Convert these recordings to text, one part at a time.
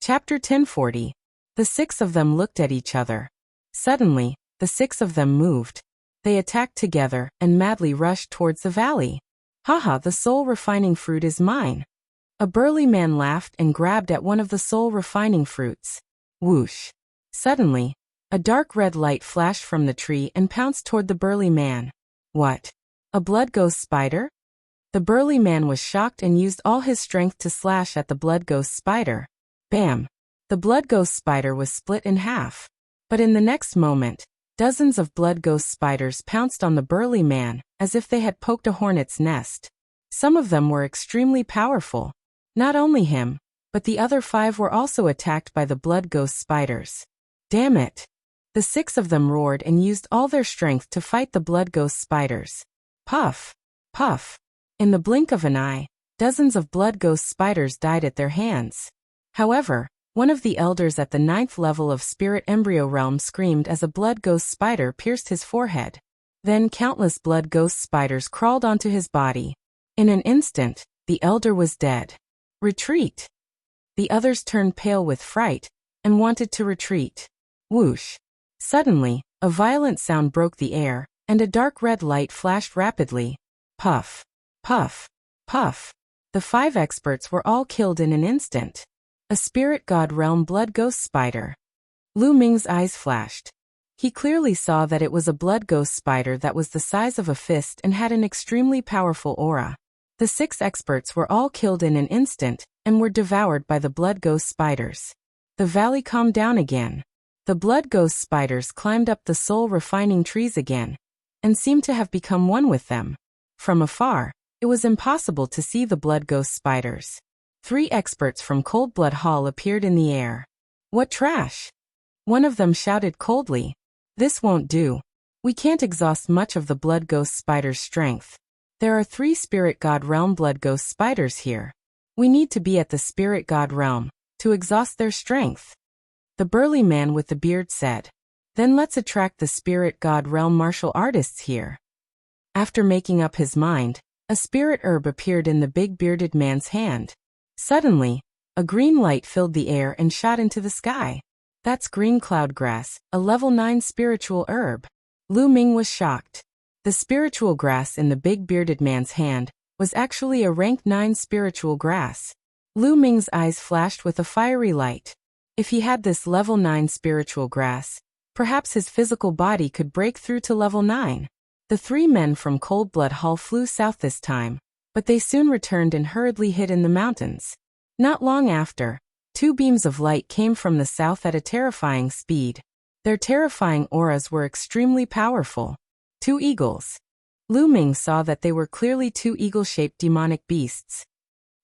Chapter 1040. The six of them looked at each other. Suddenly, the six of them moved. They attacked together and madly rushed towards the valley. Haha, the soul-refining fruit is mine. A burly man laughed and grabbed at one of the soul-refining fruits. Whoosh. Suddenly, a dark red light flashed from the tree and pounced toward the burly man. What? A blood ghost spider? The burly man was shocked and used all his strength to slash at the blood ghost spider. Bam! The blood ghost spider was split in half. But in the next moment, dozens of blood ghost spiders pounced on the burly man, as if they had poked a hornet's nest. Some of them were extremely powerful. Not only him, but the other 5 were also attacked by the blood ghost spiders. Damn it! The 6 of them roared and used all their strength to fight the blood ghost spiders. Puff! Puff! In the blink of an eye, dozens of blood ghost spiders died at their hands. However, one of the elders at the 9th level of Spirit Embryo Realm screamed as a blood ghost spider pierced his forehead. Then countless blood ghost spiders crawled onto his body. In an instant, the elder was dead. Retreat! The others turned pale with fright and wanted to retreat. Whoosh! Suddenly, a violent sound broke the air, and a dark red light flashed rapidly. Puff! Puff! Puff! The 5 experts were all killed in an instant. A spirit god realm blood ghost spider. Lu Ming's eyes flashed. He clearly saw that it was a blood ghost spider that was the size of a fist and had an extremely powerful aura. The 6 experts were all killed in an instant and were devoured by the blood ghost spiders. The valley calmed down again. The blood ghost spiders climbed up the soul-refining trees again and seemed to have become one with them. From afar, it was impossible to see the blood ghost spiders. 3 experts from Cold Blood Hall appeared in the air. What trash! One of them shouted coldly. This won't do. We can't exhaust much of the blood ghost spider's strength. There are 3 spirit god realm blood ghost spiders here. We need to be at the spirit god realm to exhaust their strength. The burly man with the beard said. Then let's attract the spirit god realm martial artists here. After making up his mind, a spirit herb appeared in the big bearded man's hand. Suddenly, a green light filled the air and shot into the sky. That's green cloud grass, a level 9 spiritual herb. Lu Ming was shocked. The spiritual grass in the big bearded man's hand was actually a rank 9 spiritual grass. Lu Ming's eyes flashed with a fiery light. If he had this level 9 spiritual grass, perhaps his physical body could break through to level 9. The 3 men from Cold Blood Hall flew south this time, but they soon returned and hurriedly hid in the mountains. Not long after, 2 beams of light came from the south at a terrifying speed. Their terrifying auras were extremely powerful. 2 eagles. Lu Ming saw that they were clearly 2 eagle-shaped demonic beasts.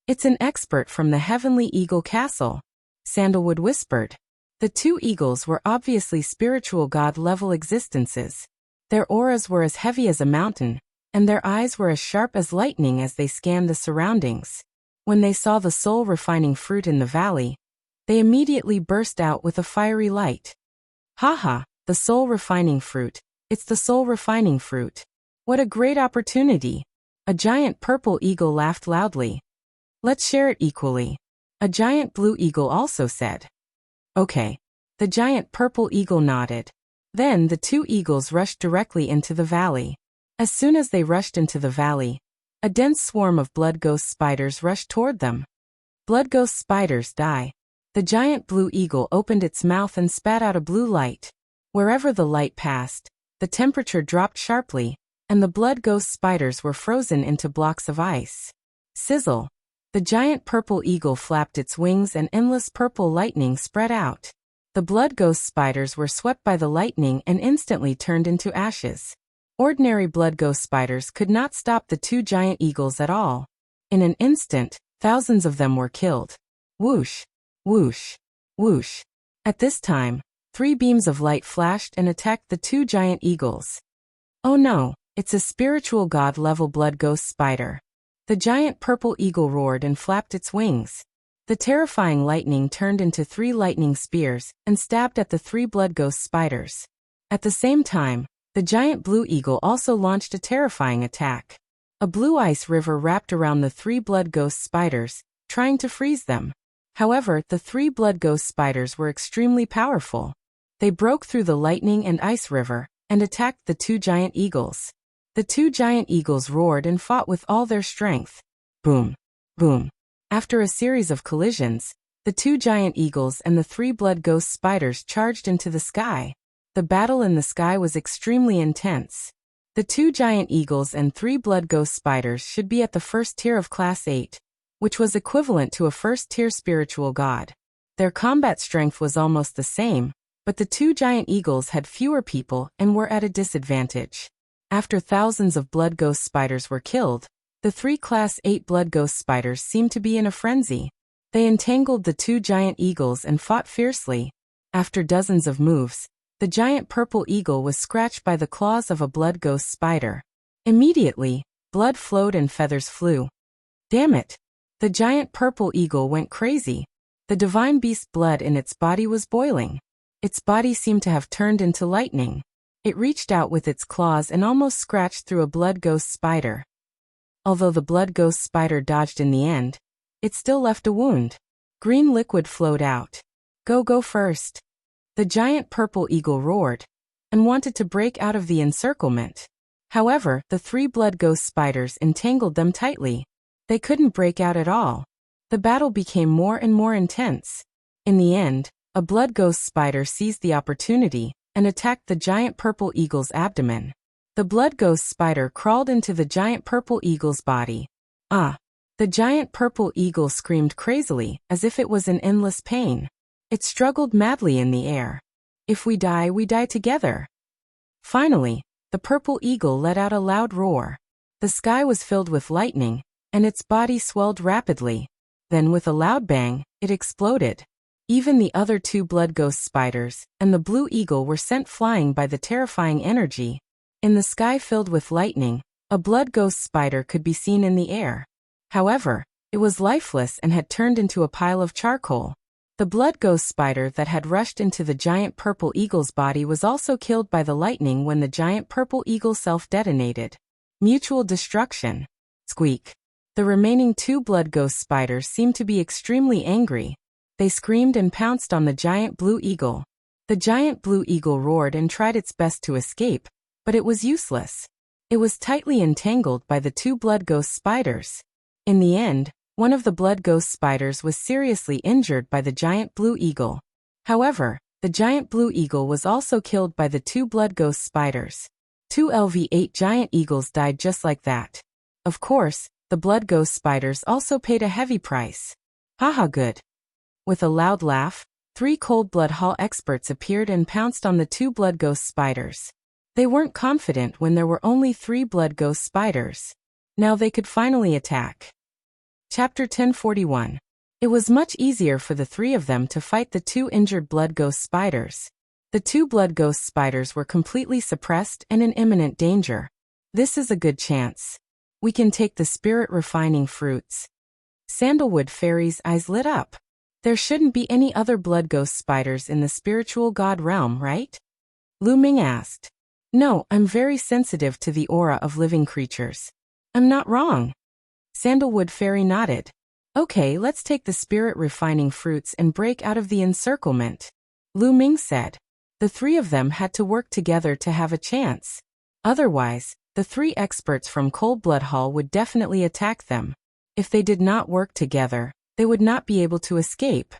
It's an expert from the Heavenly Eagle Castle, Sandalwood whispered. The 2 eagles were obviously spiritual god-level existences. Their auras were as heavy as a mountain, and their eyes were as sharp as lightning as they scanned the surroundings. When they saw the soul-refining fruit in the valley, they immediately burst out with a fiery light. Haha, the soul-refining fruit. It's the soul-refining fruit. What a great opportunity. A giant purple eagle laughed loudly. Let's share it equally. A giant blue eagle also said. Okay. The giant purple eagle nodded. Then the 2 eagles rushed directly into the valley. As soon as they rushed into the valley, a dense swarm of blood ghost spiders rushed toward them. Blood ghost spiders die. The giant blue eagle opened its mouth and spat out a blue light. Wherever the light passed, the temperature dropped sharply, and the blood ghost spiders were frozen into blocks of ice. Sizzle! The giant purple eagle flapped its wings and endless purple lightning spread out. The blood ghost spiders were swept by the lightning and instantly turned into ashes. Ordinary blood ghost spiders could not stop the 2 giant eagles at all. In an instant, thousands of them were killed. Whoosh! Whoosh! Whoosh! At this time, 3 beams of light flashed and attacked the 2 giant eagles. Oh no, it's a spiritual god-level blood ghost spider. The giant purple eagle roared and flapped its wings. The terrifying lightning turned into 3 lightning spears and stabbed at the 3 blood ghost spiders. At the same time, the giant blue eagle also launched a terrifying attack. A blue ice river wrapped around the 3 blood ghost spiders, trying to freeze them. However, the 3 blood ghost spiders were extremely powerful. They broke through the lightning and ice river and attacked the 2 giant eagles. The 2 giant eagles roared and fought with all their strength. Boom! Boom! After a series of collisions, the 2 giant eagles and the 3 blood ghost spiders charged into the sky. The battle in the sky was extremely intense. The 2 giant eagles and 3 blood ghost spiders should be at the first tier of Class 8, which was equivalent to a first-tier spiritual god. Their combat strength was almost the same, but the 2 giant eagles had fewer people and were at a disadvantage. After thousands of blood ghost spiders were killed, the 3 Class 8 blood ghost spiders seemed to be in a frenzy. They entangled the 2 giant eagles and fought fiercely. After dozens of moves, the giant purple eagle was scratched by the claws of a blood ghost spider. Immediately, blood flowed and feathers flew. Damn it! The giant purple eagle went crazy. The divine beast blood in its body was boiling. Its body seemed to have turned into lightning. It reached out with its claws and almost scratched through a blood ghost spider. Although the blood ghost spider dodged in the end, it still left a wound. Green liquid flowed out. Go first. The giant purple eagle roared and wanted to break out of the encirclement. However, the 3 blood ghost spiders entangled them tightly. They couldn't break out at all. The battle became more and more intense. In the end, a blood ghost spider seized the opportunity and attacked the giant purple eagle's abdomen. The blood ghost spider crawled into the giant purple eagle's body. Ah! The giant purple eagle screamed crazily, as if it was in endless pain. It struggled madly in the air. If we die together. Finally, the purple eagle let out a loud roar. The sky was filled with lightning, and its body swelled rapidly. Then with a loud bang, it exploded. Even the other 2 blood ghost spiders and the blue eagle were sent flying by the terrifying energy. In the sky filled with lightning, a blood ghost spider could be seen in the air. However, it was lifeless and had turned into a pile of charcoal. The blood ghost spider that had rushed into the giant purple eagle's body was also killed by the lightning when the giant purple eagle self-detonated. Mutual destruction. Squeak. The remaining 2 blood ghost spiders seemed to be extremely angry. They screamed and pounced on the giant blue eagle. The giant blue eagle roared and tried its best to escape, but it was useless. It was tightly entangled by the 2 blood ghost spiders. In the end, one of the blood ghost spiders was seriously injured by the giant blue eagle. However, the giant blue eagle was also killed by the 2 blood ghost spiders. 2 LV8 giant eagles died just like that. Of course, the blood ghost spiders also paid a heavy price. Haha, good. With a loud laugh, 3 Cold Blood Hall experts appeared and pounced on the 2 blood ghost spiders. They weren't confident when there were only 3 blood ghost spiders. Now they could finally attack. Chapter 1041. It was much easier for the 3 of them to fight the 2 injured blood ghost spiders. The 2 blood ghost spiders were completely suppressed and in imminent danger. This is a good chance. We can take the spirit refining fruits. Sandalwood Fairy's eyes lit up. There shouldn't be any other blood ghost spiders in the spiritual god realm, right? Lu Ming asked. No, I'm very sensitive to the aura of living creatures. I'm not wrong. Sandalwood Fairy nodded. Okay, let's take the spirit refining fruits and break out of the encirclement. Lu Ming said. The 3 of them had to work together to have a chance. Otherwise, the 3 experts from Cold Blood Hall would definitely attack them. If they did not work together, they would not be able to escape.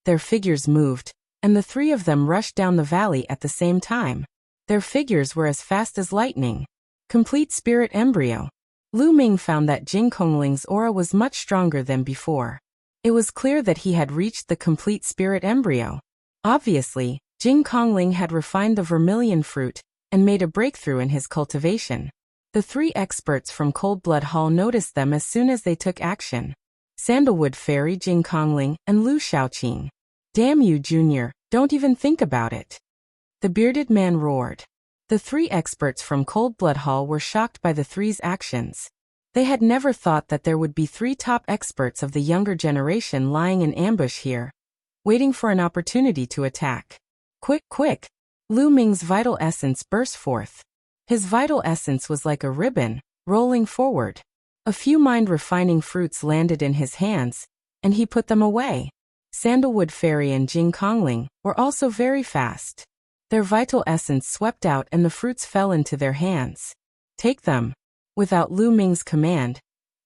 Their figures moved, and the 3 of them rushed down the valley at the same time. Their figures were as fast as lightning. Complete spirit embryo. Lu Ming found that Jing Kongling's aura was much stronger than before. It was clear that he had reached the complete spirit embryo. Obviously, Jing Kongling had refined the vermilion fruit and made a breakthrough in his cultivation. The 3 experts from Cold Blood Hall noticed them as soon as they took action. Sandalwood Fairy Jing Kongling and Lu Shaoqing. Damn you, Junior, don't even think about it. The bearded man roared. The 3 experts from Cold Blood Hall were shocked by the 3's actions. They had never thought that there would be 3 top experts of the younger generation lying in ambush here, waiting for an opportunity to attack. Quick, quick! Lu Ming's vital essence burst forth. His vital essence was like a ribbon, rolling forward. A few mind-refining fruits landed in his hands, and he put them away. Sandalwood Fairy and Jing Kongling were also very fast. Their vital essence swept out and the fruits fell into their hands. Take them. Without Lu Ming's command,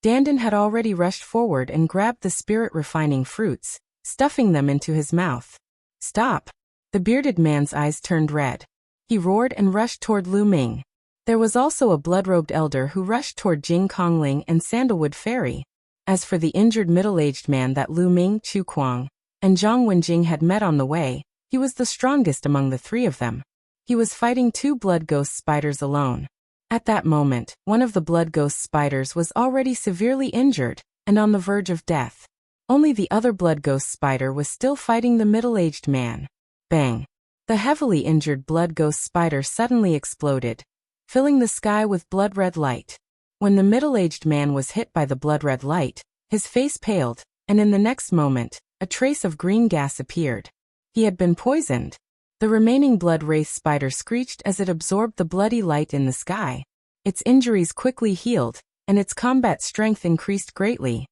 Dandan had already rushed forward and grabbed the spirit-refining fruits, stuffing them into his mouth. Stop! The bearded man's eyes turned red. He roared and rushed toward Lu Ming. There was also a blood-robed elder who rushed toward Jing Kongling and Sandalwood Fairy. As for the injured middle-aged man that Lu Ming, Chu Kuang, and Zhang Wenjing had met on the way, he was the strongest among the three of them. He was fighting two blood ghost spiders alone. At that moment, one of the blood ghost spiders was already severely injured and on the verge of death. Only the other blood ghost spider was still fighting the middle-aged man. Bang! The heavily injured blood ghost spider suddenly exploded, filling the sky with blood-red light. When the middle-aged man was hit by the blood-red light, his face paled, and in the next moment, a trace of green gas appeared. He had been poisoned. The remaining blood-wraith spider screeched as it absorbed the bloody light in the sky. Its injuries quickly healed, and its combat strength increased greatly.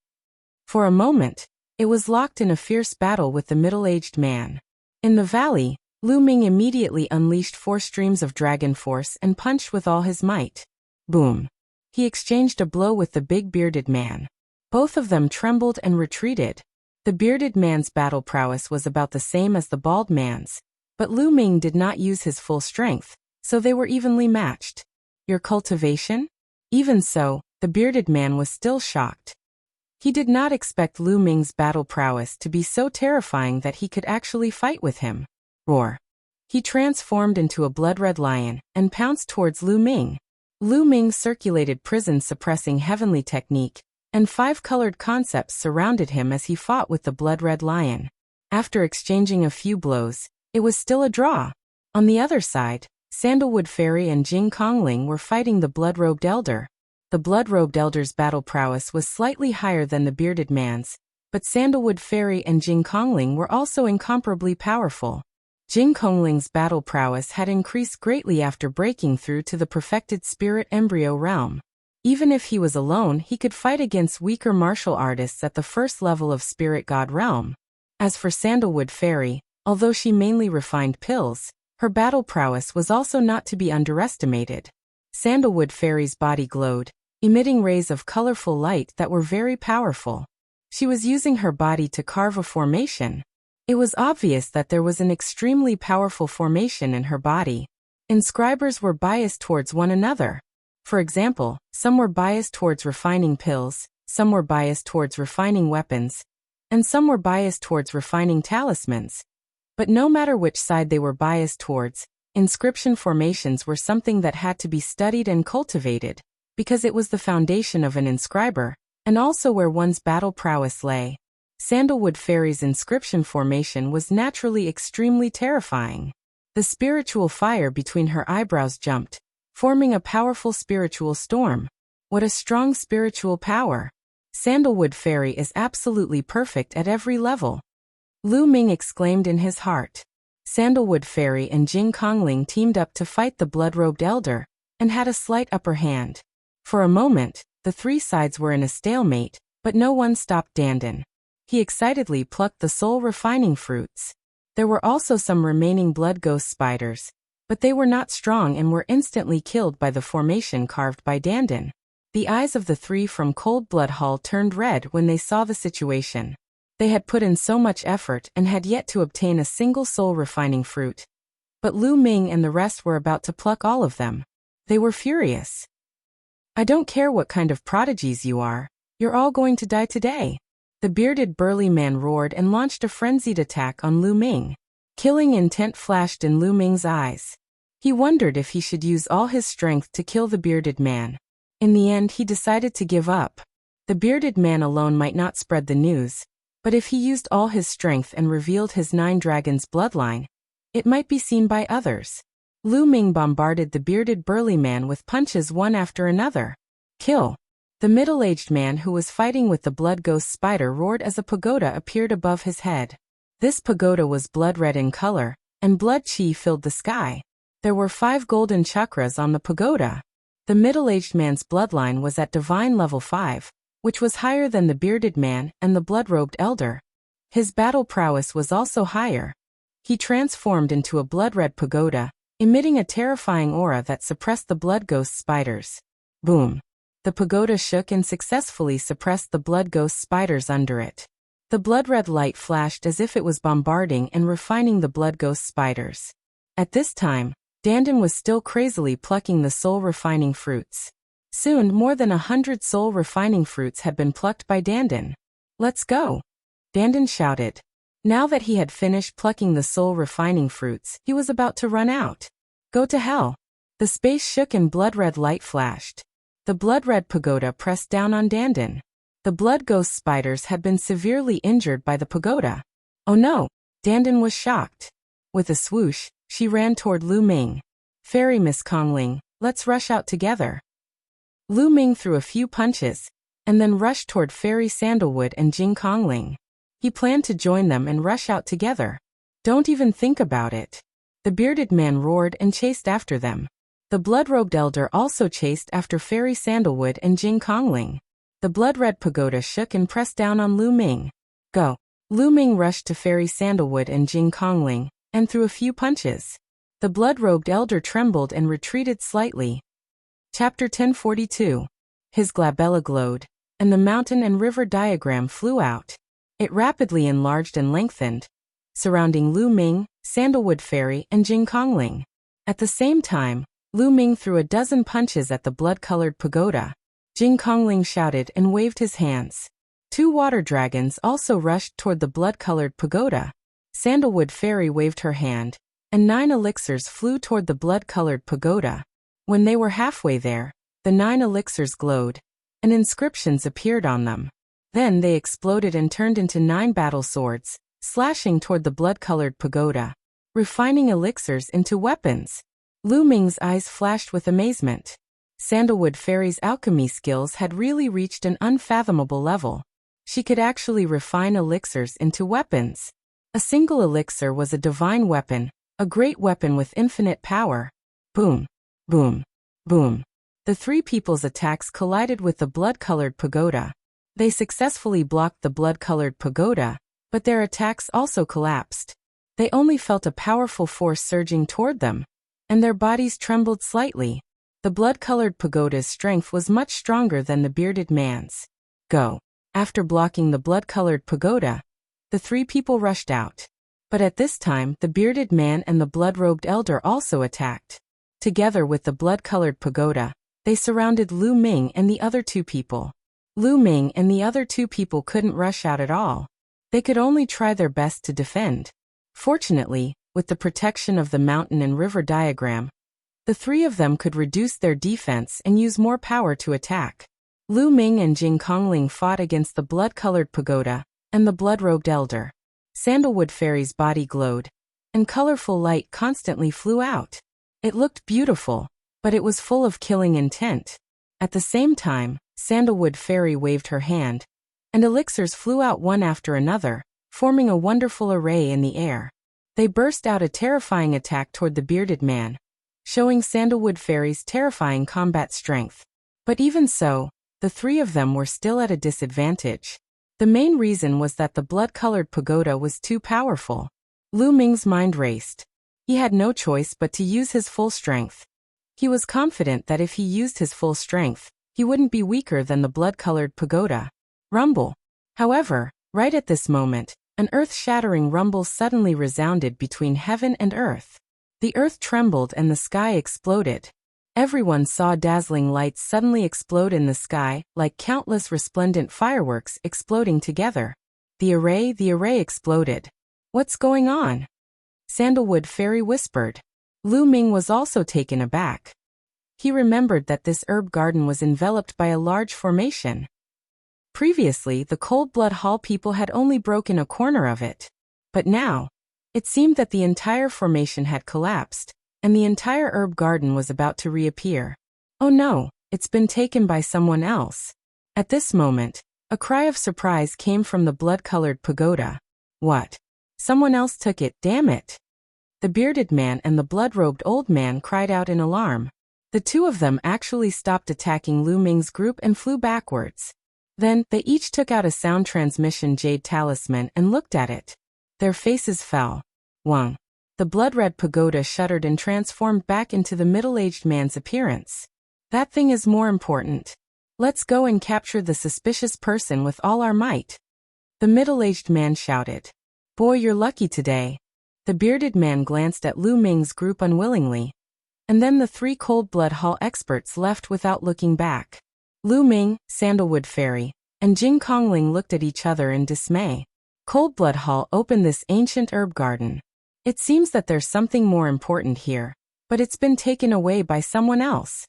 For a moment, it was locked in a fierce battle with the middle-aged man. In the valley, Lu Ming immediately unleashed 4 streams of dragon force and punched with all his might. Boom! He exchanged a blow with the big bearded man. Both of them trembled and retreated. The bearded man's battle prowess was about the same as the bald man's, but Lu Ming did not use his full strength, so they were evenly matched. Your cultivation? Even so, the bearded man was still shocked. He did not expect Lu Ming's battle prowess to be so terrifying that he could actually fight with him. Roar! He transformed into a blood-red lion and pounced towards Lu Ming. Lu Ming circulated prison-suppressing heavenly technique, and 5 colored concepts surrounded him as he fought with the blood-red lion. After exchanging a few blows, it was still a draw. On the other side, Sandalwood Fairy and Jing Kongling were fighting the blood-robed elder. The blood-robed elder's battle prowess was slightly higher than the bearded man's, but Sandalwood Fairy and Jing Kongling were also incomparably powerful. Jing Kongling's battle prowess had increased greatly after breaking through to the perfected spirit embryo realm. Even if he was alone, he could fight against weaker martial artists at the first level of spirit god realm. As for Sandalwood Fairy, although she mainly refined pills, her battle prowess was also not to be underestimated. Sandalwood Fairy's body glowed, emitting rays of colorful light that were very powerful. She was using her body to carve a formation. It was obvious that there was an extremely powerful formation in her body. Inscribers were biased towards one another. For example, some were biased towards refining pills, some were biased towards refining weapons, and some were biased towards refining talismans. But no matter which side they were biased towards, inscription formations were something that had to be studied and cultivated, because it was the foundation of an inscriber, and also where one's battle prowess lay. Sandalwood Fairy's inscription formation was naturally extremely terrifying. The spiritual fire between her eyebrows jumped, forming a powerful spiritual storm. What a strong spiritual power! Sandalwood Fairy is absolutely perfect at every level. Lu Ming exclaimed in his heart. Sandalwood Fairy and Jing Kongling teamed up to fight the blood-robed elder, and had a slight upper hand. For a moment, the 3 sides were in a stalemate, but no one stopped Dandan. He excitedly plucked the soul-refining fruits. There were also some remaining blood ghost spiders, but they were not strong and were instantly killed by the formation carved by Dandan. The eyes of the 3 from Cold Blood Hall turned red when they saw the situation. They had put in so much effort and had yet to obtain a single soul-refining fruit. But Lu Ming and the rest were about to pluck all of them. They were furious. I don't care what kind of prodigies you are, you're all going to die today. The bearded burly man roared and launched a frenzied attack on Lu Ming. Killing intent flashed in Lu Ming's eyes. He wondered if he should use all his strength to kill the bearded man. In the end, he decided to give up. The bearded man alone might not spread the news, but if he used all his strength and revealed his 9 dragons bloodline, it might be seen by others. Lu Ming bombarded the bearded burly man with punches one after another. Kill! The middle-aged man who was fighting with the blood ghost spider roared as a pagoda appeared above his head. This pagoda was blood-red in color, and blood chi filled the sky. There were 5 golden chakras on the pagoda. The middle-aged man's bloodline was at divine level 5, which was higher than the bearded man and the blood-robed elder. His battle prowess was also higher. He transformed into a blood-red pagoda, emitting a terrifying aura that suppressed the blood ghost spiders. Boom! The pagoda shook and successfully suppressed the blood ghost spiders under it. The blood-red light flashed as if it was bombarding and refining the blood ghost spiders. At this time, Dandan was still crazily plucking the soul-refining fruits. Soon more than 100 soul-refining fruits had been plucked by Dandan. "Let's go!" Dandan shouted. Now that he had finished plucking the soul-refining fruits, he was about to run out. "Go to hell!" The space shook and blood-red light flashed. The blood-red pagoda pressed down on Dandan. The blood ghost spiders had been severely injured by the pagoda. "Oh no!" Dandan was shocked. With a swoosh, she ran toward Lu Ming. "Fairy Miss Kongling, let's rush out together." Lu Ming threw a few punches, and then rushed toward Fairy Sandalwood and Jing Kongling. He planned to join them and rush out together. "Don't even think about it." The bearded man roared and chased after them. The blood-robed elder also chased after Fairy Sandalwood and Jing Kongling. The blood-red pagoda shook and pressed down on Lu Ming. "Go!" Lu Ming rushed to Fairy Sandalwood and Jing Kongling, and threw a few punches. The blood-robed elder trembled and retreated slightly. Chapter 1042. His glabella glowed, and the mountain and river diagram flew out. It rapidly enlarged and lengthened, surrounding Lu Ming, Sandalwood Fairy, and Jing Kongling. At the same time, Lu Ming threw a dozen punches at the blood-colored pagoda. Jing Kongling shouted and waved his hands. 2 water dragons also rushed toward the blood-colored pagoda. Sandalwood Fairy waved her hand, and 9 elixirs flew toward the blood-colored pagoda. When they were halfway there, the 9 elixirs glowed, and inscriptions appeared on them. Then they exploded and turned into 9 battle swords, slashing toward the blood-colored pagoda, refining elixirs into weapons. Lu Ming's eyes flashed with amazement. Sandalwood Fairy's alchemy skills had really reached an unfathomable level. She could actually refine elixirs into weapons. A single elixir was a divine weapon, a great weapon with infinite power. Boom, boom, boom. The 3 people's attacks collided with the blood-colored pagoda. They successfully blocked the blood-colored pagoda, but their attacks also collapsed. They only felt a powerful force surging toward them, and their bodies trembled slightly. The blood-colored pagoda's strength was much stronger than the bearded man's. "Go!" After blocking the blood-colored pagoda, the 3 people rushed out. But at this time, the bearded man and the blood-robed elder also attacked. Together with the blood-colored pagoda, they surrounded Lu Ming and the other 2 people. Lu Ming and the other 2 people couldn't rush out at all. They could only try their best to defend. Fortunately, with the protection of the mountain and river diagram, the 3 of them could reduce their defense and use more power to attack. Lu Ming and Jing Kongling fought against the blood-colored pagoda and the blood-robed elder. Sandalwood Fairy's body glowed, and colorful light constantly flew out. It looked beautiful, but it was full of killing intent. At the same time, Sandalwood Fairy waved her hand, and elixirs flew out one after another, forming a wonderful array in the air. They burst out a terrifying attack toward the bearded man, showing Sandalwood Fairy's terrifying combat strength. But even so, the 3 of them were still at a disadvantage. The main reason was that the blood-colored pagoda was too powerful. Lu Ming's mind raced. He had no choice but to use his full strength. He was confident that if he used his full strength, he wouldn't be weaker than the blood-colored pagoda. Rumble. However, right at this moment, an earth-shattering rumble suddenly resounded between heaven and earth. The earth trembled and the sky exploded. Everyone saw dazzling lights suddenly explode in the sky, like countless resplendent fireworks exploding together. The array exploded. "What's going on?" Sandalwood Fairy whispered. Lu Ming was also taken aback. He remembered that this herb garden was enveloped by a large formation. Previously, the Cold Blood Hall people had only broken a corner of it. But now, it seemed that the entire formation had collapsed, and the entire herb garden was about to reappear. "Oh no, it's been taken by someone else." At this moment, a cry of surprise came from the blood-colored pagoda. "What? Someone else took it, damn it!" The bearded man and the blood-robed old man cried out in alarm. The 2 of them actually stopped attacking Lu Ming's group and flew backwards. Then, they each took out a sound transmission jade talisman and looked at it. Their faces fell. Wang. The blood-red pagoda shuddered and transformed back into the middle-aged man's appearance. That thing is more important. Let's go and capture the suspicious person with all our might. The middle-aged man shouted. Boy, you're lucky today. The bearded man glanced at Lu Ming's group unwillingly. And then the 3 Cold Blood Hall experts left without looking back. Lu Ming, Sandalwood Fairy, and Jing Kongling looked at each other in dismay. Cold Blood Hall opened this ancient herb garden. It seems that there's something more important here, but it's been taken away by someone else.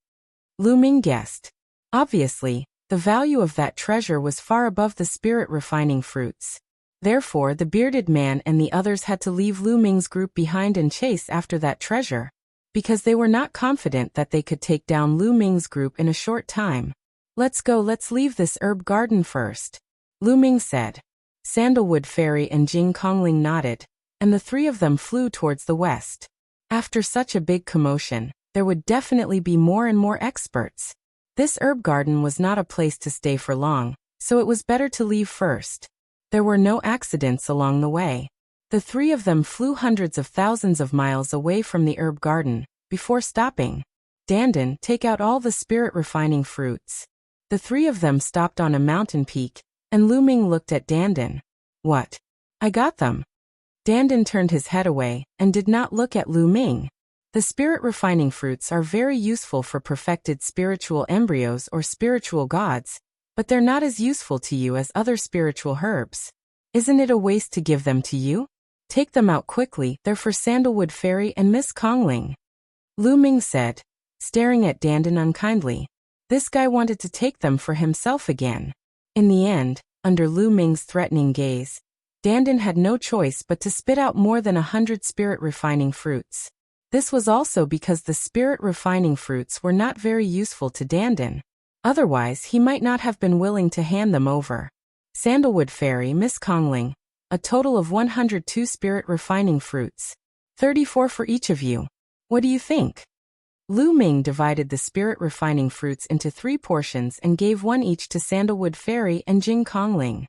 Lu Ming guessed. Obviously, the value of that treasure was far above the spirit-refining fruits. Therefore, the bearded man and the others had to leave Lu Ming's group behind and chase after that treasure, because they were not confident that they could take down Lu Ming's group in a short time. Let's go, let's leave this herb garden first, Lu Ming said. Sandalwood Fairy and Jing Kongling nodded, and the 3 of them flew towards the west. After such a big commotion, there would definitely be more and more experts. This herb garden was not a place to stay for long, so it was better to leave first. There were no accidents along the way. The 3 of them flew hundreds of thousands of miles away from the herb garden, before stopping. Dandan, take out all the spirit-refining fruits. The 3 of them stopped on a mountain peak, and Lu Ming looked at Dandan. What? I got them. Dandan turned his head away, and did not look at Lu Ming. The spirit-refining fruits are very useful for perfected spiritual embryos or spiritual gods, but they're not as useful to you as other spiritual herbs. Isn't it a waste to give them to you? Take them out quickly, they're for Sandalwood Fairy and Miss Kongling. Lu Ming said, staring at Dandan unkindly. This guy wanted to take them for himself again. In the end, under Lu Ming's threatening gaze, Dandan had no choice but to spit out more than 100 spirit-refining fruits. This was also because the spirit-refining fruits were not very useful to Dandan. Otherwise, he might not have been willing to hand them over. Sandalwood Fairy, Miss Kongling, a total of 102 spirit-refining fruits. 34 for each of you. What do you think? Lu Ming divided the spirit-refining fruits into 3 portions and gave 1 each to Sandalwood Fairy and Jing Kongling.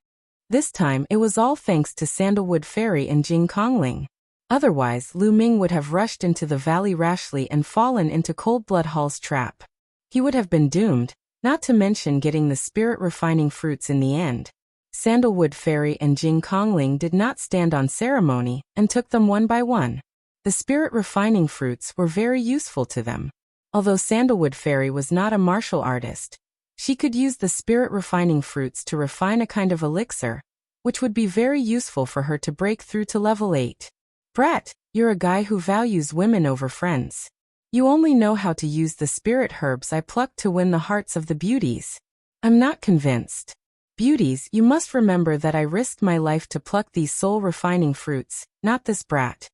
This time, it was all thanks to Sandalwood Fairy and Jing Kongling. Otherwise, Lu Ming would have rushed into the valley rashly and fallen into Cold Blood Hall's trap. He would have been doomed, not to mention getting the spirit-refining fruits in the end. Sandalwood Fairy and Jing Kongling did not stand on ceremony and took them one by one. The spirit-refining fruits were very useful to them. Although Sandalwood Fairy was not a martial artist, she could use the spirit-refining fruits to refine a kind of elixir, which would be very useful for her to break through to level 8. Brat, you're a guy who values women over friends. You only know how to use the spirit herbs I plucked to win the hearts of the beauties. I'm not convinced. Beauties, you must remember that I risked my life to pluck these soul-refining fruits, not this brat.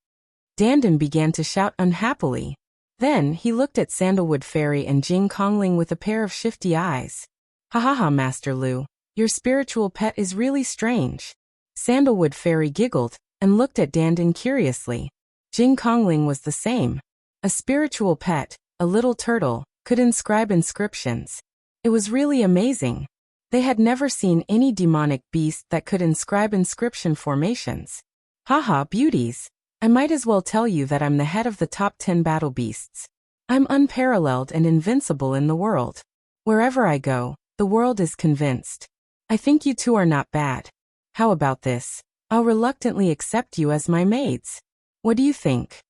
Dandan began to shout unhappily. Then, he looked at Sandalwood Fairy and Jing Kongling with a pair of shifty eyes. Ha ha ha, Master Lu, your spiritual pet is really strange. Sandalwood Fairy giggled, and looked at Dandan curiously. Jing Kongling was the same. A spiritual pet, a little turtle, could inscribe inscriptions. It was really amazing. They had never seen any demonic beast that could inscribe inscription formations. Haha, beauties. I might as well tell you that I'm the head of the top 10 battle beasts. I'm unparalleled and invincible in the world. Wherever I go, the world is convinced. I think you two are not bad. How about this? I'll reluctantly accept you as my maids. What do you think?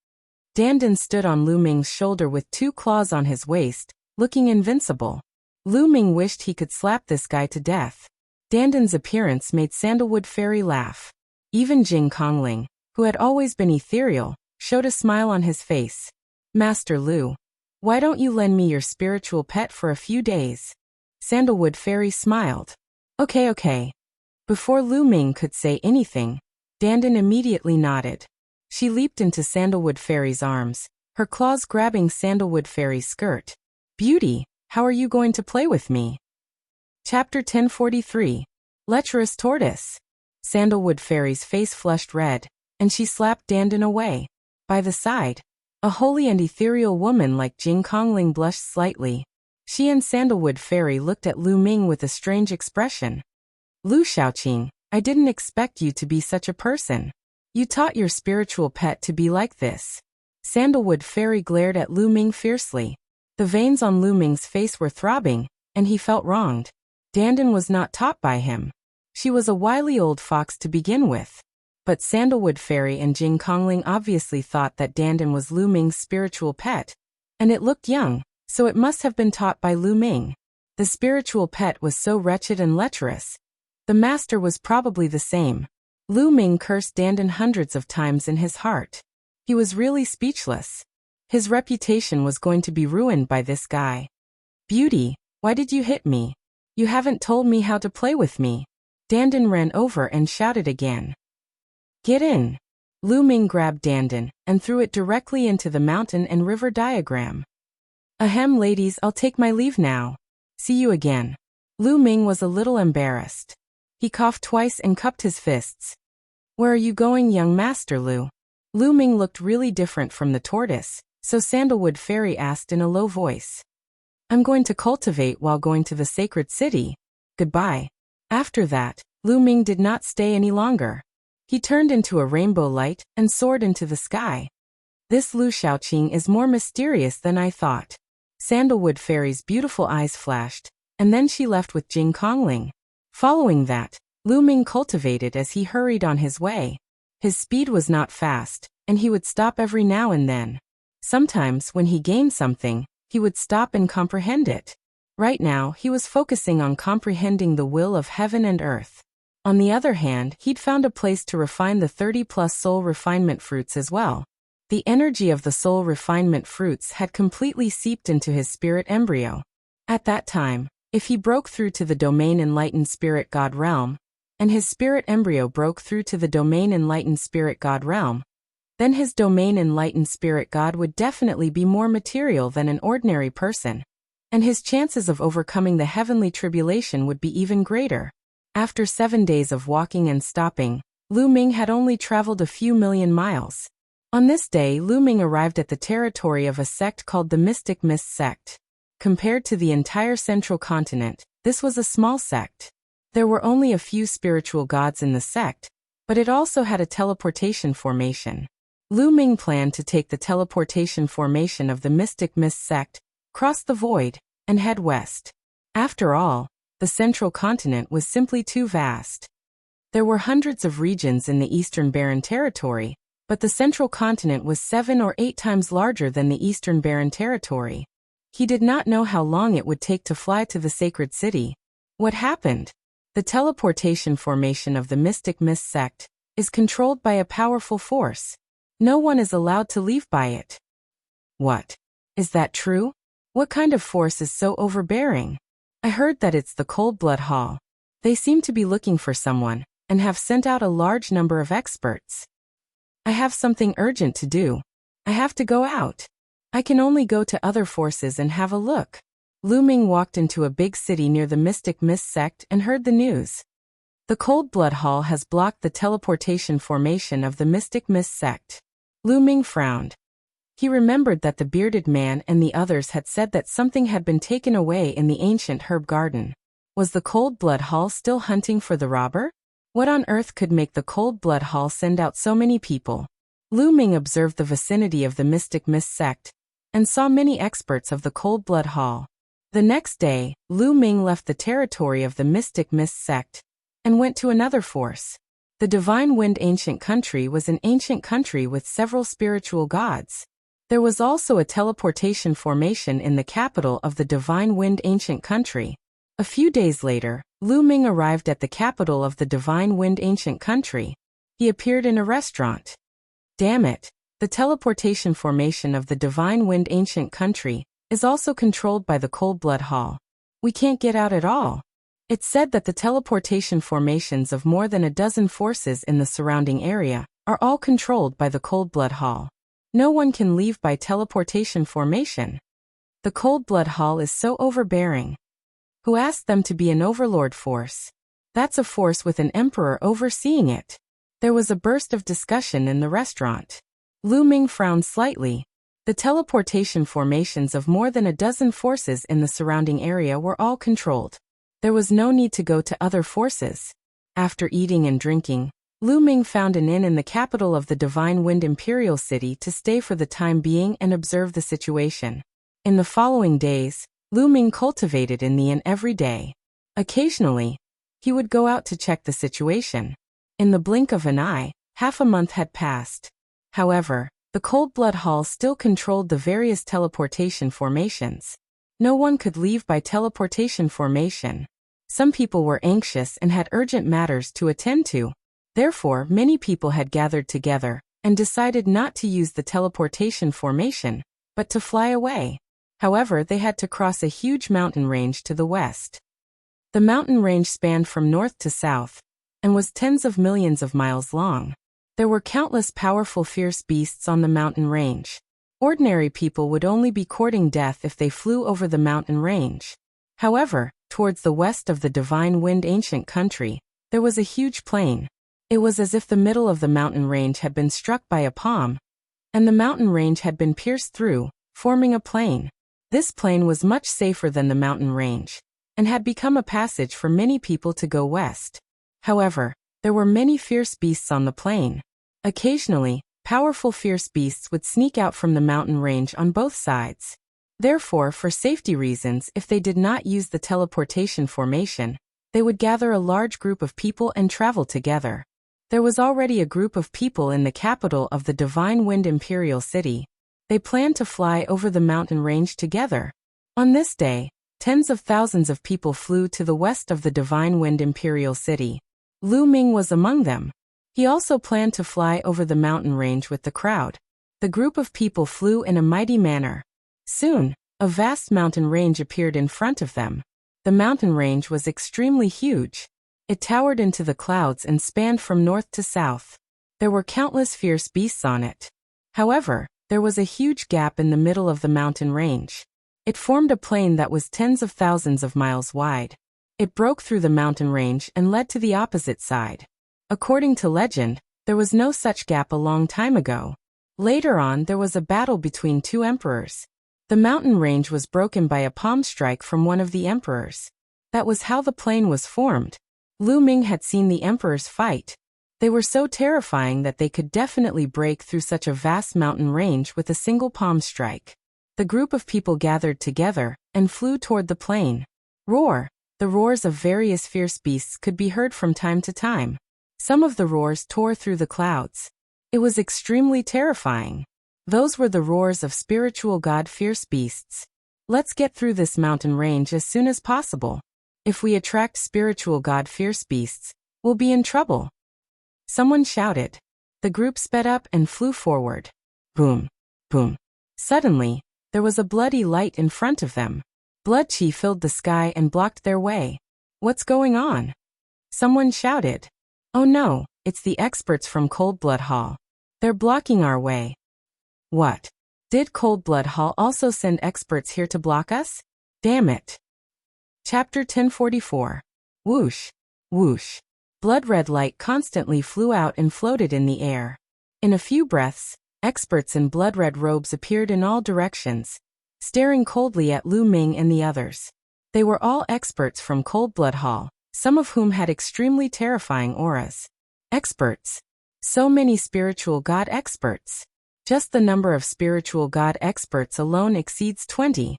Dandan stood on Lu Ming's shoulder with 2 claws on his waist, looking invincible. Lu Ming wished he could slap this guy to death. Dandan's appearance made Sandalwood Fairy laugh. Even Jing Kongling, who had always been ethereal, showed a smile on his face. Master Lu, why don't you lend me your spiritual pet for a few days? Sandalwood Fairy smiled. Okay. Before Lu Ming could say anything, Dandan immediately nodded. She leaped into Sandalwood Fairy's arms, her claws grabbing Sandalwood Fairy's skirt. Beauty, how are you going to play with me? Chapter 1043. Lecherous Tortoise. Sandalwood Fairy's face flushed red, and she slapped Dandan away. By the side, a holy and ethereal woman like Jing Kongling blushed slightly. She and Sandalwood Fairy looked at Lu Ming with a strange expression. Lu Xiaoqing, I didn't expect you to be such a person. You taught your spiritual pet to be like this. Sandalwood Fairy glared at Lu Ming fiercely. The veins on Lu Ming's face were throbbing, and he felt wronged. Dandan was not taught by him. She was a wily old fox to begin with. But Sandalwood Fairy and Jing Kongling obviously thought that Dandan was Lu Ming's spiritual pet, and it looked young, so it must have been taught by Lu Ming. The spiritual pet was so wretched and lecherous. The master was probably the same. Lu Ming cursed Dandan hundreds of times in his heart. He was really speechless. His reputation was going to be ruined by this guy. Beauty, why did you hit me? You haven't told me how to play with me. Dandan ran over and shouted again. Get in. Lu Ming grabbed Dandan and threw it directly into the mountain and river diagram. Ahem, ladies, I'll take my leave now. See you again. Lu Ming was a little embarrassed. He coughed twice and cupped his fists. Where are you going, young master Lu? Lu Ming looked really different from the tortoise, so Sandalwood Fairy asked in a low voice. I'm going to cultivate while going to the sacred city. Goodbye. After that, Lu Ming did not stay any longer. He turned into a rainbow light and soared into the sky. This Lu Xiaoqing is more mysterious than I thought. Sandalwood Fairy's beautiful eyes flashed, and then she left with Jing Kongling. Following that, Lu Ming cultivated as he hurried on his way. His speed was not fast, and he would stop every now and then. Sometimes when he gained something, he would stop and comprehend it. Right now, he was focusing on comprehending the will of heaven and earth. On the other hand, he'd found a place to refine the 30-plus soul refinement fruits as well. The energy of the soul refinement fruits had completely seeped into his spirit embryo. At that time, if he broke through to the domain enlightened spirit god realm, and his spirit embryo broke through to the domain enlightened spirit god realm, then his domain enlightened spirit god would definitely be more material than an ordinary person, and his chances of overcoming the heavenly tribulation would be even greater. After 7 days of walking and stopping, Lu Ming had only traveled a few million miles. On this day, Lu Ming arrived at the territory of a sect called the Mystic Mist sect. Compared to the entire central continent, this was a small sect. There were only a few spiritual gods in the sect, but it also had a teleportation formation. Lu Ming planned to take the teleportation formation of the Mystic Mist sect, cross the void, and head west. After all, the central continent was simply too vast. There were hundreds of regions in the Eastern Barren Territory, but the central continent was 7 or 8 times larger than the Eastern Barren Territory. He did not know how long it would take to fly to the sacred city. What happened? The teleportation formation of the Mystic Mist sect is controlled by a powerful force. No one is allowed to leave by it. What? Is that true? What kind of force is so overbearing? I heard that it's the Cold Blood Hall. They seem to be looking for someone, and have sent out a large number of experts. I have something urgent to do. I have to go out. I can only go to other forces and have a look. Lu Ming walked into a big city near the Mystic Mist sect and heard the news. The Cold Blood Hall has blocked the teleportation formation of the Mystic Mist sect. Lu Ming frowned. He remembered that the bearded man and the others had said that something had been taken away in the ancient herb garden. Was the Cold Blood Hall still hunting for the robber? What on earth could make the Cold Blood Hall send out so many people? Lu Ming observed the vicinity of the Mystic Mist sect, and saw many experts of the Cold Blood Hall. The next day, Lu Ming left the territory of the Mystic Mist sect, and went to another force. The Divine Wind Ancient Country was an ancient country with several spiritual gods. There was also a teleportation formation in the capital of the Divine Wind Ancient Country. A few days later, Lu Ming arrived at the capital of the Divine Wind Ancient Country. He appeared in a restaurant. Damn it! The teleportation formation of the Divine Wind Ancient Country is also controlled by the Cold Blood Hall. We can't get out at all. It's said that the teleportation formations of more than a dozen forces in the surrounding area are all controlled by the Cold Blood Hall. No one can leave by teleportation formation. The Cold Blood Hall is so overbearing. Who asked them to be an overlord force? That's a force with an emperor overseeing it. There was a burst of discussion in the restaurant. Lu Ming frowned slightly. The teleportation formations of more than a dozen forces in the surrounding area were all controlled. There was no need to go to other forces. After eating and drinking, Lu Ming found an inn in the capital of the Divine Wind Imperial City to stay for the time being and observe the situation. In the following days, Lu Ming cultivated in the inn every day. Occasionally, he would go out to check the situation. In the blink of an eye, half a month had passed. However, the Cold Blood Hall still controlled the various teleportation formations. No one could leave by teleportation formation. Some people were anxious and had urgent matters to attend to. Therefore, many people had gathered together and decided not to use the teleportation formation, but to fly away. However, they had to cross a huge mountain range to the west. The mountain range spanned from north to south and was tens of millions of miles long. There were countless powerful fierce beasts on the mountain range. Ordinary people would only be courting death if they flew over the mountain range. However, towards the west of the Divine Wind ancient country, there was a huge plain. It was as if the middle of the mountain range had been struck by a palm, and the mountain range had been pierced through, forming a plain. This plain was much safer than the mountain range, and had become a passage for many people to go west. However, there were many fierce beasts on the plain. Occasionally, powerful fierce beasts would sneak out from the mountain range on both sides. Therefore, for safety reasons, if they did not use the teleportation formation, they would gather a large group of people and travel together. There was already a group of people in the capital of the Divine Wind Imperial City. They planned to fly over the mountain range together. On this day, tens of thousands of people flew to the west of the Divine Wind Imperial City. Lu Ming was among them. He also planned to fly over the mountain range with the crowd. The group of people flew in a mighty manner. Soon, a vast mountain range appeared in front of them. The mountain range was extremely huge. It towered into the clouds and spanned from north to south. There were countless fierce beasts on it. However, there was a huge gap in the middle of the mountain range. It formed a plain that was tens of thousands of miles wide. It broke through the mountain range and led to the opposite side. According to legend, there was no such gap a long time ago. Later on, there was a battle between two emperors. The mountain range was broken by a palm strike from one of the emperors. That was how the plain was formed. Lu Ming had seen the emperors fight. They were so terrifying that they could definitely break through such a vast mountain range with a single palm strike. The group of people gathered together and flew toward the plain. Roar! The roars of various fierce beasts could be heard from time to time. Some of the roars tore through the clouds. It was extremely terrifying. Those were the roars of spiritual god fierce beasts. Let's get through this mountain range as soon as possible. If we attract spiritual god fierce beasts, we'll be in trouble. Someone shouted. The group sped up and flew forward. Boom! Boom! Suddenly, there was a bloody light in front of them. Blood chi filled the sky and blocked their way. What's going on? Someone shouted. Oh no, it's the experts from Cold Blood Hall. They're blocking our way. What? Did Cold Blood Hall also send experts here to block us? Damn it. Chapter 1044. Whoosh, whoosh. Blood-red light constantly flew out and floated in the air. In a few breaths, experts in blood-red robes appeared in all directions, staring coldly at Lu Ming and the others. They were all experts from Cold Blood Hall, some of whom had extremely terrifying auras. Experts. So many spiritual god experts. Just the number of spiritual god experts alone exceeds 20.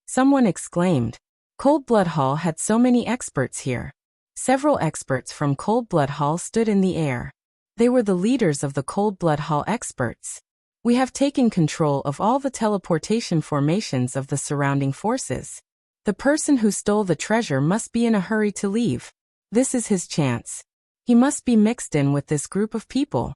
Someone exclaimed. Cold Blood Hall had so many experts here. Several experts from Cold Blood Hall stood in the air. They were the leaders of the Cold Blood Hall experts. We have taken control of all the teleportation formations of the surrounding forces. The person who stole the treasure must be in a hurry to leave. This is his chance. He must be mixed in with this group of people.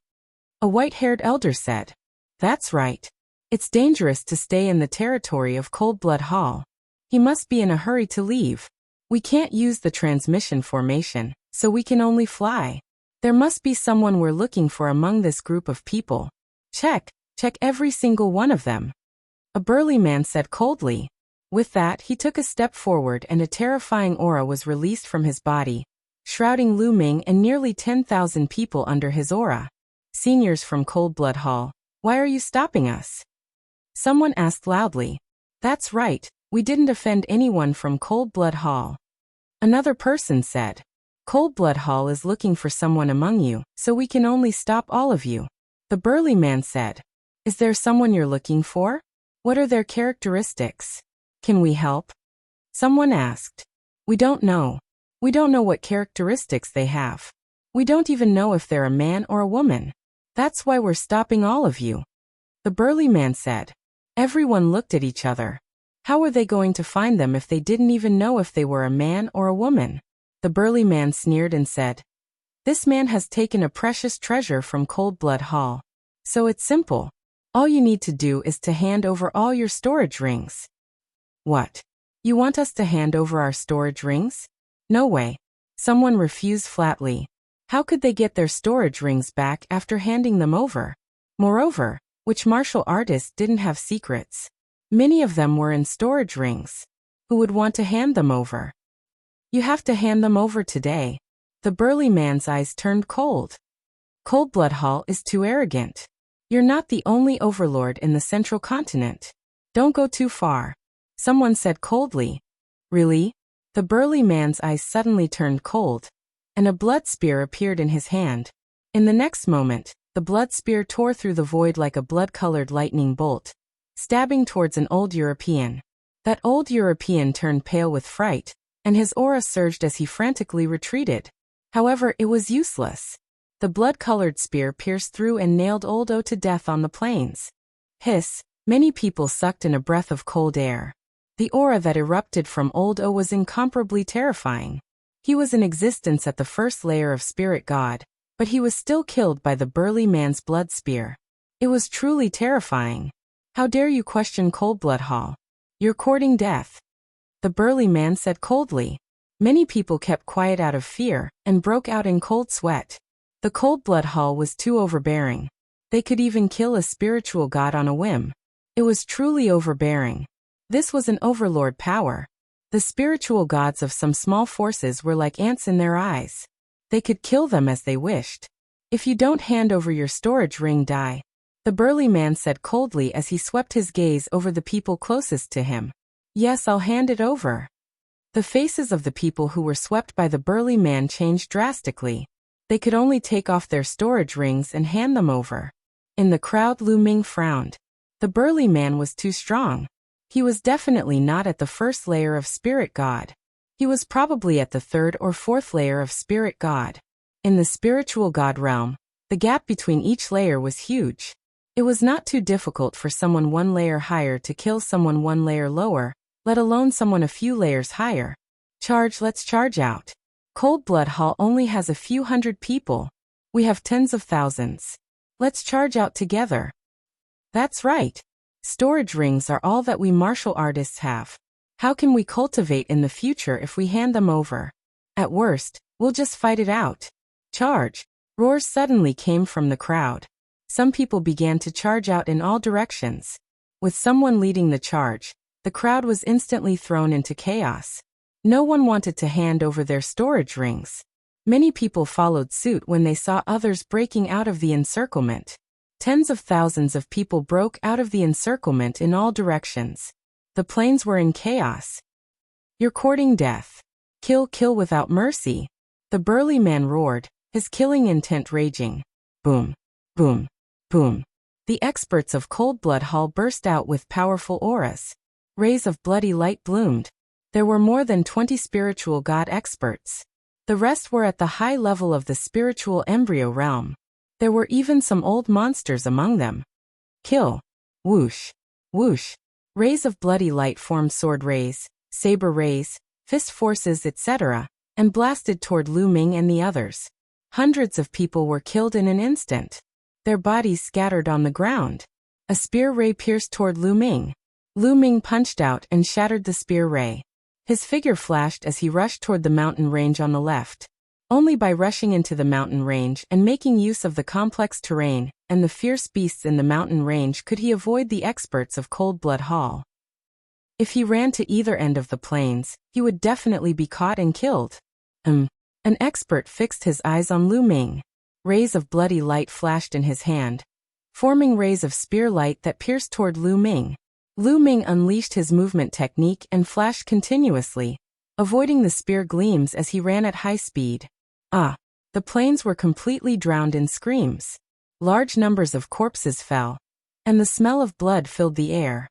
A white-haired elder said. That's right. It's dangerous to stay in the territory of Cold Blood Hall. He must be in a hurry to leave. We can't use the transmission formation, so we can only fly. There must be someone we're looking for among this group of people. Check every single one of them. A burly man said coldly. With that, he took a step forward and a terrifying aura was released from his body, shrouding Lu Ming and nearly 10,000 people under his aura. Seniors from Cold Blood Hall, why are you stopping us? Someone asked loudly. That's right, we didn't offend anyone from Cold Blood Hall. Another person said. Cold Blood Hall is looking for someone among you, so we can only stop all of you. The burly man said. Is there someone you're looking for? What are their characteristics? Can we help? Someone asked. We don't know. We don't know what characteristics they have. We don't even know if they're a man or a woman. That's why we're stopping all of you. The burly man said. Everyone looked at each other. How were they going to find them if they didn't even know if they were a man or a woman? The burly man sneered and said, This man has taken a precious treasure from Cold Blood Hall. So it's simple. All you need to do is to hand over all your storage rings. What? You want us to hand over our storage rings? No way. Someone refused flatly. How could they get their storage rings back after handing them over? Moreover, which martial artists didn't have secrets? Many of them were in storage rings. Who would want to hand them over? You have to hand them over today. The burly man's eyes turned cold. Cold Blood Hall is too arrogant. You're not the only overlord in the central continent. Don't go too far. Someone said coldly. Really? The burly man's eyes suddenly turned cold, and a blood spear appeared in his hand. In the next moment, the blood spear tore through the void like a blood-colored lightning bolt, stabbing towards an old European. That old European turned pale with fright, and his aura surged as he frantically retreated. However, it was useless. The blood-colored spear pierced through and nailed Old O to death on the plains. Hiss, many people sucked in a breath of cold air. The aura that erupted from Old O was incomparably terrifying. He was in existence at the first layer of Spirit God, but he was still killed by the burly man's blood spear. It was truly terrifying. How dare you question Cold Blood Hall? You're courting death. The burly man said coldly. Many people kept quiet out of fear and broke out in cold sweat. The Cold Blood Hall was too overbearing. They could even kill a spiritual god on a whim. It was truly overbearing. This was an overlord power. The spiritual gods of some small forces were like ants in their eyes. They could kill them as they wished. If you don't hand over your storage ring, die. The burly man said coldly as he swept his gaze over the people closest to him. Yes, I'll hand it over. The faces of the people who were swept by the burly man changed drastically. They could only take off their storage rings and hand them over. In the crowd, Lu Ming frowned. The burly man was too strong. He was definitely not at the first layer of Spirit God. He was probably at the third or fourth layer of Spirit God. In the spiritual God realm, the gap between each layer was huge. It was not too difficult for someone one layer higher to kill someone one layer lower, let alone someone a few layers higher. Let's charge out. Cold Blood Hall only has a few hundred people. We have tens of thousands. Let's charge out together. That's right. Storage rings are all that we martial artists have. How can we cultivate in the future if we hand them over? At worst, we'll just fight it out. Charge! Roars suddenly came from the crowd. Some people began to charge out in all directions. With someone leading the charge, the crowd was instantly thrown into chaos. No one wanted to hand over their storage rings. Many people followed suit when they saw others breaking out of the encirclement. Tens of thousands of people broke out of the encirclement in all directions. The plains were in chaos. You're courting death. Kill, kill without mercy. The burly man roared, his killing intent raging. Boom, boom, boom. The experts of Cold Blood Hall burst out with powerful auras. Rays of bloody light bloomed. There were more than 20 spiritual god experts. The rest were at the high level of the spiritual embryo realm. There were even some old monsters among them. Kill. Whoosh. Whoosh. Rays of bloody light formed sword rays, saber rays, fist forces, etc., and blasted toward Lu Ming and the others. Hundreds of people were killed in an instant. Their bodies scattered on the ground. A spear ray pierced toward Lu Ming. Lu Ming punched out and shattered the spear ray. His figure flashed as he rushed toward the mountain range on the left. Only by rushing into the mountain range and making use of the complex terrain and the fierce beasts in the mountain range could he avoid the experts of Cold Blood Hall. If he ran to either end of the plains, he would definitely be caught and killed. An expert fixed his eyes on Lu Ming. Rays of bloody light flashed in his hand. forming rays of spear light that pierced toward Lu Ming. Lu Ming unleashed his movement technique and flashed continuously, avoiding the spear gleams as he ran at high speed. The plains were completely drowned in screams. Large numbers of corpses fell, and the smell of blood filled the air.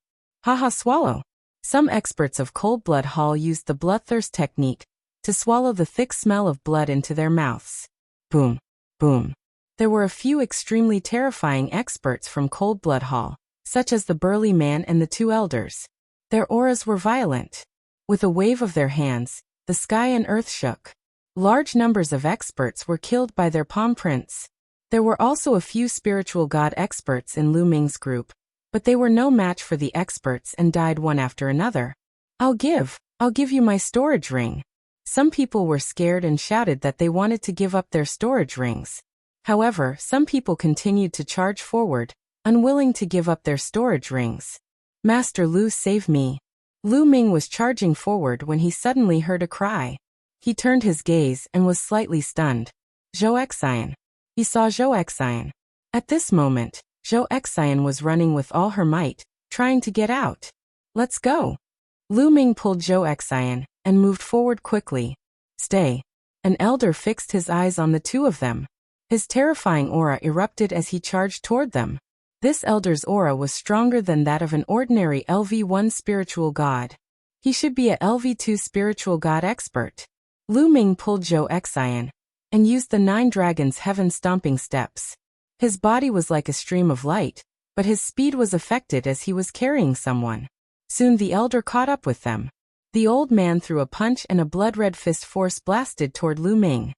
Swallow. Some experts of Cold Blood Hall used the bloodthirst technique to swallow the thick smell of blood into their mouths. Boom, boom. There were a few extremely terrifying experts from Cold Blood Hall, such as the burly man and the two elders. Their auras were violent. With a wave of their hands, the sky and earth shook. Large numbers of experts were killed by their palm prints. There were also a few spiritual god experts in Lu Ming's group, but they were no match for the experts and died one after another. I'll give you my storage ring. Some people were scared and shouted that they wanted to give up their storage rings. However, some people continued to charge forward, unwilling to give up their storage rings. Master Lu, save me. Lu Ming was charging forward when he suddenly heard a cry. He turned his gaze and was slightly stunned. Zhou Xian. He saw Zhou Xian. At this moment, Zhou Xian was running with all her might, trying to get out. Let's go. Lu Ming pulled Zhou Xian and moved forward quickly. Stay. An elder fixed his eyes on the two of them. His terrifying aura erupted as he charged toward them. This elder's aura was stronger than that of an ordinary LV1 spiritual god. He should be a LV2 spiritual god expert. Lu Ming pulled Zhou Xian and used the 9 dragons' heaven-stomping steps. His body was like a stream of light, but his speed was affected as he was carrying someone. Soon the elder caught up with them. The old man threw a punch and a blood-red fist force blasted toward Lu Ming.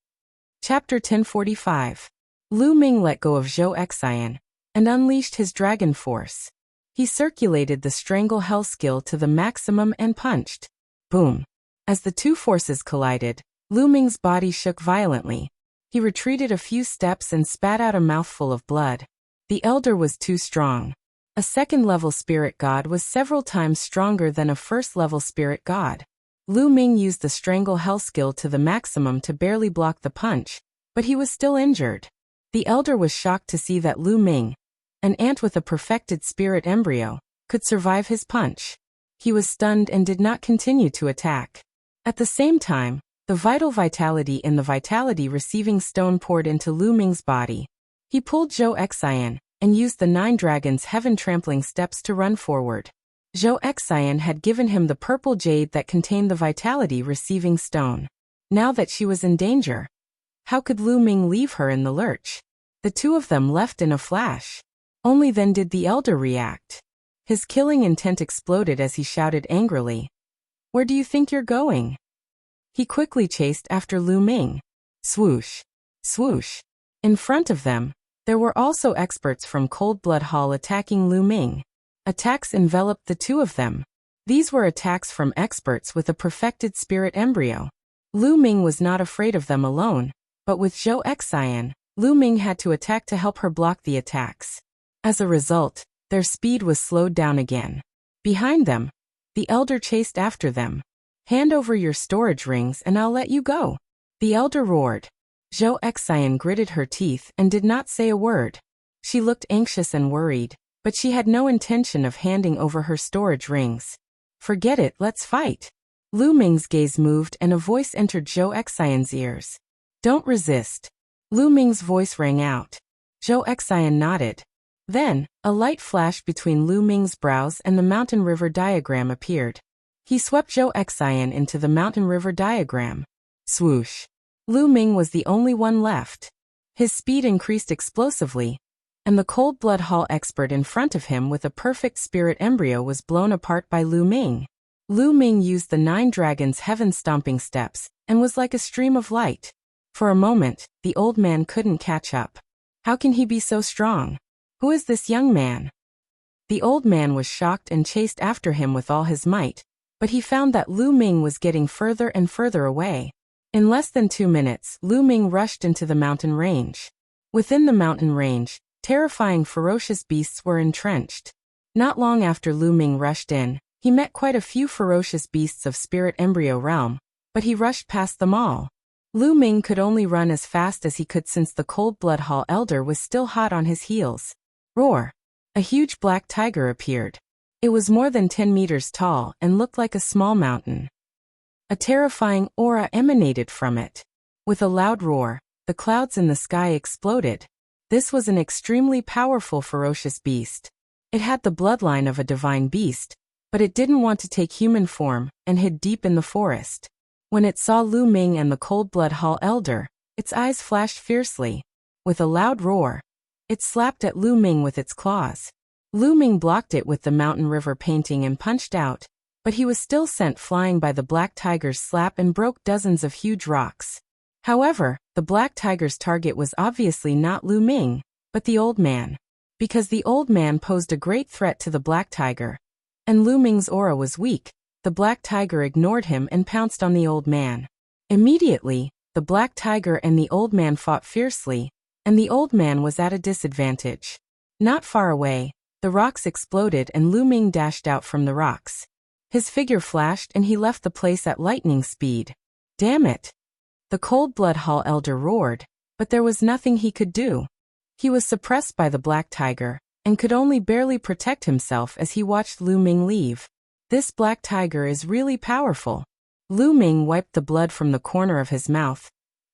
Chapter 1045. Lu Ming let go of Zhou Xian and unleashed his dragon force. He circulated the Strangle Hell skill to the maximum and punched. Boom. As the two forces collided, Lu Ming's body shook violently. He retreated a few steps and spat out a mouthful of blood. The elder was too strong. A second-level spirit god was several times stronger than a first-level spirit god. Lu Ming used the Strangle Hell skill to the maximum to barely block the punch, but he was still injured. The elder was shocked to see that Lu Ming, an ant with a perfected spirit embryo, could survive his punch. He was stunned and did not continue to attack. At the same time, the vital vitality in the vitality receiving stone poured into Lu Ming's body. He pulled Zhou Xian and used the 9 dragons' heaven-trampling steps to run forward. Zhou Xian had given him the purple jade that contained the vitality receiving stone. Now that she was in danger, how could Lu Ming leave her in the lurch? The two of them left in a flash. Only then did the elder react. His killing intent exploded as he shouted angrily. Where do you think you're going? He quickly chased after Lu Ming. Swoosh. Swoosh. In front of them, there were also experts from Cold Blood Hall attacking Lu Ming. Attacks enveloped the two of them. These were attacks from experts with a perfected spirit embryo. Lu Ming was not afraid of them alone, but with Zhou Xian, Lu Ming had to attack to help her block the attacks. As a result, their speed was slowed down again. Behind them, the elder chased after them. Hand over your storage rings and I'll let you go. The elder roared. Zhou Xian gritted her teeth and did not say a word. She looked anxious and worried, but she had no intention of handing over her storage rings. Forget it, let's fight. Lu Ming's gaze moved and a voice entered Zhou Xian's ears. Don't resist. Lu Ming's voice rang out. Zhou Xian nodded. Then, a light flash between Lu Ming's brows and the mountain river diagram appeared. He swept Zhou Xian into the mountain river diagram. Swoosh. Lu Ming was the only one left. His speed increased explosively, and the Cold Blood Hall expert in front of him with a perfect spirit embryo was blown apart by Lu Ming. Lu Ming used the 9 dragons' heaven-stomping steps, and was like a stream of light. For a moment, the old man couldn't catch up. How can he be so strong? Who is this young man? The old man was shocked and chased after him with all his might, but he found that Lu Ming was getting further and further away. In less than 2 minutes, Lu Ming rushed into the mountain range. Within the mountain range, terrifying ferocious beasts were entrenched. Not long after Lu Ming rushed in, he met quite a few ferocious beasts of spirit embryo realm, but he rushed past them all. Lu Ming could only run as fast as he could since the Cold Blood Hall elder was still hot on his heels. Roar! A huge black tiger appeared. It was more than 10 meters tall and looked like a small mountain. A terrifying aura emanated from it. With a loud roar, the clouds in the sky exploded. This was an extremely powerful ferocious beast. It had the bloodline of a divine beast, but it didn't want to take human form and hid deep in the forest. When it saw Lu Ming and the Cold-Blood Hall Elder, its eyes flashed fiercely. With a loud roar, it slapped at Lu Ming with its claws. Lu Ming blocked it with the mountain river painting and punched out, but he was still sent flying by the black tiger's slap and broke dozens of huge rocks. However, the black tiger's target was obviously not Lu Ming, but the old man. Because the old man posed a great threat to the black tiger, and Lu Ming's aura was weak, the black tiger ignored him and pounced on the old man. Immediately, the black tiger and the old man fought fiercely, and the old man was at a disadvantage. Not far away, the rocks exploded and Lu Ming dashed out from the rocks. His figure flashed and he left the place at lightning speed. Damn it! The Cold-Blood Hall Elder roared, but there was nothing he could do. He was suppressed by the black tiger, and could only barely protect himself as he watched Lu Ming leave. This black tiger is really powerful. Lu Ming wiped the blood from the corner of his mouth,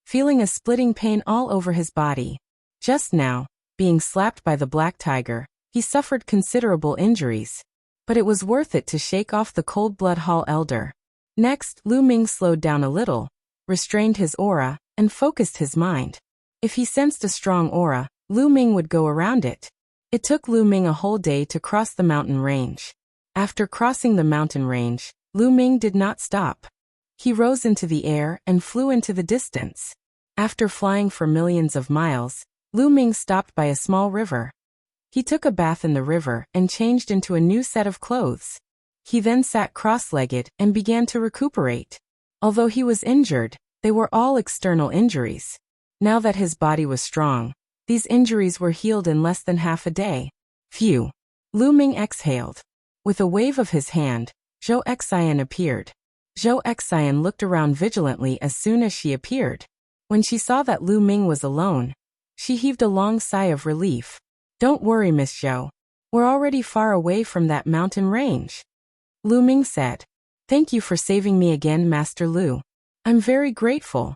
feeling a splitting pain all over his body. Just now, being slapped by the black tiger, he suffered considerable injuries. But it was worth it to shake off the Cold-Blood Hall Elder. Next, Lu Ming slowed down a little, restrained his aura, and focused his mind. If he sensed a strong aura, Lu Ming would go around it. It took Lu Ming a whole day to cross the mountain range. After crossing the mountain range, Lu Ming did not stop. He rose into the air and flew into the distance. After flying for millions of miles, Lu Ming stopped by a small river. He took a bath in the river and changed into a new set of clothes. He then sat cross-legged and began to recuperate. Although he was injured, they were all external injuries. Now that his body was strong, these injuries were healed in less than half a day. Phew! Lu Ming exhaled. With a wave of his hand, Zhou Xian appeared. Zhou Xian looked around vigilantly as soon as she appeared. When she saw that Lu Ming was alone, she heaved a long sigh of relief. Don't worry, Miss Zhou. We're already far away from that mountain range. Lu Ming said. Thank you for saving me again, Master Lu. I'm very grateful.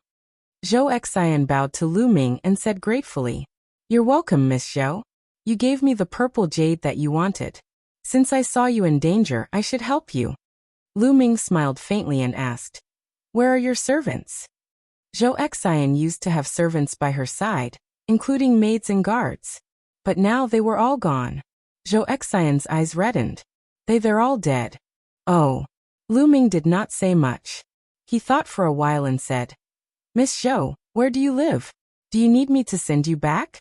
Zhou Xian bowed to Lu Ming and said gratefully. You're welcome, Miss Zhou. You gave me the purple jade that you wanted. Since I saw you in danger, I should help you. Lu Ming smiled faintly and asked. Where are your servants? Zhou Xian used to have servants by her side, including maids and guards. But now they were all gone. Zhou Xian's eyes reddened. They're all dead. Oh. Lu Ming did not say much. He thought for a while and said, Miss Zhou, where do you live? Do you need me to send you back?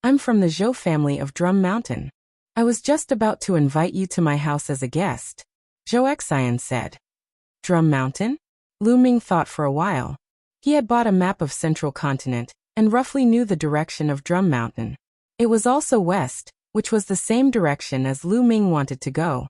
I'm from the Zhou family of Drum Mountain. I was just about to invite you to my house as a guest. Zhou Xian said. Drum Mountain? Lu Ming thought for a while. He had bought a map of Central Continent and roughly knew the direction of Drum Mountain. It was also west, which was the same direction as Lu Ming wanted to go.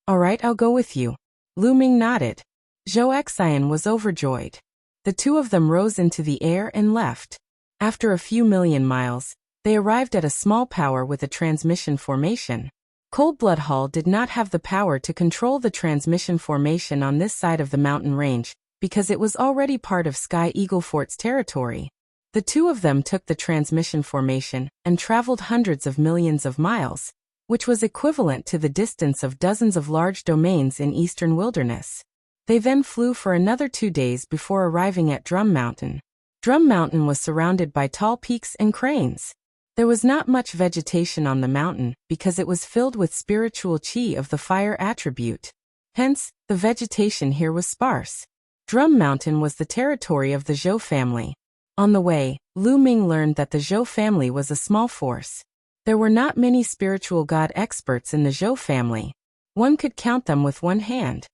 All right, I'll go with you. Lu Ming nodded. Zhou Xian was overjoyed. The two of them rose into the air and left. After a few million miles, they arrived at a small power with a transmission formation. Cold-Blood Hall did not have the power to control the transmission formation on this side of the mountain range, because it was already part of Sky Eagle Fort's territory. The two of them took the transmission formation and traveled hundreds of millions of miles, which was equivalent to the distance of dozens of large domains in eastern wilderness. They then flew for another 2 days before arriving at Drum Mountain. Drum Mountain was surrounded by tall peaks and cranes. There was not much vegetation on the mountain because it was filled with spiritual chi of the fire attribute. Hence, the vegetation here was sparse. Drum Mountain was the territory of the Zhou family. On the way, Lu Ming learned that the Zhou family was a small force. There were not many spiritual god experts in the Zhou family. One could count them with one hand.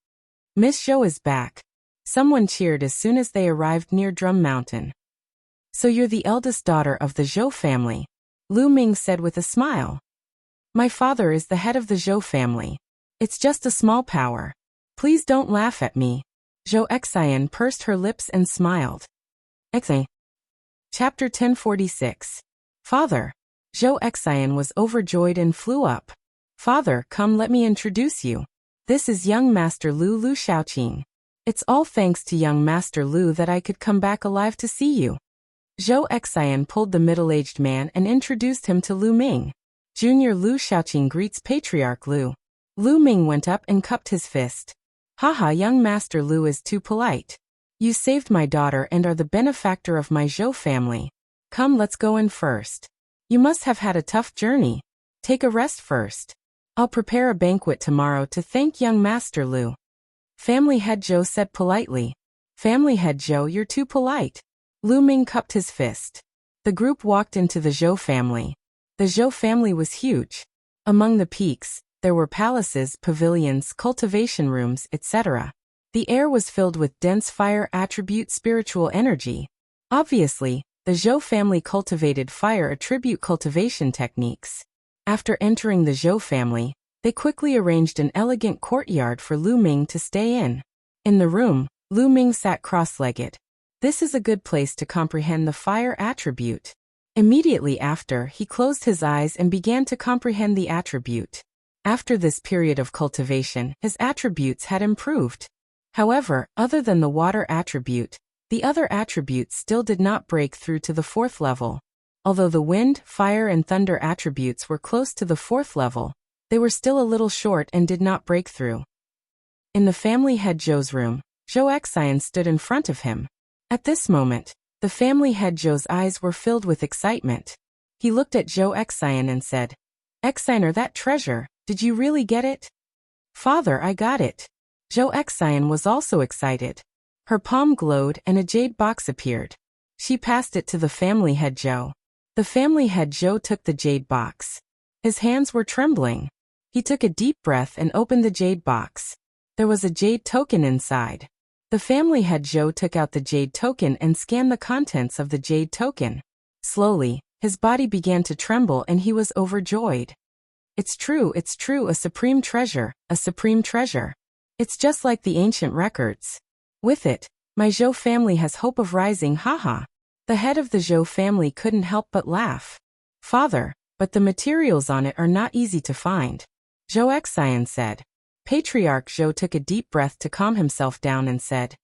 Miss Zhou is back. Someone cheered as soon as they arrived near Drum Mountain. So you're the eldest daughter of the Zhou family, Lu Ming said with a smile. My father is the head of the Zhou family. It's just a small power. Please don't laugh at me. Zhou Xian pursed her lips and smiled. Chapter 1046. Father. Zhou Xian was overjoyed and flew up. Father, come, let me introduce you. This is young Master Lu Shaoqing. It's all thanks to young Master Lu that I could come back alive to see you. Zhou Xian pulled the middle-aged man and introduced him to Lu Ming. Junior Lu Shaoqing greets Patriarch Lu. Lu Ming went up and cupped his fist. Haha, young Master Lu is too polite. You saved my daughter and are the benefactor of my Zhou family. Come, let's go in first. You must have had a tough journey. Take a rest first. I'll prepare a banquet tomorrow to thank young Master Lu. Family head Zhou said politely. Family head Zhou, you're too polite. Lu Ming cupped his fist. The group walked into the Zhou family. The Zhou family was huge. Among the peaks, there were palaces, pavilions, cultivation rooms, etc. The air was filled with dense fire attribute spiritual energy. Obviously, the Zhou family cultivated fire attribute cultivation techniques. After entering the Zhou family, they quickly arranged an elegant courtyard for Lu Ming to stay in. In the room, Lu Ming sat cross-legged. This is a good place to comprehend the fire attribute. Immediately after, he closed his eyes and began to comprehend the attribute. After this period of cultivation, his attributes had improved. However, other than the water attribute, the other attributes still did not break through to the 4th level. Although the wind, fire and thunder attributes were close to the 4th level, they were still a little short and did not break through. In the family head Zhou's room, Zhou Xian stood in front of him. At this moment, the family head Zhou's eyes were filled with excitement. He looked at Zhou Xian and said, Xianer, that treasure, did you really get it? Father, I got it. Zhou Xian was also excited. Her palm glowed and a jade box appeared. She passed it to the family head Zhou. The family head Zhou took the jade box. His hands were trembling. He took a deep breath and opened the jade box. There was a jade token inside. The family head Zhou took out the jade token and scanned the contents of the jade token. Slowly, his body began to tremble and he was overjoyed. It's true, a supreme treasure, a supreme treasure. It's just like the ancient records. With it, my Zhou family has hope of rising, haha. The head of the Zhou family couldn't help but laugh. Father, but the materials on it are not easy to find. Zhou Xian said. Patriarch Zhou took a deep breath to calm himself down and said,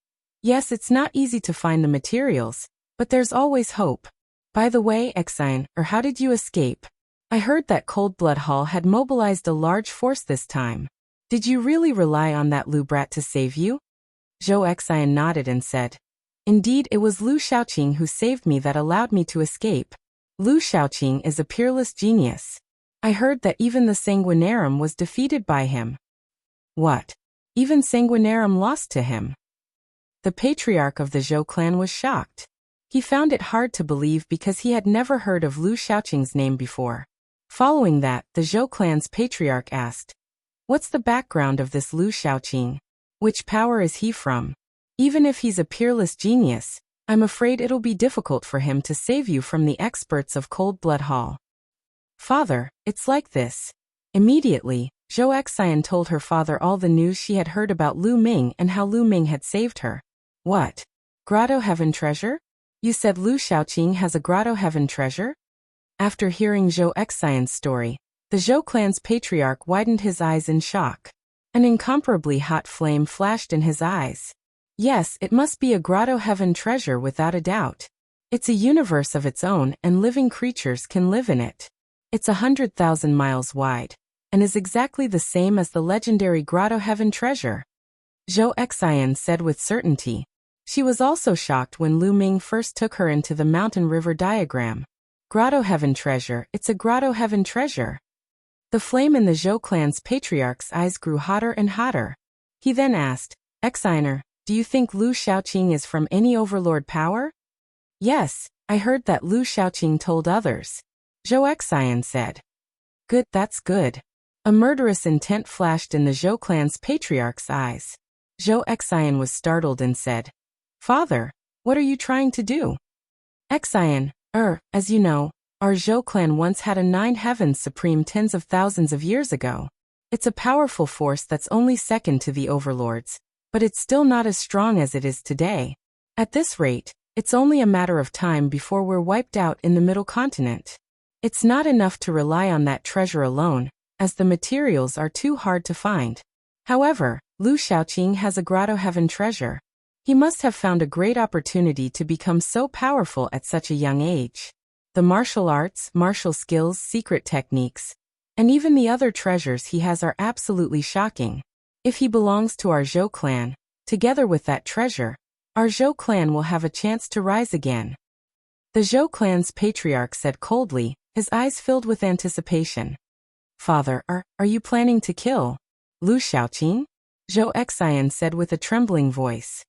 Yes, it's not easy to find the materials, but there's always hope. By the way, Xian, how did you escape? I heard that Cold Blood Hall had mobilized a large force this time. Did you really rely on that Lu brat to save you? Zhou Xian nodded and said, Indeed, it was Lu Shaoqing who saved me that allowed me to escape. Lu Shaoqing is a peerless genius. I heard that even the Sanguinarum was defeated by him. What? Even Sanguinarum lost to him? The patriarch of the Zhou clan was shocked. He found it hard to believe because he had never heard of Lu Shaoqing's name before. Following that, the Zhou clan's patriarch asked, What's the background of this Lu Shaoqing? Which power is he from? Even if he's a peerless genius, I'm afraid it'll be difficult for him to save you from the experts of Cold Blood Hall. Father, it's like this. Immediately, Zhou Xian told her father all the news she had heard about Lu Ming and how Lu Ming had saved her. What? Grotto Heaven treasure? You said Lu Shaoqing has a Grotto Heaven treasure? After hearing Zhou Xian's story, the Zhou clan's patriarch widened his eyes in shock. An incomparably hot flame flashed in his eyes. Yes, it must be a Grotto Heaven treasure without a doubt. It's a universe of its own and living creatures can live in it. It's 100,000 miles wide, and is exactly the same as the legendary Grotto Heaven treasure. Zhou Xian said with certainty. She was also shocked when Lu Ming first took her into the mountain river diagram. Grotto Heaven treasure, it's a Grotto Heaven treasure. The flame in the Zhou clan's patriarch's eyes grew hotter and hotter. He then asked, Xianer, do you think Lu Shaoqing is from any overlord power? Yes, I heard that Lu Shaoqing told others. Zhou Xian said. Good, that's good. A murderous intent flashed in the Zhou clan's patriarch's eyes. Zhou Xian was startled and said, Father, what are you trying to do? Xian, as you know, our Zhou clan once had a 9 heavens supreme tens of thousands of years ago. It's a powerful force that's only second to the overlords, but it's still not as strong as it is today. At this rate, it's only a matter of time before we're wiped out in the middle continent. It's not enough to rely on that treasure alone, as the materials are too hard to find. However, Lu Shaoqing has a grotto heaven treasure. He must have found a great opportunity to become so powerful at such a young age. The martial arts, martial skills, secret techniques, and even the other treasures he has are absolutely shocking. If he belongs to our Zhou clan, together with that treasure, our Zhou clan will have a chance to rise again. The Zhou clan's patriarch said coldly, his eyes filled with anticipation. Father, are you planning to kill Lu Shaoqing? Zhou Xian said with a trembling voice.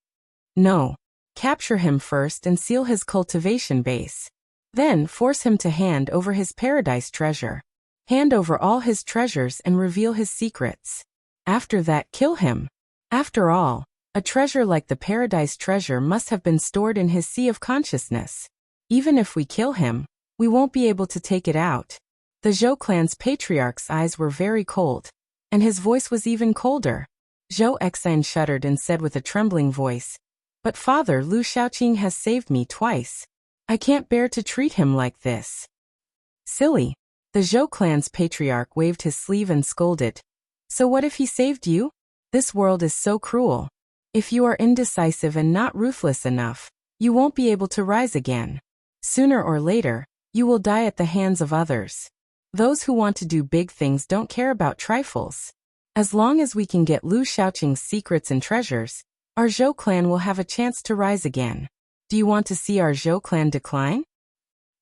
No. Capture him first and seal his cultivation base. Then force him to hand over his paradise treasure. Hand over all his treasures and reveal his secrets. After that, kill him. After all, a treasure like the paradise treasure must have been stored in his sea of consciousness. Even if we kill him, we won't be able to take it out. The Zhou clan's patriarch's eyes were very cold, and his voice was even colder. Zhou Xian shuddered and said with a trembling voice, But father, Lu Shaoqing has saved me twice. I can't bear to treat him like this. Silly. The Zhou clan's patriarch waved his sleeve and scolded. So what if he saved you? This world is so cruel. If you are indecisive and not ruthless enough, you won't be able to rise again. Sooner or later, you will die at the hands of others. Those who want to do big things don't care about trifles. As long as we can get Lu Shaoqing's secrets and treasures, our Zhou clan will have a chance to rise again. Do you want to see our Zhou clan decline?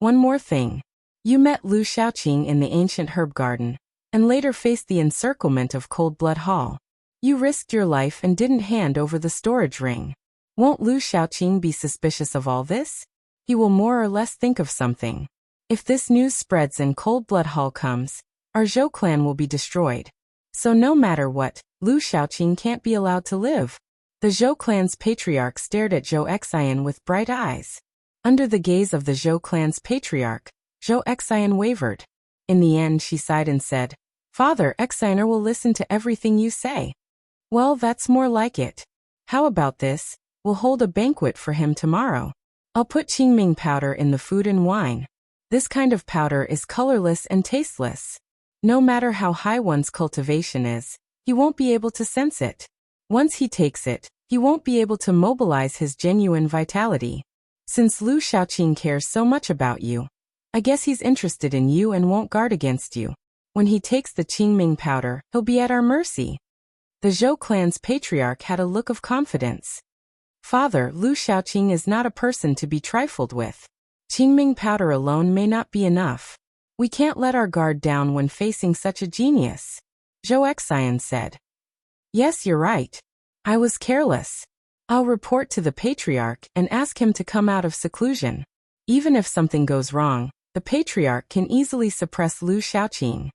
One more thing. You met Lu Shaoqing in the ancient herb garden, and later faced the encirclement of Cold Blood Hall. You risked your life and didn't hand over the storage ring. Won't Lu Shaoqing be suspicious of all this? He will more or less think of something. If this news spreads and Cold Blood Hall comes, our Zhou clan will be destroyed. So no matter what, Lu Shaoqing can't be allowed to live. The Zhou clan's patriarch stared at Zhou Xian with bright eyes. Under the gaze of the Zhou clan's patriarch, Zhou Xian wavered. In the end she sighed and said, Father, Xianer will listen to everything you say. Well, that's more like it. How about this? We'll hold a banquet for him tomorrow. I'll put qingming powder in the food and wine. This kind of powder is colorless and tasteless. No matter how high one's cultivation is, he won't be able to sense it. Once he takes it, he won't be able to mobilize his genuine vitality. Since Lu Shaoqing cares so much about you, I guess he's interested in you and won't guard against you. When he takes the qingming powder, he'll be at our mercy. The Zhou clan's patriarch had a look of confidence. Father, Lu Shaoqing is not a person to be trifled with. Qingming powder alone may not be enough. We can't let our guard down when facing such a genius. Zhou Xian said. Yes, you're right. I was careless. I'll report to the patriarch and ask him to come out of seclusion. Even if something goes wrong, the patriarch can easily suppress Lu Shaoqing.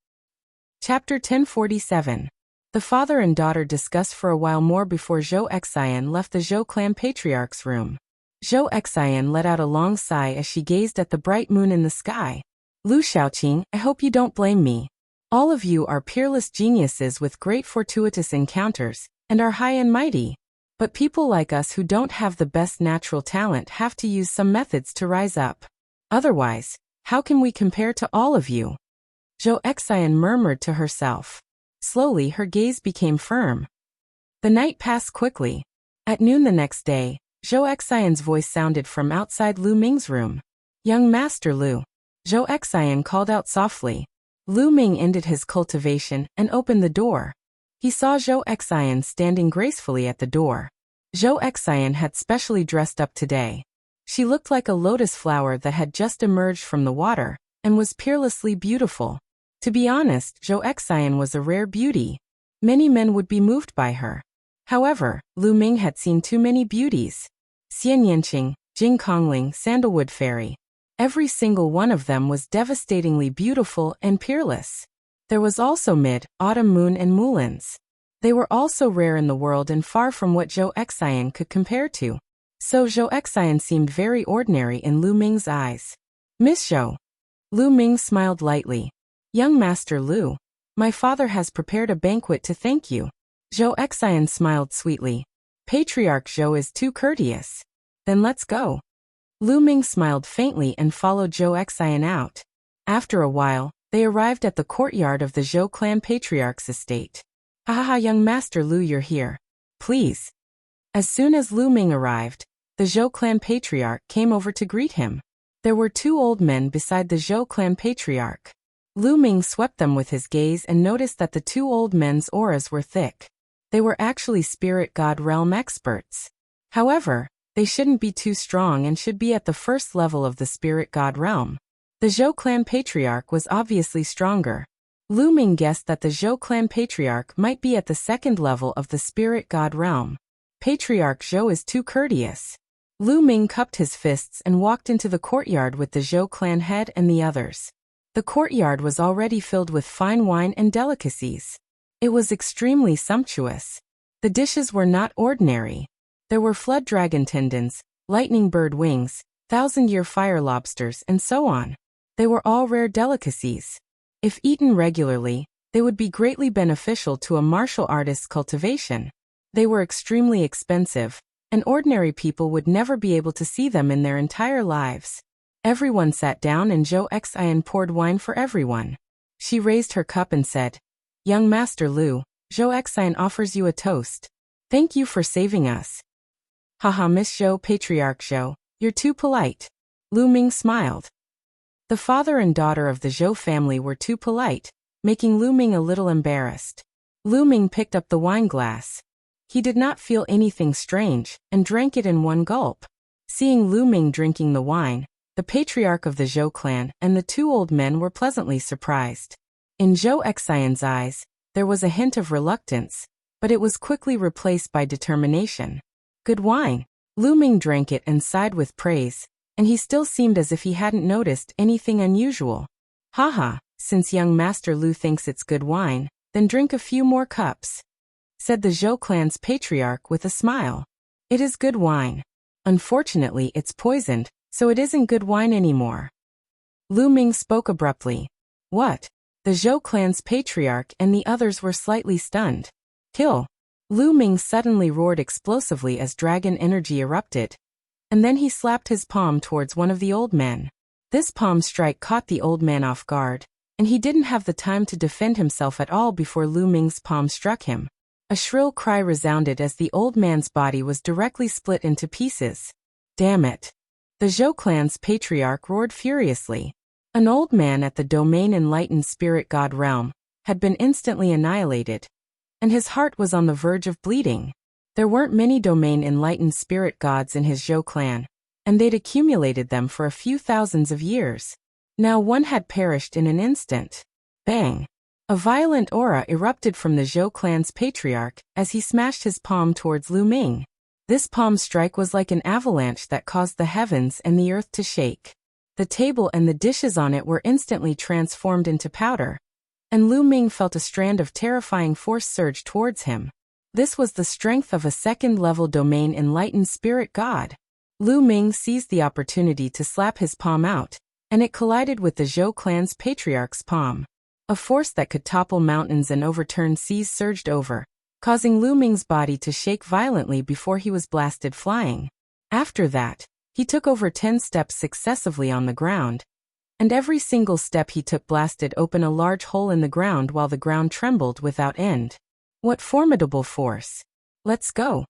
Chapter 1047. The father and daughter discussed for a while more before Zhou Xian left the Zhou clan patriarch's room. Zhou Xian let out a long sigh as she gazed at the bright moon in the sky. Lu Shaoqing, I hope you don't blame me. All of you are peerless geniuses with great fortuitous encounters, and are high and mighty. But people like us who don't have the best natural talent have to use some methods to rise up. Otherwise, how can we compare to all of you? Zhou Xian murmured to herself. Slowly her gaze became firm. The night passed quickly. At noon the next day, Zhou Xian's voice sounded from outside Lu Ming's room. Young Master Lu. Zhou Xian called out softly. Lu Ming ended his cultivation and opened the door. He saw Zhou Xian standing gracefully at the door. Zhou Xian had specially dressed up today. She looked like a lotus flower that had just emerged from the water, and was peerlessly beautiful. To be honest, Zhou Xian was a rare beauty. Many men would be moved by her. However, Lu Ming had seen too many beauties. Xian Yanqing, Jing Kongling, Sandalwood Fairy. Every single one of them was devastatingly beautiful and peerless. There was also Mid-Autumn Moon and Mulans. They were also rare in the world and far from what Zhou Xian could compare to. So Zhou Xian seemed very ordinary in Lu Ming's eyes. Miss Zhou. Lu Ming smiled lightly. Young Master Lu, my father has prepared a banquet to thank you. Zhou Xian smiled sweetly. Patriarch Zhou is too courteous. Then let's go. Lu Ming smiled faintly and followed Zhou Xian out. After a while, they arrived at the courtyard of the Zhou clan patriarch's estate. "Haha, young Master Lu, you're here. Please." As soon as Lu Ming arrived, the Zhou clan patriarch came over to greet him. There were two old men beside the Zhou clan patriarch. Lu Ming swept them with his gaze and noticed that the two old men's auras were thick. They were actually spirit god realm experts. However, they shouldn't be too strong and should be at the first level of the spirit god realm. The Zhou clan patriarch was obviously stronger. Lu Ming guessed that the Zhou clan patriarch might be at the second level of the spirit god realm. Patriarch Zhou is too courteous. Lu Ming cupped his fists and walked into the courtyard with the Zhou clan head and the others. The courtyard was already filled with fine wine and delicacies. It was extremely sumptuous. The dishes were not ordinary. There were flood dragon tendons, lightning bird wings, thousand-year fire lobsters, and so on. They were all rare delicacies. If eaten regularly, they would be greatly beneficial to a martial artist's cultivation. They were extremely expensive, and ordinary people would never be able to see them in their entire lives. Everyone sat down and Zhou Xian poured wine for everyone. She raised her cup and said, "Young Master Lu, Zhou Xian offers you a toast. Thank you for saving us." "Haha, Miss Zhou, Patriarch Zhou, you're too polite." Lu Ming smiled. The father and daughter of the Zhou family were too polite, making Lu Ming a little embarrassed. Lu Ming picked up the wine glass. He did not feel anything strange, and drank it in one gulp. Seeing Lu Ming drinking the wine, the patriarch of the Zhou clan and the two old men were pleasantly surprised. In Zhou Xian's eyes, there was a hint of reluctance, but it was quickly replaced by determination. "Good wine." Lu Ming drank it and sighed with praise, and he still seemed as if he hadn't noticed anything unusual. "Haha, since young Master Lu thinks it's good wine, then drink a few more cups," said the Zhou clan's patriarch with a smile. "It is good wine. Unfortunately, it's poisoned, so it isn't good wine anymore." Lu Ming spoke abruptly. "What?" The Zhou clan's patriarch and the others were slightly stunned. "Kill!" Lu Ming suddenly roared explosively as dragon energy erupted. And then he slapped his palm towards one of the old men. This palm strike caught the old man off guard, and he didn't have the time to defend himself at all before Lu Ming's palm struck him. A shrill cry resounded as the old man's body was directly split into pieces. "Damn it!" The Zhou clan's patriarch roared furiously. An old man at the domain enlightened spirit god realm had been instantly annihilated, and his heart was on the verge of bleeding. There weren't many domain enlightened spirit gods in his Zhou clan, and they'd accumulated them for a few thousands of years. Now one had perished in an instant. Bang! A violent aura erupted from the Zhou clan's patriarch as he smashed his palm towards Lu Ming. This palm strike was like an avalanche that caused the heavens and the earth to shake. The table and the dishes on it were instantly transformed into powder, and Lu Ming felt a strand of terrifying force surge towards him. This was the strength of a second-level domain enlightened spirit god. Lu Ming seized the opportunity to slap his palm out, and it collided with the Zhou clan's patriarch's palm. A force that could topple mountains and overturn seas surged over, causing Lu Ming's body to shake violently before he was blasted flying. After that, he took over 10 steps successively on the ground, and every single step he took blasted open a large hole in the ground while the ground trembled without end. What formidable force! Let's go!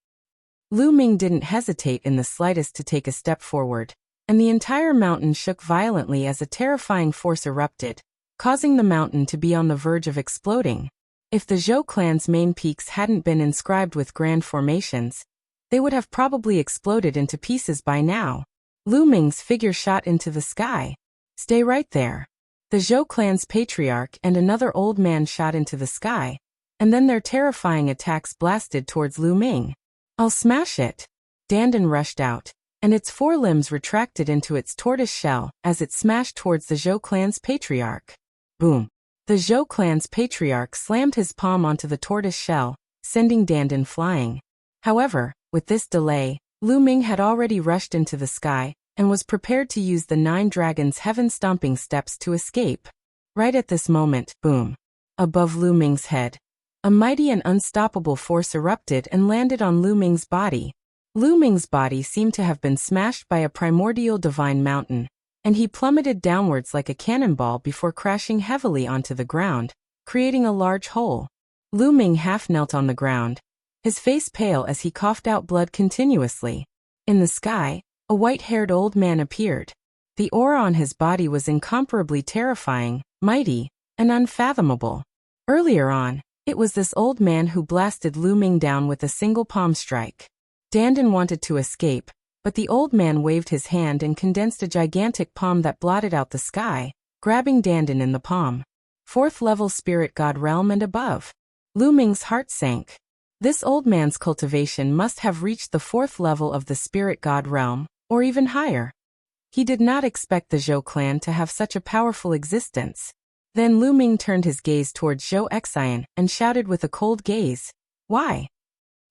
Lu Ming didn't hesitate in the slightest to take a step forward, and the entire mountain shook violently as a terrifying force erupted, causing the mountain to be on the verge of exploding. If the Zhou clan's main peaks hadn't been inscribed with grand formations, they would have probably exploded into pieces by now. Lu Ming's figure shot into the sky. "Stay right there." The Zhou clan's patriarch and another old man shot into the sky, and then their terrifying attacks blasted towards Lu Ming. "I'll smash it." Dandan rushed out, and its four limbs retracted into its tortoise shell as it smashed towards the Zhou clan's patriarch. Boom! The Zhou clan's patriarch slammed his palm onto the tortoise shell, sending Dandan flying. However, with this delay, Lu Ming had already rushed into the sky and was prepared to use the 9 dragons' heaven-stomping steps to escape. Right at this moment, boom! Above Lu Ming's head, a mighty and unstoppable force erupted and landed on Lu Ming's body. Lu Ming's body seemed to have been smashed by a primordial divine mountain, and he plummeted downwards like a cannonball before crashing heavily onto the ground, creating a large hole. Lu Ming half knelt on the ground, his face pale as he coughed out blood continuously. In the sky, a white-haired old man appeared. The aura on his body was incomparably terrifying, mighty, and unfathomable. Earlier on, it was this old man who blasted Lu Ming down with a single palm strike. Dandan wanted to escape, but the old man waved his hand and condensed a gigantic palm that blotted out the sky, grabbing Dandan in the palm. 4th level spirit god realm and above. Lu Ming's heart sank. This old man's cultivation must have reached the 4th level of the spirit god realm, or even higher. He did not expect the Zhou clan to have such a powerful existence. Then Lu Ming turned his gaze towards Zhou Xian and shouted with a cold gaze, "Why?"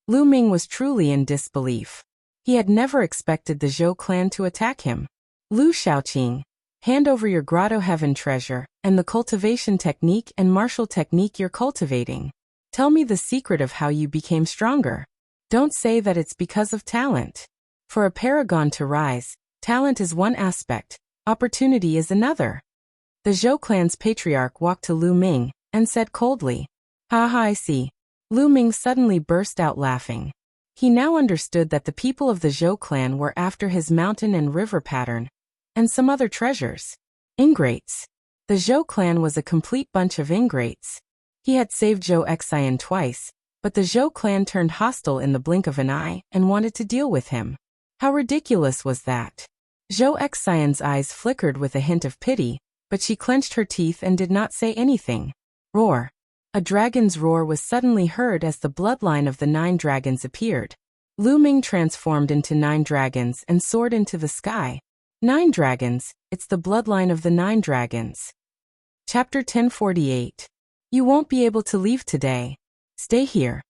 Lu Ming was truly in disbelief. He had never expected the Zhou clan to attack him. Lu Shaoqing, hand over your grotto heaven treasure, and the cultivation technique and martial technique you're cultivating. Tell me the secret of how you became stronger. Don't say that it's because of talent. For a paragon to rise, talent is one aspect, opportunity is another. The Zhou clan's patriarch walked to Lu Ming and said coldly, "Ha ha, I see." Lu Ming suddenly burst out laughing. He now understood that the people of the Zhou clan were after his mountain and river pattern, and some other treasures. Ingrates. The Zhou clan was a complete bunch of ingrates. He had saved Zhou Xian twice, but the Zhou clan turned hostile in the blink of an eye and wanted to deal with him. How ridiculous was that? Zhou Xian's eyes flickered with a hint of pity, but she clenched her teeth and did not say anything. Roar. A dragon's roar was suddenly heard as the bloodline of the 9 dragons appeared. Lu Ming transformed into 9 dragons and soared into the sky. 9 dragons, it's the bloodline of the 9 dragons. Chapter 1048. You won't be able to leave today. Stay here.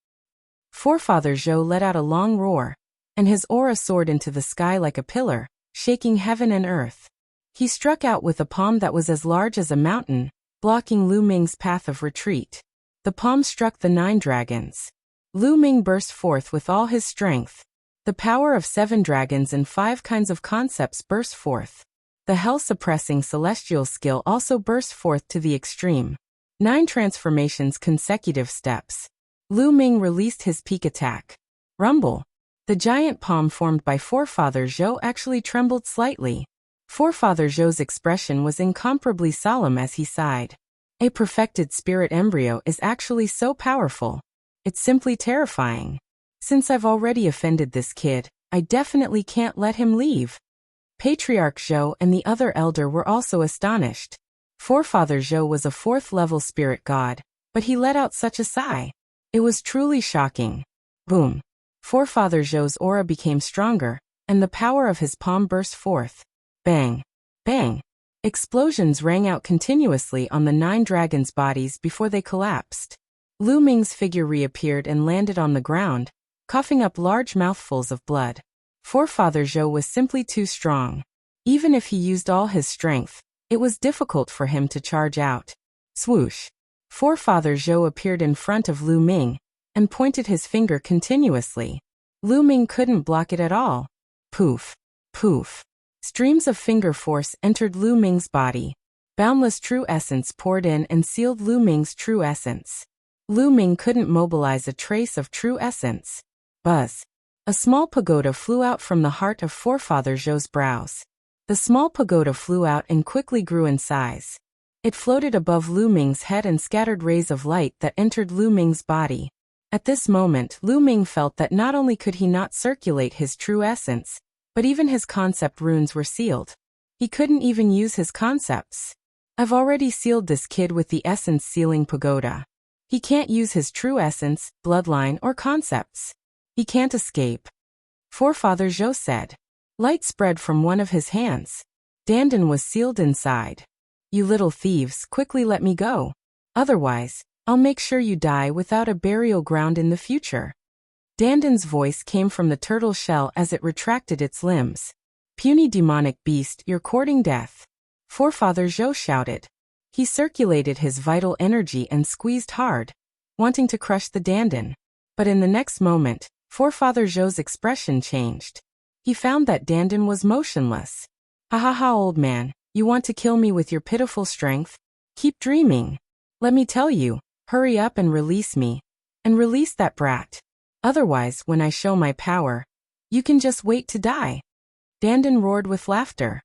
Forefather Zhou let out a long roar, and his aura soared into the sky like a pillar, shaking heaven and earth. He struck out with a palm that was as large as a mountain, blocking Lu Ming's path of retreat. The palm struck the 9 dragons. Lu Ming burst forth with all his strength. The power of 7 dragons and 5 kinds of concepts burst forth. The hell-suppressing celestial skill also burst forth to the extreme. 9 transformations consecutive steps. Lu Ming released his peak attack. Rumble. The giant palm formed by Forefather Zhou actually trembled slightly. Forefather Zhou's expression was incomparably solemn as he sighed. A perfected spirit embryo is actually so powerful. It's simply terrifying. Since I've already offended this kid, I definitely can't let him leave. Patriarch Zhou and the other elder were also astonished. Forefather Zhou was a 4th level spirit god, but he let out such a sigh. It was truly shocking. Boom. Forefather Zhou's aura became stronger, and the power of his palm burst forth. Bang. Bang. Explosions rang out continuously on the 9 dragons' bodies before they collapsed. Lu Ming's figure reappeared and landed on the ground, coughing up large mouthfuls of blood. Forefather Zhou was simply too strong. Even if he used all his strength, it was difficult for him to charge out. Swoosh. Forefather Zhou appeared in front of Lu Ming and pointed his finger continuously. Lu Ming couldn't block it at all. Poof. Poof. Streams of finger force entered Lu Ming's body. Boundless true essence poured in and sealed Lu Ming's true essence. Lu Ming couldn't mobilize a trace of true essence. Buzz. A small pagoda flew out from the heart of Forefather Zhou's brows. The small pagoda flew out and quickly grew in size. It floated above Lu Ming's head and scattered rays of light that entered Lu Ming's body. At this moment, Lu Ming felt that not only could he not circulate his true essence, but even his concept runes were sealed. He couldn't even use his concepts. I've already sealed this kid with the essence sealing pagoda. He can't use his true essence, bloodline, or concepts. He can't escape. Forefather Zhou said. Light spread from one of his hands. Dandan was sealed inside. You little thieves, quickly let me go. Otherwise, I'll make sure you die without a burial ground in the future. Dandan's voice came from the turtle shell as it retracted its limbs. Puny demonic beast, you're courting death. Forefather Zhou shouted. He circulated his vital energy and squeezed hard, wanting to crush the Dandan. But in the next moment, Forefather Zhou's expression changed. He found that Dandan was motionless. Ha ha ha, old man, you want to kill me with your pitiful strength? Keep dreaming. Let me tell you, hurry up and release me. And release that brat. Otherwise, when I show my power, you can just wait to die. Dandan roared with laughter.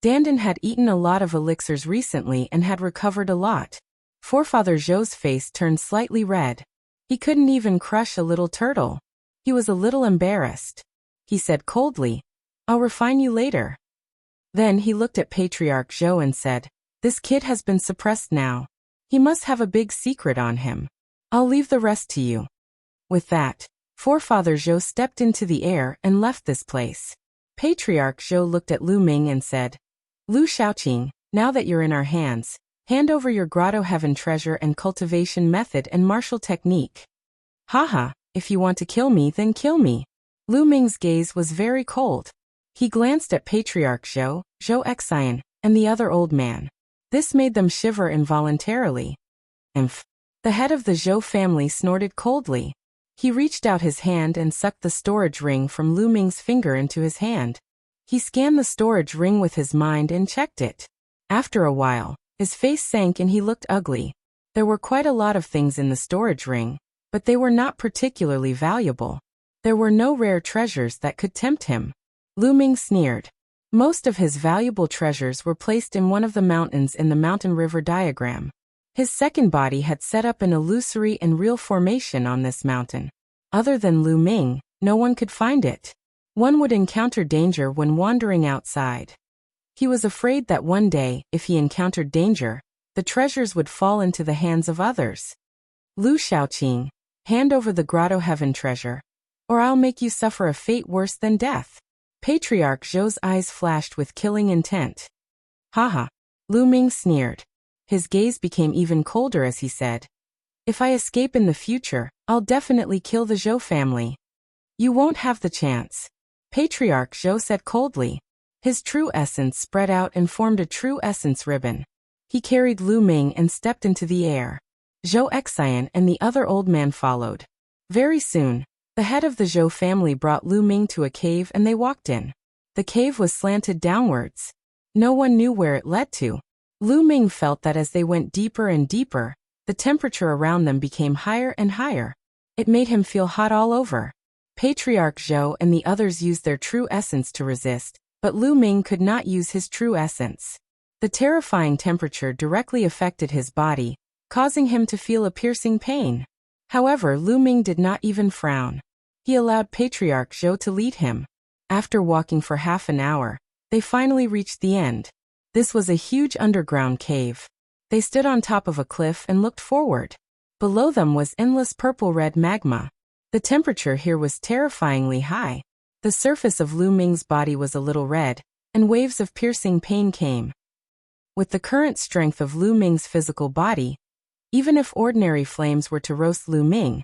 Dandan had eaten a lot of elixirs recently and had recovered a lot. Forefather Zhou's face turned slightly red. He couldn't even crush a little turtle. He was a little embarrassed. He said coldly, I'll refine you later. Then he looked at Patriarch Zhou and said, this kid has been suppressed now. He must have a big secret on him. I'll leave the rest to you. With that, Forefather Zhou stepped into the air and left this place. Patriarch Zhou looked at Lu Ming and said, Lu Shaoqing, now that you're in our hands, hand over your grotto heaven treasure and cultivation method and martial technique. Haha, if you want to kill me, then kill me. Lu Ming's gaze was very cold. He glanced at Patriarch Zhou, Zhou Xian, and the other old man. This made them shiver involuntarily. Emph. The head of the Zhou family snorted coldly. He reached out his hand and sucked the storage ring from Lu Ming's finger into his hand. He scanned the storage ring with his mind and checked it. After a while, his face sank and he looked ugly. There were quite a lot of things in the storage ring, but they were not particularly valuable. There were no rare treasures that could tempt him. Lu Ming sneered. Most of his valuable treasures were placed in one of the mountains in the mountain river diagram. His second body had set up an illusory and real formation on this mountain. Other than Lu Ming, no one could find it. One would encounter danger when wandering outside. He was afraid that one day, if he encountered danger, the treasures would fall into the hands of others. Lu Shaoqing, hand over the grotto heaven treasure, or I'll make you suffer a fate worse than death. Patriarch Zhou's eyes flashed with killing intent. Haha. Lu Ming sneered. His gaze became even colder as he said, if I escape in the future, I'll definitely kill the Zhou family. You won't have the chance. Patriarch Zhou said coldly. His true essence spread out and formed a true essence ribbon. He carried Lu Ming and stepped into the air. Zhou Xian and the other old man followed. Very soon, the head of the Zhou family brought Lu Ming to a cave and they walked in. The cave was slanted downwards. No one knew where it led to. Lu Ming felt that as they went deeper and deeper, the temperature around them became higher and higher. It made him feel hot all over. Patriarch Zhou and the others used their true essence to resist, but Lu Ming could not use his true essence. The terrifying temperature directly affected his body, causing him to feel a piercing pain. However, Lu Ming did not even frown. He allowed Patriarch Zhou to lead him. After walking for half an hour, they finally reached the end. This was a huge underground cave. They stood on top of a cliff and looked forward. Below them was endless purple-red magma. The temperature here was terrifyingly high. The surface of Lu Ming's body was a little red, and waves of piercing pain came. With the current strength of Lu Ming's physical body, even if ordinary flames were to roast Lu Ming,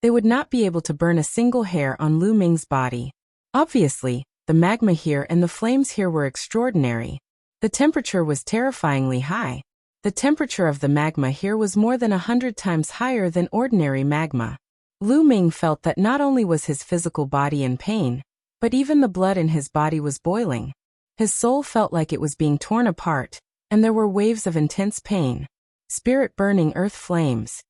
they would not be able to burn a single hair on Lu Ming's body. Obviously, the magma here and the flames here were extraordinary. The temperature was terrifyingly high. The temperature of the magma here was more than 100 times higher than ordinary magma. Lu Ming felt that not only was his physical body in pain, but even the blood in his body was boiling. His soul felt like it was being torn apart, and there were waves of intense pain. Spirit-burning earth flames.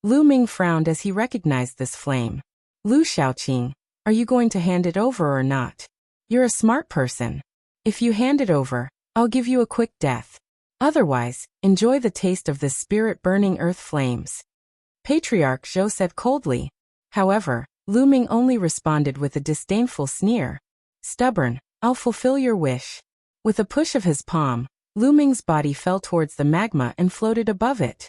Lu Ming frowned as he recognized this flame. Lu Shaoqing, are you going to hand it over or not? You're a smart person. If you hand it over, I'll give you a quick death. Otherwise, enjoy the taste of this spirit-burning earth flames. Patriarch Zhou said coldly. However, Lu Ming only responded with a disdainful sneer. Stubborn, I'll fulfill your wish. With a push of his palm, Lu Ming's body fell towards the magma and floated above it.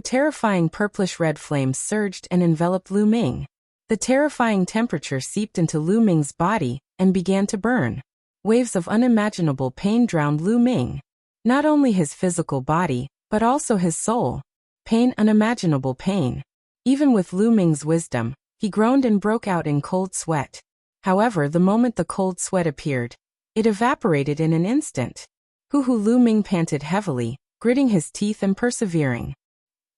Terrifying purplish-red flames surged and enveloped Lu Ming. The terrifying temperature seeped into Lu Ming's body and began to burn. Waves of unimaginable pain drowned Lu Ming. Not only his physical body, but also his soul. Pain, unimaginable pain. Even with Lu Ming's wisdom, he groaned and broke out in cold sweat. However, the moment the cold sweat appeared, it evaporated in an instant. Lu Ming panted heavily, gritting his teeth and persevering.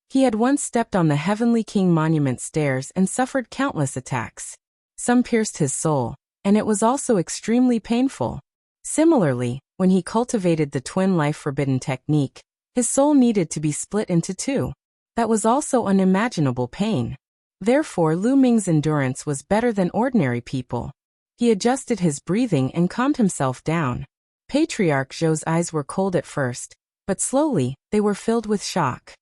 He had once stepped on the Heavenly King Monument stairs and suffered countless attacks. Some pierced his soul, and it was also extremely painful. Similarly, When he cultivated the twin life-forbidden technique, his soul needed to be split into two. That was also unimaginable pain. Therefore, Lu Ming's endurance was better than ordinary people. He adjusted his breathing and calmed himself down. Patriarch Zhou's eyes were cold at first, but slowly, they were filled with shock.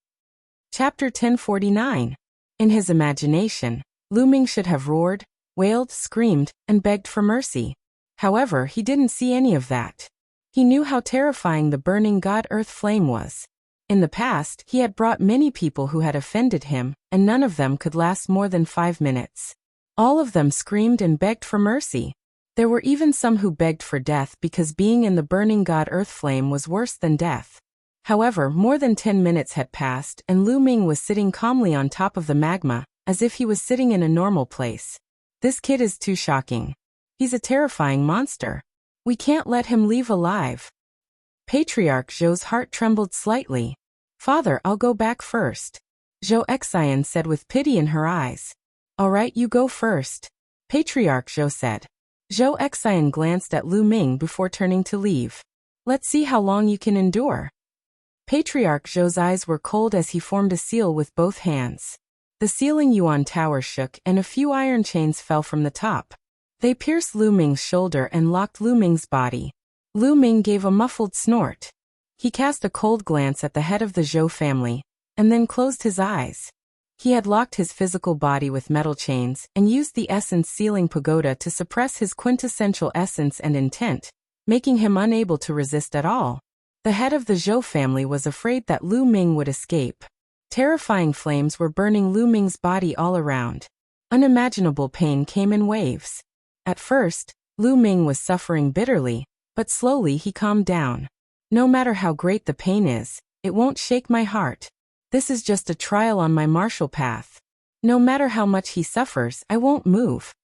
Chapter 1049. In his imagination, Lu Ming should have roared, wailed, screamed, and begged for mercy. However, he didn't see any of that. He knew how terrifying the burning God-Earth flame was. In the past, he had brought many people who had offended him, and none of them could last more than 5 minutes. All of them screamed and begged for mercy. There were even some who begged for death because being in the burning God-Earth flame was worse than death. However, more than 10 minutes had passed and Lu Ming was sitting calmly on top of the magma, as if he was sitting in a normal place. This kid is too shocking. He's a terrifying monster. We can't let him leave alive. Patriarch Zhou's heart trembled slightly. Father, I'll go back first. Zhou Xian said with pity in her eyes. All right, you go first. Patriarch Zhou said. Zhou Xian glanced at Lu Ming before turning to leave. Let's see how long you can endure. Patriarch Zhou's eyes were cold as he formed a seal with both hands. The ceiling Yuan Tower shook and a few iron chains fell from the top. They pierced Lu Ming's shoulder and locked Lu Ming's body. Lu Ming gave a muffled snort. He cast a cold glance at the head of the Zhou family, and then closed his eyes. He had locked his physical body with metal chains and used the essence sealing pagoda to suppress his quintessential essence and intent, making him unable to resist at all. The head of the Zhou family was afraid that Lu Ming would escape. Terrifying flames were burning Lu Ming's body all around. Unimaginable pain came in waves. At first, Lu Ming was suffering bitterly, but slowly he calmed down. No matter how great the pain is, it won't shake my heart. This is just a trial on my martial path. No matter how much he suffers, I won't move.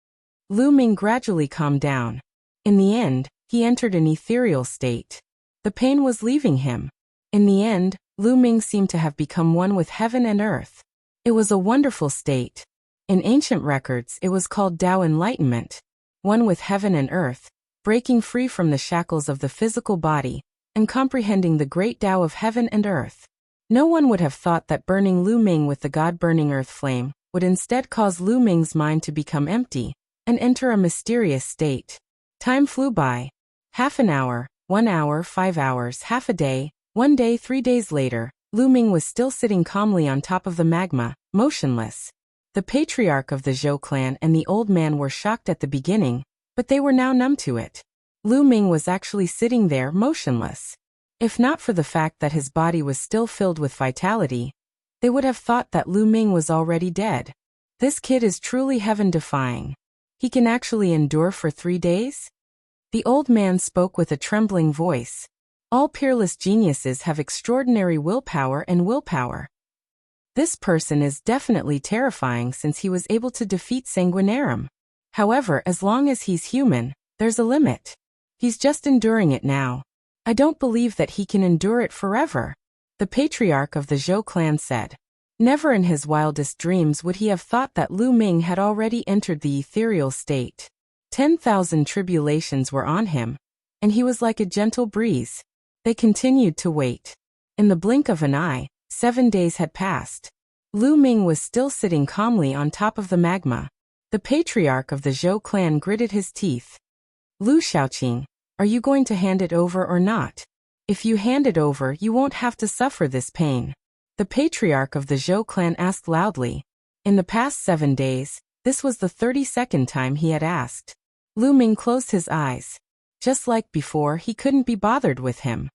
Lu Ming gradually calmed down. In the end, he entered an ethereal state. The pain was leaving him. In the end, Lu Ming seemed to have become one with heaven and earth. It was a wonderful state. In ancient records, it was called Tao Enlightenment. One with heaven and earth, breaking free from the shackles of the physical body, and comprehending the great Tao of heaven and earth. No one would have thought that burning Lu Ming with the God-burning earth flame would instead cause Lu Ming's mind to become empty and enter a mysterious state. Time flew by. Half an hour, 1 hour, 5 hours, half a day, 1 day, 3 days later, Lu Ming was still sitting calmly on top of the magma, motionless. The patriarch of the Zhou clan and the old man were shocked at the beginning, but they were now numb to it. Lu Ming was actually sitting there, motionless. If not for the fact that his body was still filled with vitality, they would have thought that Lu Ming was already dead. This kid is truly heaven-defying. He can actually endure for 3 days? The old man spoke with a trembling voice. All peerless geniuses have extraordinary willpower and willpower. This person is definitely terrifying since he was able to defeat Sanguinarum. However, as long as he's human, there's a limit. He's just enduring it now. I don't believe that he can endure it forever. The patriarch of the Zhou clan said. Never in his wildest dreams would he have thought that Lu Ming had already entered the ethereal state. 10,000 tribulations were on him, and he was like a gentle breeze. They continued to wait. In the blink of an eye, 7 days had passed. Lu Ming was still sitting calmly on top of the magma. The patriarch of the Zhou clan gritted his teeth. Lu Shaoqing, are you going to hand it over or not? If you hand it over, you won't have to suffer this pain. The patriarch of the Zhou clan asked loudly. In the past 7 days, this was the 32nd time he had asked. Lu Ming closed his eyes. Just like before, he couldn't be bothered with him.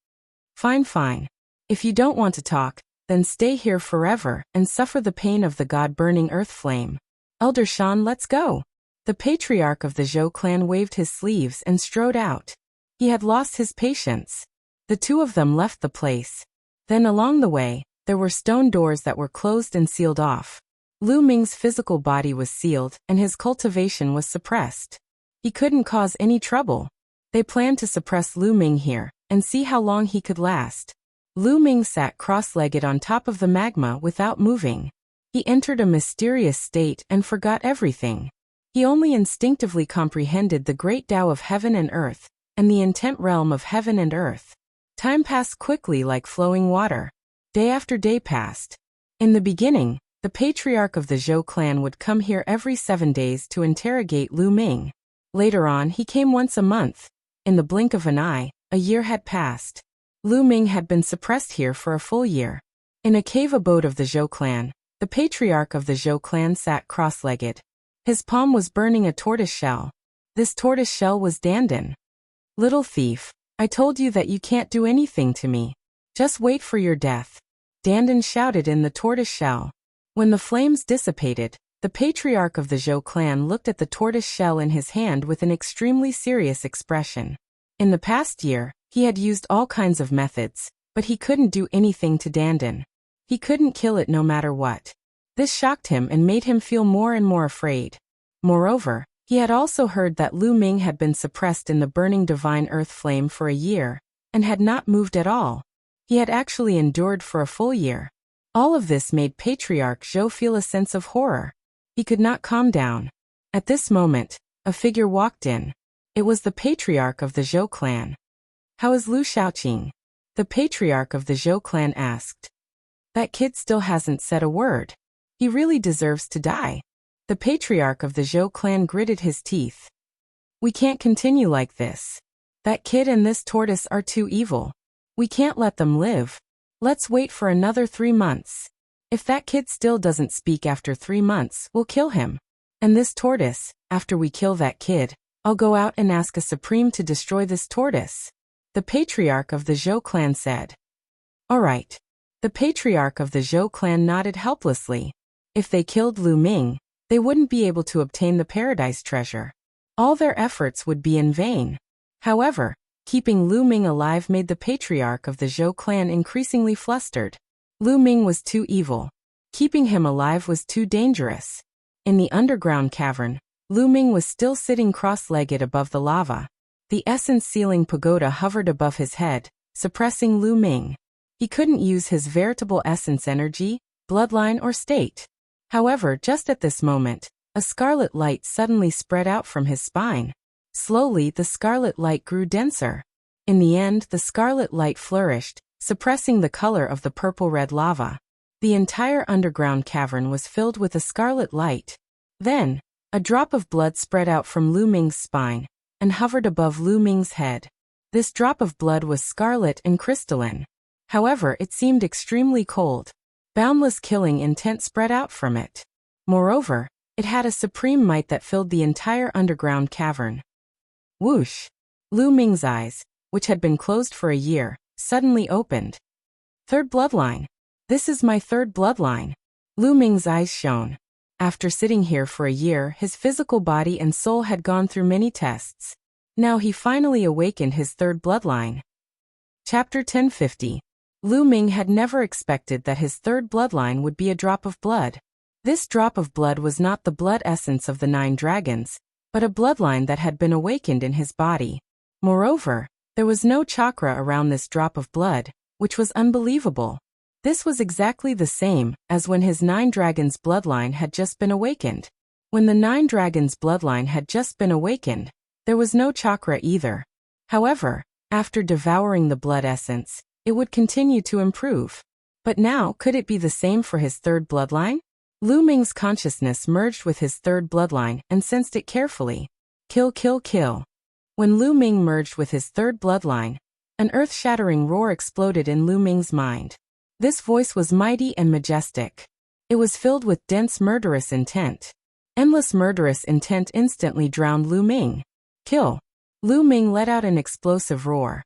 Fine, fine. If you don't want to talk, then stay here forever and suffer the pain of the God-burning earth flame. Elder Shan, let's go. The patriarch of the Zhou clan waved his sleeves and strode out. He had lost his patience. The two of them left the place. Then along the way, there were stone doors that were closed and sealed off. Lu Ming's physical body was sealed and his cultivation was suppressed. He couldn't cause any trouble. They planned to suppress Lu Ming here and see how long he could last. Lu Ming sat cross-legged on top of the magma without moving. He entered a mysterious state and forgot everything. He only instinctively comprehended the great Tao of heaven and earth, and the intent realm of heaven and earth. Time passed quickly like flowing water. Day after day passed. In the beginning, the patriarch of the Zhou clan would come here every 7 days to interrogate Lu Ming. Later on, he came once a month. In the blink of an eye, a year had passed. Lu Ming had been suppressed here for a full year. In a cave abode of the Zhou clan, the patriarch of the Zhou clan sat cross-legged. His palm was burning a tortoise shell. This tortoise shell was Dandan. "Little thief, I told you that you can't do anything to me. Just wait for your death," Dandan shouted in the tortoise shell. When the flames dissipated, the patriarch of the Zhou clan looked at the tortoise shell in his hand with an extremely serious expression. In the past year, he had used all kinds of methods, but he couldn't do anything to Dandan. He couldn't kill it no matter what. This shocked him and made him feel more and more afraid. Moreover, he had also heard that Lu Ming had been suppressed in the burning divine earth flame for a year, and had not moved at all. He had actually endured for a full year. All of this made Patriarch Zhou feel a sense of horror. He could not calm down. At this moment, a figure walked in. It was the patriarch of the Zhou clan. "How is Lu Shaoqing?" the patriarch of the Zhou clan asked. "That kid still hasn't said a word. He really deserves to die." The patriarch of the Zhou clan gritted his teeth. "We can't continue like this. That kid and this tortoise are too evil. We can't let them live. Let's wait for another 3 months. If that kid still doesn't speak after 3 months, we'll kill him. And this tortoise, after we kill that kid, I'll go out and ask a supreme to destroy this tortoise," the patriarch of the Zhou clan said. "All right." The patriarch of the Zhou clan nodded helplessly. If they killed Lu Ming, they wouldn't be able to obtain the paradise treasure. All their efforts would be in vain. However, keeping Lu Ming alive made the patriarch of the Zhou clan increasingly flustered. Lu Ming was too evil. Keeping him alive was too dangerous. In the underground cavern, Lu Ming was still sitting cross-legged above the lava. The essence sealing pagoda hovered above his head, suppressing Lu Ming. He couldn't use his veritable essence energy, bloodline or state. However, just at this moment, a scarlet light suddenly spread out from his spine. Slowly, the scarlet light grew denser. In the end, the scarlet light flourished, suppressing the color of the purple-red lava. The entire underground cavern was filled with a scarlet light. Then, a drop of blood spread out from Lu Ming's spine, and hovered above Lu Ming's head. This drop of blood was scarlet and crystalline. However, it seemed extremely cold. Boundless killing intent spread out from it. Moreover, it had a supreme might that filled the entire underground cavern. Whoosh! Lu Ming's eyes, which had been closed for a year, suddenly opened. "Third bloodline. This is my third bloodline." Lu Ming's eyes shone. After sitting here for a year, his physical body and soul had gone through many tests. Now he finally awakened his third bloodline. Chapter 1050. Lu Ming had never expected that his third bloodline would be a drop of blood. This drop of blood was not the blood essence of the 9 dragons, but a bloodline that had been awakened in his body. Moreover, there was no chakra around this drop of blood, which was unbelievable. This was exactly the same as when his 9 dragons bloodline had just been awakened. When the 9 dragons bloodline had just been awakened, there was no chakra either. However, after devouring the blood essence, it would continue to improve. But now, could it be the same for his third bloodline? Lu Ming's consciousness merged with his third bloodline and sensed it carefully. Kill, kill, kill. When Lu Ming merged with his third bloodline, an earth-shattering roar exploded in Lu Ming's mind. This voice was mighty and majestic. It was filled with dense murderous intent. Endless murderous intent instantly drowned Lu Ming. Kill. Lu Ming let out an explosive roar.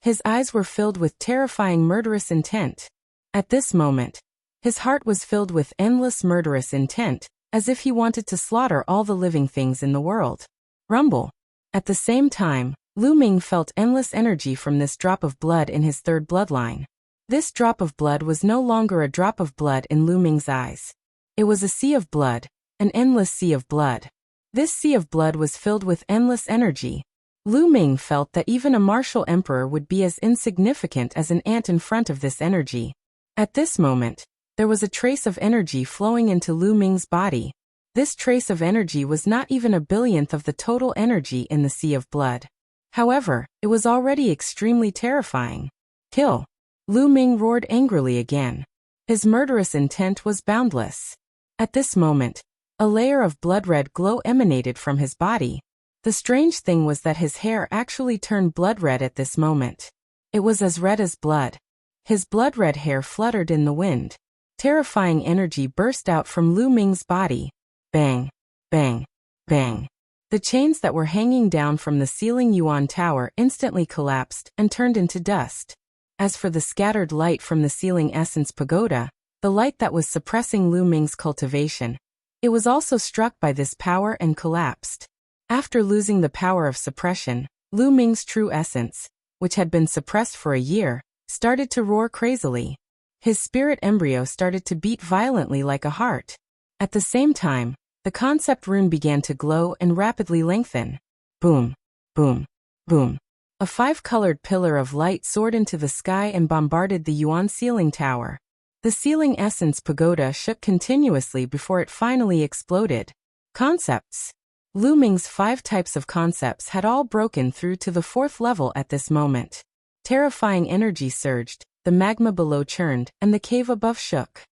His eyes were filled with terrifying murderous intent. At this moment, his heart was filled with endless murderous intent, as if he wanted to slaughter all the living things in the world. Rumble. At the same time, Lu Ming felt endless energy from this drop of blood in his third bloodline. This drop of blood was no longer a drop of blood in Lu Ming's eyes. It was a sea of blood, an endless sea of blood. This sea of blood was filled with endless energy. Lu Ming felt that even a martial emperor would be as insignificant as an ant in front of this energy. At this moment, there was a trace of energy flowing into Lu Ming's body. This trace of energy was not even a billionth of the total energy in the sea of blood. However, it was already extremely terrifying. Kill! Lu Ming roared angrily again. His murderous intent was boundless. At this moment, a layer of blood-red glow emanated from his body. The strange thing was that his hair actually turned blood-red at this moment. It was as red as blood. His blood-red hair fluttered in the wind. Terrifying energy burst out from Lu Ming's body. Bang! Bang! Bang! The chains that were hanging down from the ceiling Yuan Tower instantly collapsed and turned into dust. As for the scattered light from the ceiling Essence Pagoda, the light that was suppressing Lu Ming's cultivation, it was also struck by this power and collapsed. After losing the power of suppression, Lu Ming's true essence, which had been suppressed for a year, started to roar crazily. His spirit embryo started to beat violently like a heart. At the same time, the concept rune began to glow and rapidly lengthen. Boom, boom, boom. A 5-colored pillar of light soared into the sky and bombarded the Yuan ceiling tower. The ceiling Essence Pagoda shook continuously before it finally exploded. Concepts. Lu Ming's 5 types of concepts had all broken through to the 4th level at this moment. Terrifying energy surged, the magma below churned, and the cave above shook.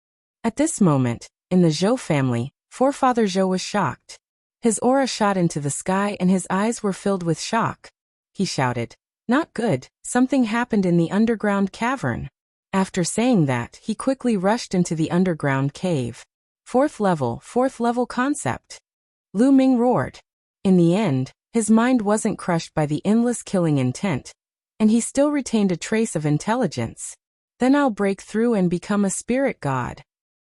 At this moment, in the Zhou family, Forefather Zhou was shocked. His aura shot into the sky and his eyes were filled with shock. He shouted, "Not good, something happened in the underground cavern." After saying that, he quickly rushed into the underground cave. 4th level concept. Lu Ming roared. In the end, his mind wasn't crushed by the endless killing intent, and he still retained a trace of intelligence. Then I'll break through and become a spirit god.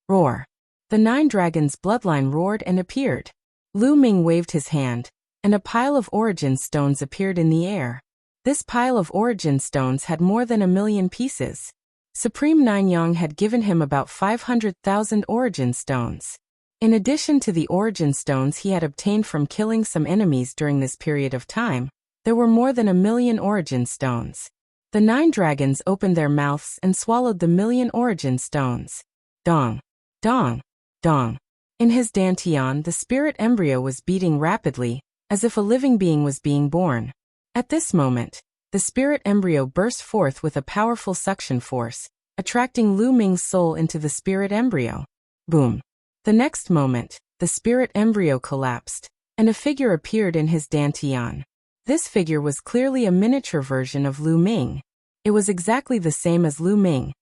Roar. The 9 dragons' bloodline roared and appeared. Lu Ming waved his hand, and a pile of origin stones appeared in the air. This pile of origin stones had more than 1,000,000 pieces. Supreme Nine Yang had given him about 500,000 origin stones. In addition to the origin stones he had obtained from killing some enemies during this period of time, there were more than 1,000,000 origin stones. The 9 dragons opened their mouths and swallowed the 1,000,000 origin stones. Dong, dong, dong. In his dantian, the spirit embryo was beating rapidly, as if a living being was being born. At this moment, the spirit embryo burst forth with a powerful suction force, attracting Lu Ming's soul into the spirit embryo. Boom. The next moment, the spirit embryo collapsed, and a figure appeared in his dantian. This figure was clearly a miniature version of Lu Ming. It was exactly the same as Lu Ming,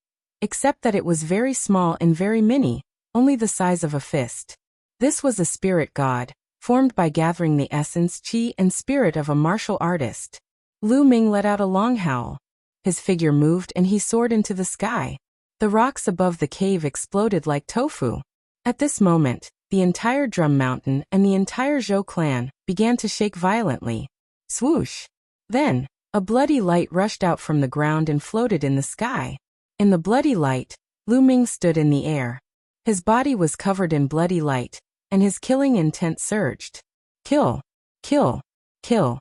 except that it was very small and very mini, only the size of a fist. This was a spirit god, formed by gathering the essence, chi, and spirit of a martial artist. Lu Ming let out a long howl. His figure moved and he soared into the sky. The rocks above the cave exploded like tofu. At this moment, the entire Drum Mountain and the entire Zhou clan began to shake violently. Swoosh! Then, a bloody light rushed out from the ground and floated in the sky. In the bloody light, Lu Ming stood in the air. His body was covered in bloody light, and his killing intent surged. Kill! Kill! Kill!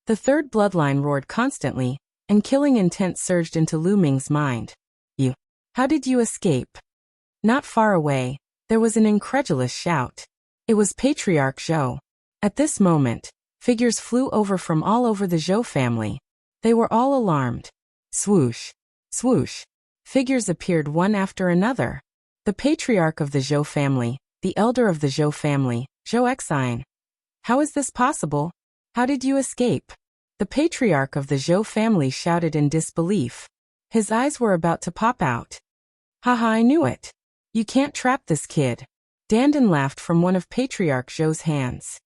The 3rd bloodline roared constantly, and killing intent surged into Lu Ming's mind. How did you escape? Not far away, there was an incredulous shout. It was Patriarch Zhou. At this moment, figures flew over from all over the Zhou family. They were all alarmed. Swoosh! Swoosh! Figures appeared one after another. The patriarch of the Zhou family, the elder of the Zhou family, Zhou Exine. How is this possible? How did you escape? The patriarch of the Zhou family shouted in disbelief. His eyes were about to pop out. Haha, I knew it. You can't trap this kid. Dandan laughed from one of Patriarch Zhou's hands.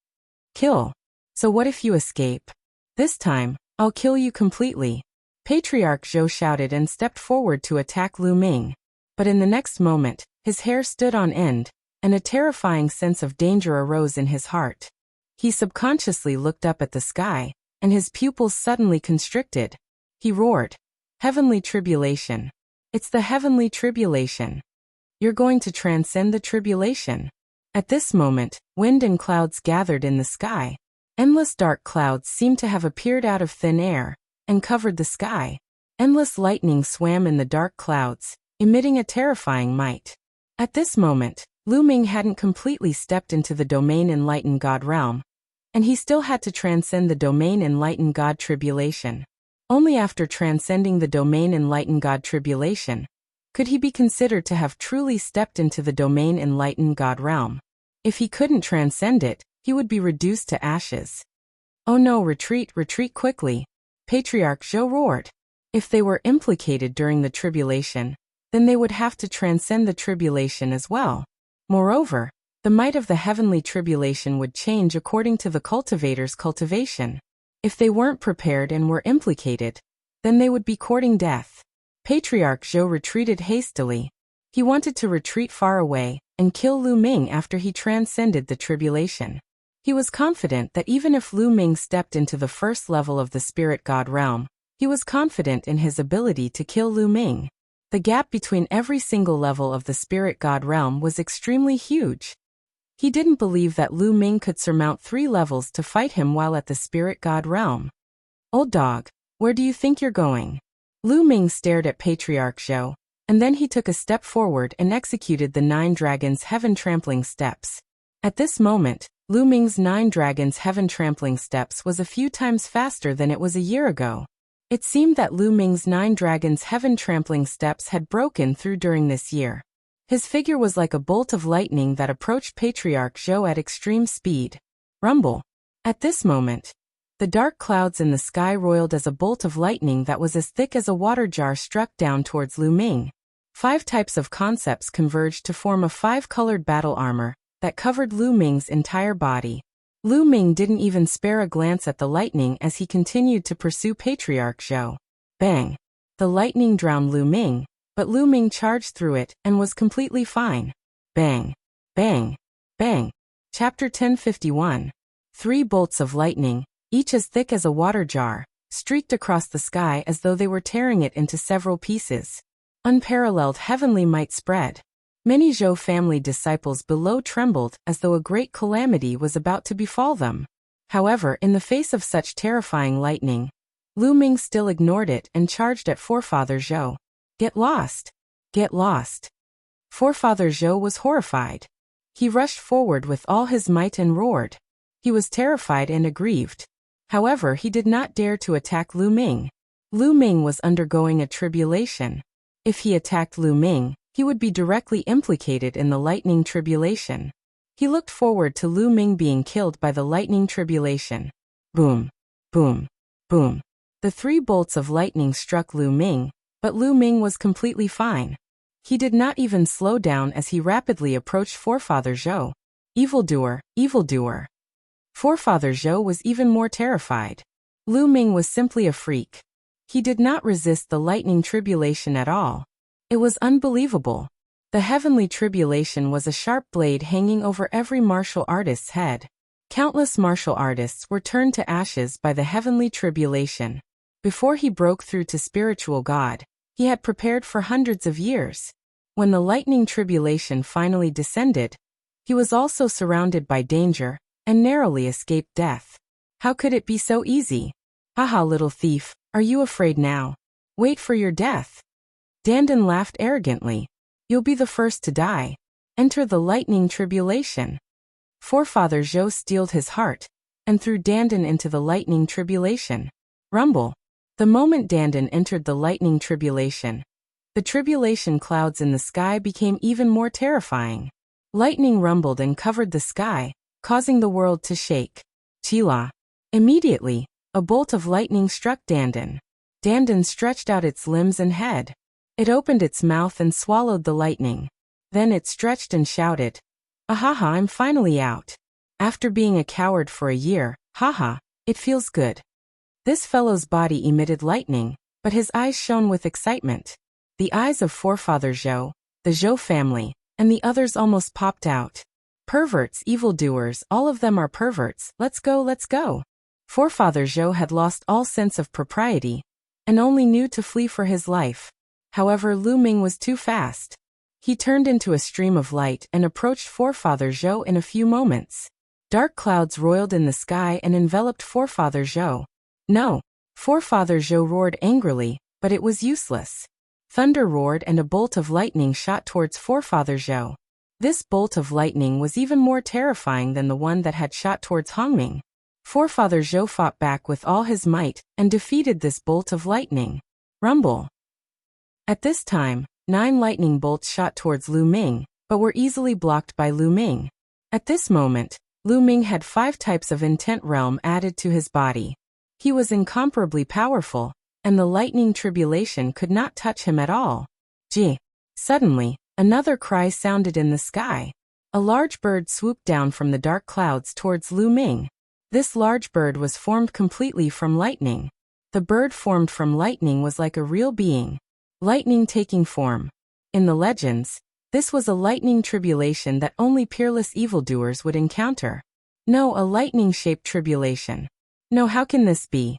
Kill. So what if you escape? This time, I'll kill you completely. Patriarch Zhou shouted and stepped forward to attack Lu Ming. But in the next moment, his hair stood on end, and a terrifying sense of danger arose in his heart. He subconsciously looked up at the sky, and his pupils suddenly constricted. He roared, "Heavenly tribulation. It's the heavenly tribulation. You're going to transcend the tribulation." At this moment, wind and clouds gathered in the sky. Endless dark clouds seemed to have appeared out of thin air, and covered the sky. Endless lightning swam in the dark clouds, emitting a terrifying might. At this moment, Lu Ming hadn't completely stepped into the domain enlightened God realm. And he still had to transcend the domain enlightened God tribulation. Only after transcending the domain enlightened God tribulation could he be considered to have truly stepped into the domain enlightened God realm. If he couldn't transcend it, he would be reduced to ashes. Oh no, retreat, retreat quickly, Patriarch Zhou roared. If they were implicated during the tribulation, then they would have to transcend the tribulation as well. Moreover, the might of the heavenly tribulation would change according to the cultivator's cultivation. If they weren't prepared and were implicated, then they would be courting death. Patriarch Zhou retreated hastily. He wanted to retreat far away and kill Lu Ming after he transcended the tribulation. He was confident that even if Lu Ming stepped into the first level of the spirit god realm, he was confident in his ability to kill Lu Ming. The gap between every single level of the spirit god realm was extremely huge. He didn't believe that Lu Ming could surmount 3 levels to fight him while at the spirit god realm. Old dog, where do you think you're going? Lu Ming stared at Patriarch Zhou, and then he took a step forward and executed the 9 dragons' heaven-trampling steps. At this moment, Lu Ming's 9 dragons' heaven-trampling steps was a few times faster than it was a year ago. It seemed that Lu Ming's 9 dragons' heaven-trampling steps had broken through during this year. His figure was like a bolt of lightning that approached Patriarch Zhou at extreme speed. Rumble. At this moment, the dark clouds in the sky roiled as a bolt of lightning that was as thick as a water jar struck down towards Lu Ming. 5 types of concepts converged to form a 5-colored battle armor that covered Lu Ming's entire body. Lu Ming didn't even spare a glance at the lightning as he continued to pursue Patriarch Zhou. Bang! The lightning drowned Lu Ming, but Lu Ming charged through it and was completely fine. Bang! Bang! Bang! Chapter 1051. 3 bolts of lightning, each as thick as a water jar, streaked across the sky as though they were tearing it into several pieces. Unparalleled heavenly might spread. Many Zhou family disciples below trembled as though a great calamity was about to befall them. However, in the face of such terrifying lightning, Lu Ming still ignored it and charged at Forefather Zhou. Get lost! Get lost! Forefather Zhou was horrified. He rushed forward with all his might and roared. He was terrified and aggrieved. However, he did not dare to attack Lu Ming. Lu Ming was undergoing a tribulation. If he attacked Lu Ming, he would be directly implicated in the lightning tribulation. He looked forward to Lu Ming being killed by the lightning tribulation. Boom! Boom! Boom! The 3 bolts of lightning struck Lu Ming, but Lu Ming was completely fine. He did not even slow down as he rapidly approached Forefather Zhou. Evildoer, evildoer. Forefather Zhou was even more terrified. Lu Ming was simply a freak. He did not resist the lightning tribulation at all. It was unbelievable. The heavenly tribulation was a sharp blade hanging over every martial artist's head. Countless martial artists were turned to ashes by the heavenly tribulation. Before he broke through to spiritual God, he had prepared for hundreds of years. When the lightning tribulation finally descended, he was also surrounded by danger and narrowly escaped death. How could it be so easy? Haha, little thief, are you afraid now? Wait for your death. Dandan laughed arrogantly. You'll be the first to die. Enter the lightning tribulation. Forefather Zhou steeled his heart and threw Dandan into the lightning tribulation. Rumble. The moment Dandan entered the lightning tribulation, the tribulation clouds in the sky became even more terrifying. Lightning rumbled and covered the sky, causing the world to shake. Chila. Immediately, a bolt of lightning struck Dandan. Dandan stretched out its limbs and head. It opened its mouth and swallowed the lightning. Then it stretched and shouted, "Ahaha, I'm finally out. After being a coward for a year, haha, it feels good." This fellow's body emitted lightning, but his eyes shone with excitement. The eyes of Forefather Zhou, the Zhou family, and the others almost popped out. Perverts, evildoers, all of them are perverts, let's go, let's go. Forefather Zhou had lost all sense of propriety and only knew to flee for his life. However, Lu Ming was too fast. He turned into a stream of light and approached Forefather Zhou in a few moments. Dark clouds roiled in the sky and enveloped Forefather Zhou. No! Forefather Zhou roared angrily, but it was useless. Thunder roared and a bolt of lightning shot towards Forefather Zhou. This bolt of lightning was even more terrifying than the one that had shot towards Hongming. Forefather Zhou fought back with all his might and defeated this bolt of lightning. Rumble. At this time, 9 lightning bolts shot towards Lu Ming, but were easily blocked by Lu Ming. At this moment, Lu Ming had 5 types of intent realm added to his body. He was incomparably powerful, and the lightning tribulation could not touch him at all. Gee! Suddenly, another cry sounded in the sky. A large bird swooped down from the dark clouds towards Lu Ming. This large bird was formed completely from lightning. The bird formed from lightning was like a real being. Lightning taking form. In the legends, this was a lightning tribulation that only peerless evildoers would encounter. No, a lightning-shaped tribulation. No, how can this be?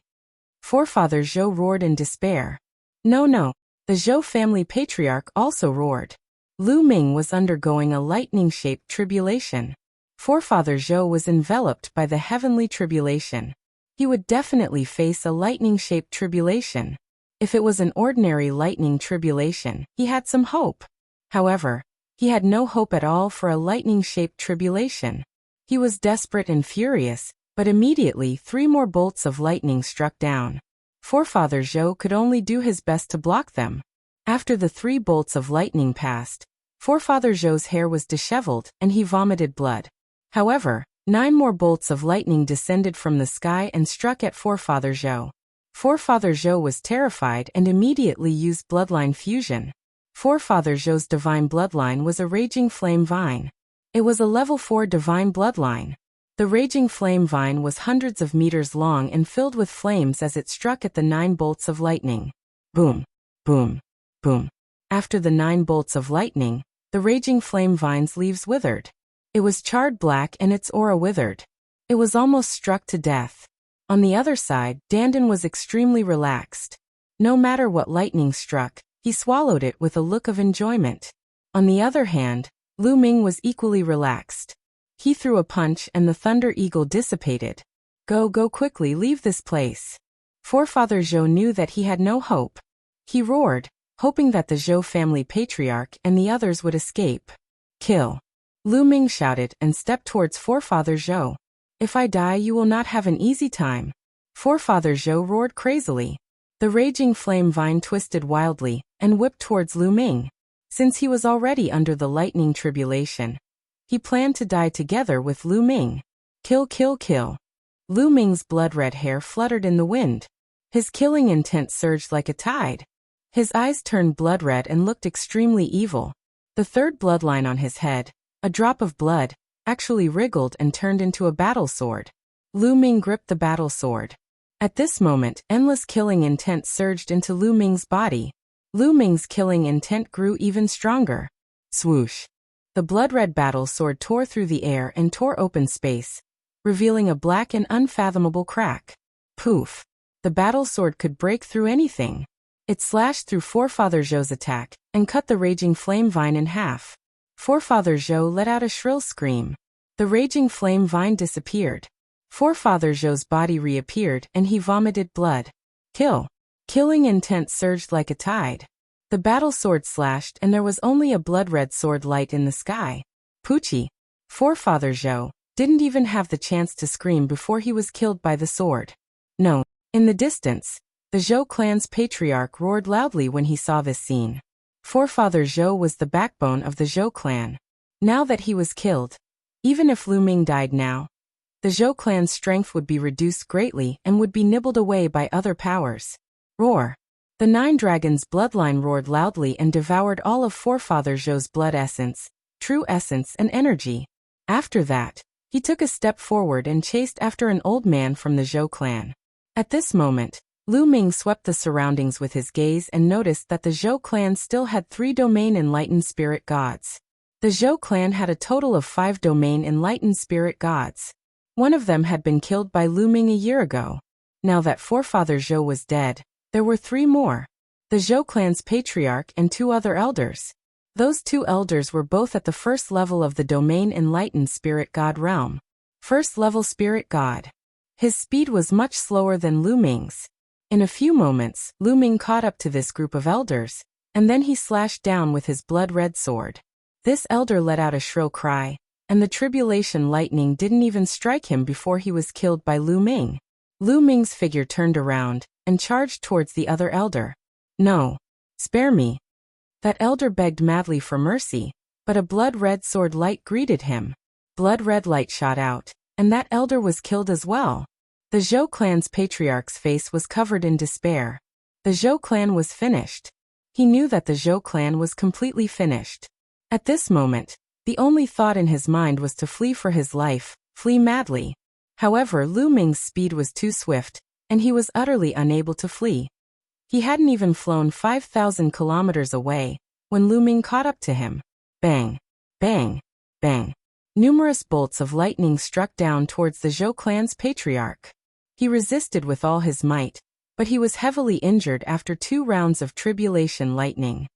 Forefather Zhou roared in despair. No. The Zhou family patriarch also roared. Lu Ming was undergoing a lightning-shaped tribulation. Forefather Zhou was enveloped by the heavenly tribulation. He would definitely face a lightning-shaped tribulation. If it was an ordinary lightning tribulation, he had some hope. However, he had no hope at all for a lightning-shaped tribulation. He was desperate and furious, but immediately 3 more bolts of lightning struck down. Forefather Zhou could only do his best to block them. After the 3 bolts of lightning passed, Forefather Zhou's hair was disheveled and he vomited blood. However, 9 more bolts of lightning descended from the sky and struck at Forefather Zhou. Forefather Zhou was terrified and immediately used bloodline fusion. Forefather Zhou's divine bloodline was a raging flame vine. It was a level 4 divine bloodline. The raging flame vine was hundreds of meters long and filled with flames as it struck at the 9 bolts of lightning. Boom, boom, boom. After the 9 bolts of lightning, the raging flame vine's leaves withered. It was charred black and its aura withered. It was almost struck to death. On the other side, Dandan was extremely relaxed. No matter what lightning struck, he swallowed it with a look of enjoyment. On the other hand, Lu Ming was equally relaxed. He threw a punch and the Thunder Eagle dissipated. Go quickly, leave this place. Forefather Zhou knew that he had no hope. He roared, hoping that the Zhou family patriarch and the others would escape. Kill. Lu Ming shouted and stepped towards Forefather Zhou. If I die, you will not have an easy time. Forefather Zhou roared crazily. The raging flame vine twisted wildly and whipped towards Lu Ming. Since he was already under the lightning tribulation, he planned to die together with Lu Ming. Kill. Lu Ming's blood-red hair fluttered in the wind. His killing intent surged like a tide. His eyes turned blood-red and looked extremely evil. The 3rd bloodline on his head, a drop of blood, actually wriggled and turned into a battle sword. Lu Ming gripped the battle sword. At this moment, endless killing intent surged into Lu Ming's body. Lu Ming's killing intent grew even stronger. Swoosh. The blood-red battle sword tore through the air and tore open space, revealing a black and unfathomable crack. Poof. The battle sword could break through anything. It slashed through Forefather Zhou's attack and cut the raging flame vine in half. Forefather Zhou let out a shrill scream. The raging flame vine disappeared. Forefather Zhou's body reappeared and he vomited blood. Kill. Killing intent surged like a tide. The battle sword slashed and there was only a blood-red sword light in the sky. Poochie. Forefather Zhou didn't even have the chance to scream before he was killed by the sword. No. In the distance, the Zhou clan's patriarch roared loudly when he saw this scene. Forefather Zhou was the backbone of the Zhou clan. Now that he was killed, even if Lu Ming died now, the Zhou clan's strength would be reduced greatly and would be nibbled away by other powers. Roar. The 9 dragons' bloodline roared loudly and devoured all of Forefather Zhou's blood essence, true essence and energy. After that, he took a step forward and chased after an old man from the Zhou clan. At this moment, Lu Ming swept the surroundings with his gaze and noticed that the Zhou clan still had 3 domain enlightened spirit gods. The Zhou clan had a total of 5 domain enlightened spirit gods. One of them had been killed by Lu Ming a year ago. Now that Forefather Zhou was dead, there were 3 more. The Zhou clan's patriarch and 2 other elders. Those 2 elders were both at the 1st level of the domain enlightened spirit god realm. 1st level spirit god. His speed was much slower than Lu Ming's. In a few moments, Lu Ming caught up to this group of elders, and then he slashed down with his blood-red sword. This elder let out a shrill cry, and the tribulation lightning didn't even strike him before he was killed by Lu Ming. Lu Ming's figure turned around and charged towards the other elder. No. Spare me. That elder begged madly for mercy, but a blood-red sword light greeted him. Blood-red light shot out, and that elder was killed as well. The Zhou clan's patriarch's face was covered in despair. The Zhou clan was finished. He knew that the Zhou clan was completely finished. At this moment, the only thought in his mind was to flee for his life, flee madly. However, Lu Ming's speed was too swift, and he was utterly unable to flee. He hadn't even flown 5,000 kilometers away when Lu Ming caught up to him. Bang! Bang! Bang! Numerous bolts of lightning struck down towards the Zhou clan's patriarch. He resisted with all his might, but he was heavily injured after 2 rounds of tribulation lightning.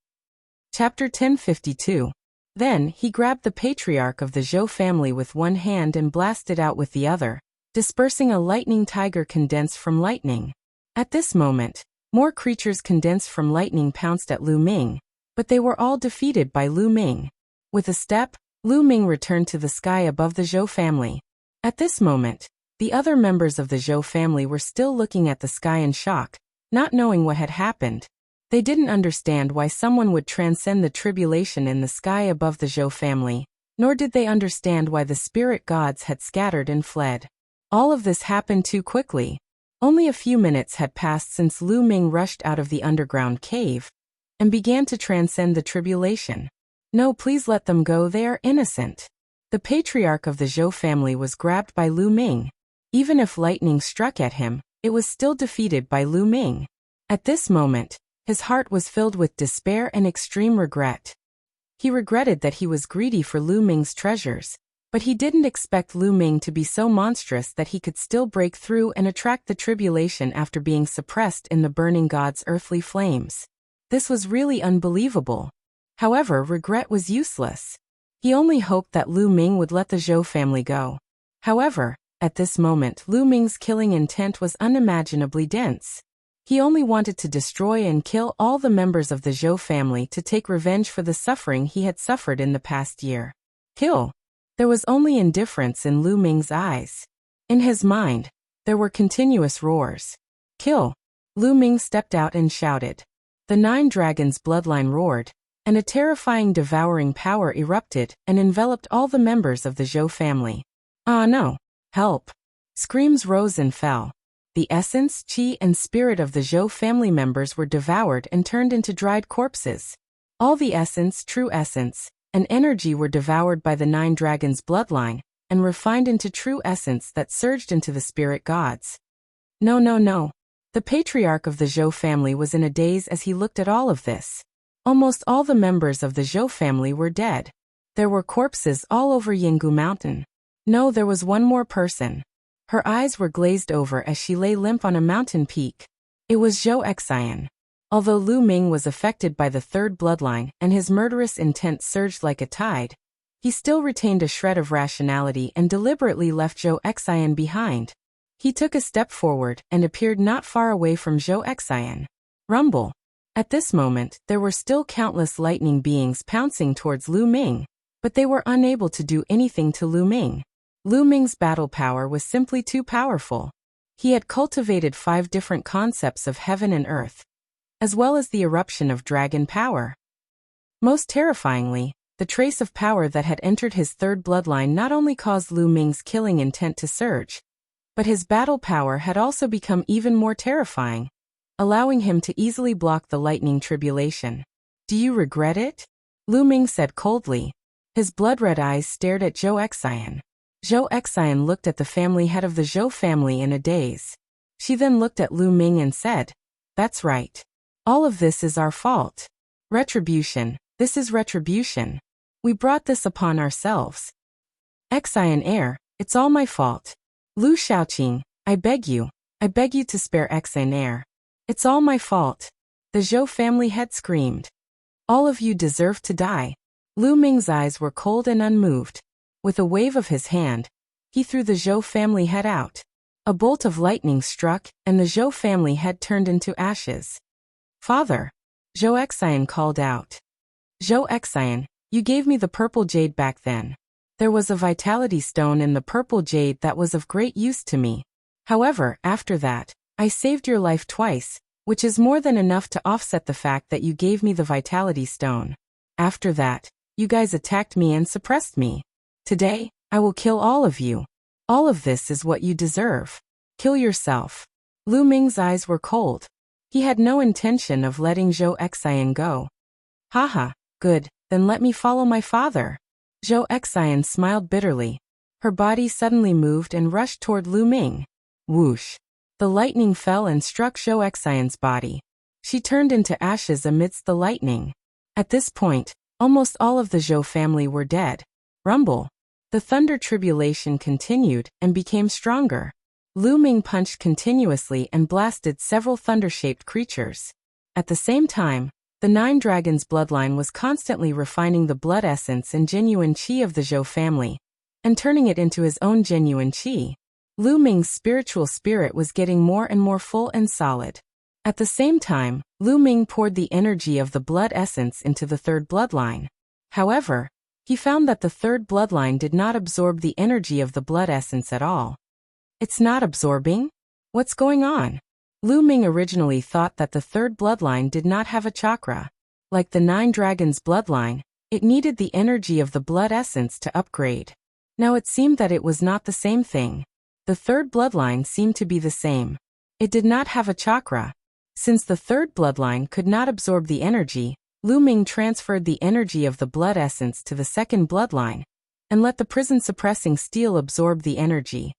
Chapter 1052. Then he grabbed the patriarch of the Zhou family with one hand and blasted out with the other, dispersing a lightning tiger condensed from lightning. At this moment, more creatures condensed from lightning pounced at Lu Ming, but they were all defeated by Lu Ming. With a step, Lu Ming returned to the sky above the Zhou family. At this moment, the other members of the Zhou family were still looking at the sky in shock, not knowing what had happened. They didn't understand why someone would transcend the tribulation in the sky above the Zhou family, nor did they understand why the spirit gods had scattered and fled. All of this happened too quickly. Only a few minutes had passed since Lu Ming rushed out of the underground cave and began to transcend the tribulation. No, please let them go, they are innocent. The patriarch of the Zhou family was grabbed by Lu Ming. Even if lightning struck at him, it was still defeated by Lu Ming. At this moment, his heart was filled with despair and extreme regret. He regretted that he was greedy for Lu Ming's treasures, but he didn't expect Lu Ming to be so monstrous that he could still break through and attract the tribulation after being suppressed in the burning god's earthly flames. This was really unbelievable. However, regret was useless. He only hoped that Lu Ming would let the Zhou family go. However, at this moment, Lu Ming's killing intent was unimaginably dense. He only wanted to destroy and kill all the members of the Zhou family to take revenge for the suffering he had suffered in the past year. Kill. There was only indifference in Lu Ming's eyes. In his mind, there were continuous roars. Kill. Lu Ming stepped out and shouted. The 9 dragons' bloodline roared, and a terrifying devouring power erupted and enveloped all the members of the Zhou family. Ah no! Help! Screams rose and fell. The essence, qi, and spirit of the Zhou family members were devoured and turned into dried corpses. All the essence, true essence, and energy were devoured by the 9 dragons' bloodline, and refined into true essence that surged into the spirit gods. No, no, no. The patriarch of the Zhou family was in a daze as he looked at all of this. Almost all the members of the Zhou family were dead. There were corpses all over Yinggu Mountain. No, there was one more person. Her eyes were glazed over as she lay limp on a mountain peak. It was Zhou Xian. Although Lu Ming was affected by the 3rd bloodline and his murderous intent surged like a tide, he still retained a shred of rationality and deliberately left Zhou Xian behind. He took a step forward and appeared not far away from Zhou Xian. Rumble. At this moment, there were still countless lightning beings pouncing towards Lu Ming, but they were unable to do anything to Lu Ming. Lu Ming's battle power was simply too powerful. He had cultivated 5 different concepts of heaven and earth, as well as the eruption of dragon power. Most terrifyingly, the trace of power that had entered his 3rd bloodline not only caused Lu Ming's killing intent to surge, but his battle power had also become even more terrifying, allowing him to easily block the lightning tribulation. Do you regret it? Lu Ming said coldly. His blood-red eyes stared at Zhou Xian. Zhou Xian looked at the family head of the Zhou family in a daze. She then looked at Lu Ming and said, "That's right. All of this is our fault. Retribution, this is retribution. We brought this upon ourselves. Xian heir, it's all my fault. Lu Shaoqing, I beg you to spare Xian heir. It's all my fault." The Zhou family head screamed. "All of you deserve to die." Lu Ming's eyes were cold and unmoved. With a wave of his hand, he threw the Zhou family head out. A bolt of lightning struck, and the Zhou family head turned into ashes. "Father!" Zhou Xian called out. "Zhou Xian, you gave me the purple jade back then. There was a vitality stone in the purple jade that was of great use to me. However, after that, I saved your life twice, which is more than enough to offset the fact that you gave me the vitality stone. After that, you guys attacked me and suppressed me. Today, I will kill all of you. All of this is what you deserve. Kill yourself. Lu Ming's eyes were cold. He had no intention of letting Zhou Xian go. Haha, good, then let me follow my father. Zhou Xian smiled bitterly. Her body suddenly moved and rushed toward Lu Ming. Whoosh. The lightning fell and struck Zhou Xian's body. She turned into ashes amidst the lightning. At this point, almost all of the Zhou family were dead. Rumble. The thunder tribulation continued and became stronger. Lu Ming punched continuously and blasted several thunder-shaped creatures. At the same time, the Nine Dragons bloodline was constantly refining the blood essence and genuine qi of the Zhou family, and turning it into his own genuine qi. Lu Ming's spiritual spirit was getting more and more full and solid. At the same time, Lu Ming poured the energy of the blood essence into the third bloodline. However, he found that the third bloodline did not absorb the energy of the blood essence at all. It's not absorbing? What's going on? Lu Ming originally thought that the third bloodline did not have a chakra. Like the Nine Dragons bloodline, it needed the energy of the blood essence to upgrade. Now it seemed that it was not the same thing. The third bloodline seemed to be the same. It did not have a chakra. Since the third bloodline could not absorb the energy, Lu Ming transferred the energy of the blood essence to the second bloodline, and let the prison-suppressing steel absorb the energy.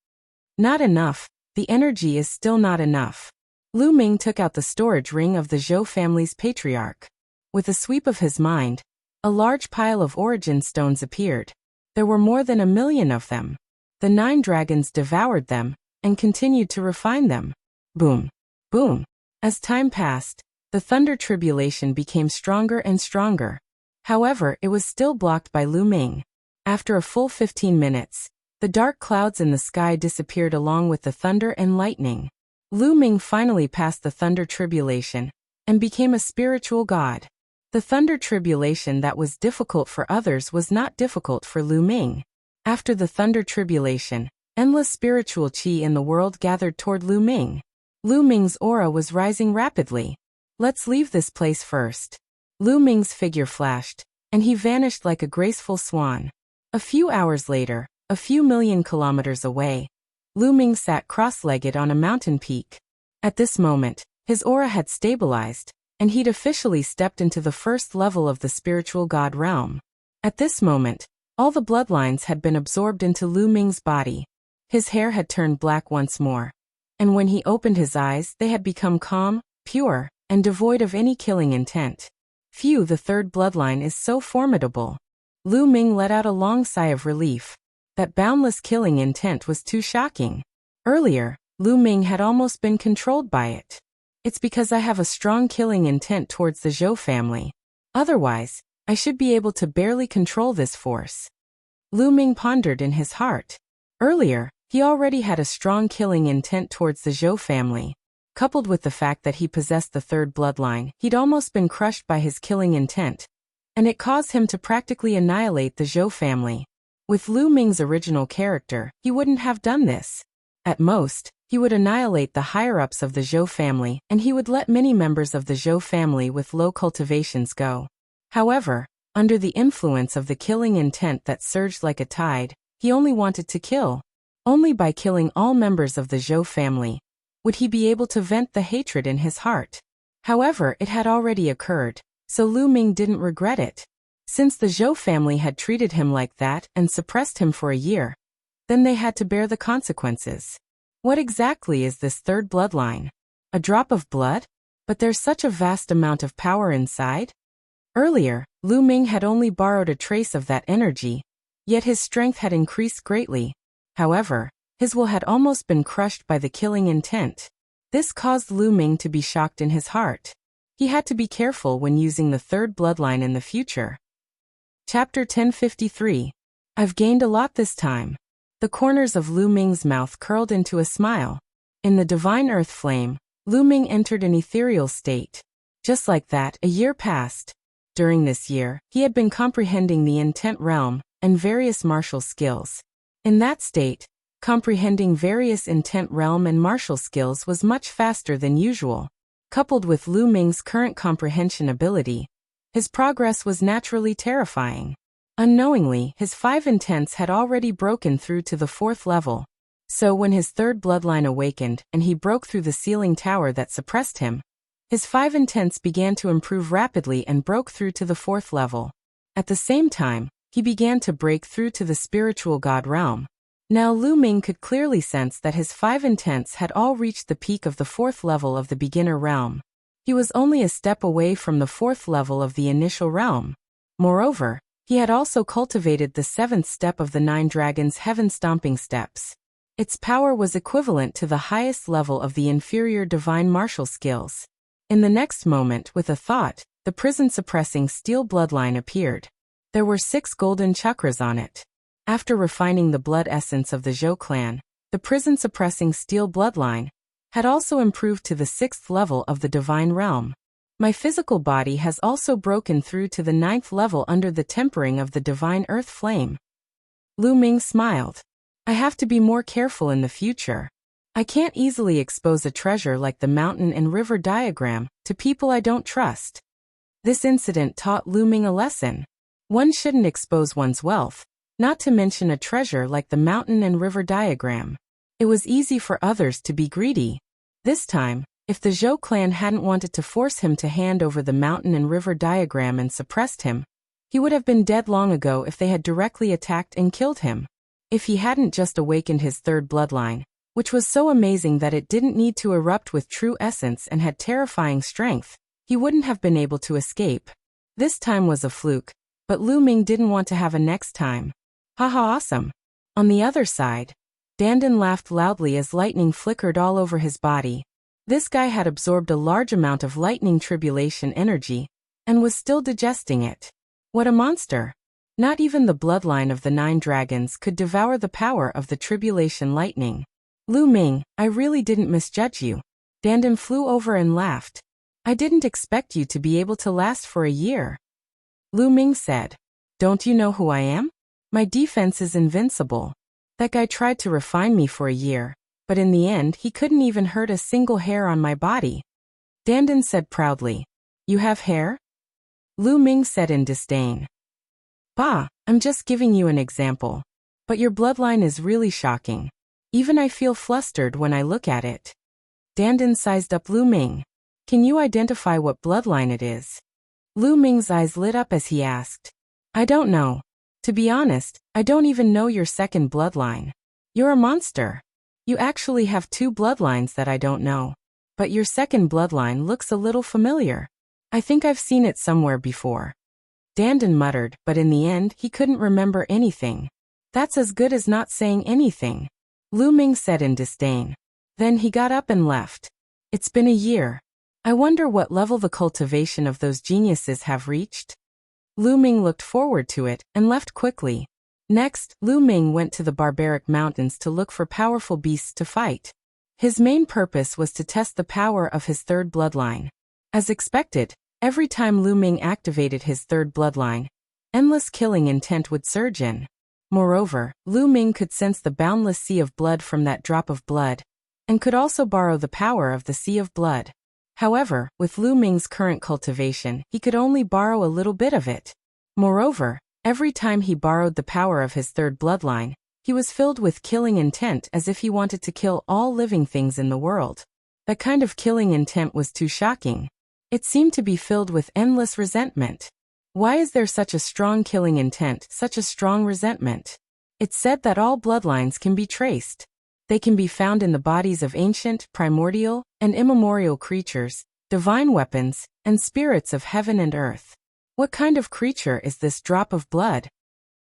Not enough. The energy is still not enough. Lu Ming took out the storage ring of the Zhou family's patriarch. With a sweep of his mind, a large pile of origin stones appeared. There were more than 1,000,000 of them. The Nine Dragons devoured them, and continued to refine them. Boom. Boom. As time passed, the thunder tribulation became stronger and stronger. However, it was still blocked by Lu Ming. After a full 15 minutes, the dark clouds in the sky disappeared along with the thunder and lightning. Lu Ming finally passed the thunder tribulation, and became a spiritual god. The thunder tribulation that was difficult for others was not difficult for Lu Ming. After the thunder tribulation, endless spiritual qi in the world gathered toward Lu Ming. Lu Ming's aura was rising rapidly. Let's leave this place first. Lu Ming's figure flashed, and he vanished like a graceful swan. A few hours later, a few million kilometers away, Lu Ming sat cross-legged on a mountain peak. At this moment, his aura had stabilized, and he'd officially stepped into the first level of the spiritual god realm. At this moment, all the bloodlines had been absorbed into Lu Ming's body. His hair had turned black once more, and when he opened his eyes, they had become calm, pure, and devoid of any killing intent. Phew, the third bloodline is so formidable. Lu Ming let out a long sigh of relief. That boundless killing intent was too shocking. Earlier, Lu Ming had almost been controlled by it. It's because I have a strong killing intent towards the Zhou family. Otherwise, I should be able to barely control this force. Lu Ming pondered in his heart. Earlier, he already had a strong killing intent towards the Zhou family. Coupled with the fact that he possessed the third bloodline, he'd almost been crushed by his killing intent, and it caused him to practically annihilate the Zhou family. With Lu Ming's original character, he wouldn't have done this. At most, he would annihilate the higher-ups of the Zhou family, and he would let many members of the Zhou family with low cultivations go. However, under the influence of the killing intent that surged like a tide, he only wanted to kill. Only by killing all members of the Zhou family would he be able to vent the hatred in his heart. However, it had already occurred, so Lu Ming didn't regret it. Since the Zhou family had treated him like that and suppressed him for a year, then they had to bear the consequences. What exactly is this third bloodline? A drop of blood? But there's such a vast amount of power inside? Earlier, Lu Ming had only borrowed a trace of that energy, yet his strength had increased greatly. However, his will had almost been crushed by the killing intent. This caused Lu Ming to be shocked in his heart. He had to be careful when using the third bloodline in the future. Chapter 1053. I've gained a lot this time. The corners of Lu Ming's mouth curled into a smile. In the divine earth flame, Lu Ming entered an ethereal state. Just like that, a year passed. During this year, he had been comprehending the intent realm, and various martial skills. In that state, comprehending various intent realm and martial skills was much faster than usual. Coupled with Lu Ming's current comprehension ability, his progress was naturally terrifying. Unknowingly, his 5 intents had already broken through to the 4th level. So when his 3rd bloodline awakened and he broke through the ceiling tower that suppressed him, his 5 intents began to improve rapidly and broke through to the 4th level. At the same time, he began to break through to the spiritual god realm. Now Lu Ming could clearly sense that his 5 intents had all reached the peak of the 4th level of the beginner realm. He was only a step away from the 4th level of the initial realm. Moreover, he had also cultivated the 7th step of the 9 dragons' heaven-stomping steps. Its power was equivalent to the highest level of the inferior divine martial skills. In the next moment, with a thought, the prison-suppressing steel bloodline appeared. There were 6 golden chakras on it. After refining the blood essence of the Zhou clan, the prison-suppressing steel bloodline had also improved to the 6th level of the divine realm. My physical body has also broken through to the 9th level under the tempering of the divine earth flame. Lu Ming smiled. I have to be more careful in the future. I can't easily expose a treasure like the mountain and river diagram to people I don't trust. This incident taught Lu Ming a lesson. One shouldn't expose one's wealth, not to mention a treasure like the mountain and river diagram. It was easy for others to be greedy. This time, if the Zhou clan hadn't wanted to force him to hand over the mountain and river diagram and suppressed him, he would have been dead long ago if they had directly attacked and killed him. If he hadn't just awakened his 3rd bloodline, which was so amazing that it didn't need to erupt with true essence and had terrifying strength, he wouldn't have been able to escape. This time was a fluke, but Lu Ming didn't want to have a next time. Haha, awesome. On the other side, Dandan laughed loudly as lightning flickered all over his body. This guy had absorbed a large amount of lightning tribulation energy and was still digesting it. What a monster! Not even the bloodline of the 9 dragons could devour the power of the tribulation lightning. Lu Ming, I really didn't misjudge you. Dandan flew over and laughed. I didn't expect you to be able to last for a year. Lu Ming said, don't you know who I am? My defense is invincible. That guy tried to refine me for a year, but in the end he couldn't even hurt a single hair on my body. Dandan said proudly, you have hair? Lu Ming said in disdain. Bah, I'm just giving you an example. But your bloodline is really shocking. Even I feel flustered when I look at it. Dandan sized up Lu Ming. Can you identify what bloodline it is? Lu Ming's eyes lit up as he asked. I don't know. To be honest, I don't even know your 2nd bloodline. You're a monster. You actually have 2 bloodlines that I don't know. But your 2nd bloodline looks a little familiar. I think I've seen it somewhere before. Dandan muttered, but in the end he couldn't remember anything. That's as good as not saying anything. Lu Ming said in disdain. Then he got up and left. It's been a year. I wonder what level the cultivation of those geniuses have reached. Lu Ming looked forward to it and left quickly. Next, Lu Ming went to the barbaric mountains to look for powerful beasts to fight. His main purpose was to test the power of his 3rd bloodline. As expected, every time Lu Ming activated his 3rd bloodline, endless killing intent would surge in. Moreover, Lu Ming could sense the boundless sea of blood from that drop of blood, and could also borrow the power of the sea of blood. However, with Lu Ming's current cultivation, he could only borrow a little bit of it. Moreover, every time he borrowed the power of his 3rd bloodline, he was filled with killing intent as if he wanted to kill all living things in the world. That kind of killing intent was too shocking. It seemed to be filled with endless resentment. Why is there such a strong killing intent, such a strong resentment? It's said that all bloodlines can be traced. They can be found in the bodies of ancient, primordial, and immemorial creatures, divine weapons, and spirits of heaven and earth. What kind of creature is this drop of blood?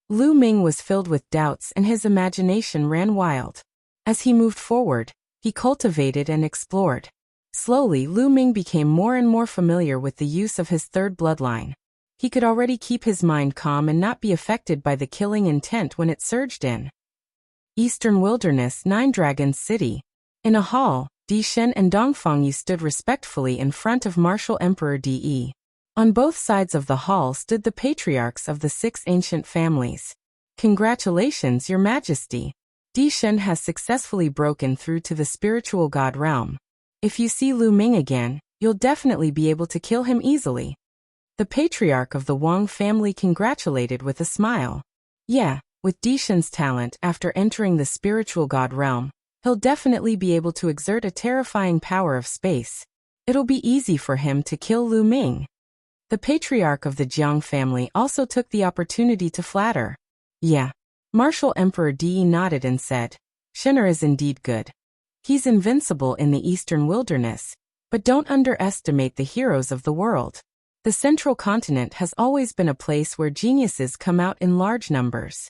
Lu Ming was filled with doubts and his imagination ran wild. As he moved forward, he cultivated and explored. Slowly, Lu Ming became more and more familiar with the use of his 3rd bloodline. He could already keep his mind calm and not be affected by the killing intent when it surged in. Eastern Wilderness, 9 Dragons City. In a hall, Di Shen and Dongfeng Yu stood respectfully in front of Martial Emperor Di. On both sides of the hall stood the patriarchs of the 6 ancient families. Congratulations, Your Majesty. Di Shen has successfully broken through to the spiritual god realm. If you see Lu Ming again, you'll definitely be able to kill him easily. The patriarch of the Wang family congratulated with a smile. Yeah, with Di Shen's talent after entering the spiritual god realm, he'll definitely be able to exert a terrifying power of space. It'll be easy for him to kill Lu Ming. The patriarch of the Jiang family also took the opportunity to flatter. Yeah. Martial Emperor Di nodded and said, Shen'er is indeed good. He's invincible in the eastern wilderness, but don't underestimate the heroes of the world. The central continent has always been a place where geniuses come out in large numbers.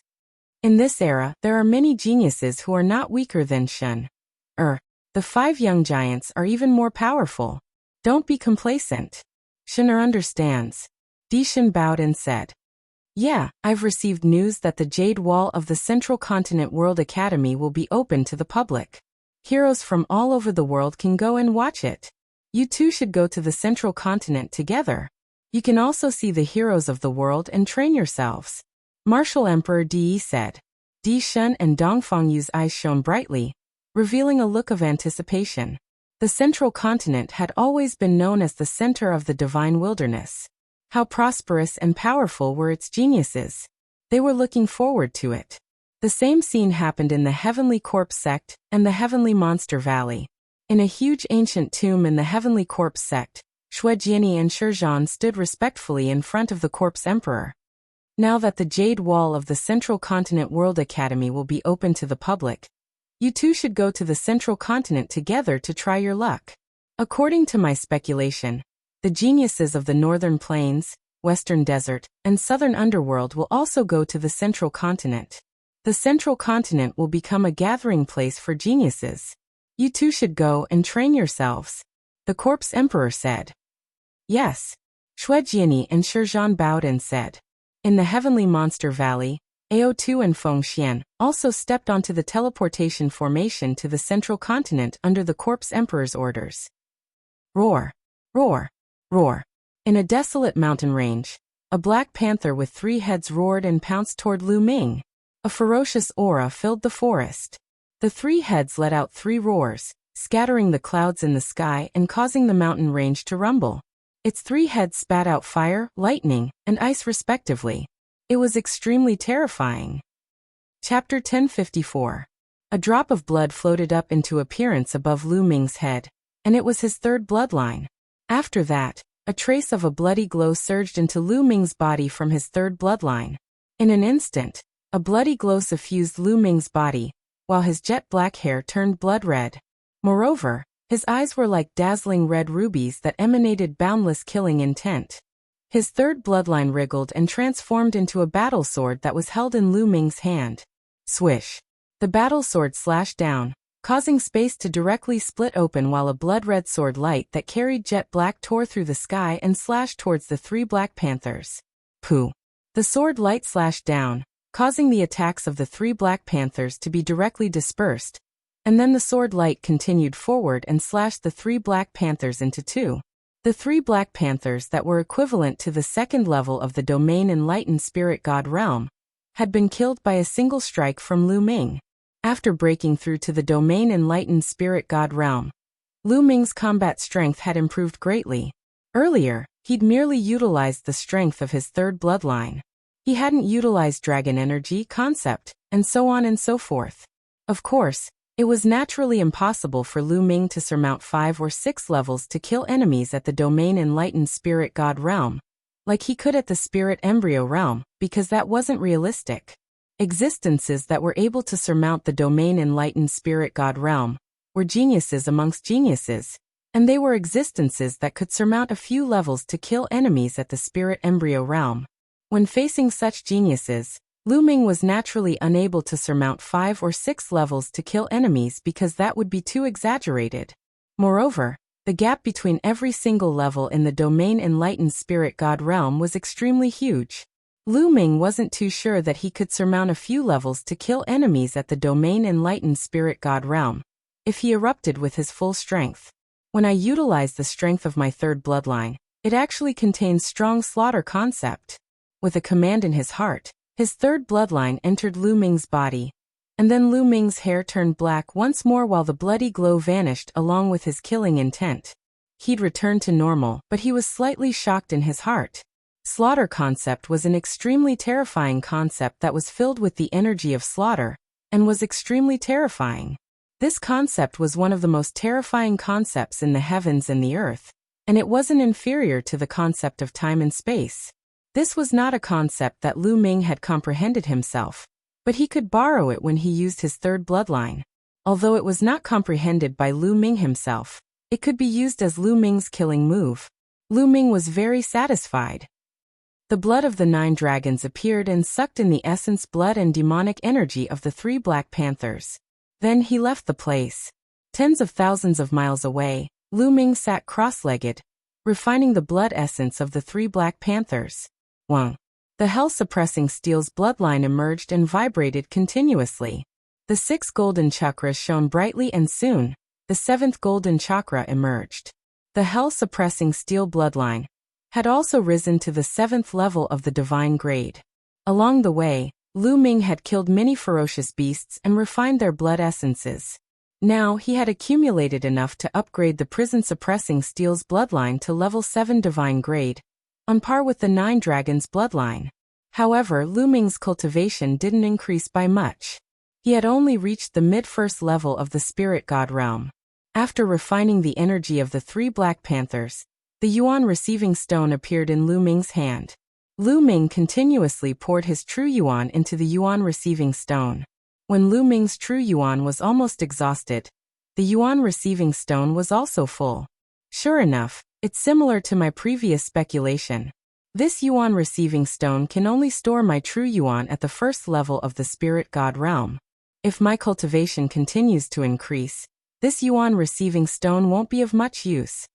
In this era, there are many geniuses who are not weaker than Shen. The 5 young giants are even more powerful. Don't be complacent. Shen'er understands. Di Shen bowed and said, Yeah, I've received news that the Jade Wall of the Central Continent World Academy will be open to the public. Heroes from all over the world can go and watch it. You two should go to the Central Continent together. You can also see the heroes of the world and train yourselves. Martial Emperor Di said. Di Shen and Dongfang Yu's eyes shone brightly, revealing a look of anticipation. The Central Continent had always been known as the center of the divine wilderness. How prosperous and powerful were its geniuses. They were looking forward to it. The same scene happened in the Heavenly Corpse sect and the Heavenly Monster Valley. In a huge ancient tomb in the Heavenly Corpse sect, Shuejiani and Shizhan stood respectfully in front of the Corpse Emperor. Now that the Jade Wall of the Central Continent World Academy will be open to the public, you two should go to the Central Continent together to try your luck. According to my speculation, the geniuses of the Northern Plains, Western Desert, and Southern Underworld will also go to the Central Continent. The Central Continent will become a gathering place for geniuses. You two should go and train yourselves, the Corpse Emperor said. Yes. Shuejiani and Shizhan bowed and said. In the Heavenly Monster Valley, Ao2 and Feng Xian also stepped onto the teleportation formation to the Central Continent under the Corpse Emperor's orders. Roar! Roar! Roar! In a desolate mountain range, a black panther with 3 heads roared and pounced toward Lu Ming. A ferocious aura filled the forest. The 3 heads let out 3 roars, scattering the clouds in the sky and causing the mountain range to rumble. Its 3 heads spat out fire, lightning, and ice respectively. It was extremely terrifying. Chapter 1054. A drop of blood floated up into appearance above Lu Ming's head, and it was his 3rd bloodline. After that, a trace of a bloody glow surged into Lu Ming's body from his 3rd bloodline. In an instant, a bloody glow suffused Lu Ming's body, while his jet black hair turned blood red. Moreover, his eyes were like dazzling red rubies that emanated boundless killing intent. His 3rd bloodline wriggled and transformed into a battle sword that was held in Lu Ming's hand. Swish! The battle sword slashed down, causing space to directly split open while a blood-red sword light that carried jet black tore through the sky and slashed towards the 3 Black Panthers. Pooh! The sword light slashed down, causing the attacks of the 3 Black Panthers to be directly dispersed, and then the sword light continued forward and slashed the 3 Black Panthers into 2. The 3 Black Panthers that were equivalent to the 2nd level of the Domain Enlightened Spirit God realm had been killed by a single strike from Lu Ming. After breaking through to the Domain Enlightened Spirit God realm, Lu Ming's combat strength had improved greatly. Earlier, he'd merely utilized the strength of his 3rd bloodline. He hadn't utilized dragon energy concept, and so on and so forth. Of course, it was naturally impossible for Lu Ming to surmount 5 or 6 levels to kill enemies at the Domain Enlightened Spirit God realm, like he could at the Spirit Embryo realm, because that wasn't realistic. Existences that were able to surmount the Domain Enlightened Spirit God realm were geniuses amongst geniuses, and they were existences that could surmount a few levels to kill enemies at the Spirit Embryo realm. When facing such geniuses, Lu Ming was naturally unable to surmount 5 or 6 levels to kill enemies because that would be too exaggerated. Moreover, the gap between every single level in the Domain Enlightened Spirit God realm was extremely huge. Lu Ming wasn't too sure that he could surmount a few levels to kill enemies at the Domain Enlightened Spirit God realm, if he erupted with his full strength. When I utilize the strength of my 3rd bloodline, it actually contains strong slaughter concept. With a command in his heart, His third bloodline entered Lu Ming's body, and then Lu Ming's hair turned black once more while the bloody glow vanished along with his killing intent. He'd returned to normal, but he was slightly shocked in his heart. Slaughter concept was an extremely terrifying concept that was filled with the energy of slaughter, and was extremely terrifying. This concept was one of the most terrifying concepts in the heavens and the earth, and it wasn't inferior to the concept of time and space. This was not a concept that Lu Ming had comprehended himself, but he could borrow it when he used his third bloodline. Although it was not comprehended by Lu Ming himself, it could be used as Lu Ming's killing move. Lu Ming was very satisfied. The blood of the 9 dragons appeared and sucked in the essence, blood and demonic energy of the 3 Black Panthers. Then he left the place. Tens of thousands of miles away, Lu Ming sat cross-legged, refining the blood essence of the 3 Black Panthers. 1. The hell-suppressing steel's bloodline emerged and vibrated continuously. The 6 golden chakras shone brightly and soon, the 7th golden chakra emerged. The hell-suppressing steel bloodline had also risen to the 7th level of the divine grade. Along the way, Lu Ming had killed many ferocious beasts and refined their blood essences. Now he had accumulated enough to upgrade the prison-suppressing steel's bloodline to level 7 divine grade, on par with the 9 dragons' bloodline. However, Lu Ming's cultivation didn't increase by much. He had only reached the mid-first level of the spirit god realm. After refining the energy of the 3 Black Panthers, the Yuan receiving stone appeared in Lu Ming's hand. Lu Ming continuously poured his true Yuan into the Yuan receiving stone. When Lu Ming's true Yuan was almost exhausted, the Yuan receiving stone was also full. Sure enough, it's similar to my previous speculation. This Yuan receiving stone can only store my true Yuan at the first level of the spirit god realm. If my cultivation continues to increase, this Yuan receiving stone won't be of much use.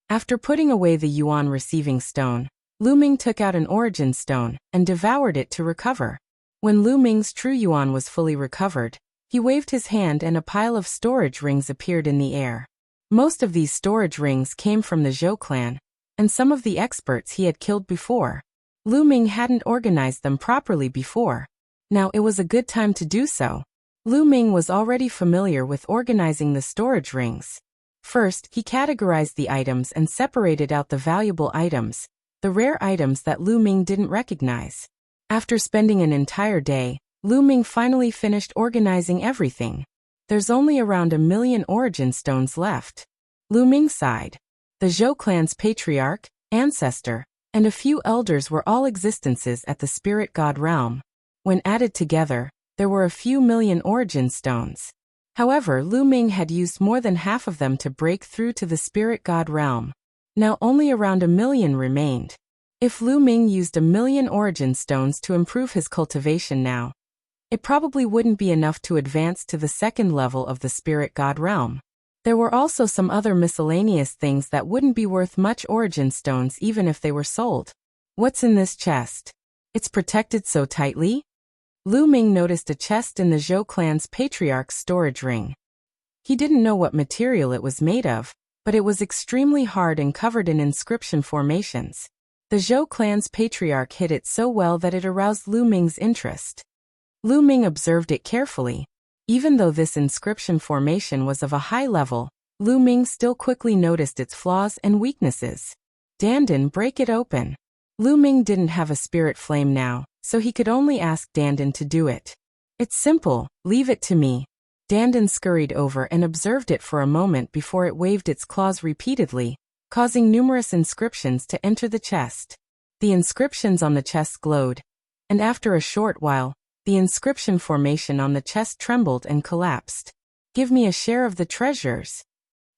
After putting away the Yuan receiving stone, Lu Ming took out an origin stone and devoured it to recover. When Lu Ming's true Yuan was fully recovered, he waved his hand and a pile of storage rings appeared in the air. Most of these storage rings came from the Zhou clan, and some of the experts he had killed before. Lu Ming hadn't organized them properly before. Now it was a good time to do so. Lu Ming was already familiar with organizing the storage rings. First, he categorized the items and separated out the valuable items, the rare items that Lu Ming didn't recognize. After spending an entire day, Lu Ming finally finished organizing everything. There's only around 1 million origin stones left. Lu Ming sighed. The Zhou clan's patriarch, ancestor, and a few elders were all existences at the spirit god realm. When added together, there were a few million origin stones. However, Lu Ming had used more than half of them to break through to the spirit god realm. Now only around 1 million remained. If Lu Ming used 1 million origin stones to improve his cultivation now, it probably wouldn't be enough to advance to the 2nd level of the spirit god realm. There were also some other miscellaneous things that wouldn't be worth much origin stones even if they were sold. What's in this chest? It's protected so tightly? Lu Ming noticed a chest in the Zhou clan's patriarch's storage ring. He didn't know what material it was made of, but it was extremely hard and covered in inscription formations. The Zhou clan's patriarch hid it so well that it aroused Lu Ming's interest. Lu Ming observed it carefully. Even though this inscription formation was of a high level, Lu Ming still quickly noticed its flaws and weaknesses. Dandan, break it open. Lu Ming didn't have a spirit flame now, so he could only ask Dandan to do it. It's simple, leave it to me. Dandan scurried over and observed it for a moment before it waved its claws repeatedly, causing numerous inscriptions to enter the chest. The inscriptions on the chest glowed, and after a short while, the inscription formation on the chest trembled and collapsed. Give me a share of the treasures.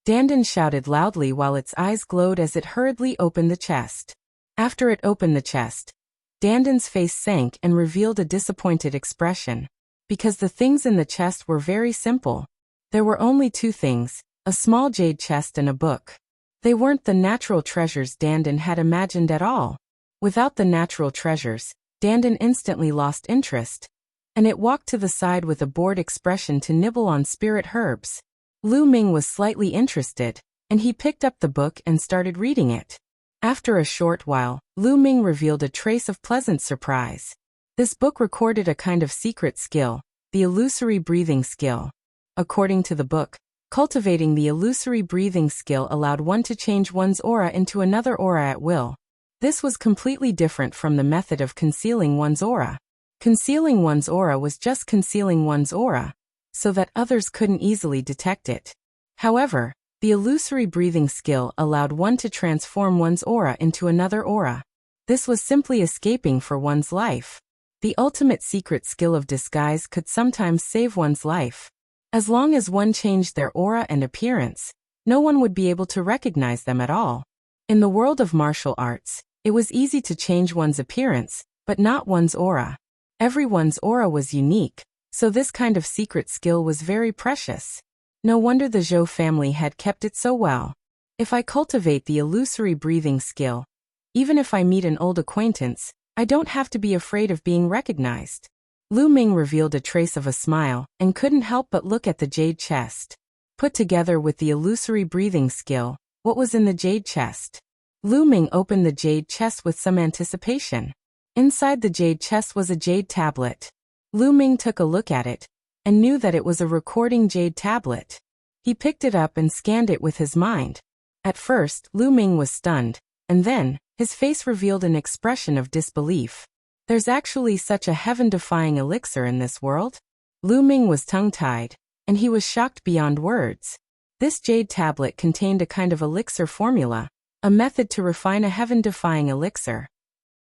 Dandan shouted loudly while its eyes glowed as it hurriedly opened the chest. After it opened the chest, Dandan's face sank and revealed a disappointed expression. Because the things in the chest were very simple. There were only 2 things, a small jade chest and a book. They weren't the natural treasures Dandan had imagined at all. Without the natural treasures, Dandan instantly lost interest, and it walked to the side with a bored expression to nibble on spirit herbs. Lu Ming was slightly interested, and he picked up the book and started reading it. After a short while, Lu Ming revealed a trace of pleasant surprise. This book recorded a kind of secret skill, the illusory breathing skill. According to the book, cultivating the illusory breathing skill allowed one to change one's aura into another aura at will. This was completely different from the method of concealing one's aura. Concealing one's aura was just concealing one's aura, so that others couldn't easily detect it. However, the illusory breathing skill allowed one to transform one's aura into another aura. This was simply escaping for one's life. The ultimate secret skill of disguise could sometimes save one's life. As long as one changed their aura and appearance, no one would be able to recognize them at all. In the world of martial arts, it was easy to change one's appearance, but not one's aura. Everyone's aura was unique, so this kind of secret skill was very precious. No wonder the Zhou family had kept it so well. If I cultivate the illusory breathing skill, even if I meet an old acquaintance, I don't have to be afraid of being recognized. Lu Ming revealed a trace of a smile and couldn't help but look at the jade chest. Put together with the illusory breathing skill, what was in the jade chest? Lu Ming opened the jade chest with some anticipation. Inside the jade chest was a jade tablet. Lu Ming took a look at it and knew that it was a recording jade tablet. He picked it up and scanned it with his mind. At first, Lu Ming was stunned, and then, his face revealed an expression of disbelief. There's actually such a heaven-defying elixir in this world? Lu Ming was tongue-tied, and he was shocked beyond words. This jade tablet contained a kind of elixir formula, a method to refine a heaven-defying elixir.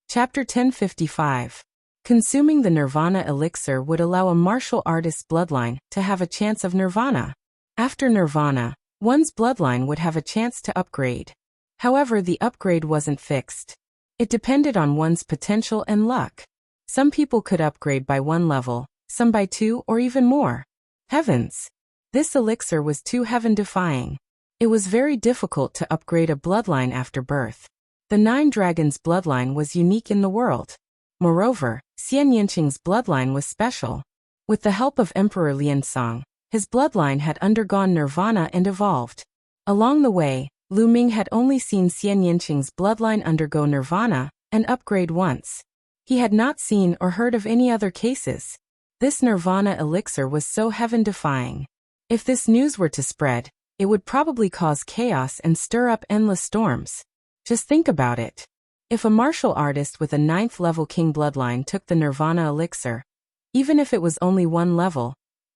Chapter 1055. Consuming the nirvana elixir would allow a martial artist's bloodline to have a chance of nirvana. After nirvana, one's bloodline would have a chance to upgrade. However, the upgrade wasn't fixed. It depended on one's potential and luck. Some people could upgrade by 1 level, some by 2 or even more. Heavens! This elixir was too heaven-defying. It was very difficult to upgrade a bloodline after birth. The 9 Dragons' bloodline was unique in the world. Moreover, Xian Yinqing's bloodline was special. With the help of Emperor Liansong, his bloodline had undergone nirvana and evolved. Along the way, Lu Ming had only seen Xian Yinqing's bloodline undergo nirvana and upgrade once. He had not seen or heard of any other cases. This nirvana elixir was so heaven-defying. If this news were to spread, it would probably cause chaos and stir up endless storms. Just think about it. If a martial artist with a 9th level king bloodline took the nirvana elixir, even if it was only 1 level,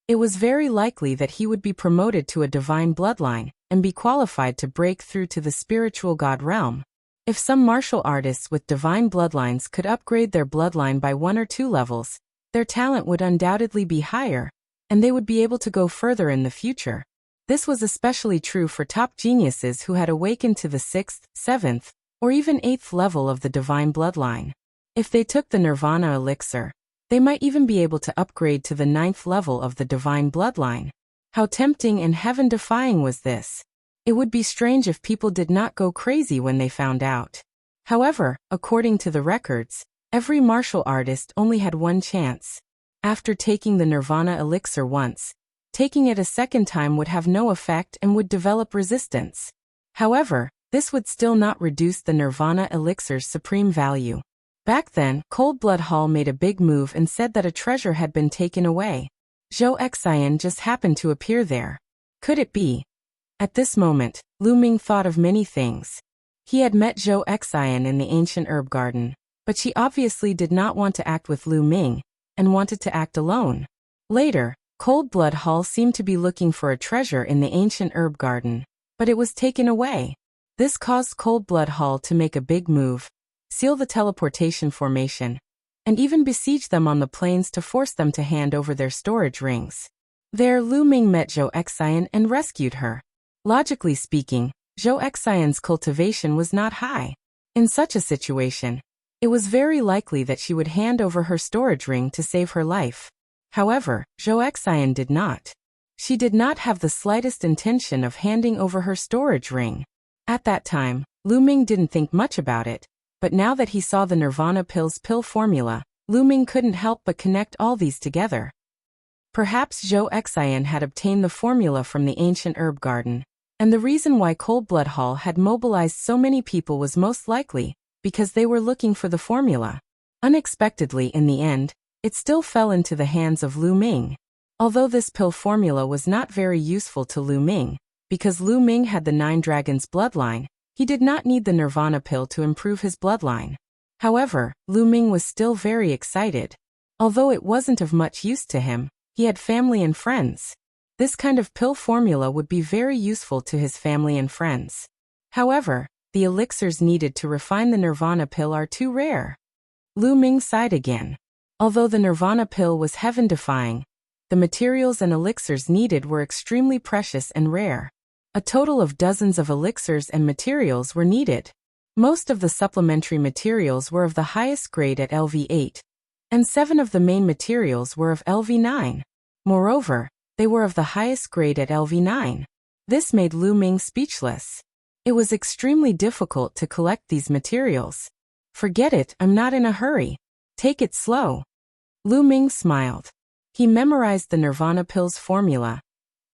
it was very likely that he would be promoted to a divine bloodline and be qualified to break through to the spiritual god realm. If some martial artists with divine bloodlines could upgrade their bloodline by 1 or 2 levels, their talent would undoubtedly be higher, and they would be able to go further in the future. This was especially true for top geniuses who had awakened to the 6th, 7th, or even 8th level of the divine bloodline. If they took the nirvana elixir, they might even be able to upgrade to the 9th level of the divine bloodline. How tempting and heaven-defying was this? It would be strange if people did not go crazy when they found out. However, according to the records, every martial artist only had 1 chance. After taking the nirvana elixir once, taking it a second time would have no effect and would develop resistance. However, this would still not reduce the nirvana elixir's supreme value. Back then, Cold Blood Hall made a big move and said that a treasure had been taken away. Zhou Xian just happened to appear there. Could it be? At this moment, Lu Ming thought of many things. He had met Zhou Xian in the ancient herb garden, but she obviously did not want to act with Lu Ming, and wanted to act alone. Later, Cold Blood Hall seemed to be looking for a treasure in the ancient herb garden, but it was taken away. This caused Cold Blood Hall to make a big move, seal the teleportation formation, and even besiege them on the plains to force them to hand over their storage rings. There Lu Ming met Zhou Xian and rescued her. Logically speaking, Zhou Xian's cultivation was not high. In such a situation, it was very likely that she would hand over her storage ring to save her life. However, Zhou Xian did not. She did not have the slightest intention of handing over her storage ring. At that time, Lu Ming didn't think much about it, but now that he saw the Nirvana Pills pill formula, Lu Ming couldn't help but connect all these together. Perhaps Zhou Xian had obtained the formula from the ancient herb garden, and the reason why Cold Blood Hall had mobilized so many people was most likely because they were looking for the formula. Unexpectedly, in the end, it still fell into the hands of Lu Ming. Although this pill formula was not very useful to Lu Ming, because Lu Ming had the 9 dragons bloodline, he did not need the Nirvana pill to improve his bloodline. However, Lu Ming was still very excited. Although it wasn't of much use to him, he had family and friends. This kind of pill formula would be very useful to his family and friends. However, the elixirs needed to refine the Nirvana pill are too rare. Lu Ming sighed again. Although the Nirvana pill was heaven-defying, the materials and elixirs needed were extremely precious and rare. A total of dozens of elixirs and materials were needed. Most of the supplementary materials were of the highest grade at LV8, and 7 of the main materials were of LV9. Moreover, they were of the highest grade at LV9. This made Lu Ming speechless. It was extremely difficult to collect these materials. Forget it, I'm not in a hurry. Take it slow. Lu Ming smiled. He memorized the Nirvana pill's formula,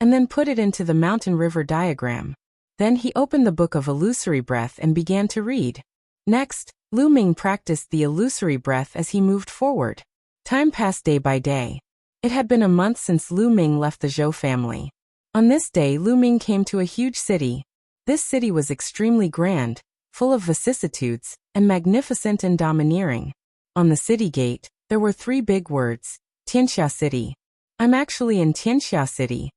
and then put it into the mountain river diagram. Then he opened the book of illusory breath and began to read. Next, Lu Ming practiced the illusory breath as he moved forward. Time passed day by day. It had been a month since Lu Ming left the Zhou family. On this day, Lu Ming came to a huge city. This city was extremely grand, full of vicissitudes, and magnificent and domineering. On the city gate, there were 3 big words, Tianxia City. I'm actually in Tianxia City.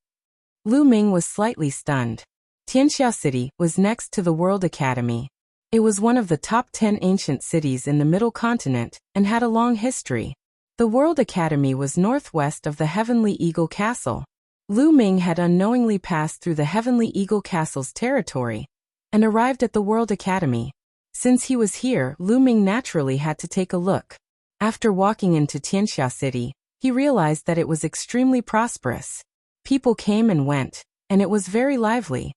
Lu Ming was slightly stunned. Tianxia City was next to the World Academy. It was one of the top 10 ancient cities in the Middle Continent and had a long history. The World Academy was northwest of the Heavenly Eagle Castle. Lu Ming had unknowingly passed through the Heavenly Eagle Castle's territory and arrived at the World Academy. Since he was here, Lu Ming naturally had to take a look. After walking into Tianxia City, he realized that it was extremely prosperous. People came and went, and it was very lively.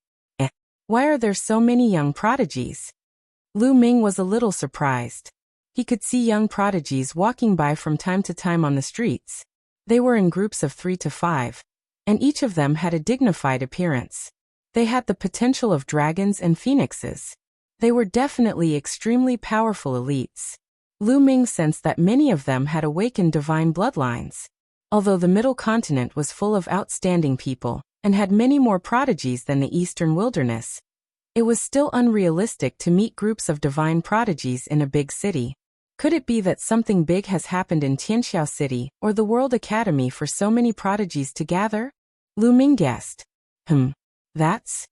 Why are there so many young prodigies? Lu Ming was a little surprised. He could see young prodigies walking by from time to time on the streets. They were in groups of 3 to 5, and each of them had a dignified appearance. They had the potential of dragons and phoenixes. They were definitely extremely powerful elites. Lu Ming sensed that many of them had awakened divine bloodlines. Although the Middle Continent was full of outstanding people, and had many more prodigies than the Eastern Wilderness, it was still unrealistic to meet groups of divine prodigies in a big city. Could it be that something big has happened in Tianxia City or the World Academy for so many prodigies to gather? Lu Ming guessed. That's...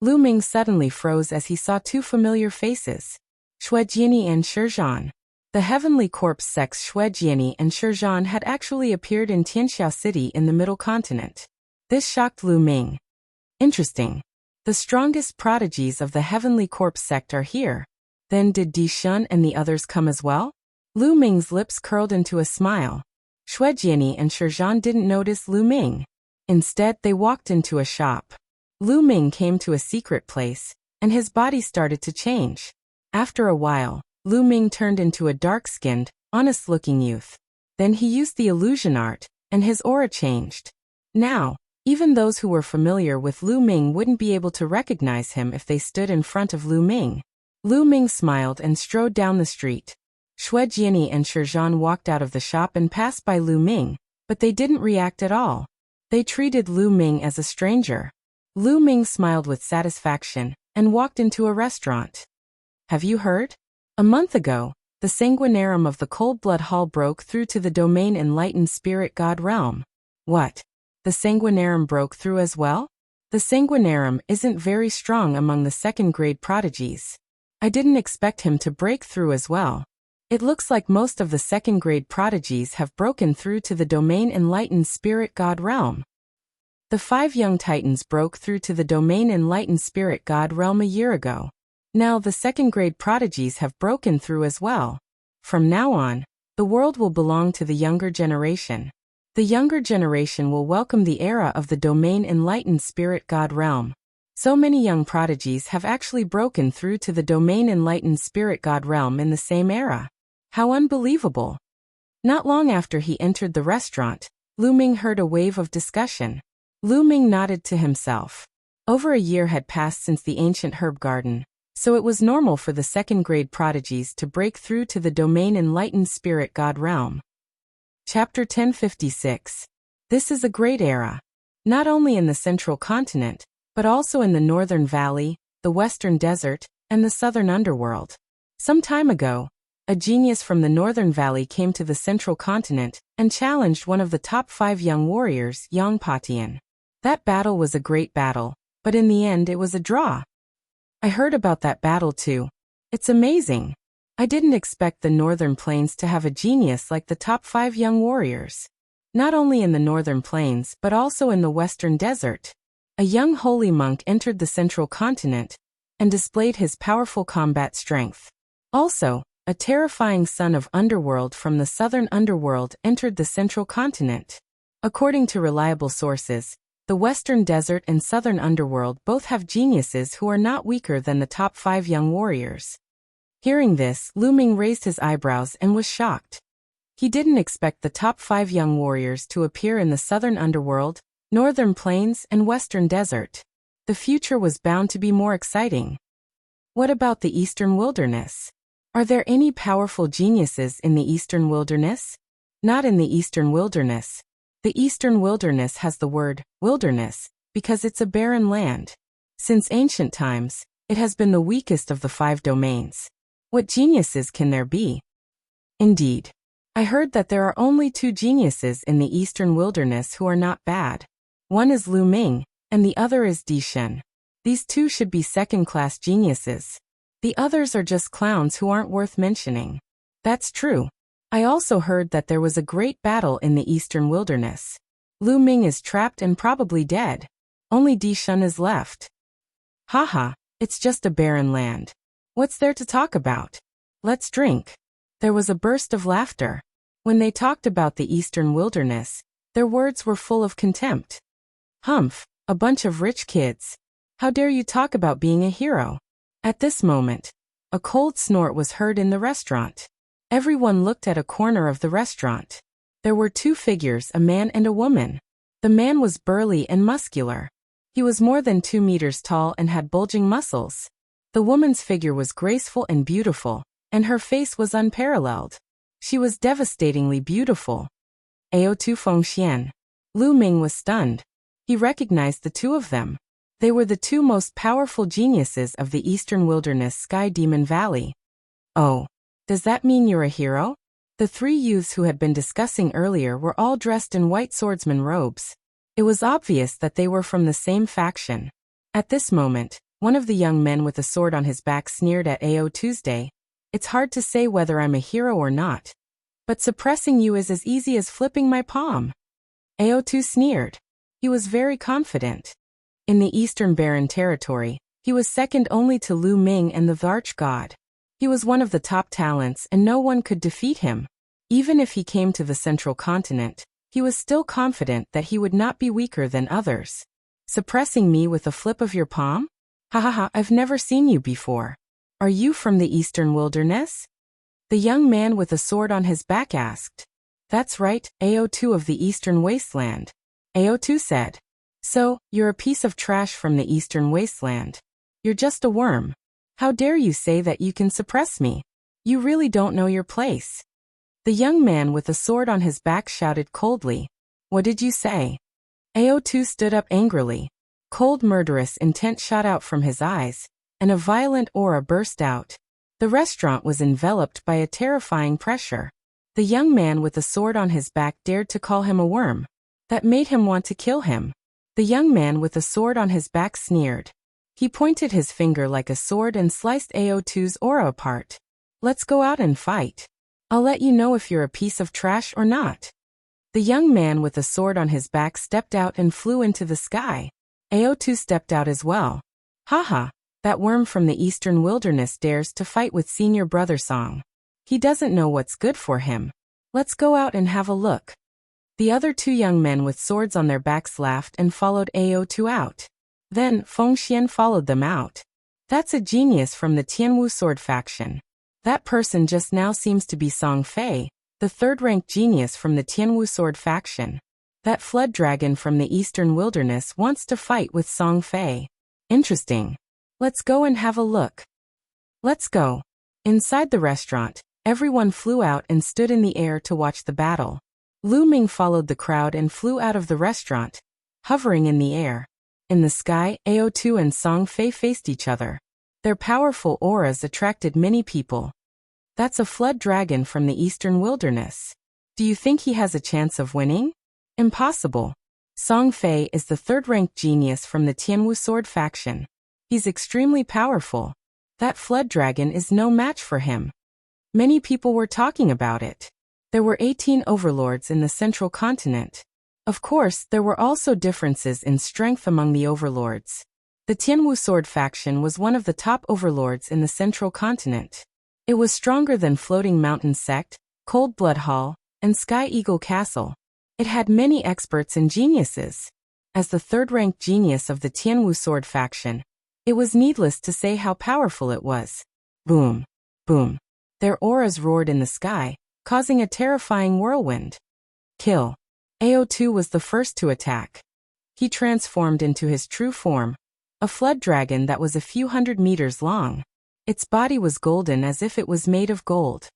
Lu Ming suddenly froze as he saw 2 familiar faces. Xuejiani and Shizhan. The Heavenly Corpse sects Xuejiani and Shizhan had actually appeared in Tianxia City in the Middle Continent. This shocked Lu Ming. Interesting. The strongest prodigies of the Heavenly Corpse sect are here. Then did Di Shun and the others come as well? Lu Ming's lips curled into a smile. Xuejiani and Shizhan didn't notice Lu Ming. Instead, they walked into a shop. Lu Ming came to a secret place, and his body started to change. After a while, Lu Ming turned into a dark-skinned, honest-looking youth. Then he used the illusion art, and his aura changed. Now, even those who were familiar with Lu Ming wouldn't be able to recognize him if they stood in front of Lu Ming. Lu Ming smiled and strode down the street. Xuejiani and Shizhan walked out of the shop and passed by Lu Ming, but they didn't react at all. They treated Lu Ming as a stranger. Lu Ming smiled with satisfaction and walked into a restaurant. Have you heard? A month ago, the Sanguinarum of the Cold Blood Hall broke through to the domain Enlightened Spirit God realm. What? The Sanguinarum broke through as well? The Sanguinarum isn't very strong among the second-grade prodigies. I didn't expect him to break through as well. It looks like most of the second-grade prodigies have broken through to the domain Enlightened Spirit God realm. The 5 young titans broke through to the domain Enlightened Spirit God realm a year ago. Now the second-grade prodigies have broken through as well. From now on, the world will belong to the younger generation. The younger generation will welcome the era of the domain Enlightened Spirit God realm. So many young prodigies have actually broken through to the domain Enlightened Spirit God realm in the same era. How unbelievable! Not long after he entered the restaurant, Lu Ming heard a wave of discussion. Lu Ming nodded to himself. Over a year had passed since the ancient herb garden. So it was normal for the second-grade prodigies to break through to the domain enlightened spirit god realm. Chapter 1056. This is a great era. Not only in the central continent, but also in the northern valley, the western desert, and the southern underworld. Some time ago, a genius from the northern valley came to the central continent and challenged one of the top 5 young warriors, Yongpatian. That battle was a great battle, but in the end it was a draw. I heard about that battle too. It's amazing. I didn't expect the northern plains to have a genius like the top 5 young warriors. Not only in the northern plains but also in the western desert. A young holy monk entered the central continent and displayed his powerful combat strength. Also, a terrifying son of underworld from the southern underworld entered the central continent. According to reliable sources, the western desert and southern underworld both have geniuses who are not weaker than the top 5 young warriors. Hearing this, Lu Ming raised his eyebrows and was shocked. He didn't expect the top 5 young warriors to appear in the southern underworld, northern plains, and western desert. The future was bound to be more exciting. What about the eastern wilderness? Are there any powerful geniuses in the eastern wilderness? Not in the eastern wilderness. The eastern wilderness has the word wilderness because it's a barren land. Since ancient times, it has been the weakest of the 5 domains. What geniuses can there be? Indeed. I heard that there are only 2 geniuses in the eastern wilderness who are not bad. One is Lu Ming, and the other is Di Shen. These 2 should be second-class geniuses. The others are just clowns who aren't worth mentioning. That's true. I also heard that there was a great battle in the eastern wilderness. Lu Ming is trapped and probably dead. Only Di Shen is left. Haha, it's just a barren land. What's there to talk about? Let's drink. There was a burst of laughter. When they talked about the eastern wilderness, their words were full of contempt. Humph, a bunch of rich kids. How dare you talk about being a hero? At this moment, a cold snort was heard in the restaurant. Everyone looked at a corner of the restaurant. There were 2 figures, a man and a woman. The man was burly and muscular. He was more than 2 meters tall and had bulging muscles. The woman's figure was graceful and beautiful, and her face was unparalleled. She was devastatingly beautiful. Ao2 Fengxian. Lu Ming was stunned. He recognized the 2 of them. They were the 2 most powerful geniuses of the eastern wilderness Sky Demon Valley. Oh, does that mean you're a hero? The 3 youths who had been discussing earlier were all dressed in white swordsman robes. It was obvious that they were from the same faction. At this moment, one of the young men with a sword on his back sneered at Ao Tuesday. It's hard to say whether I'm a hero or not. But suppressing you is as easy as flipping my palm. Ao2 sneered. He was very confident. In the Eastern Barren Territory, he was second only to Lu Ming and the Arch God. He was one of the top talents and no one could defeat him. Even if he came to the Central Continent, he was still confident that he would not be weaker than others. Suppressing me with a flip of your palm? Ha ha ha, I've never seen you before. Are you from the Eastern Wilderness? The young man with a sword on his back asked. That's right, Ao2 of the Eastern Wasteland. Ao2 said. So, you're a piece of trash from the Eastern Wasteland. You're just a worm. How dare you say that you can suppress me? You really don't know your place. The young man with a sword on his back shouted coldly. What did you say? Ao2 stood up angrily. Cold murderous intent shot out from his eyes, and a violent aura burst out. The restaurant was enveloped by a terrifying pressure. The young man with a sword on his back dared to call him a worm. That made him want to kill him. The young man with a sword on his back sneered. He pointed his finger like a sword and sliced Ao2's aura apart. Let's go out and fight. I'll let you know if you're a piece of trash or not. The young man with a sword on his back stepped out and flew into the sky. Ao2 stepped out as well. Haha, that worm from the Eastern Wilderness dares to fight with Senior Brother Song. He doesn't know what's good for him. Let's go out and have a look. The other 2 young men with swords on their backs laughed and followed Ao2 out. Then, Fengxian followed them out. That's a genius from the Tianwu sword faction. That person just now seems to be Song Fei, the 3rd-ranked genius from the Tianwu sword faction. That flood dragon from the Eastern Wilderness wants to fight with Song Fei. Interesting. Let's go and have a look. Let's go. Inside the restaurant, everyone flew out and stood in the air to watch the battle. Lu Ming followed the crowd and flew out of the restaurant, hovering in the air. In the sky, Ao2 and Song Fei faced each other. Their powerful auras attracted many people. That's a flood dragon from the eastern wilderness. Do you think he has a chance of winning? Impossible. Song Fei is the third-ranked genius from the Tianwu sword faction. He's extremely powerful. That flood dragon is no match for him. Many people were talking about it. There were 18 overlords in the central continent. Of course, there were also differences in strength among the overlords. The Tianwu sword faction was one of the top overlords in the central continent. It was stronger than Floating Mountain Sect, Cold Blood Hall, and Sky Eagle Castle. It had many experts and geniuses. As the third-ranked genius of the Tianwu sword faction, it was needless to say how powerful it was. Boom. Boom. Their auras roared in the sky, causing a terrifying whirlwind. Kill. Ao2 was the first to attack. He transformed into his true form, a flood dragon that was a few hundred meters long. Its body was golden as if it was made of gold.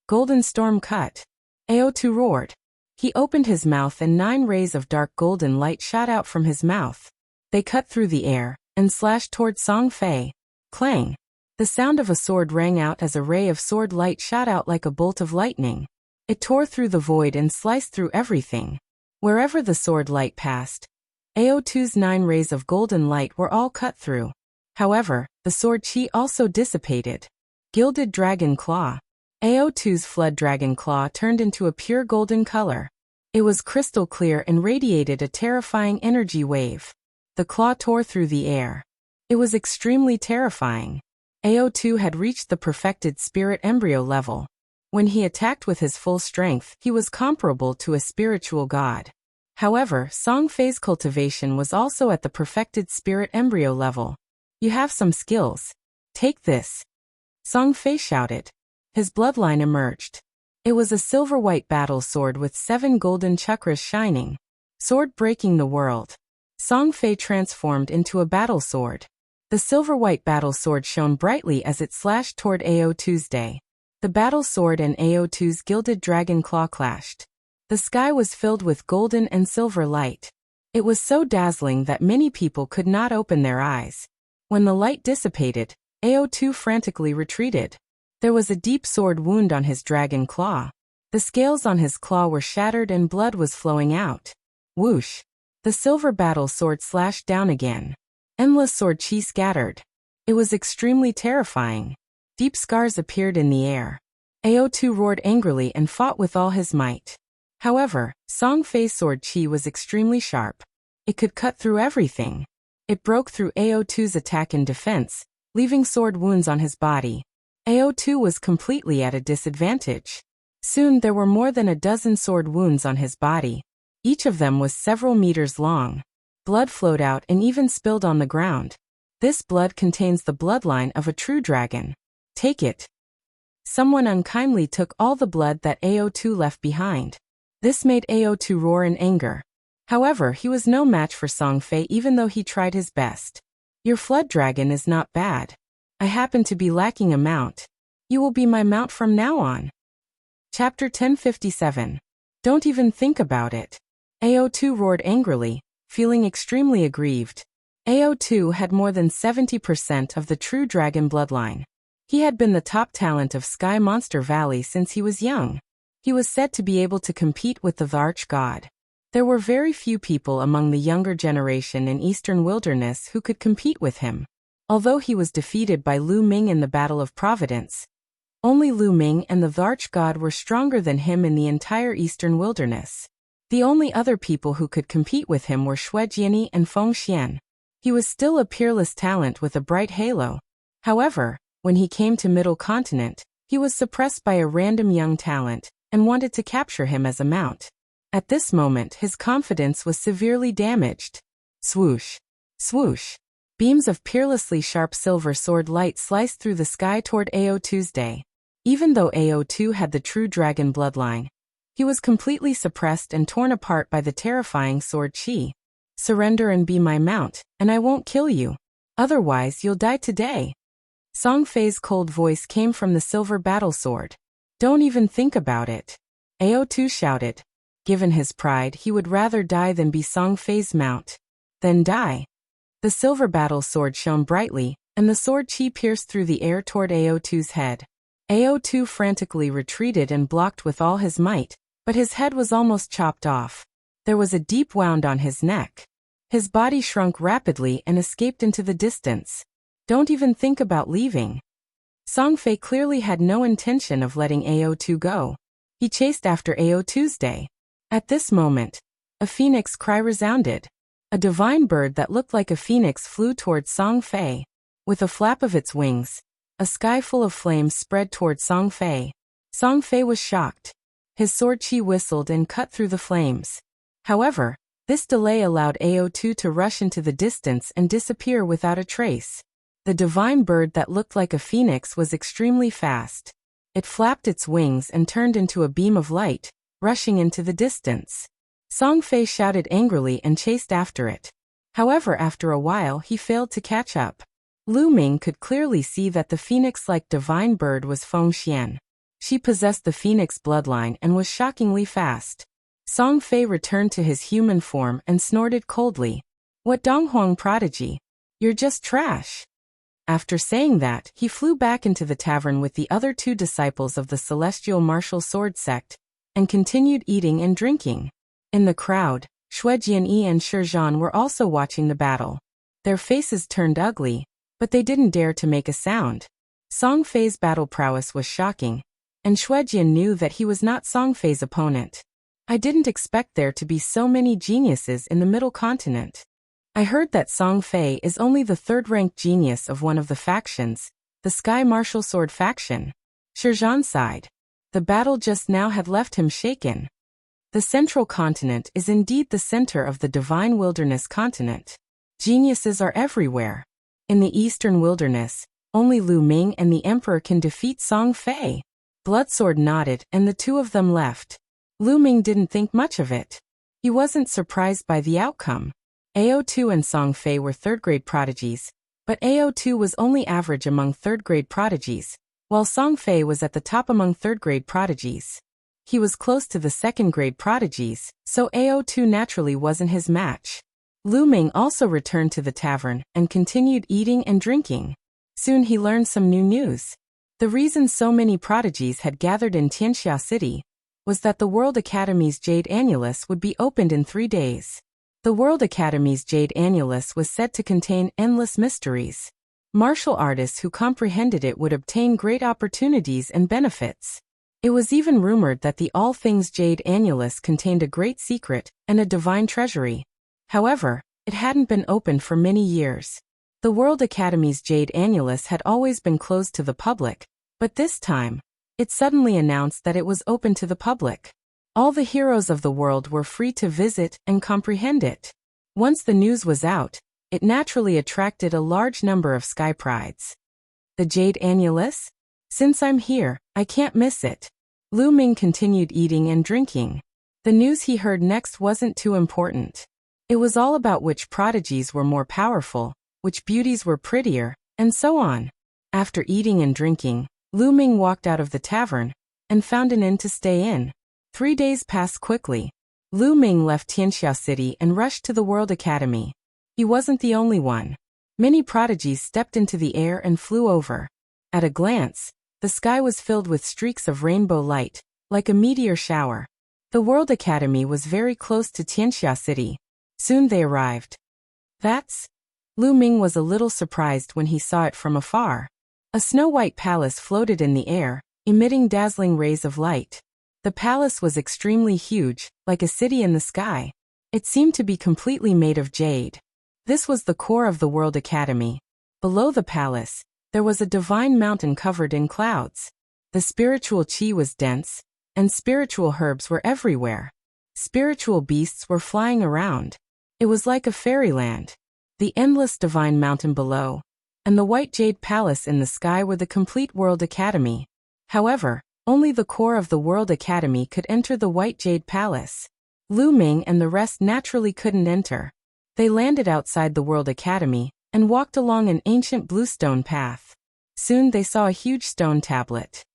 Golden storm cut. Ao2 roared. He opened his mouth and 9 rays of dark golden light shot out from his mouth. They cut through the air and slashed toward Song Fei. Clang. The sound of a sword rang out as a ray of sword light shot out like a bolt of lightning. It tore through the void and sliced through everything. Wherever the sword light passed, Ao2's 9 rays of golden light were all cut through. However, the sword chi also dissipated. Gilded Dragon Claw. Ao2's Flood Dragon Claw turned into a pure golden color. It was crystal clear and radiated a terrifying energy wave. The claw tore through the air. It was extremely terrifying. Ao2 had reached the perfected spirit embryo level. When he attacked with his full strength, he was comparable to a spiritual god. However, Song Fei's cultivation was also at the perfected spirit embryo level. You have some skills. Take this. Song Fei shouted. His bloodline emerged. It was a silver-white battle sword with 7 golden chakras shining. Sword breaking the world. Song Fei transformed into a battle sword. The silver-white battle sword shone brightly as it slashed toward Ao2's day. The battle sword and Ao2's gilded dragon claw clashed. The sky was filled with golden and silver light. It was so dazzling that many people could not open their eyes. When the light dissipated, Ao2 frantically retreated. There was a deep sword wound on his dragon claw. The scales on his claw were shattered and blood was flowing out. Whoosh! The silver battle sword slashed down again. Endless sword chi scattered. It was extremely terrifying. Deep scars appeared in the air. Ao2 roared angrily and fought with all his might. However, Song Fei's sword chi was extremely sharp. It could cut through everything. It broke through Ao2's attack and defense, leaving sword wounds on his body. Ao2 was completely at a disadvantage. Soon there were more than a dozen sword wounds on his body. Each of them was several meters long. Blood flowed out and even spilled on the ground. This blood contains the bloodline of a true dragon. Take it. Someone unkindly took all the blood that Ao2 left behind. This made Ao2 roar in anger. However, he was no match for Song Fei even though he tried his best. Your flood dragon is not bad. I happen to be lacking a mount. You will be my mount from now on. Chapter 1057. Don't even think about it. Ao2 roared angrily, feeling extremely aggrieved. Ao2 had more than 70% of the true dragon bloodline. He had been the top talent of Sky Monster Valley since he was young. He was said to be able to compete with the arch-god. There were very few people among the younger generation in Eastern Wilderness who could compete with him. Although he was defeated by Lu Ming in the Battle of Providence, only Lu Ming and the arch-god were stronger than him in the entire Eastern Wilderness. The only other people who could compete with him were Xue Jiani and Feng Xian. He was still a peerless talent with a bright halo. However, when he came to Middle Continent, he was suppressed by a random young talent and wanted to capture him as a mount. At this moment his confidence was severely damaged. Swoosh! Swoosh! Beams of peerlessly sharp silver sword light sliced through the sky toward Ao2's day. Even though Ao2 had the true dragon bloodline, he was completely suppressed and torn apart by the terrifying sword chi. Surrender and be my mount, and I won't kill you. Otherwise you'll die today. Song Fei's cold voice came from the silver battle sword. Don't even think about it. Ao2 shouted. Given his pride, he would rather die than be Song Fei's mount. Then die. The silver battle sword shone brightly, and the sword chi pierced through the air toward Ao2's head. Ao2 frantically retreated and blocked with all his might, but his head was almost chopped off. There was a deep wound on his neck. His body shrunk rapidly and escaped into the distance. Don't even think about leaving. Song Fei clearly had no intention of letting Ao2 go. He chased after Ao2's day. At this moment, a phoenix cry resounded. A divine bird that looked like a phoenix flew towards Song Fei. With a flap of its wings, a sky full of flames spread toward Song Fei. Song Fei was shocked. His sword chi whistled and cut through the flames. However, this delay allowed Ao2 to rush into the distance and disappear without a trace. The divine bird that looked like a phoenix was extremely fast. It flapped its wings and turned into a beam of light, rushing into the distance. Song Fei shouted angrily and chased after it. However, after a while he failed to catch up. Lu Ming could clearly see that the phoenix-like divine bird was Feng Xian. She possessed the phoenix bloodline and was shockingly fast. Song Fei returned to his human form and snorted coldly. What Donghuang prodigy? You're just trash. After saying that, he flew back into the tavern with the other two disciples of the celestial martial sword sect, and continued eating and drinking. In the crowd, Xue Jianyi and Shi Zhan were also watching the battle. Their faces turned ugly, but they didn't dare to make a sound. Song Fei's battle prowess was shocking, and Xue Jian knew that he was not Song Fei's opponent. I didn't expect there to be so many geniuses in the Middle Continent. I heard that Song Fei is only the third-ranked genius of one of the factions, the Sky Martial Sword faction. Shi Zhan sighed. The battle just now had left him shaken. The Central Continent is indeed the center of the Divine Wilderness continent. Geniuses are everywhere. In the Eastern Wilderness, only Lu Ming and the Emperor can defeat Song Fei. Bloodsword nodded and the two of them left. Lu Ming didn't think much of it. He wasn't surprised by the outcome. Ao2 and Song Fei were third-grade prodigies, but Ao2 was only average among third-grade prodigies, while Song Fei was at the top among third-grade prodigies. He was close to the second-grade prodigies, so Ao2 naturally wasn't his match. Lu Ming also returned to the tavern and continued eating and drinking. Soon he learned some new news. The reason so many prodigies had gathered in Tianxia City was that the World Academy's Jade Annulus would be opened in 3 days. The World Academy's Jade Annulus was said to contain endless mysteries. Martial artists who comprehended it would obtain great opportunities and benefits. It was even rumored that the All Things Jade Annulus contained a great secret and a divine treasury. However, it hadn't been opened for many years. The World Academy's Jade Annulus had always been closed to the public, but this time, it suddenly announced that it was open to the public. All the heroes of the world were free to visit and comprehend it. Once the news was out, it naturally attracted a large number of sky prides. The Jade Annulus? Since I'm here, I can't miss it. Lu Ming continued eating and drinking. The news he heard next wasn't too important. It was all about which prodigies were more powerful, which beauties were prettier, and so on. After eating and drinking, Lu Ming walked out of the tavern and found an inn to stay in. 3 days passed quickly. Lu Ming left Tianxia City and rushed to the World Academy. He wasn't the only one. Many prodigies stepped into the air and flew over. At a glance, the sky was filled with streaks of rainbow light, like a meteor shower. The World Academy was very close to Tianxia City. Soon they arrived. Lu Ming was a little surprised when he saw it from afar. A snow-white palace floated in the air, emitting dazzling rays of light. The palace was extremely huge, like a city in the sky. It seemed to be completely made of jade. This was the core of the World Academy. Below the palace, there was a divine mountain covered in clouds. The spiritual chi was dense, and spiritual herbs were everywhere. Spiritual beasts were flying around. It was like a fairyland. The endless divine mountain below, and the white jade palace in the sky were the complete World Academy. However, only the core of the World Academy could enter the white jade palace. Lu Ming and the rest naturally couldn't enter. They landed outside the World Academy and walked along an ancient bluestone path. Soon they saw a huge stone tablet.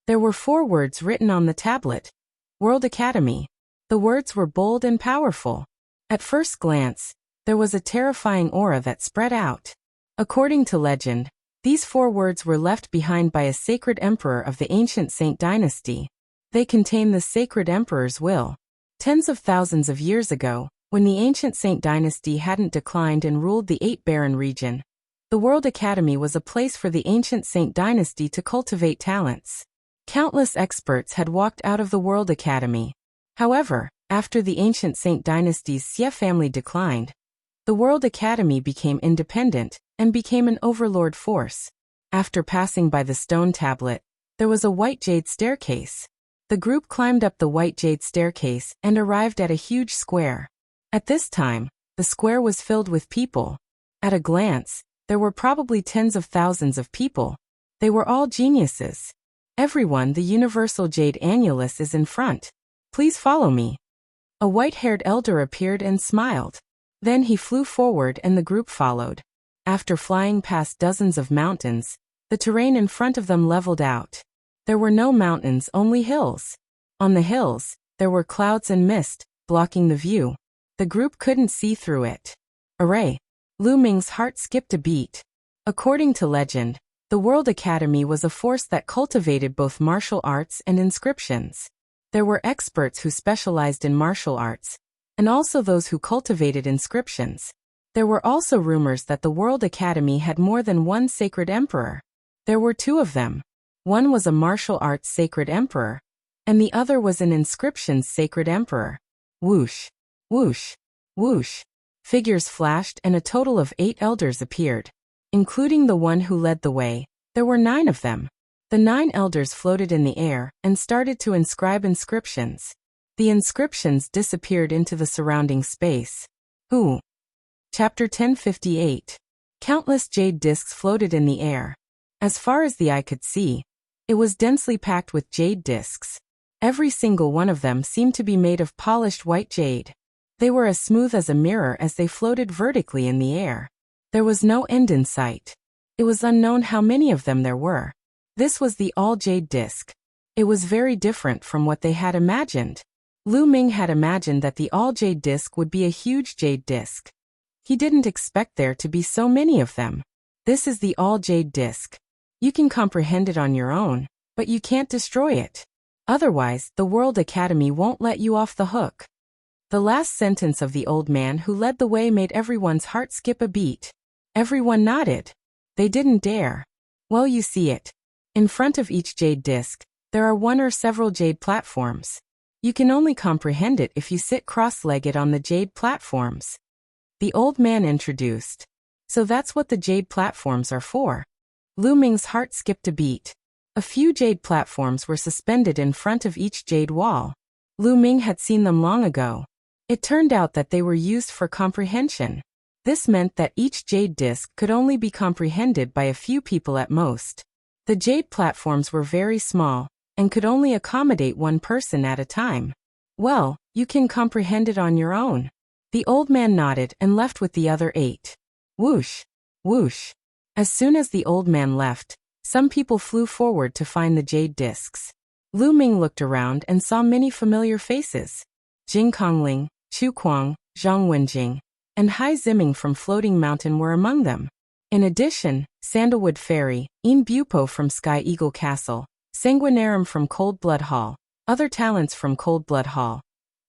There were 4 words written on the tablet. World Academy. The words were bold and powerful. At first glance, there was a terrifying aura that spread out. According to legend, these 4 words were left behind by a sacred emperor of the ancient Saint dynasty. They contain the sacred emperor's will. Tens of thousands of years ago, when the ancient Saint dynasty hadn't declined and ruled the 8-Baron region, the World Academy was a place for the ancient Saint dynasty to cultivate talents. Countless experts had walked out of the World Academy. However, after the ancient Saint dynasty's Xie family declined, the World Academy became independent and became an overlord force. After passing by the stone tablet, there was a white jade staircase. The group climbed up the white jade staircase and arrived at a huge square. At this time, the square was filled with people. At a glance, there were probably tens of thousands of people. They were all geniuses. Everyone, the universal jade annulus is in front. Please follow me. A white-haired elder appeared and smiled. Then he flew forward and the group followed. After flying past dozens of mountains, the terrain in front of them leveled out. There were no mountains, only hills. On the hills, there were clouds and mist, blocking the view. The group couldn't see through it. Array. Lu Ming's heart skipped a beat. According to legend, the World Academy was a force that cultivated both martial arts and inscriptions. There were experts who specialized in martial arts, and also those who cultivated inscriptions. There were also rumors that the World Academy had more than one sacred emperor. There were 2 of them. One was a martial arts sacred emperor, and the other was an inscriptions sacred emperor. Whoosh, whoosh, whoosh. Figures flashed and a total of 8 elders appeared. Including the one who led the way, there were 9 of them. The 9 elders floated in the air and started to inscribe inscriptions. The inscriptions disappeared into the surrounding space. Who? Chapter 1058. Countless jade discs floated in the air. As far as the eye could see, it was densely packed with jade discs. Every single one of them seemed to be made of polished white jade. They were as smooth as a mirror as they floated vertically in the air. There was no end in sight. It was unknown how many of them there were. This was the all-jade disc. It was very different from what they had imagined. Lu Ming had imagined that the all-jade disc would be a huge jade disc. He didn't expect there to be so many of them. This is the all-jade disc. You can comprehend it on your own, but you can't destroy it. Otherwise, the World Academy won't let you off the hook. The last sentence of the old man who led the way made everyone's heart skip a beat. Everyone nodded. They didn't dare. Well, you see it. In front of each jade disc, there are 1 or several jade platforms. You can only comprehend it if you sit cross-legged on the jade platforms. The old man introduced. So that's what the jade platforms are for. Lu Ming's heart skipped a beat. A few jade platforms were suspended in front of each jade wall. Lu Ming had seen them long ago. It turned out that they were used for comprehension. This meant that each jade disc could only be comprehended by a few people at most. The jade platforms were very small, and could only accommodate 1 person at a time. Well, you can comprehend it on your own. The old man nodded and left with the other 8. Whoosh, whoosh. As soon as the old man left, some people flew forward to find the jade discs. Lu Ming looked around and saw many familiar faces. Jing Kongling, Chu Kuang, Zhang Wenjing, and Hai Ziming from Floating Mountain were among them. In addition, Sandalwood Fairy, Een Bupo from Sky Eagle Castle, Sanguinarum from Cold Blood Hall, other talents from Cold Blood Hall,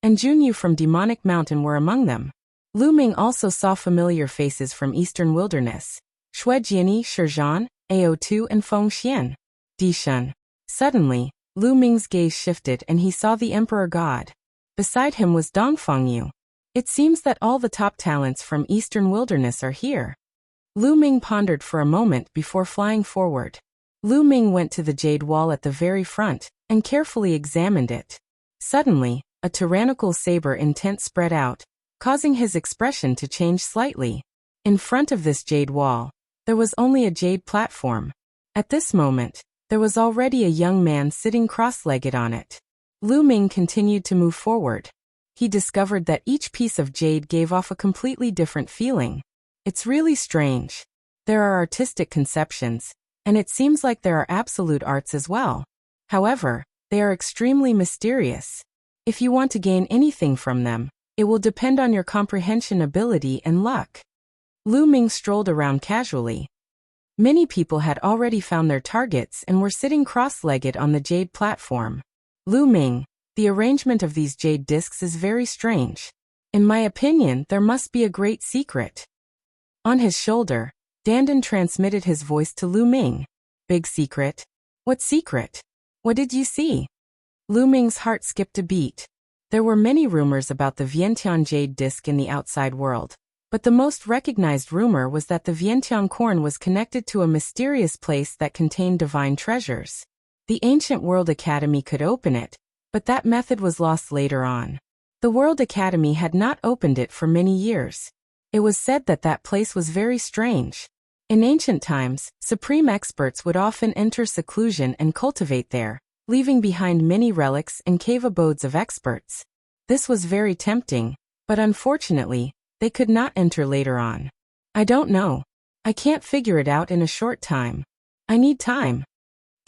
and Junyu from Demonic Mountain were among them. Lu Ming also saw familiar faces from Eastern Wilderness. Shui Jiani, Shizhan, Ao2 and Feng Xian. Dishun. Suddenly, Lu Ming's gaze shifted and he saw the Emperor God. Beside him was Dongfeng Yu. It seems that all the top talents from Eastern Wilderness are here. Lu Ming pondered for a moment before flying forward. Lu Ming went to the jade wall at the very front and carefully examined it. Suddenly, a tyrannical saber intent spread out, causing his expression to change slightly. In front of this jade wall, there was only a jade platform. At this moment, there was already a young man sitting cross-legged on it. Lu Ming continued to move forward. He discovered that each piece of jade gave off a completely different feeling. It's really strange. There are artistic conceptions, And it seems like there are absolute arts as well. However, they are extremely mysterious. If you want to gain anything from them, it will depend on your comprehension ability and luck. Lu Ming strolled around casually. Many people had already found their targets and were sitting cross-legged on the jade platform. Lu Ming, the arrangement of these jade discs is very strange. In my opinion, there must be a great secret. On his shoulder, Dandan transmitted his voice to Lu Ming. Big secret? What secret? What did you see? Lu Ming's heart skipped a beat. There were many rumors about the Vientiane jade disc in the outside world, but the most recognized rumor was that the Vientiane corn was connected to a mysterious place that contained divine treasures. The ancient World Academy could open it, but that method was lost later on. The World Academy had not opened it for many years. It was said that that place was very strange. In ancient times, supreme experts would often enter seclusion and cultivate there, leaving behind many relics and cave abodes of experts. This was very tempting, but unfortunately, they could not enter later on. I don't know. I can't figure it out in a short time. I need time,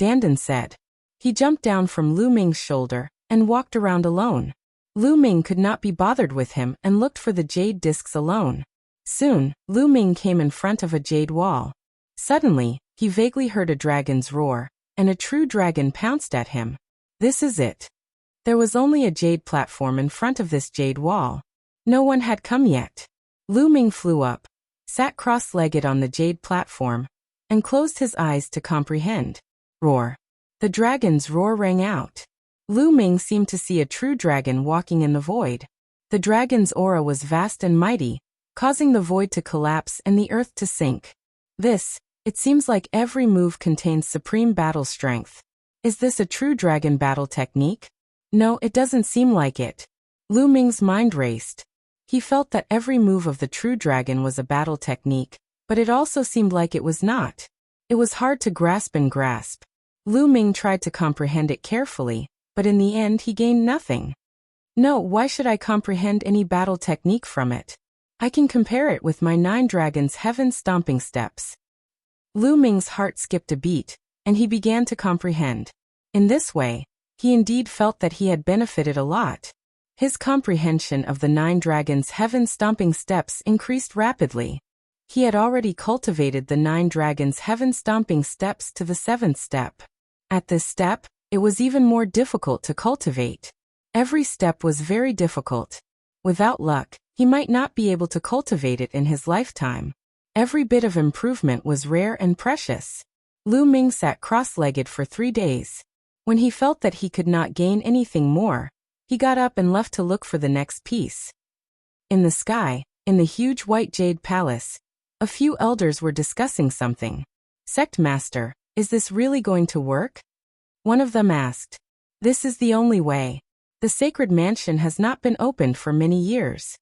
Dandan said. He jumped down from Lu Ming's shoulder and walked around alone. Lu Ming could not be bothered with him and looked for the jade discs alone. Soon, Lu Ming came in front of a jade wall. Suddenly, he vaguely heard a dragon's roar, and a true dragon pounced at him. This is it. There was only a jade platform in front of this jade wall. No one had come yet. Lu Ming flew up, sat cross-legged on the jade platform, and closed his eyes to comprehend. Roar. The dragon's roar rang out. Lu Ming seemed to see a true dragon walking in the void. The dragon's aura was vast and mighty, causing the void to collapse and the earth to sink. It seems like every move contains supreme battle strength. Is this a true dragon battle technique? No, it doesn't seem like it. Lu Ming's mind raced. He felt that every move of the true dragon was a battle technique, but it also seemed like it was not. It was hard to grasp. Lu Ming tried to comprehend it carefully, but in the end he gained nothing. No, why should I comprehend any battle technique from it? I can compare it with my 9 dragons' heaven stomping steps. Lu Ming's heart skipped a beat, and he began to comprehend. In this way, he indeed felt that he had benefited a lot. His comprehension of the 9 dragons' heaven stomping steps increased rapidly. He had already cultivated the 9 dragons' heaven stomping steps to the 7th step. At this step, it was even more difficult to cultivate. Every step was very difficult. Without luck, he might not be able to cultivate it in his lifetime. Every bit of improvement was rare and precious. Lu Ming sat cross-legged for 3 days. When he felt that he could not gain anything more, he got up and left to look for the next piece. In the sky, in the huge white jade palace, a few elders were discussing something. Sect Master, is this really going to work? One of them asked. This is the only way. The sacred mansion has not been opened for many years.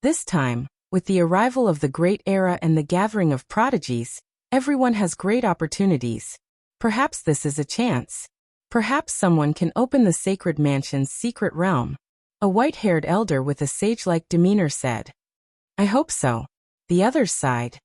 This time, with the arrival of the great era and the gathering of prodigies, everyone has great opportunities. Perhaps this is a chance. Perhaps someone can open the sacred mansion's secret realm. A white-haired elder with a sage-like demeanor said. I hope so. The others sighed.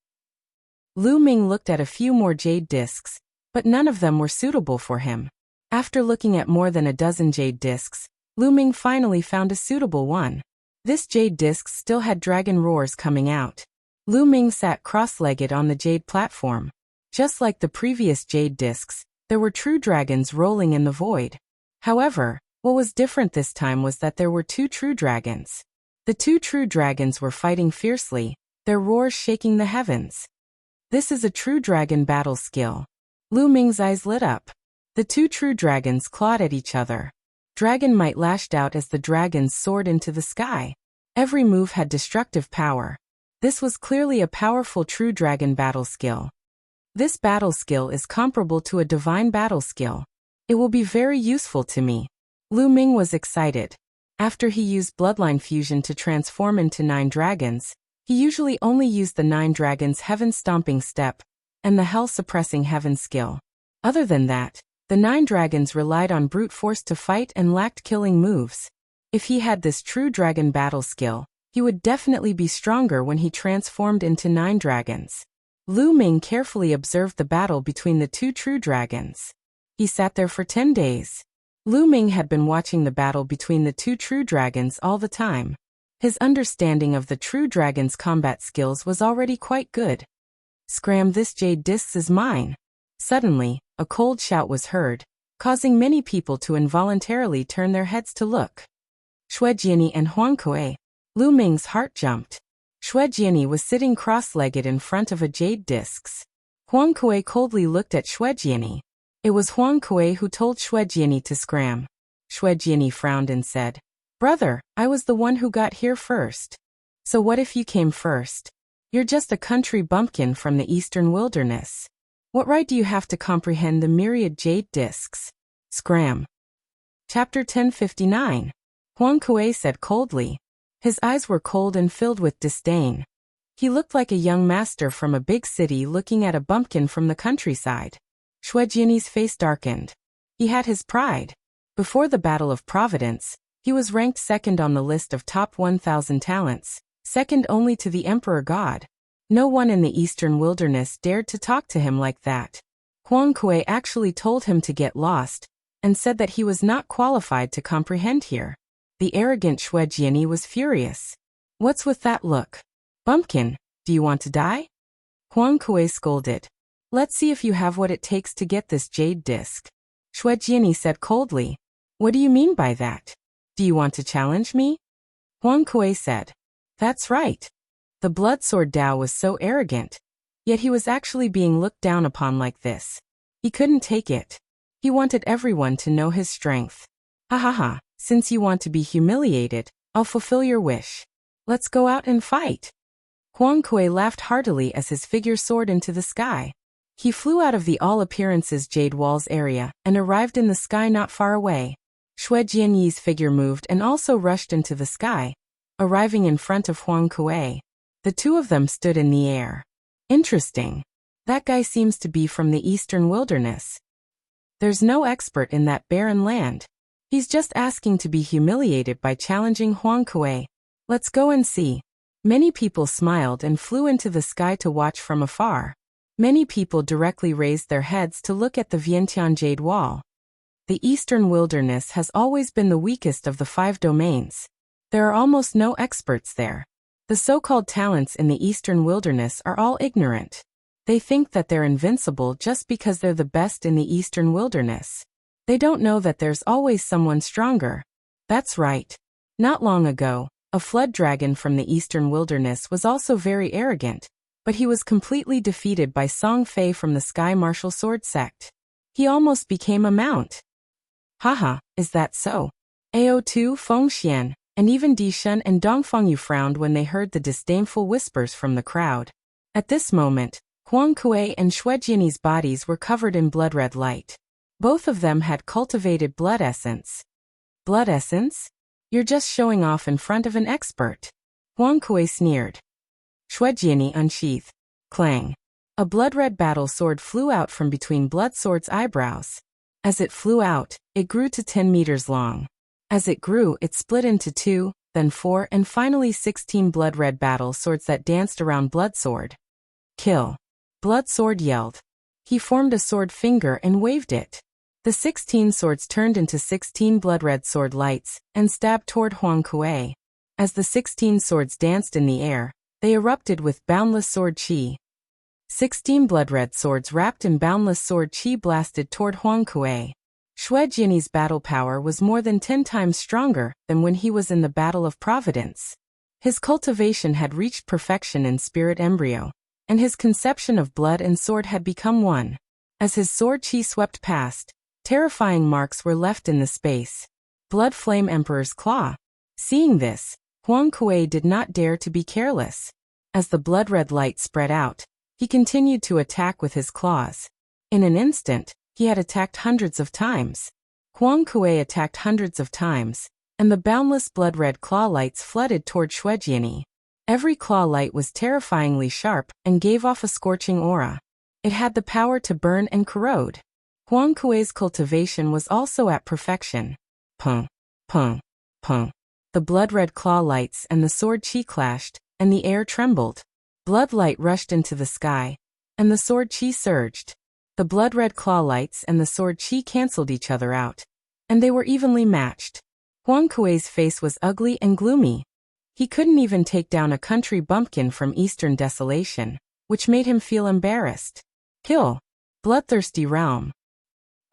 Lu Ming looked at a few more jade discs, but none of them were suitable for him. After looking at more than a dozen jade discs, Lu Ming finally found a suitable one. This jade disc still had dragon roars coming out. Lu Ming sat cross-legged on the jade platform. Just like the previous jade discs, there were true dragons rolling in the void. However, what was different this time was that there were 2 true dragons. The 2 true dragons were fighting fiercely, their roars shaking the heavens. This is a true dragon battle skill. Lu Ming's eyes lit up. The 2 true dragons clawed at each other. Dragon might lashed out as the dragons soared into the sky. Every move had destructive power. This was clearly a powerful true dragon battle skill. This battle skill is comparable to a divine battle skill. It will be very useful to me. Lu Ming was excited. After he used bloodline fusion to transform into 9 dragons, he usually only used the 9 dragons heaven stomping step and the hell suppressing heaven skill. Other than that, the 9 dragons relied on brute force to fight and lacked killing moves. If he had this true dragon battle skill, he would definitely be stronger when he transformed into 9 dragons. Lu Ming carefully observed the battle between the two true dragons. He sat there for 10 days. Lu Ming had been watching the battle between the two true dragons all the time. His understanding of the true dragon's combat skills was already quite good. "Scram, this jade disc is mine." Suddenly, a cold shout was heard, causing many people to involuntarily turn their heads to look. Shuejiani and Huang Kuei. Lu Ming's heart jumped. Shuejiani was sitting cross-legged in front of a jade discs. Huang Kuei coldly looked at Shuejiani. It was Huang Kuei who told Shuejiani to scram. Shuejiani frowned and said, "Brother, I was the one who got here first." "So what if you came first? You're just a country bumpkin from the eastern wilderness. What right do you have to comprehend the myriad jade discs? Scram." Chapter 1059. Huang Kuei said coldly. His eyes were cold and filled with disdain. He looked like a young master from a big city looking at a bumpkin from the countryside. Shuejiani's face darkened. He had his pride. Before the Battle of Providence, he was ranked second on the list of top 1,000 talents, second only to the Emperor God. No one in the eastern wilderness dared to talk to him like that. Huang Kuei actually told him to get lost, and said that he was not qualified to comprehend here. The arrogant Shuejiani was furious. "What's with that look? Bumpkin, do you want to die?" Huang Kuei scolded. "Let's see if you have what it takes to get this jade disc." Shuejiani said coldly. "What do you mean by that? Do you want to challenge me?" Huang Kuei said. "That's right." The blood sword Dao was so arrogant. Yet he was actually being looked down upon like this. He couldn't take it. He wanted everyone to know his strength. "Ha ha ha, since you want to be humiliated, I'll fulfill your wish. Let's go out and fight." Huang Kuei laughed heartily as his figure soared into the sky. He flew out of the all appearances Jade Walls area and arrived in the sky not far away. Shuejiani's figure moved and also rushed into the sky, arriving in front of Huang Kuei. The two of them stood in the air. "Interesting. That guy seems to be from the eastern wilderness. There's no expert in that barren land. He's just asking to be humiliated by challenging Huang Kuei. Let's go and see." Many people smiled and flew into the sky to watch from afar. Many people directly raised their heads to look at the Vientiane Jade Wall. The eastern wilderness has always been the weakest of the 5 domains. There are almost no experts there. The so-called talents in the eastern wilderness are all ignorant. They think that they're invincible just because they're the best in the eastern wilderness. They don't know that there's always someone stronger. That's right. Not long ago, a flood dragon from the eastern wilderness was also very arrogant, but he was completely defeated by Song Fei from the Sky Martial Sword Sect. He almost became a mount. Haha, is that so? Ao2, Fengxian, and even Di Shun and Dongfengyu frowned when they heard the disdainful whispers from the crowd. At this moment, Huang Kuei and Shuejiani's bodies were covered in blood-red light. Both of them had cultivated blood essence. "Blood essence? You're just showing off in front of an expert." Huang Kuei sneered. Shuejiani unsheathed. Clang. A blood-red battle sword flew out from between Blood Sword's eyebrows. As it flew out, it grew to 10 meters long. As it grew, it split into 2, then 4, and finally 16 blood-red battle swords that danced around Blood Sword. "Kill!" Blood Sword yelled. He formed a sword finger and waved it. The 16 swords turned into 16 blood-red sword lights and stabbed toward Huang Kuei. As the 16 swords danced in the air, they erupted with boundless sword chi. 16 blood-red swords wrapped in boundless sword chi blasted toward Huang Kuei. Shuejiani's battle power was more than 10 times stronger than when he was in the Battle of Providence. His cultivation had reached perfection in spirit embryo, and his conception of blood and sword had become one. As his sword chi swept past, terrifying marks were left in the space. Blood Flame Emperor's Claw. Seeing this, Huang Kuei did not dare to be careless. As the blood-red light spread out, he continued to attack with his claws. In an instant, he had attacked hundreds of times. Huang Kuei attacked hundreds of times, and the boundless blood-red claw lights flooded toward Shuejiani. Every claw light was terrifyingly sharp and gave off a scorching aura. It had the power to burn and corrode. Huang Kuei's cultivation was also at perfection. Pung, pung, pung. The blood-red claw lights and the sword chi clashed, and the air trembled. Blood light rushed into the sky, and the sword chi surged. The blood-red claw lights and the sword chi cancelled each other out, and they were evenly matched. Huang Kuei's face was ugly and gloomy. He couldn't even take down a country bumpkin from Eastern Desolation, which made him feel embarrassed. Kill! Bloodthirsty realm.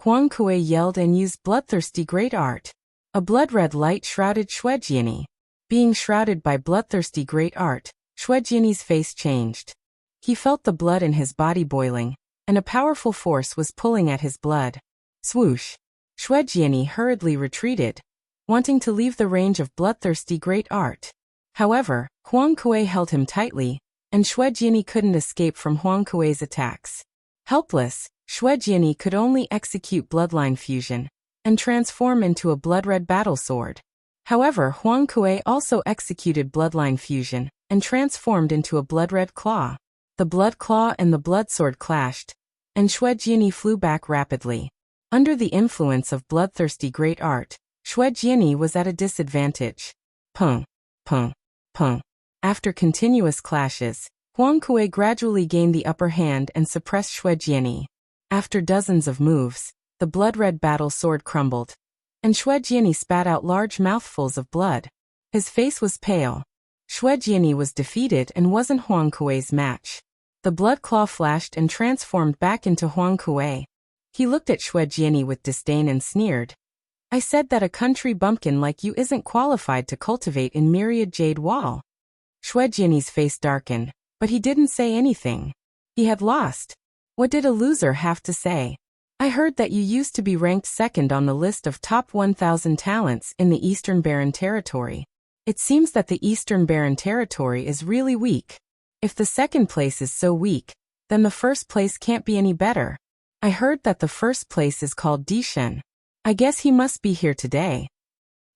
Huang Kuei yelled and used bloodthirsty great art. A blood-red light shrouded Shuejiani. Being shrouded by bloodthirsty great art, Shuejiani's face changed. He felt the blood in his body boiling, and a powerful force was pulling at his blood. Swoosh! Shuejiani hurriedly retreated, wanting to leave the range of bloodthirsty great art. However, Huang Kuei held him tightly, and Shuejiani couldn't escape from Huang Kuei's attacks. Helpless, Shuejiani could only execute bloodline fusion and transform into a blood-red battle sword. However, Huang Kuei also executed bloodline fusion and transformed into a blood-red claw. The blood claw and the blood sword clashed, and Shuejiani flew back rapidly. Under the influence of bloodthirsty great art, Shuejiani was at a disadvantage. Pung, pung, pung. After continuous clashes, Huang Kuei gradually gained the upper hand and suppressed Shuejiani. After dozens of moves, the blood-red battle sword crumbled, and Shuejiani spat out large mouthfuls of blood. His face was pale. Shuejiani was defeated and wasn't Huang Kuei's match. The blood claw flashed and transformed back into Huang Kuei. He looked at Shuejiani with disdain and sneered. I said that a country bumpkin like you isn't qualified to cultivate in Myriad Jade Wall. Shuejiani's face darkened, but he didn't say anything. He had lost. What did a loser have to say? I heard that you used to be ranked second on the list of top 1,000 talents in the Eastern Barren Territory. It seems that the Eastern Barren Territory is really weak. If the second place is so weak, then the first place can't be any better. I heard that the first place is called Dishan. I guess he must be here today.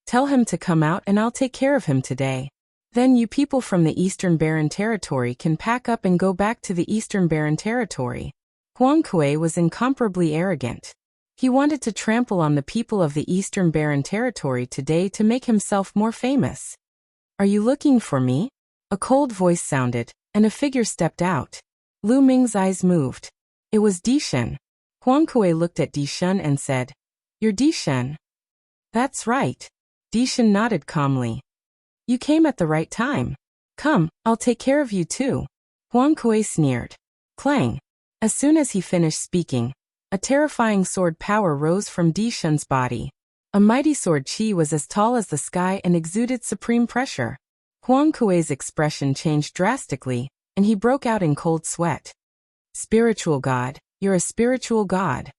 Tell him to come out and I'll take care of him today. Then you people from the Eastern Barren Territory can pack up and go back to the Eastern Barren Territory. Huang Kuei was incomparably arrogant. He wanted to trample on the people of the Eastern Barren Territory today to make himself more famous. Are you looking for me? A cold voice sounded, and a figure stepped out. Lu Ming's eyes moved. It was Dishan. Huang Kuei looked at Dishan and said, You're Dishan? That's right. Dishan nodded calmly. You came at the right time. Come, I'll take care of you too. Huang Kuei sneered. Clang. As soon as he finished speaking, a terrifying sword power rose from Dishan's body. A mighty sword chi was as tall as the sky and exuded supreme pressure. Huang Kuei's expression changed drastically, and he broke out in cold sweat. Spiritual God, you're a spiritual god.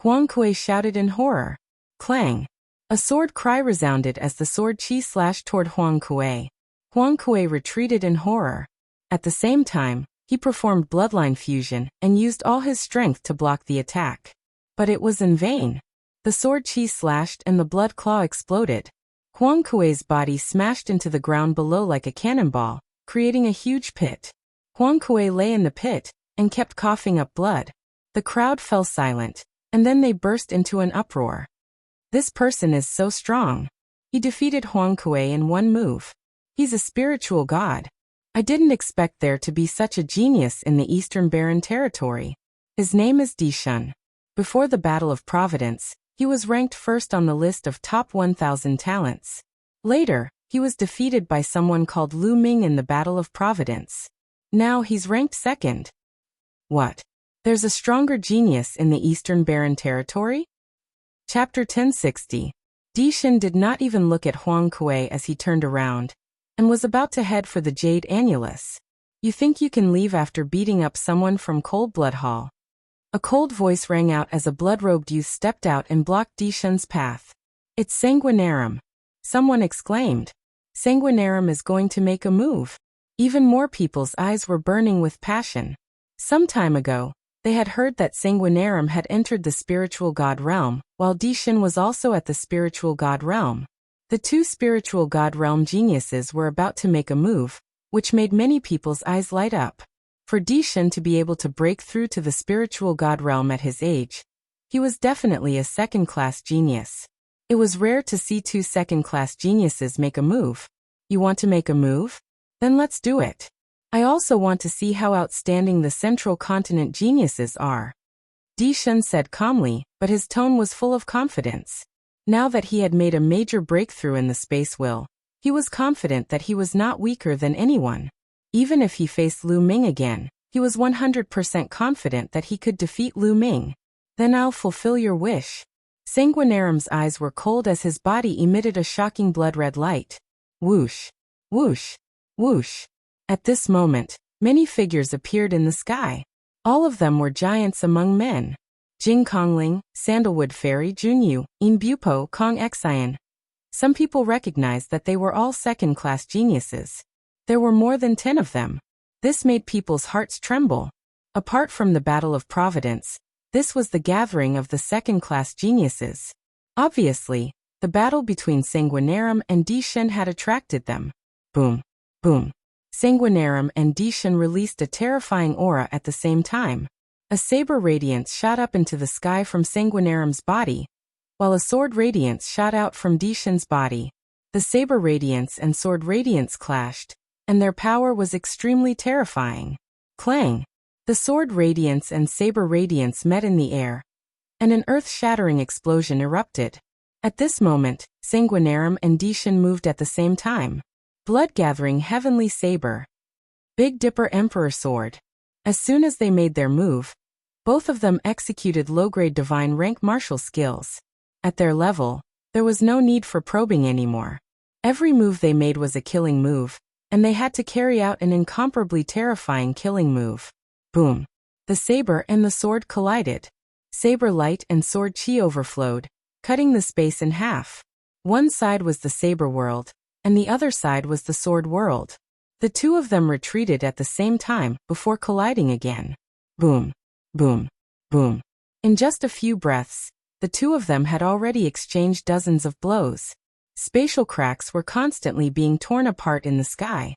Huang Kuei shouted in horror. Clang. A sword cry resounded as the sword chi slashed toward Huang Kuei. Huang Kuei retreated in horror. At the same time, he performed bloodline fusion and used all his strength to block the attack. But it was in vain. The sword chi slashed and the blood claw exploded. Huang Kuei's body smashed into the ground below like a cannonball, creating a huge pit. Huang Kuei lay in the pit and kept coughing up blood. The crowd fell silent, and then they burst into an uproar. This person is so strong. He defeated Huang Kuei in one move. He's a spiritual god. I didn't expect there to be such a genius in the Eastern Barren Territory. His name is Dishan. Before the Battle of Providence, he was ranked first on the list of top 1,000 talents. Later, he was defeated by someone called Lu Ming in the Battle of Providence. Now he's ranked second. What? There's a stronger genius in the Eastern Barren Territory? Chapter 1060. Dishan did not even look at Huang Kuei as he turned around, and was about to head for the Jade Annulus. You think you can leave after beating up someone from Cold Blood Hall? A cold voice rang out as a blood-robed youth stepped out and blocked Dishan's path. It's Sanguinarum. Someone exclaimed. Sanguinarum is going to make a move. Even more people's eyes were burning with passion. Some time ago, they had heard that Sanguinarum had entered the spiritual god realm, while Dishan was also at the spiritual god realm. The two spiritual god realm geniuses were about to make a move, which made many people's eyes light up. For Dishan to be able to break through to the spiritual god realm at his age, he was definitely a second-class genius. It was rare to see two second-class geniuses make a move. You want to make a move? Then let's do it. I also want to see how outstanding the central continent geniuses are. Di Shun said calmly, but his tone was full of confidence. Now that he had made a major breakthrough in the space will, he was confident that he was not weaker than anyone. Even if he faced Lu Ming again, he was 100% confident that he could defeat Lu Ming. Then I'll fulfill your wish. Sanguinarum's eyes were cold as his body emitted a shocking blood-red light. Whoosh, whoosh, whoosh. At this moment, many figures appeared in the sky. All of them were giants among men. Jing Kongling, Sandalwood Fairy Junyu, In Bupo Kong Xian. Some people recognized that they were all second-class geniuses. There were more than 10 of them. This made people's hearts tremble. Apart from the Battle of Providence, this was the gathering of the second-class geniuses. Obviously, the battle between Sanguinarum and Di Shun had attracted them. Boom, boom. Sanguinarum and Di Shun released a terrifying aura at the same time. A saber radiance shot up into the sky from Sanguinarum's body, while a sword radiance shot out from Di Shun's body. The saber radiance and sword radiance clashed, and their power was extremely terrifying. Clang! The sword radiance and saber radiance met in the air, and an earth-shattering explosion erupted. At this moment, Sanguinarum and Di Shun moved at the same time. Blood-gathering heavenly saber. Big Dipper Emperor sword. As soon as they made their move, both of them executed low-grade divine rank martial skills. At their level, there was no need for probing anymore. Every move they made was a killing move, and they had to carry out an incomparably terrifying killing move. Boom. The saber and the sword collided. Saber light and sword chi overflowed, cutting the space in half. One side was the saber world, and the other side was the sword world. The two of them retreated at the same time before colliding again. Boom, boom, boom. In just a few breaths, the two of them had already exchanged dozens of blows. Spatial cracks were constantly being torn apart in the sky.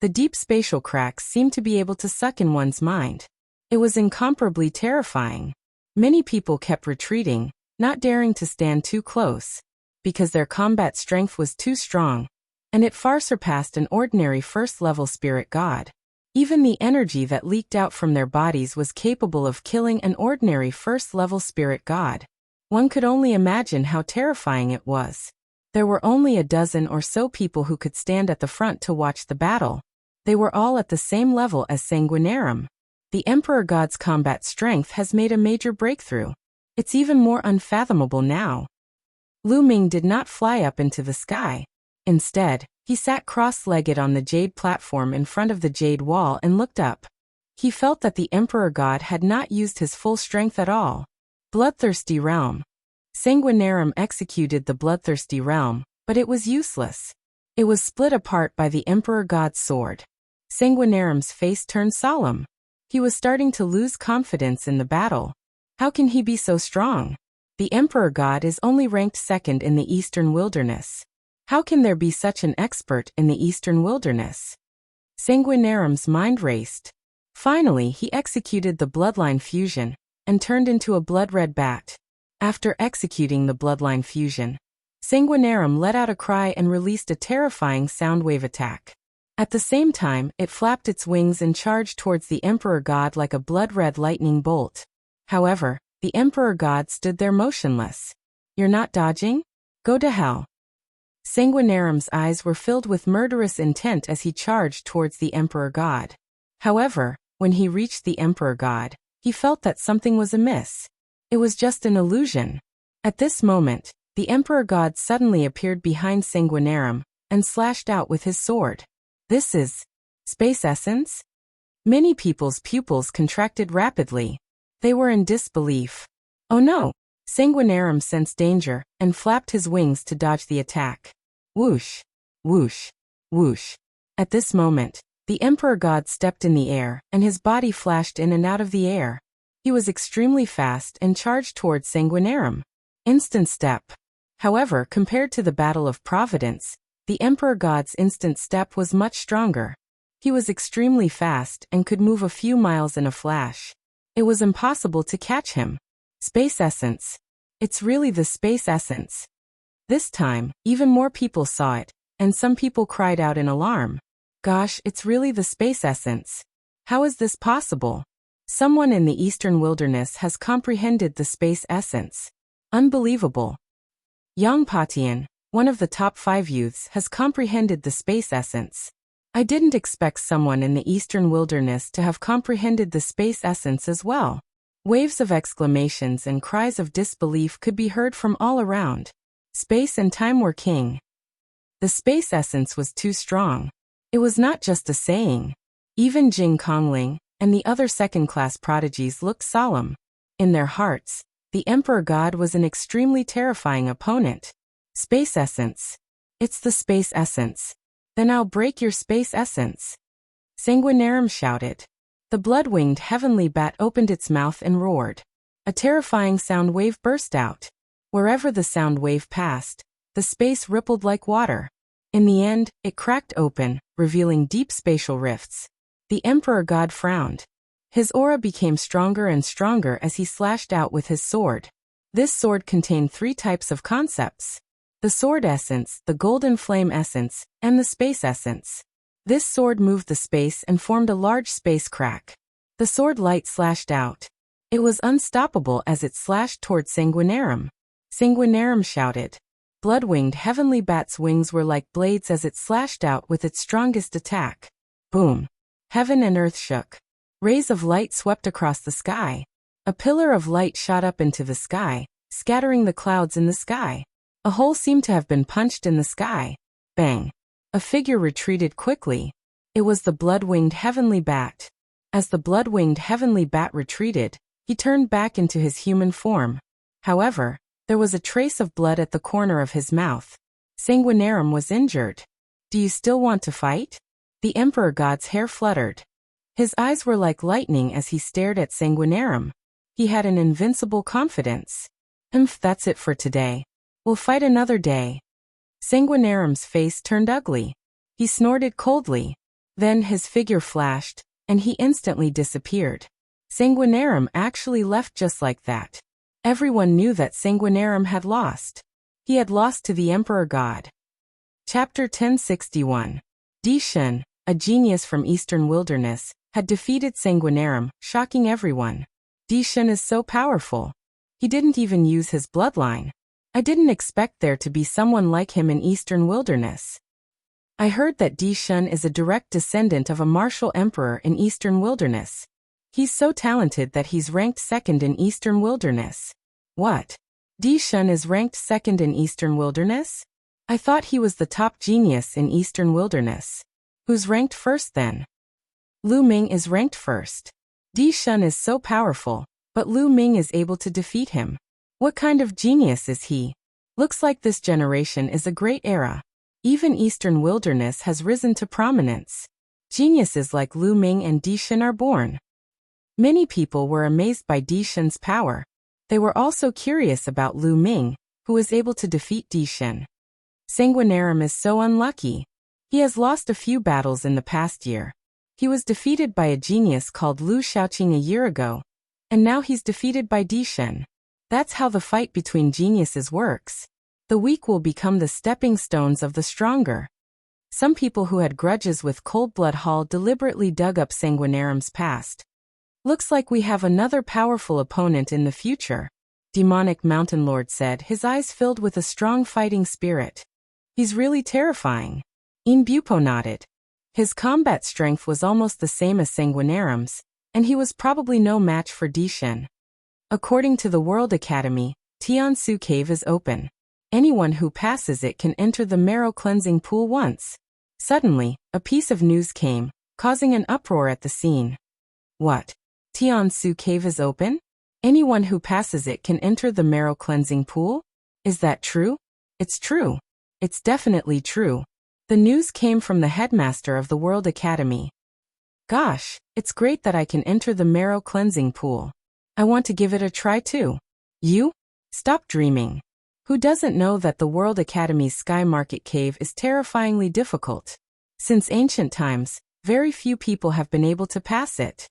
The deep spatial cracks seemed to be able to suck in one's mind. It was incomparably terrifying. Many people kept retreating, not daring to stand too close, because their combat strength was too strong, and it far surpassed an ordinary first-level spirit god. Even the energy that leaked out from their bodies was capable of killing an ordinary first-level spirit god. One could only imagine how terrifying it was. There were only a dozen or so people who could stand at the front to watch the battle. They were all at the same level as Sanguinarum. The Emperor God's combat strength has made a major breakthrough. It's even more unfathomable now. Lu Ming did not fly up into the sky. Instead, he sat cross-legged on the jade platform in front of the jade wall and looked up. He felt that the Emperor God had not used his full strength at all. Bloodthirsty Realm. Sanguinarum executed the Bloodthirsty Realm, but it was useless. It was split apart by the Emperor God's sword. Sanguinarum's face turned solemn. He was starting to lose confidence in the battle. How can he be so strong? The Emperor God is only ranked second in the Eastern Wilderness. How can there be such an expert in the Eastern Wilderness? Sanguinarum's mind raced. Finally, he executed the Bloodline Fusion, and turned into a blood-red bat. After executing the Bloodline Fusion, Sanguinarum let out a cry and released a terrifying soundwave attack. At the same time, it flapped its wings and charged towards the Emperor God like a blood-red lightning bolt. However, the Emperor God stood there motionless. You're not dodging? Go to hell. Sanguinarum's eyes were filled with murderous intent as he charged towards the Emperor God. However, when he reached the Emperor God, he felt that something was amiss. It was just an illusion. At this moment, the Emperor God suddenly appeared behind Sanguinarum and slashed out with his sword. This is space essence? Many people's pupils contracted rapidly. They were in disbelief. Oh no! Sanguinarum sensed danger and flapped his wings to dodge the attack. Whoosh! Whoosh! Whoosh! At this moment, the Emperor God stepped in the air and his body flashed in and out of the air. He was extremely fast and charged towards Sanguinarum. Instant step. However, compared to the Battle of Providence, the Emperor God's instant step was much stronger. He was extremely fast and could move a few miles in a flash. It was impossible to catch him. Space essence. It's really the space essence. This time, even more people saw it, and some people cried out in alarm. Gosh, it's really the space essence. How is this possible? Someone in the eastern wilderness has comprehended the space essence. Unbelievable. Yang Patian, one of the top 5 youths, has comprehended the space essence. I didn't expect someone in the eastern wilderness to have comprehended the space essence as well. Waves of exclamations and cries of disbelief could be heard from all around. Space and time were king. The space essence was too strong. It was not just a saying. Even Jing Kongling and the other second-class prodigies looked solemn. In their hearts, the Emperor God was an extremely terrifying opponent. Space essence. It's the space essence. Then I'll break your space essence. Sanguinarum shouted. The blood-winged heavenly bat opened its mouth and roared. A terrifying sound wave burst out. Wherever the sound wave passed, the space rippled like water. In the end, it cracked open, revealing deep spatial rifts. The Emperor God frowned. His aura became stronger and stronger as he slashed out with his sword. This sword contained 3 types of concepts: the sword essence, the golden flame essence, and the space essence. This sword moved the space and formed a large space crack. The sword light slashed out. It was unstoppable as it slashed toward Sanguinarum. Sanguinarum shouted. Blood-winged heavenly bat's wings were like blades as it slashed out with its strongest attack. Boom! Heaven and earth shook. Rays of light swept across the sky. A pillar of light shot up into the sky, scattering the clouds in the sky. A hole seemed to have been punched in the sky. Bang! A figure retreated quickly. It was the blood-winged heavenly bat. As the blood-winged heavenly bat retreated, he turned back into his human form. However, there was a trace of blood at the corner of his mouth. Sanguinarum was injured. Do you still want to fight? The Emperor God's hair fluttered. His eyes were like lightning as he stared at Sanguinarum. He had an invincible confidence. That's it for today. We'll fight another day. Sanguinarum's face turned ugly. He snorted coldly. Then his figure flashed, and he instantly disappeared. Sanguinarum actually left just like that. Everyone knew that Sanguinarum had lost. He had lost to the Emperor God. Chapter 1061. Di Shun, a genius from Eastern Wilderness, had defeated Sanguinarum, shocking everyone. Di Shun is so powerful. He didn't even use his bloodline. I didn't expect there to be someone like him in Eastern Wilderness. I heard that Di Shun is a direct descendant of a martial emperor in Eastern Wilderness. He's so talented that he's ranked 2nd in Eastern Wilderness. What? Di Shun is ranked 2nd in Eastern Wilderness? I thought he was the top genius in Eastern Wilderness. Who's ranked 1st then? Lu Ming is ranked 1st. Di Shun is so powerful, but Lu Ming is able to defeat him. What kind of genius is he? Looks like this generation is a great era. Even Eastern Wilderness has risen to prominence. Geniuses like Lu Ming and Di Shun are born. Many people were amazed by Di Shun's power. They were also curious about Lu Ming, who was able to defeat Di Shun. Sanguinarum is so unlucky. He has lost a few battles in the past year. He was defeated by a genius called Lu Shaoqing a year ago, and now he's defeated by Di Shun. That's how the fight between geniuses works. The weak will become the stepping stones of the stronger. Some people who had grudges with Cold Blood Hall deliberately dug up Sanguinarum's past. Looks like we have another powerful opponent in the future, Demonic Mountain Lord said, his eyes filled with a strong fighting spirit. He's really terrifying. Inbupo nodded. His combat strength was almost the same as Sanguinarum's, and he was probably no match for Di Shun. According to the World Academy, Tiansu Cave is open. Anyone who passes it can enter the marrow cleansing pool once. Suddenly, a piece of news came, causing an uproar at the scene. What? Tiansu Cave is open? Anyone who passes it can enter the marrow cleansing pool? Is that true? It's true. It's definitely true. The news came from the headmaster of the World Academy. Gosh, it's great that I can enter the marrow cleansing pool. I want to give it a try too. You? Stop dreaming. Who doesn't know that the World Academy's Sky Market Cave is terrifyingly difficult? Since ancient times, very few people have been able to pass it.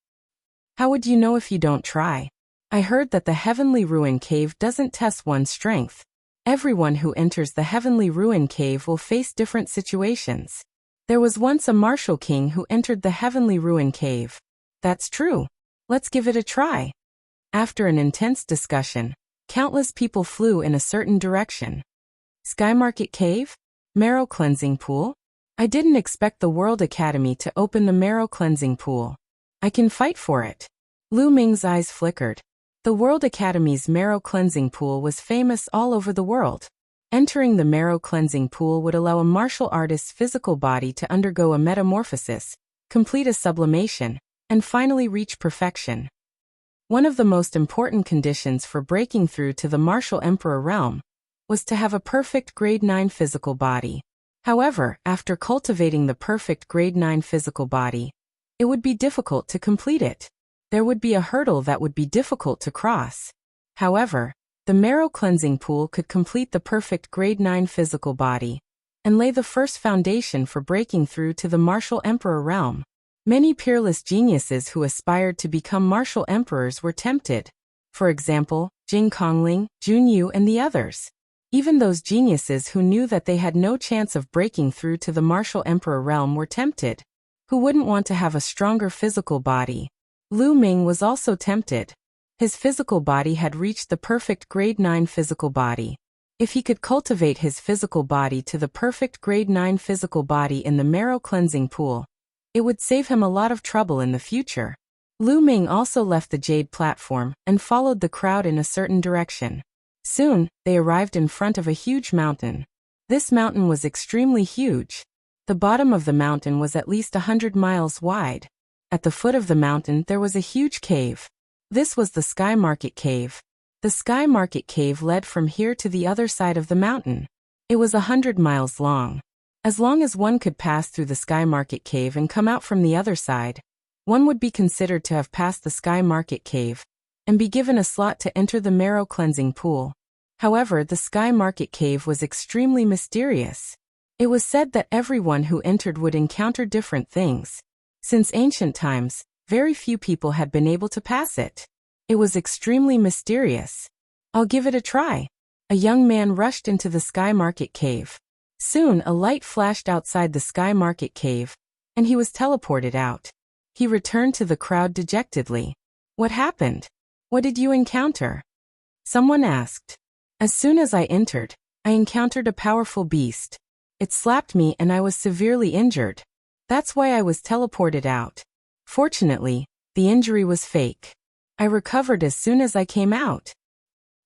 How would you know if you don't try? I heard that the Heavenly Ruin Cave doesn't test one's strength. Everyone who enters the Heavenly Ruin Cave will face different situations. There was once a martial king who entered the heavenly ruin cave. That's true. Let's give it a try. After an intense discussion, countless people flew in a certain direction. Skymarket Cave? Marrow Cleansing Pool? I didn't expect the World Academy to open the Marrow Cleansing Pool. I can fight for it. Lu Ming's eyes flickered. The World Academy's Marrow Cleansing Pool was famous all over the world. Entering the Marrow Cleansing Pool would allow a martial artist's physical body to undergo a metamorphosis, complete a sublimation, and finally reach perfection. One of the most important conditions for breaking through to the martial emperor realm was to have a perfect grade 9 physical body. However, after cultivating the perfect grade 9 physical body, it would be difficult to complete it. There would be a hurdle that would be difficult to cross. However, the Marrow Cleansing Pool could complete the perfect grade 9 physical body and lay the first foundation for breaking through to the martial emperor realm. Many peerless geniuses who aspired to become martial emperors were tempted. For example, Jing Kongling, Jun Yu, and the others. Even those geniuses who knew that they had no chance of breaking through to the martial emperor realm were tempted. Who wouldn't want to have a stronger physical body? Lu Ming was also tempted. His physical body had reached the perfect grade 9 physical body. If he could cultivate his physical body to the perfect grade 9 physical body in the Marrow Cleansing Pool, it would save him a lot of trouble in the future. Lu Ming also left the jade platform and followed the crowd in a certain direction. Soon, they arrived in front of a huge mountain. This mountain was extremely huge. The bottom of the mountain was at least 100 miles wide. At the foot of the mountain there was a huge cave. This was the Skymarket Cave. The Skymarket Cave led from here to the other side of the mountain. It was 100 miles long. As long as one could pass through the Skymarket Cave and come out from the other side, one would be considered to have passed the Skymarket Cave and be given a slot to enter the Marrow Cleansing Pool. However, the Skymarket Cave was extremely mysterious. It was said that everyone who entered would encounter different things. Since ancient times, very few people had been able to pass it. It was extremely mysterious. I'll give it a try. A young man rushed into the Skymarket Cave. Soon a light flashed outside the Skymarket Cave, and he was teleported out. He returned to the crowd dejectedly. What happened? What did you encounter? Someone asked. As soon as I entered, I encountered a powerful beast. It slapped me and I was severely injured. That's why I was teleported out. Fortunately, the injury was fake. I recovered as soon as I came out.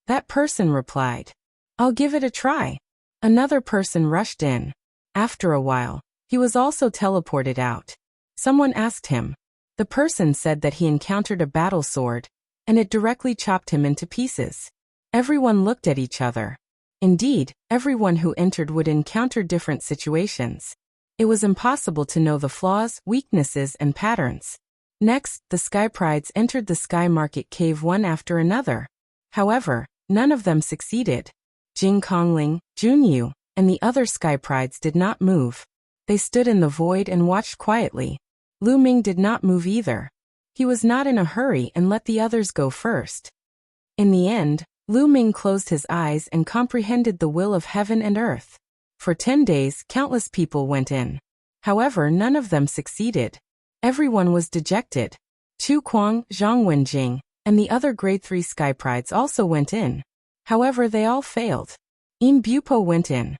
That person replied. I'll give it a try. Another person rushed in. After a while, he was also teleported out. Someone asked him. The person said that he encountered a battle sword, and it directly chopped him into pieces. Everyone looked at each other. Indeed, everyone who entered would encounter different situations. It was impossible to know the flaws, weaknesses, and patterns. Next, the Sky Prides entered the Skymarket Cave one after another. However, none of them succeeded. Jing Kongling, Jun Yu, and the other Sky Prides did not move. They stood in the void and watched quietly. Lu Ming did not move either. He was not in a hurry and let the others go first. In the end, Lu Ming closed his eyes and comprehended the will of heaven and earth. For 10 days, countless people went in. However, none of them succeeded. Everyone was dejected. Chu Kuang, Zhang Wenjing, and the other grade 3 Sky Prides also went in. However, they all failed. Yin Bupo went in.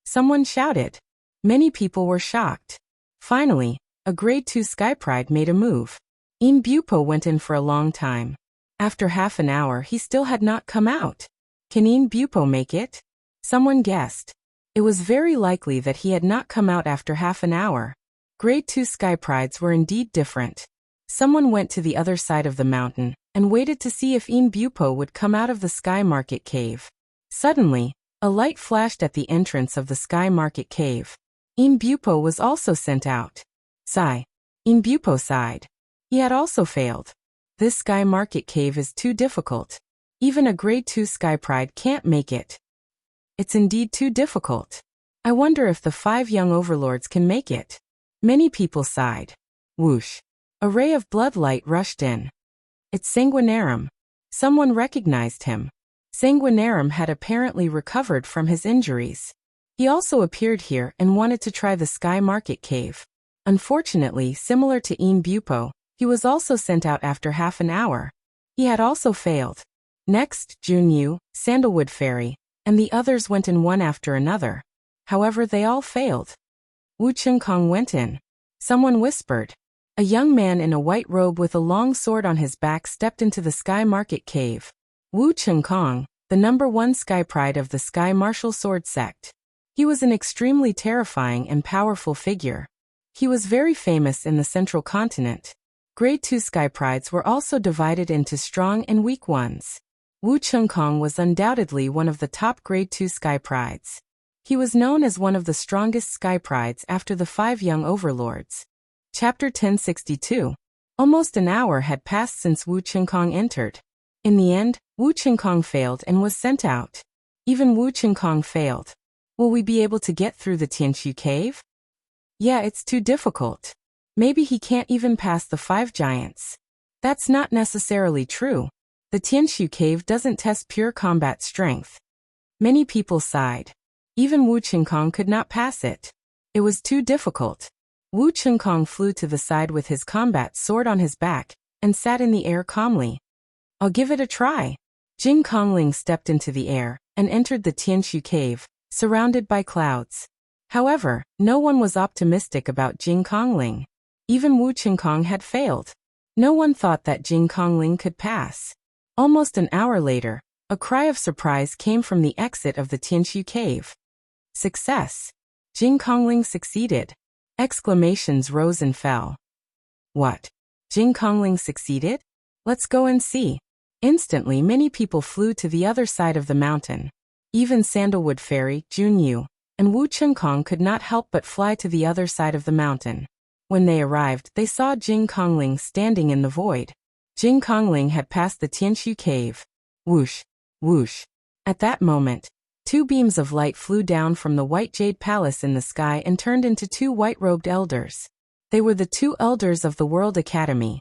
Someone shouted. Many people were shocked. Finally, a grade 2 Sky Pride made a move. Yin Bupo went in for a long time. After half an hour, he still had not come out. Can Yin Bupo make it? Someone guessed. It was very likely that he had not come out after half an hour. Grade 2 Sky Prides were indeed different. Someone went to the other side of the mountain and waited to see if Yin Bupo would come out of the Skymarket Cave. Suddenly, a light flashed at the entrance of the Skymarket Cave. Yin Bupo was also sent out. Sigh. Yin Bupo sighed. He had also failed. This Skymarket Cave is too difficult. Even a grade 2 Sky Pride can't make it. It's indeed too difficult. I wonder if the 5 young overlords can make it. Many people sighed. Whoosh. A ray of bloodlight rushed in. It's Sanguinarum. Someone recognized him. Sanguinarum had apparently recovered from his injuries. He also appeared here and wanted to try the Sky Market Cave. Unfortunately, similar to embark, he was also sent out after half an hour. He had also failed. Next, Junyu, Sandalwood Fairy, and the others went in one after another. However, they all failed. Wu Chengkong went in. Someone whispered. A young man in a white robe with a long sword on his back stepped into the Sky Market Cave. Wu Chengkong, the #1 Sky Pride of the Sky Martial Sword Sect. He was an extremely terrifying and powerful figure. He was very famous in the Central Continent. Grade 2 Sky Prides were also divided into strong and weak ones. Wu Chengkong was undoubtedly one of the top Grade 2 Sky Prides. He was known as one of the strongest Sky Prides after the 5 young overlords. Chapter 1062. Almost an hour had passed since Wu Chengkong entered. In the end, Wu Chengkong failed and was sent out. Even Wu Chengkong failed. Will we be able to get through the Tianshu cave? Yeah, it's too difficult. Maybe he can't even pass the 5 giants. That's not necessarily true. The Tianshu cave doesn't test pure combat strength. Many people sighed. Even Wu Chengkong could not pass it. It was too difficult. Wu Chengkong flew to the side with his combat sword on his back and sat in the air calmly. I'll give it a try. Jing Kongling stepped into the air and entered the Tianshu cave, surrounded by clouds. However, no one was optimistic about Jing Kongling. Even Wu Chengkong had failed. No one thought that Jing Kongling could pass. Almost an hour later, a cry of surprise came from the exit of the Tianshu cave. Success! Jing Kongling succeeded. Exclamations rose and fell. What? Jing Kongling succeeded? Let's go and see. Instantly, many people flew to the other side of the mountain. Even Sandalwood Fairy, Junyu, and Wu Chengkong could not help but fly to the other side of the mountain. When they arrived, they saw Jing Kongling standing in the void. Jing Kongling had passed the Tianshu cave. Whoosh, whoosh. At that moment, 2 beams of light flew down from the white jade palace in the sky and turned into 2 white-robed elders. They were the 2 elders of the World Academy.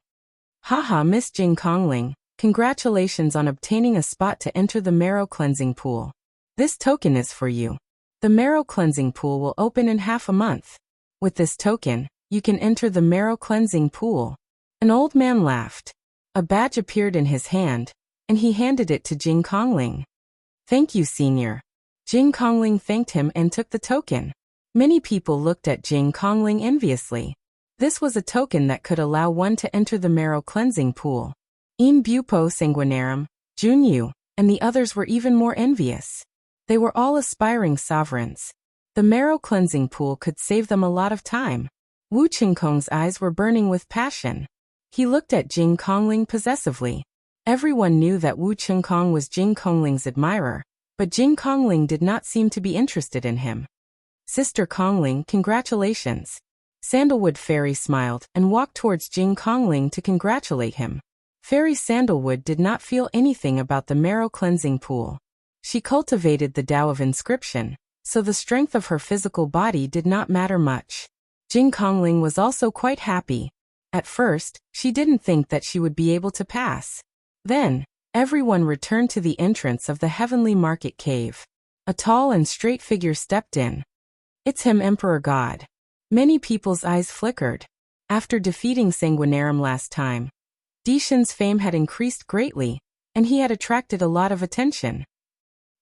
Haha, Miss Jing Kongling, congratulations on obtaining a spot to enter the marrow cleansing pool. This token is for you. The marrow cleansing pool will open in half a month. With this token, you can enter the marrow cleansing pool. An old man laughed. A badge appeared in his hand, and he handed it to Jing Kongling. Thank you, senior. Jing Kongling thanked him and took the token. Many people looked at Jing Kongling enviously. This was a token that could allow one to enter the marrow cleansing pool. Bupo Sanguinarum, Junyu, and the others were even more envious. They were all aspiring sovereigns. The marrow cleansing pool could save them a lot of time. Wu Chengkong's eyes were burning with passion. He looked at Jing Kongling possessively. Everyone knew that Wu Chengkong was Jing Kongling's admirer, but Jing Kongling did not seem to be interested in him. Sister Kongling, congratulations. Sandalwood Fairy smiled and walked towards Jing Kongling to congratulate him. Fairy Sandalwood did not feel anything about the marrow cleansing pool. She cultivated the Tao of inscription, so the strength of her physical body did not matter much. Jing Kongling was also quite happy. At first, she didn't think that she would be able to pass. Then, everyone returned to the entrance of the Heavenly Market Cave. A tall and straight figure stepped in. It's him, Emperor God. Many people's eyes flickered. After defeating Sanguinarum last time, Dishan's fame had increased greatly, and he had attracted a lot of attention.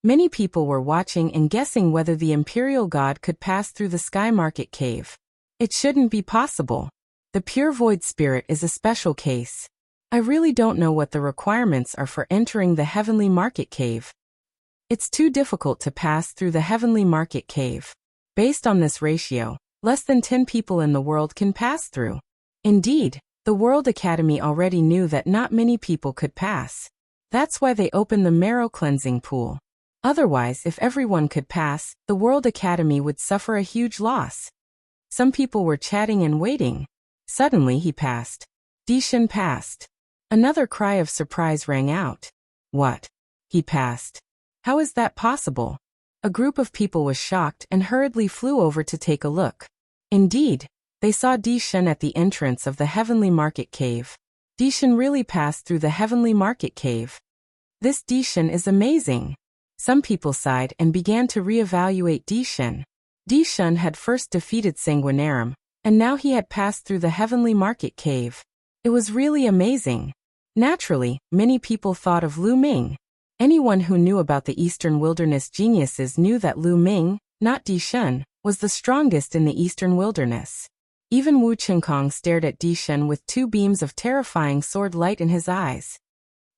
Many people were watching and guessing whether the Imperial God could pass through the Sky Market Cave. It shouldn't be possible. The Pure Void Spirit is a special case. I really don't know what the requirements are for entering the Heavenly Market Cave. It's too difficult to pass through the Heavenly Market Cave. Based on this ratio, less than 10 people in the world can pass through. Indeed, the World Academy already knew that not many people could pass. That's why they opened the marrow cleansing pool. Otherwise, if everyone could pass, the World Academy would suffer a huge loss. Some people were chatting and waiting. Suddenly he passed. Dishan passed. Another cry of surprise rang out. What? He passed. How is that possible? A group of people was shocked and hurriedly flew over to take a look. Indeed, they saw Dishan at the entrance of the Heavenly Market Cave. Dishan really passed through the Heavenly Market Cave. This Dishan is amazing. Some people sighed and began to reevaluate Dishan. Dishan had first defeated Sanguinarum, and now he had passed through the heavenly market cave. It was really amazing. Naturally, many people thought of Lu Ming. Anyone who knew about the Eastern Wilderness geniuses knew that Lu Ming, not Dishan, was the strongest in the Eastern Wilderness. Even Wu Chengkong stared at Dishan with two beams of terrifying sword light in his eyes.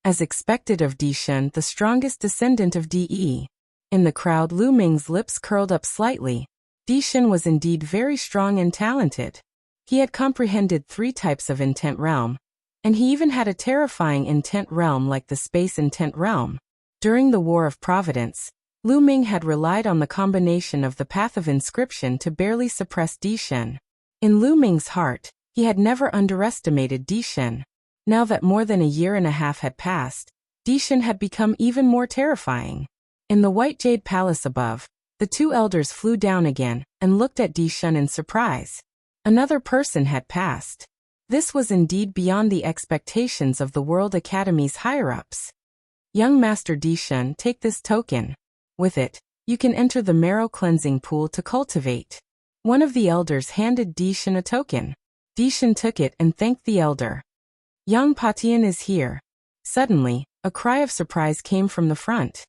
As expected of Dishan, the strongest descendant of De. In the crowd, Lu Ming's lips curled up slightly. Dishan was indeed very strong and talented. He had comprehended 3 types of intent realm, and he even had a terrifying intent realm like the space intent realm. During the War of Providence, Lu Ming had relied on the combination of the Path of Inscription to barely suppress Dishan. In Lu Ming's heart, he had never underestimated Dishan. Now that more than a year and a half had passed, Dishan had become even more terrifying. In the White Jade Palace above, the 2 elders flew down again and looked at Dishan in surprise. Another person had passed. This was indeed beyond the expectations of the World Academy's higher-ups. Young Master Dishan, take this token. With it, you can enter the marrow cleansing pool to cultivate. One of the elders handed Dishan a token. Dishan took it and thanked the elder. Yang Patian is here. Suddenly, a cry of surprise came from the front.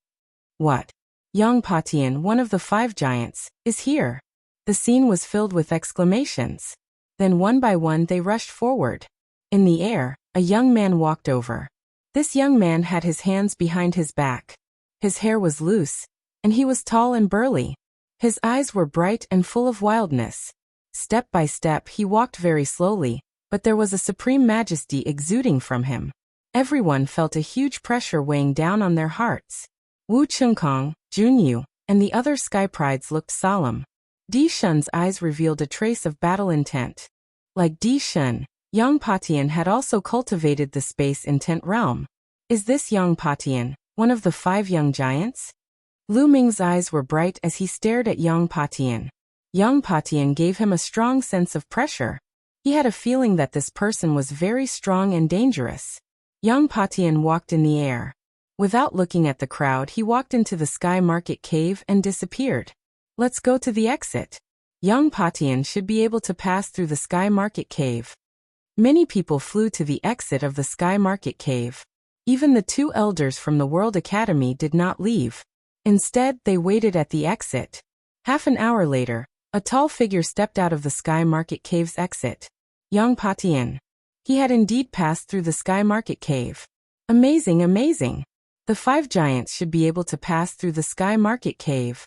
What? Yang Patian, one of the 5 giants, is here. The scene was filled with exclamations. Then one by one they rushed forward. In the air, a young man walked over. This young man had his hands behind his back. His hair was loose, and he was tall and burly. His eyes were bright and full of wildness. Step by step he walked very slowly, but there was a supreme majesty exuding from him. Everyone felt a huge pressure weighing down on their hearts. Wu Chengkong, Junyu, and the other sky prides looked solemn. Dishan's eyes revealed a trace of battle intent. Like Dishan, Yang Patian had also cultivated the space intent realm. Is this Yang Patian, one of the 5 young giants? Lu Ming's eyes were bright as he stared at Yang Patian. Yang Patian gave him a strong sense of pressure. He had a feeling that this person was very strong and dangerous. Yang Patian walked in the air. Without looking at the crowd, he walked into the Sky Market Cave and disappeared. Let's go to the exit. Yang Patian should be able to pass through the Sky Market Cave. Many people flew to the exit of the Sky Market Cave. Even the 2 elders from the World Academy did not leave. Instead, they waited at the exit. Half an hour later, a tall figure stepped out of the Sky Market Cave's exit. Yang Patian. He had indeed passed through the Sky Market Cave. Amazing, amazing. The 5 giants should be able to pass through the Sky Market Cave.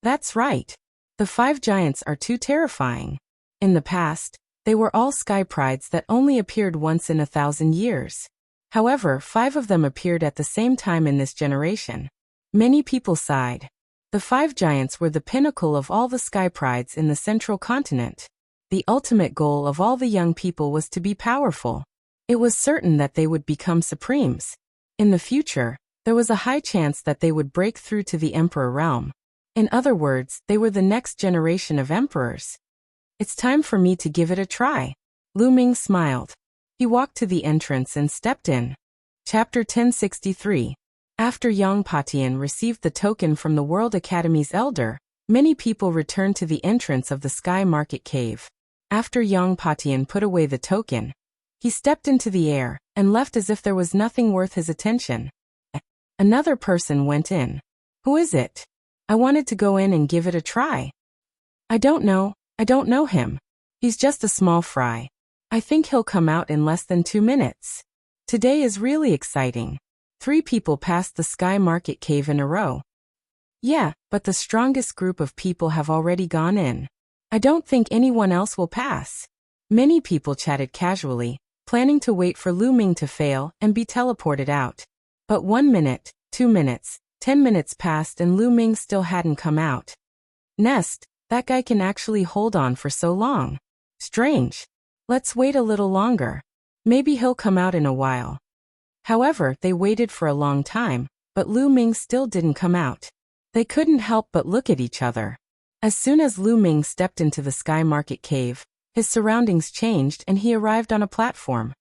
That's right. The 5 giants are too terrifying. In the past, they were all sky prides that only appeared once in 1,000 years. However, 5 of them appeared at the same time in this generation. Many people sighed. The 5 giants were the pinnacle of all the sky prides in the central continent. The ultimate goal of all the young people was to be powerful. It was certain that they would become supremes. In the future, there was a high chance that they would break through to the emperor realm. In other words, they were the next generation of emperors. It's time for me to give it a try. Lu Ming smiled. He walked to the entrance and stepped in. Chapter 1063. After Yang Patian received the token from the World Academy's elder, many people returned to the entrance of the Sky Market Cave. After Yang Patian put away the token, he stepped into the air and left as if there was nothing worth his attention. Another person went in. Who is it? I wanted to go in and give it a try. I don't know him. He's just a small fry. I think he'll come out in less than 2 minutes. Today is really exciting. 3 people passed the Sky Market Cave in a row. Yeah, but the strongest group of people have already gone in. I don't think anyone else will pass. Many people chatted casually, planning to wait for Lu Ming to fail and be teleported out. But 1 minute, 2 minutes, 10 minutes passed and Lu Ming still hadn't come out. Nest, that guy can actually hold on for so long. Strange. Let's wait a little longer. Maybe he'll come out in a while. However, they waited for a long time, but Lu Ming still didn't come out. They couldn't help but look at each other. As soon as Lu Ming stepped into the Sky Market Cave, his surroundings changed and he arrived on a platform.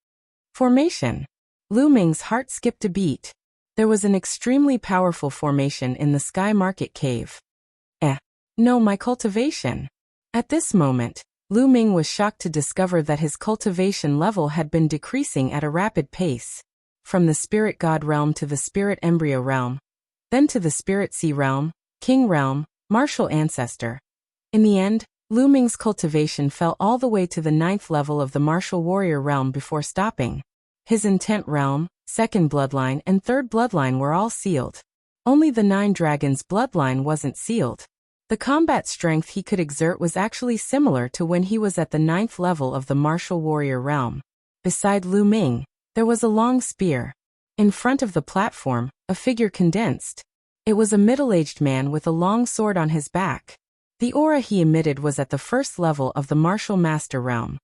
Formation. Lu Ming's heart skipped a beat. There was an extremely powerful formation in the Sky Market Cave. No, my cultivation. At this moment, Lu Ming was shocked to discover that his cultivation level had been decreasing at a rapid pace. From the Spirit God realm to the Spirit Embryo realm, then to the Spirit Sea realm, King realm, Martial Ancestor. In the end, Lu Ming's cultivation fell all the way to the 9th level of the Martial Warrior realm before stopping. His Intent realm, 2nd bloodline and 3rd bloodline were all sealed. Only the 9 Dragons bloodline wasn't sealed. The combat strength he could exert was actually similar to when he was at the 9th level of the Martial Warrior realm. Beside Lu Ming, there was a long spear. In front of the platform, a figure condensed. It was a middle-aged man with a long sword on his back. The aura he emitted was at the 1st level of the Martial Master realm.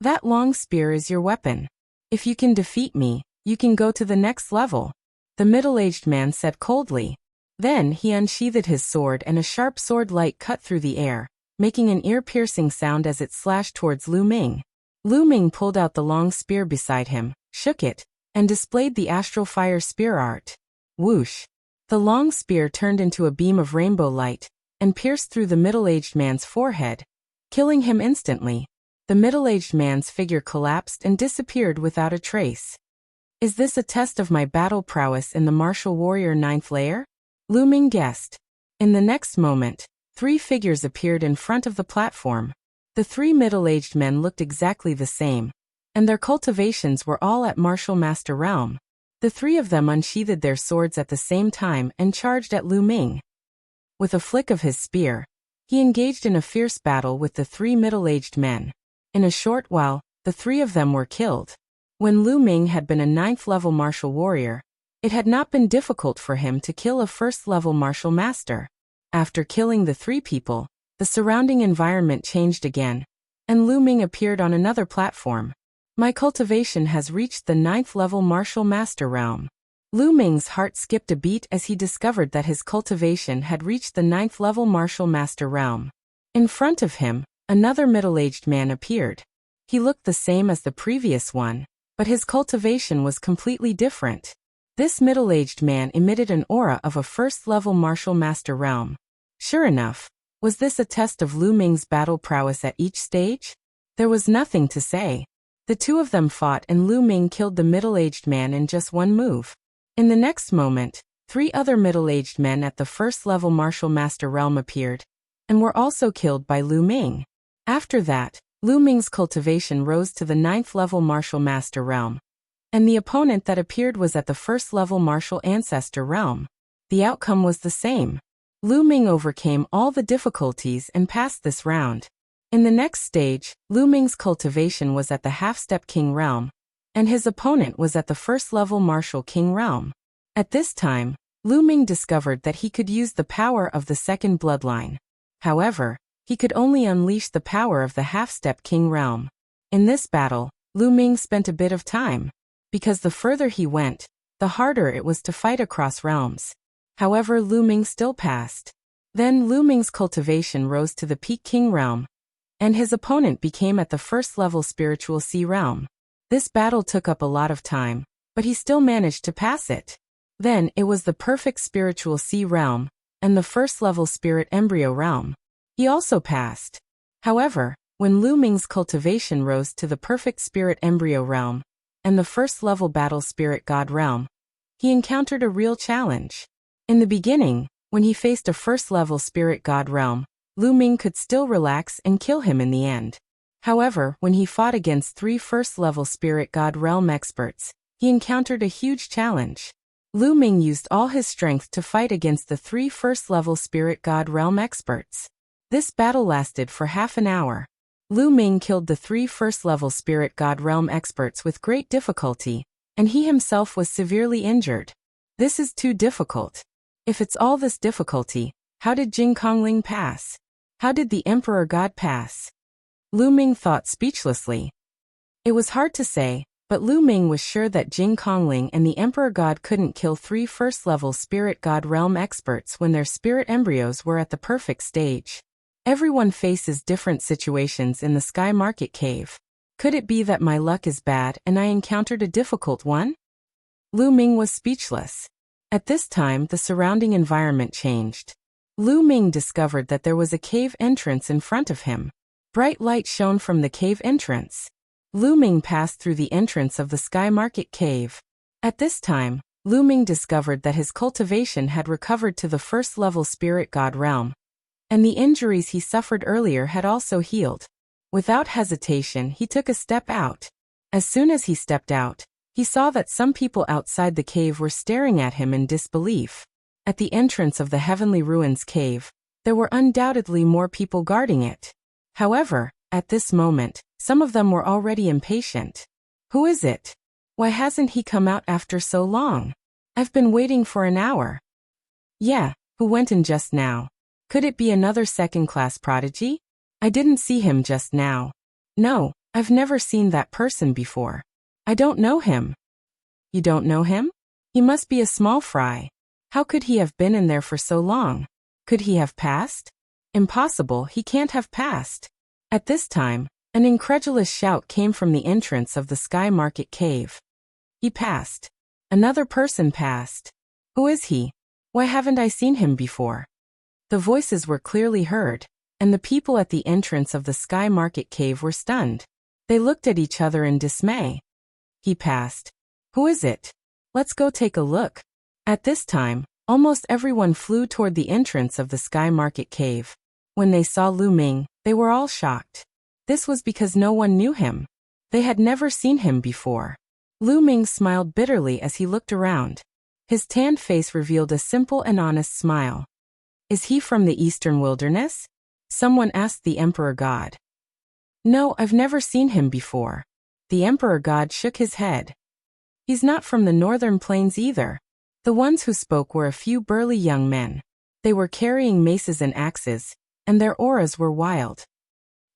That long spear is your weapon. If you can defeat me, you can go to the next level, the middle-aged man said coldly. Then he unsheathed his sword and a sharp sword light cut through the air, making an ear-piercing sound as it slashed towards Lu Ming. Lu Ming pulled out the long spear beside him, shook it, and displayed the astral fire spear art. Whoosh! The long spear turned into a beam of rainbow light, and pierced through the middle-aged man's forehead, killing him instantly. The middle-aged man's figure collapsed and disappeared without a trace. Is this a test of my battle prowess in the Martial Warrior 9th layer? Lu Ming guessed. In the next moment, 3 figures appeared in front of the platform. The 3 middle-aged men looked exactly the same, and their cultivations were all at Martial Master realm. The 3 of them unsheathed their swords at the same time and charged at Lu Ming. With a flick of his spear, he engaged in a fierce battle with the 3 middle-aged men. In a short while, the 3 of them were killed. When Lu Ming had been a 9th level martial warrior, it had not been difficult for him to kill a 1st level martial master. After killing the 3 people, the surrounding environment changed again, and Lu Ming appeared on another platform. My cultivation has reached the 9th level martial master realm. Lu Ming's heart skipped a beat as he discovered that his cultivation had reached the 9th level martial master realm. In front of him, another middle-aged man appeared. He looked the same as the previous one, but his cultivation was completely different. This middle-aged man emitted an aura of a 1st level martial master realm. Sure enough, was this a test of Lu Ming's battle prowess at each stage? There was nothing to say. The 2 of them fought and Lu Ming killed the middle-aged man in just one move. In the next moment, 3 other middle-aged men at the 1st level martial master realm appeared, and were also killed by Lu Ming. After that, Lu Ming's cultivation rose to the 9th level martial master realm, and the opponent that appeared was at the 1st level martial ancestor realm. The outcome was the same. Lu Ming overcame all the difficulties and passed this round. In the next stage, Lu Ming's cultivation was at the half-step king realm, and his opponent was at the 1st level martial king realm. At this time, Lu Ming discovered that he could use the power of the 2nd bloodline. However, he could only unleash the power of the half-step king realm. In this battle, Lu Ming spent a bit of time, because the further he went, the harder it was to fight across realms. However, Lu Ming still passed. Then Lu Ming's cultivation rose to the peak king realm, and his opponent became at the 1st level spiritual sea realm. This battle took up a lot of time, but he still managed to pass it. Then it was the perfect spiritual sea realm, and the 1st level spirit embryo realm. He also passed. However, when Lu Ming's cultivation rose to the perfect spirit embryo realm, and the 1st level battle spirit god realm, he encountered a real challenge. In the beginning, when he faced a 1st level spirit god realm, Lu Ming could still relax and kill him in the end. However, when he fought against 3 1st level spirit god realm experts, he encountered a huge challenge. Lu Ming used all his strength to fight against the 3 1st level spirit god realm experts. This battle lasted for half an hour. Lu Ming killed the 3 1st level spirit god realm experts with great difficulty, and he himself was severely injured. This is too difficult. If it's all this difficulty, how did Jing Kongling pass? How did the Emperor God pass? Lu Ming thought speechlessly. It was hard to say, but Lu Ming was sure that Jing Kongling and the Emperor God couldn't kill 3 1st level spirit god realm experts when their spirit embryos were at the perfect stage. Everyone faces different situations in the Sky Market Cave. Could it be that my luck is bad and I encountered a difficult one? Lu Ming was speechless. At this time, the surrounding environment changed. Lu Ming discovered that there was a cave entrance in front of him. Bright light shone from the cave entrance. Lu Ming passed through the entrance of the Sky Market Cave. At this time, Lu Ming discovered that his cultivation had recovered to the first-level spirit god realm, and the injuries he suffered earlier had also healed. Without hesitation, he took a step out. As soon as he stepped out, he saw that some people outside the cave were staring at him in disbelief. At the entrance of the Heavenly Ruins cave, there were undoubtedly more people guarding it. However, at this moment, some of them were already impatient. Who is it? Why hasn't he come out after so long? I've been waiting for an hour. Yeah, who went in just now? Could it be another second-class prodigy? I didn't see him just now. No, I've never seen that person before. I don't know him. You don't know him? He must be a small fry. How could he have been in there for so long? Could he have passed? Impossible, he can't have passed. At this time, an incredulous shout came from the entrance of the Sky Market Cave. He passed. Another person passed. Who is he? Why haven't I seen him before? The voices were clearly heard, and the people at the entrance of the Sky Market Cave were stunned. They looked at each other in dismay. He passed. Who is it? Let's go take a look. At this time, almost everyone flew toward the entrance of the Sky Market Cave. When they saw Lu Ming, they were all shocked. This was because no one knew him. They had never seen him before. Lu Ming smiled bitterly as he looked around. His tanned face revealed a simple and honest smile. Is he from the Eastern Wilderness? Someone asked the Emperor God. No, I've never seen him before. The Emperor God shook his head. He's not from the Northern Plains either. The ones who spoke were a few burly young men. They were carrying maces and axes, and their auras were wild.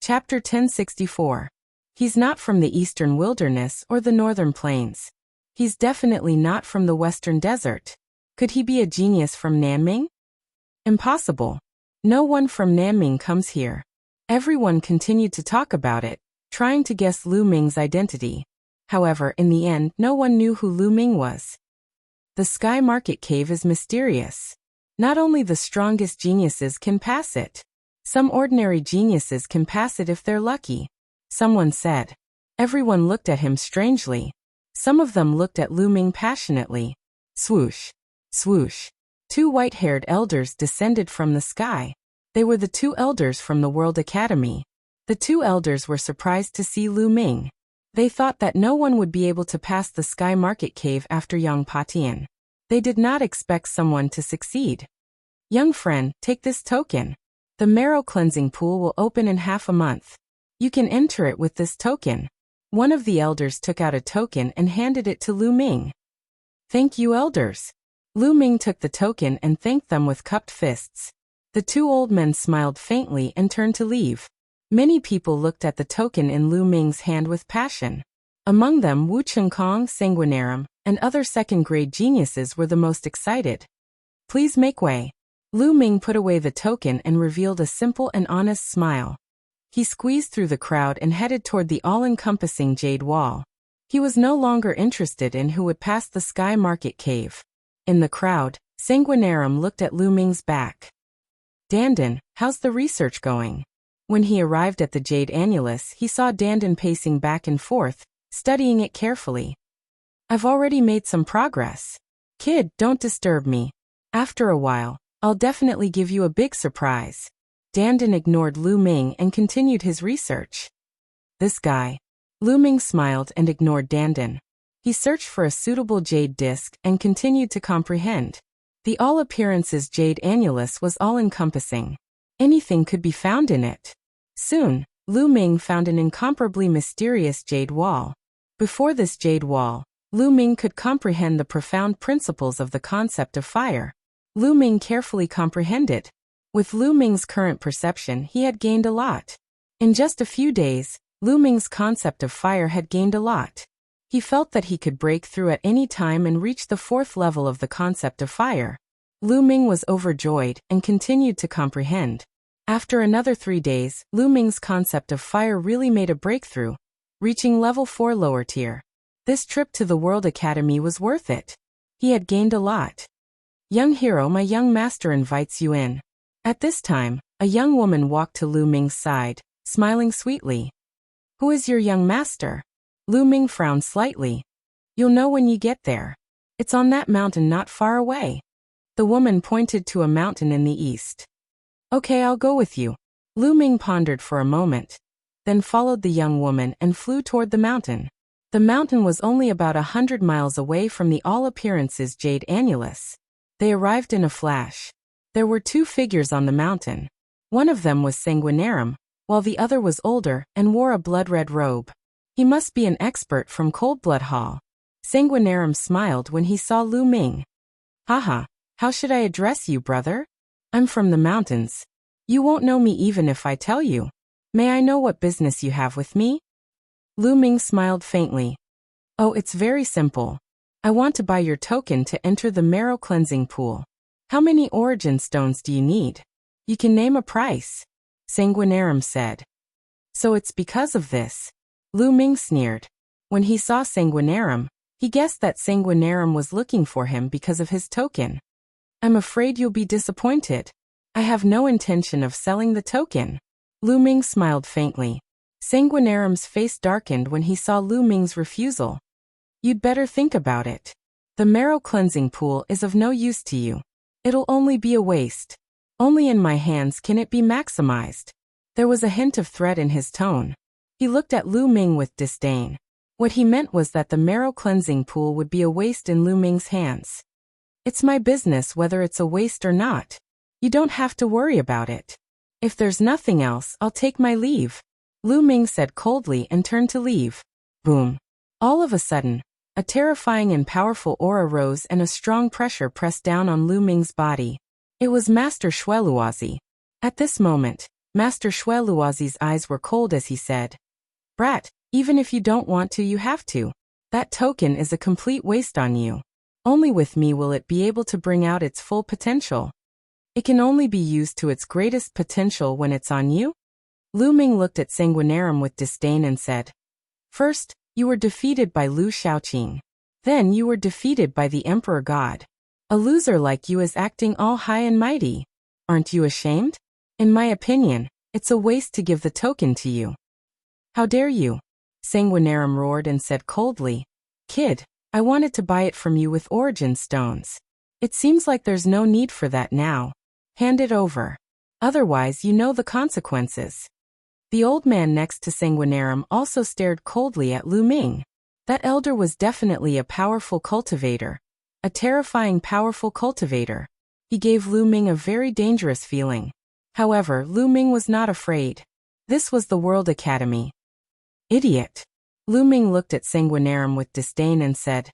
Chapter 1064. He's not from the Eastern Wilderness or the Northern Plains. He's definitely not from the Western Desert. Could he be a genius from Nanming? Impossible. No one from Nanming comes here. Everyone continued to talk about it, trying to guess Lu Ming's identity. However, in the end, no one knew who Lu Ming was. The Sky Market Cave is mysterious. Not only the strongest geniuses can pass it. Some ordinary geniuses can pass it if they're lucky. Someone said. Everyone looked at him strangely. Some of them looked at Lu Ming passionately. Swoosh. Swoosh. Two white-haired elders descended from the sky. They were the two elders from the World Academy. The two elders were surprised to see Lu Ming. They thought that no one would be able to pass the Sky Market Cave after Yang Patian. They did not expect someone to succeed. Young friend, take this token. The marrow cleansing pool will open in half a month. You can enter it with this token. One of the elders took out a token and handed it to Lu Ming. Thank you, elders. Lu Ming took the token and thanked them with cupped fists. The two old men smiled faintly and turned to leave. Many people looked at the token in Lu Ming's hand with passion. Among them, Wu Chengkong, Sanguinarum, and other second-grade geniuses were the most excited. Please make way. Lu Ming put away the token and revealed a simple and honest smile. He squeezed through the crowd and headed toward the all-encompassing Jade Wall. He was no longer interested in who would pass the Sky Market Cave. In the crowd, Sanguinarum looked at Lu Ming's back. Dandan, how's the research going? When he arrived at the Jade Annulus, he saw Dandan pacing back and forth, studying it carefully. I've already made some progress. Kid, don't disturb me. After a while, I'll definitely give you a big surprise. Dandan ignored Lu Ming and continued his research. This guy. Lu Ming smiled and ignored Dandan. He searched for a suitable jade disc and continued to comprehend. The all-appearances Jade Annulus was all-encompassing. Anything could be found in it. Soon, Lu Ming found an incomparably mysterious jade wall. Before this jade wall, Lu Ming could comprehend the profound principles of the concept of fire. Lu Ming carefully comprehended. With Lu Ming's current perception, he had gained a lot. In just a few days, Lu Ming's concept of fire had gained a lot. He felt that he could break through at any time and reach the 4th level of the concept of fire. Lu Ming was overjoyed and continued to comprehend. After another 3 days, Lu Ming's concept of fire really made a breakthrough, reaching level 4 lower tier. This trip to the World Academy was worth it. He had gained a lot. Young hero, my young master invites you in. At this time, a young woman walked to Lu Ming's side, smiling sweetly. Who is your young master? Lu Ming frowned slightly. You'll know when you get there. It's on that mountain not far away. The woman pointed to a mountain in the east. Okay, I'll go with you. Lu Ming pondered for a moment, then followed the young woman and flew toward the mountain. The mountain was only about 100 miles away from the all appearances jade annulus. They arrived in a flash. There were two figures on the mountain. One of them was Sanguinarum, while the other was older and wore a blood-red robe. He must be an expert from Coldblood Hall. Sanguinarum smiled when he saw Lu Ming. Haha, how should I address you, brother? I'm from the mountains. You won't know me even if I tell you. May I know what business you have with me? Lu Ming smiled faintly. Oh, it's very simple. I want to buy your token to enter the marrow cleansing pool. How many origin stones do you need? You can name a price, Sanguinarum said. So it's because of this. Lu Ming sneered. When he saw Sanguinarum, he guessed that Sanguinarum was looking for him because of his token. I'm afraid you'll be disappointed. I have no intention of selling the token. Lu Ming smiled faintly. Sanguinarum's face darkened when he saw Lu Ming's refusal. You'd better think about it. The marrow cleansing pool is of no use to you. It'll only be a waste. Only in my hands can it be maximized. There was a hint of threat in his tone. He looked at Lu Ming with disdain. What he meant was that the marrow cleansing pool would be a waste in Lu Ming's hands. It's my business whether it's a waste or not. You don't have to worry about it. If there's nothing else, I'll take my leave. Lu Ming said coldly and turned to leave. Boom. All of a sudden, a terrifying and powerful aura rose and a strong pressure pressed down on Lu Ming's body. It was Master Xueluozi. At this moment, Master Xueluozi's eyes were cold as he said, Brat, even if you don't want to, you have to. That token is a complete waste on you. Only with me will it be able to bring out its full potential. It can only be used to its greatest potential when it's on you? Lu Ming looked at Sanguinarum with disdain and said, First, you were defeated by Lu Shaoqing. Then you were defeated by the Emperor God. A loser like you is acting all high and mighty. Aren't you ashamed? In my opinion, it's a waste to give the token to you. How dare you? Sanguinarum roared and said coldly, Kid, I wanted to buy it from you with origin stones. It seems like there's no need for that now. Hand it over. Otherwise you know the consequences. The old man next to Sanguinarum also stared coldly at Lu Ming. That elder was definitely a powerful cultivator. A terrifying powerful cultivator. He gave Lu Ming a very dangerous feeling. However, Lu Ming was not afraid. This was the World Academy. Idiot. Lu Ming looked at Sanguinarum with disdain and said,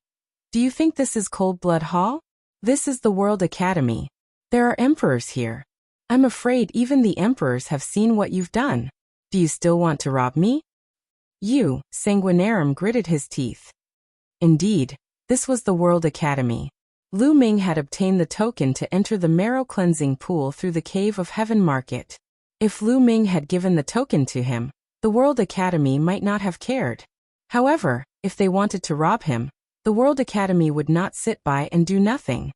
Do you think this is Coldblood Hall? This is the World Academy. There are emperors here. I'm afraid even the emperors have seen what you've done. Do you still want to rob me? You, Sanguinarum gritted his teeth. Indeed, this was the World Academy. Lu Ming had obtained the token to enter the marrow cleansing pool through the Cave of Heaven Market. If Lu Ming had given the token to him, the World Academy might not have cared. However, if they wanted to rob him, the World Academy would not sit by and do nothing.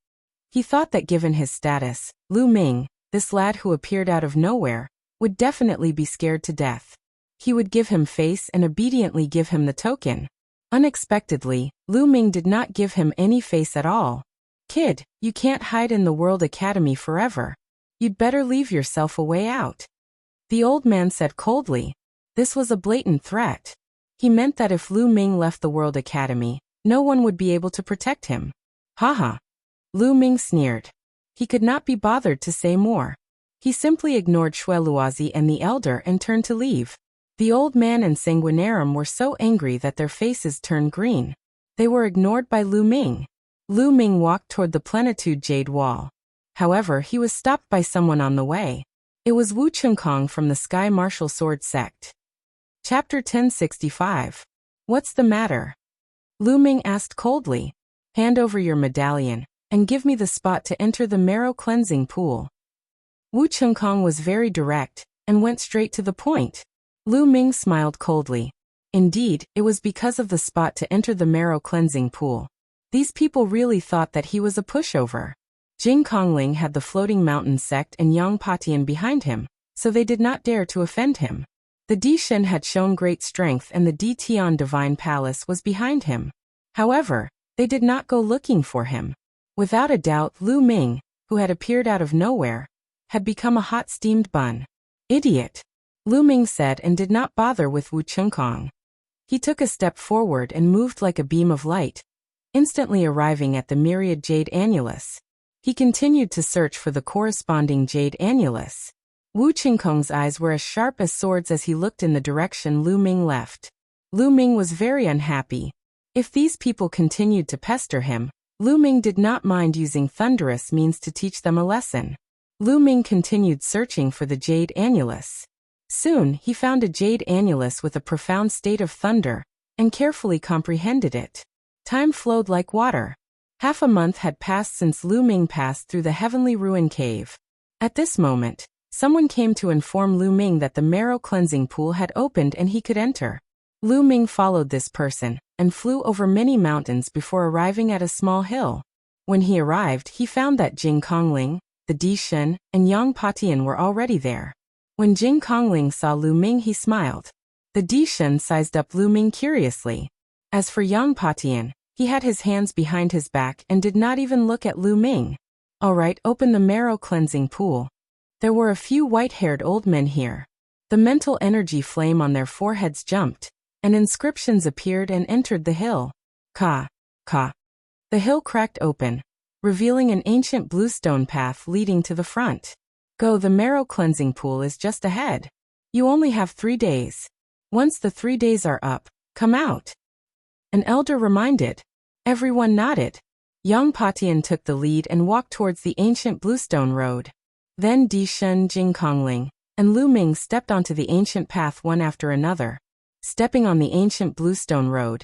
He thought that given his status, Lu Ming, this lad who appeared out of nowhere, would definitely be scared to death. He would give him face and obediently give him the token. Unexpectedly, Lu Ming did not give him any face at all. Kid, you can't hide in the World Academy forever. You'd better leave yourself a way out. The old man said coldly. This was a blatant threat. He meant that if Lu Ming left the World Academy, no one would be able to protect him. Haha. Lu Ming sneered. He could not be bothered to say more. He simply ignored Xueluozi and the elder and turned to leave. The old man and Sanguinarum were so angry that their faces turned green. They were ignored by Lu Ming. Lu Ming walked toward the Plenitude Jade Wall. However, he was stopped by someone on the way. It was Wu Chengkong from the Sky Martial Sword Sect. Chapter 1065. What's the matter? Lu Ming asked coldly. Hand over your medallion, and give me the spot to enter the marrow cleansing pool. Wu Chengkong was very direct, and went straight to the point. Lu Ming smiled coldly. Indeed, it was because of the spot to enter the marrow cleansing pool. These people really thought that he was a pushover. Jing Kongling had the floating mountain sect and Yang Patian behind him, so they did not dare to offend him. The Dishan had shown great strength and the Dtian Divine Palace was behind him. However, they did not go looking for him. Without a doubt, Lu Ming, who had appeared out of nowhere, had become a hot steamed bun. Idiot! Lu Ming said and did not bother with Wu Chengkong. He took a step forward and moved like a beam of light, instantly arriving at the myriad jade annulus. He continued to search for the corresponding jade annulus. Wu Qingkong's eyes were as sharp as swords as he looked in the direction Lu Ming left. Lu Ming was very unhappy. If these people continued to pester him, Lu Ming did not mind using thunderous means to teach them a lesson. Lu Ming continued searching for the jade annulus. Soon, he found a jade annulus with a profound state of thunder, and carefully comprehended it. Time flowed like water. Half a month had passed since Lu Ming passed through the heavenly ruin cave. At this moment, someone came to inform Lu Ming that the marrow cleansing pool had opened and he could enter. Lu Ming followed this person, and flew over many mountains before arriving at a small hill. When he arrived, he found that Jing Kongling, the Dishan, and Yang Patian were already there. When Jing Kongling saw Lu Ming, he smiled. The Dishan sized up Lu Ming curiously. As for Yang Patian, he had his hands behind his back and did not even look at Lu Ming. All right, open the marrow cleansing pool. There were a few white-haired old men here. The mental energy flame on their foreheads jumped, and inscriptions appeared and entered the hill. Ka, ka. The hill cracked open, revealing an ancient bluestone path leading to the front. Go, the marrow cleansing pool is just ahead. You only have 3 days. Once the 3 days are up, come out. An elder reminded. Everyone nodded. Yang Patian took the lead and walked towards the ancient bluestone road. Then Dishan, Jing Kongling, and Lu Ming stepped onto the ancient path one after another. Stepping on the ancient bluestone road,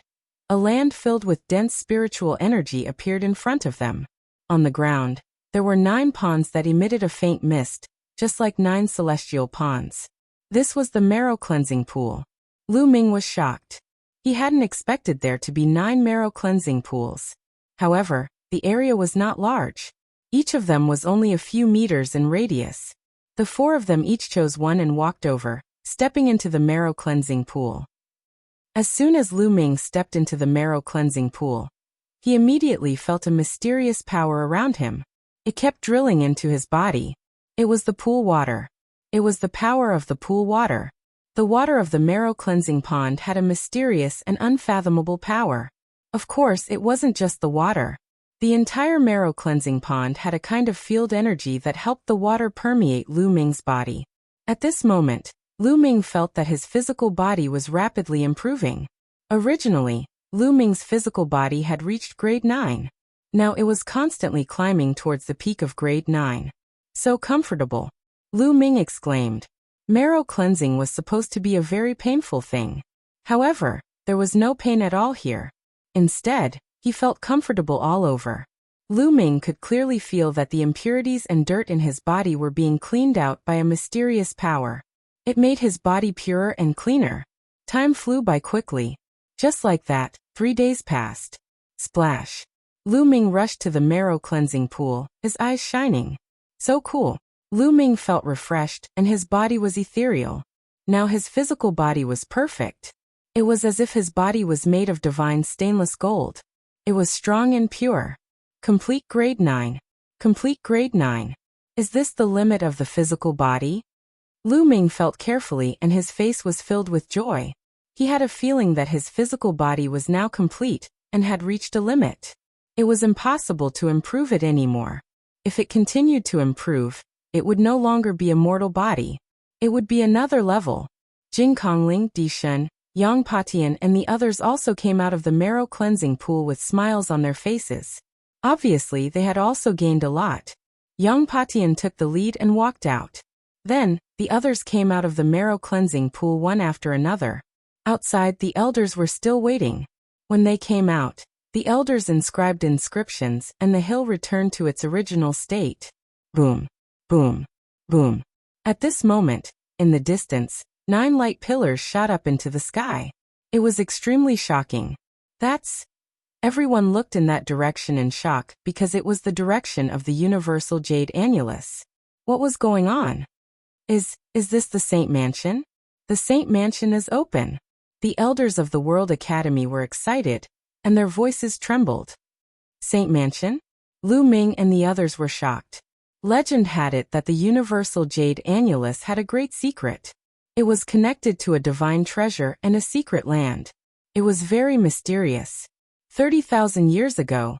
a land filled with dense spiritual energy appeared in front of them. On the ground, there were 9 ponds that emitted a faint mist, just like 9 celestial ponds. This was the marrow cleansing pool. Lu Ming was shocked. He hadn't expected there to be 9 marrow cleansing pools. However, the area was not large. Each of them was only a few meters in radius. The 4 of them each chose one and walked over, stepping into the marrow cleansing pool. As soon as Lu Ming stepped into the marrow cleansing pool, he immediately felt a mysterious power around him. It kept drilling into his body. It was the pool water. It was the power of the pool water. The water of the marrow cleansing pond had a mysterious and unfathomable power. Of course, it wasn't just the water. The entire marrow cleansing pond had a kind of field energy that helped the water permeate Lu Ming's body. At this moment, Lu Ming felt that his physical body was rapidly improving. Originally, Lu Ming's physical body had reached grade 9. Now it was constantly climbing towards the peak of grade 9. So comfortable. Lu Ming exclaimed. Marrow cleansing was supposed to be a very painful thing. However, there was no pain at all here. Instead, he felt comfortable all over. Lu Ming could clearly feel that the impurities and dirt in his body were being cleaned out by a mysterious power. It made his body purer and cleaner. Time flew by quickly. Just like that, 3 days passed. Splash. Lu Ming rushed to the marrow cleansing pool, his eyes shining. So cool. Lu Ming felt refreshed, and his body was ethereal. Now his physical body was perfect. It was as if his body was made of divine stainless gold. It was strong and pure. Complete grade 9. Complete grade 9. Is this the limit of the physical body? Lu Ming felt carefully and his face was filled with joy. He had a feeling that his physical body was now complete and had reached a limit. It was impossible to improve it anymore. If it continued to improve, it would no longer be a mortal body. It would be another level. Jing Kongling, Dishan, Yang Patian and the others also came out of the marrow cleansing pool with smiles on their faces. Obviously, they had also gained a lot. Yang Patian took the lead and walked out. Then, the others came out of the marrow cleansing pool one after another. Outside, the elders were still waiting. When they came out, the elders inscribed inscriptions and the hill returned to its original state. Boom, boom, boom. At this moment, in the distance, 9 light pillars shot up into the sky. It was extremely shocking. That's Everyone looked in that direction in shock because it was the direction of the universal jade annulus. What was going on? Is this the Saint Mansion? The Saint Mansion is open. The elders of the World Academy were excited, and their voices trembled. Saint Mansion? Lu Ming and the others were shocked. Legend had it that the universal jade annulus had a great secret. It was connected to a divine treasure and a secret land. It was very mysterious. 30,000 years ago,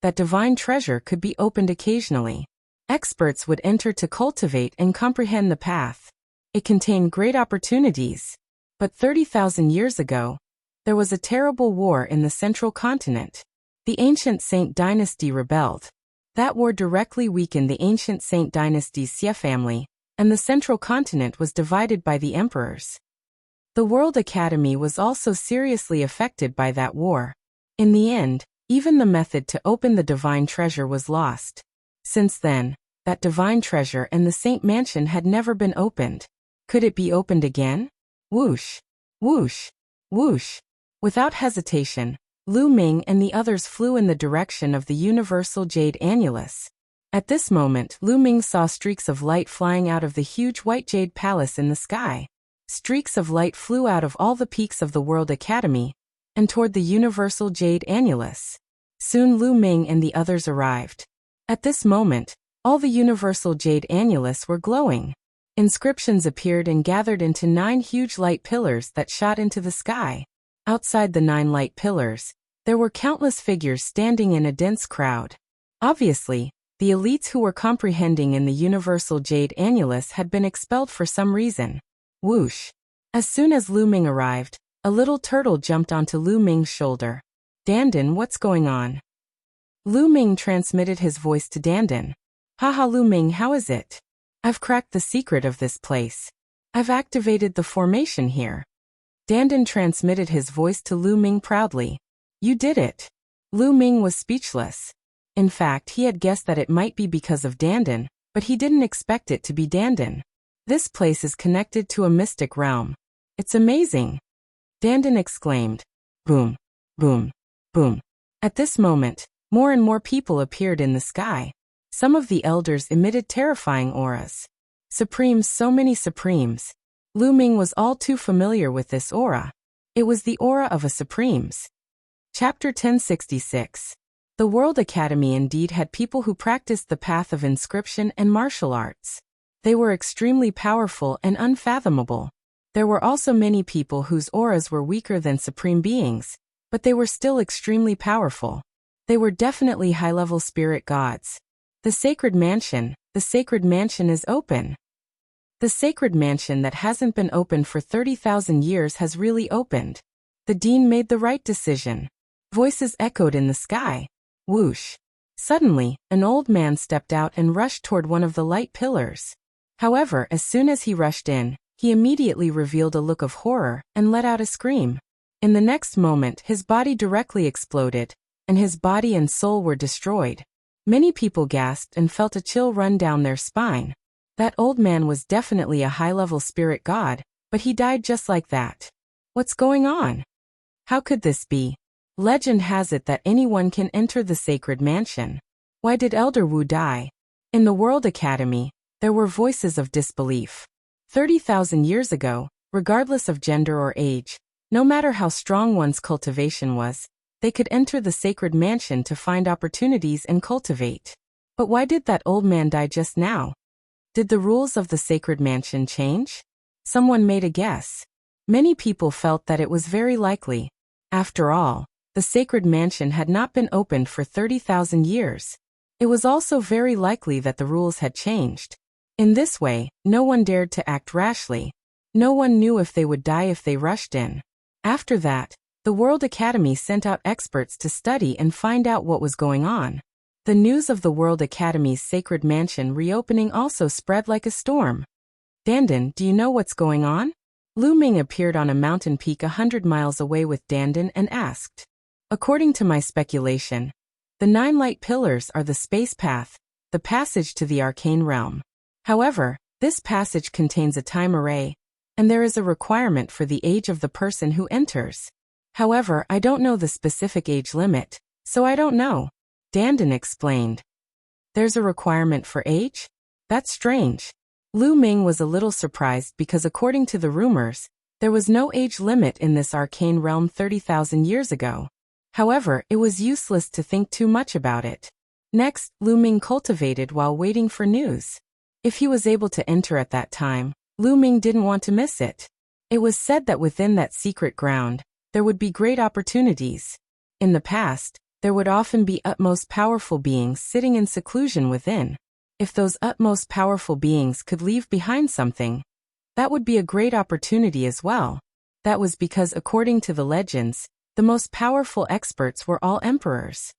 that divine treasure could be opened occasionally. Experts would enter to cultivate and comprehend the path. It contained great opportunities. But 30,000 years ago, there was a terrible war in the central continent. The ancient Saint dynasty rebelled. That war directly weakened the ancient Saint dynasty's Xie family, and the central continent was divided by the emperors. The World Academy was also seriously affected by that war. In the end, even the method to open the divine treasure was lost. Since then, that divine treasure and the Saint Mansion had never been opened. Could it be opened again? Whoosh! Whoosh! Whoosh! Without hesitation, Lu Ming and the others flew in the direction of the universal jade annulus. At this moment, Lu Ming saw streaks of light flying out of the huge white jade palace in the sky. Streaks of light flew out of all the peaks of the World Academy and toward the universal jade annulus. Soon Lu Ming and the others arrived. At this moment, all the universal jade annulus were glowing. Inscriptions appeared and gathered into 9 huge light pillars that shot into the sky. Outside the 9 light pillars, there were countless figures standing in a dense crowd. Obviously, the elites who were comprehending in the universal jade annulus had been expelled for some reason. Whoosh! As soon as Lu Ming arrived, a little turtle jumped onto Lu Ming's shoulder. Dandan, what's going on? Lu Ming transmitted his voice to Dandan. Haha, Lu Ming, how is it? I've cracked the secret of this place. I've activated the formation here. Dandan transmitted his voice to Lu Ming proudly. You did it. Lu Ming was speechless. In fact, he had guessed that it might be because of Dandan, but he didn't expect it to be Dandan. This place is connected to a mystic realm. It's amazing. Dandan exclaimed. Boom, boom, boom. At this moment, more and more people appeared in the sky. Some of the elders emitted terrifying auras. Supremes, so many Supremes. Lu Ming was all too familiar with this aura. It was the aura of a Supremes. Chapter 1066. The World Academy indeed had people who practiced the path of inscription and martial arts. They were extremely powerful and unfathomable. There were also many people whose auras were weaker than supreme beings, but they were still extremely powerful. They were definitely high-level spirit gods. The Sacred Mansion is open. The Sacred Mansion that hasn't been opened for 30,000 years has really opened. The Dean made the right decision. Voices echoed in the sky. Whoosh! Suddenly, an old man stepped out and rushed toward one of the light pillars. However, as soon as he rushed in, he immediately revealed a look of horror and let out a scream. In the next moment, his body directly exploded, and his body and soul were destroyed. Many people gasped and felt a chill run down their spine. That old man was definitely a high-level spirit god, but he died just like that. What's going on? How could this be? Legend has it that anyone can enter the Sacred Mansion. Why did Elder Wu die? In the World Academy, there were voices of disbelief. 30,000 years ago, regardless of gender or age, no matter how strong one's cultivation was, they could enter the Sacred Mansion to find opportunities and cultivate. But why did that old man die just now? Did the rules of the Sacred Mansion change? Someone made a guess. Many people felt that it was very likely. After all, the Sacred Mansion had not been opened for 30,000 years. It was also very likely that the rules had changed. In this way, no one dared to act rashly. No one knew if they would die if they rushed in. After that, the World Academy sent out experts to study and find out what was going on. The news of the World Academy's Sacred Mansion reopening also spread like a storm. Dandan, do you know what's going on? Lu Ming appeared on a mountain peak 100 miles away with Dandan and asked. According to my speculation, the 9 light pillars are the space path, the passage to the arcane realm. However, this passage contains a time array, and there is a requirement for the age of the person who enters. However, I don't know the specific age limit, So I don't know. Dandan explained. There's a requirement for age? That's strange. Lu Ming was a little surprised because according to the rumors, there was no age limit in this arcane realm 30,000 years ago. However, it was useless to think too much about it. Next, Lu Ming cultivated while waiting for news. If he was able to enter at that time, Lu Ming didn't want to miss it. It was said that within that secret ground, there would be great opportunities. In the past, there would often be utmost powerful beings sitting in seclusion within. If those utmost powerful beings could leave behind something, that would be a great opportunity as well. That was because according to the legends, the most powerful experts were all emperors.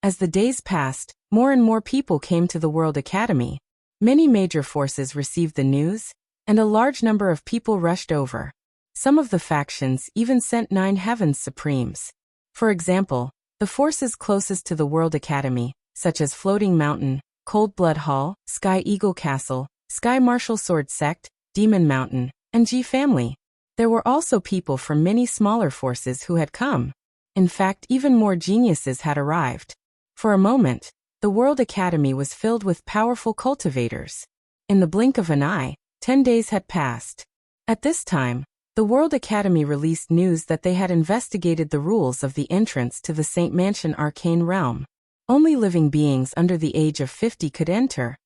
As the days passed, more and more people came to the World Academy. Many major forces received the news, and a large number of people rushed over. Some of the factions even sent 9 Heavens Supremes. For example, the forces closest to the World Academy, such as Floating Mountain, Cold Blood Hall, Sky Eagle Castle, Sky Martial Sword Sect, Demon Mountain, and G Family. There were also people from many smaller forces who had come. In fact, even more geniuses had arrived. For a moment, the World Academy was filled with powerful cultivators. In the blink of an eye, 10 days had passed. At this time, the World Academy released news that they had investigated the rules of the entrance to the Saint Mansion Arcane Realm. Only living beings under the age of 50 could enter,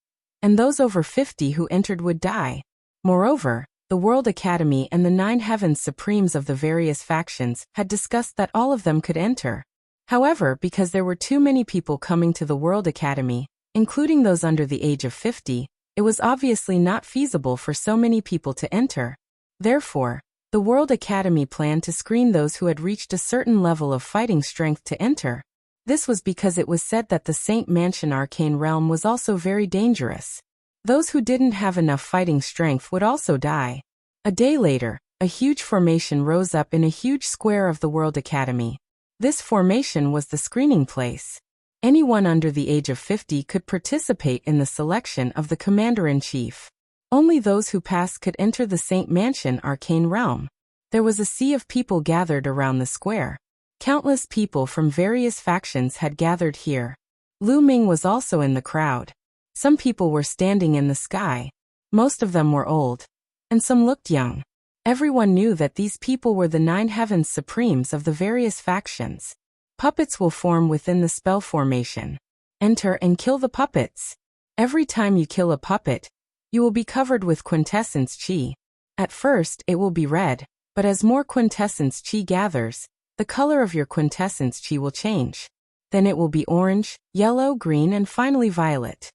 and those over 50 who entered would die. Moreover, the World Academy and the 9 Heavens Supremes of the various factions had discussed that all of them could enter. However, because there were too many people coming to the World Academy, including those under the age of 50, it was obviously not feasible for so many people to enter. Therefore, the World Academy planned to screen those who had reached a certain level of fighting strength to enter. This was because it was said that the Saint Mansion Arcane Realm was also very dangerous. Those who didn't have enough fighting strength would also die. A day later, a huge formation rose up in a huge square of the World Academy. This formation was the screening place. Anyone under the age of 50 could participate in the selection of the Commander-in-Chief. Only those who passed could enter the Saint Mansion Arcane Realm. There was a sea of people gathered around the square. Countless people from various factions had gathered here. Lu Ming was also in the crowd. Some people were standing in the sky. Most of them were old, and some looked young. Everyone knew that these people were the 9 Heavens Supremes of the various factions. Puppets will form within the spell formation. Enter and kill the puppets. Every time you kill a puppet, you will be covered with quintessence chi. At first, it will be red, but as more quintessence chi gathers, the color of your quintessence chi will change. Then it will be orange, yellow, green, and finally violet.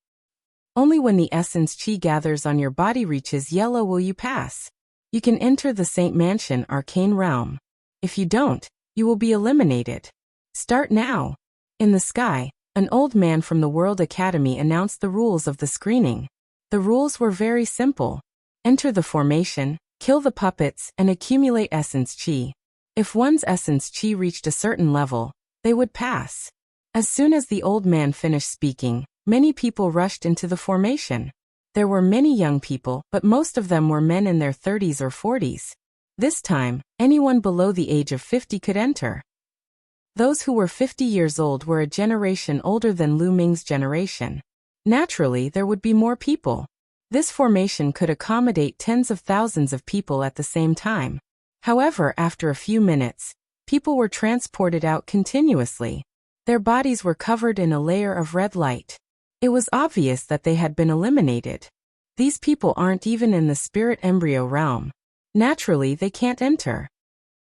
Only when the essence chi gathers on your body reaches yellow will you pass. You can enter the Saint Mansion Arcane Realm. If you don't, you will be eliminated. Start now. In the sky, an old man from the World Academy announced the rules of the screening. The rules were very simple. Enter the formation, kill the puppets, and accumulate essence chi. If one's essence chi reached a certain level, they would pass. As soon as the old man finished speaking, many people rushed into the formation. There were many young people, but most of them were men in their 30s or 40s. This time, anyone below the age of 50 could enter. Those who were 50 years old were a generation older than Lu Ming's generation. Naturally, there would be more people. This formation could accommodate tens of thousands of people at the same time. However, after a few minutes, people were transported out continuously. Their bodies were covered in a layer of red light. It was obvious that they had been eliminated. These people aren't even in the spirit embryo realm. Naturally, they can't enter.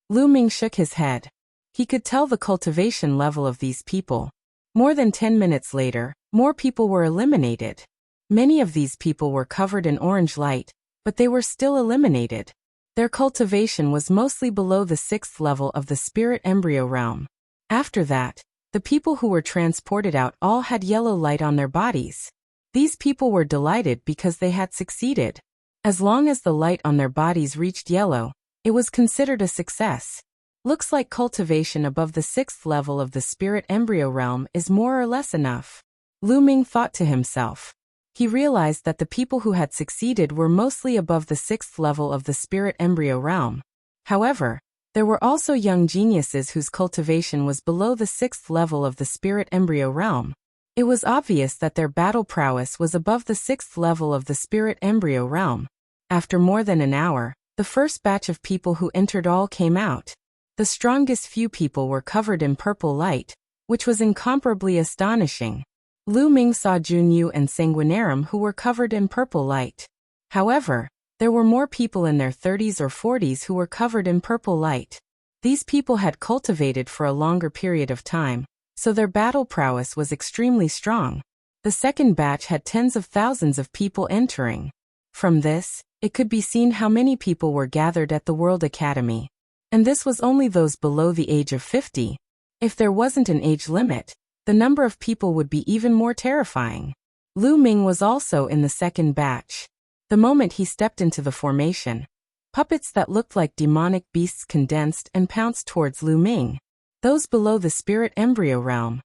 Lu Ming shook his head. He could tell the cultivation level of these people. More than 10 minutes later, more people were eliminated. Many of these people were covered in orange light, but they were still eliminated. Their cultivation was mostly below the 6th level of the spirit embryo realm. After that, the people who were transported out all had yellow light on their bodies. These people were delighted because they had succeeded. As long as the light on their bodies reached yellow, it was considered a success. Looks like cultivation above the 6th level of the spirit embryo realm is more or less enough. Lu Ming thought to himself. He realized that the people who had succeeded were mostly above the 6th level of the spirit embryo realm. However, There were also young geniuses whose cultivation was below the 6th level of the spirit embryo realm. It was obvious that their battle prowess was above the 6th level of the spirit embryo realm. After more than an hour, the first batch of people who entered all came out. The strongest few people were covered in purple light, which was incomparably astonishing. Lu Ming saw Junyu and Sanguinarum who were covered in purple light. However, there were more people in their 30s or 40s who were covered in purple light. These people had cultivated for a longer period of time, so their battle prowess was extremely strong. The second batch had tens of thousands of people entering. From this, it could be seen how many people were gathered at the World Academy. And this was only those below the age of 50. If there wasn't an age limit, the number of people would be even more terrifying. Lu Ming was also in the second batch. The moment he stepped into the formation, puppets that looked like demonic beasts condensed and pounced towards Lu Ming. Those below the spirit embryo realm.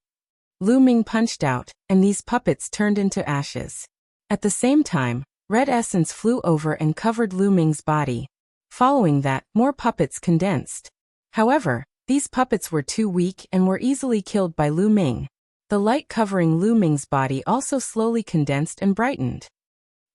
Lu Ming punched out, and these puppets turned into ashes. At the same time, red essence flew over and covered Lu Ming's body. Following that, more puppets condensed. However, these puppets were too weak and were easily killed by Lu Ming. The light covering Lu Ming's body also slowly condensed and brightened.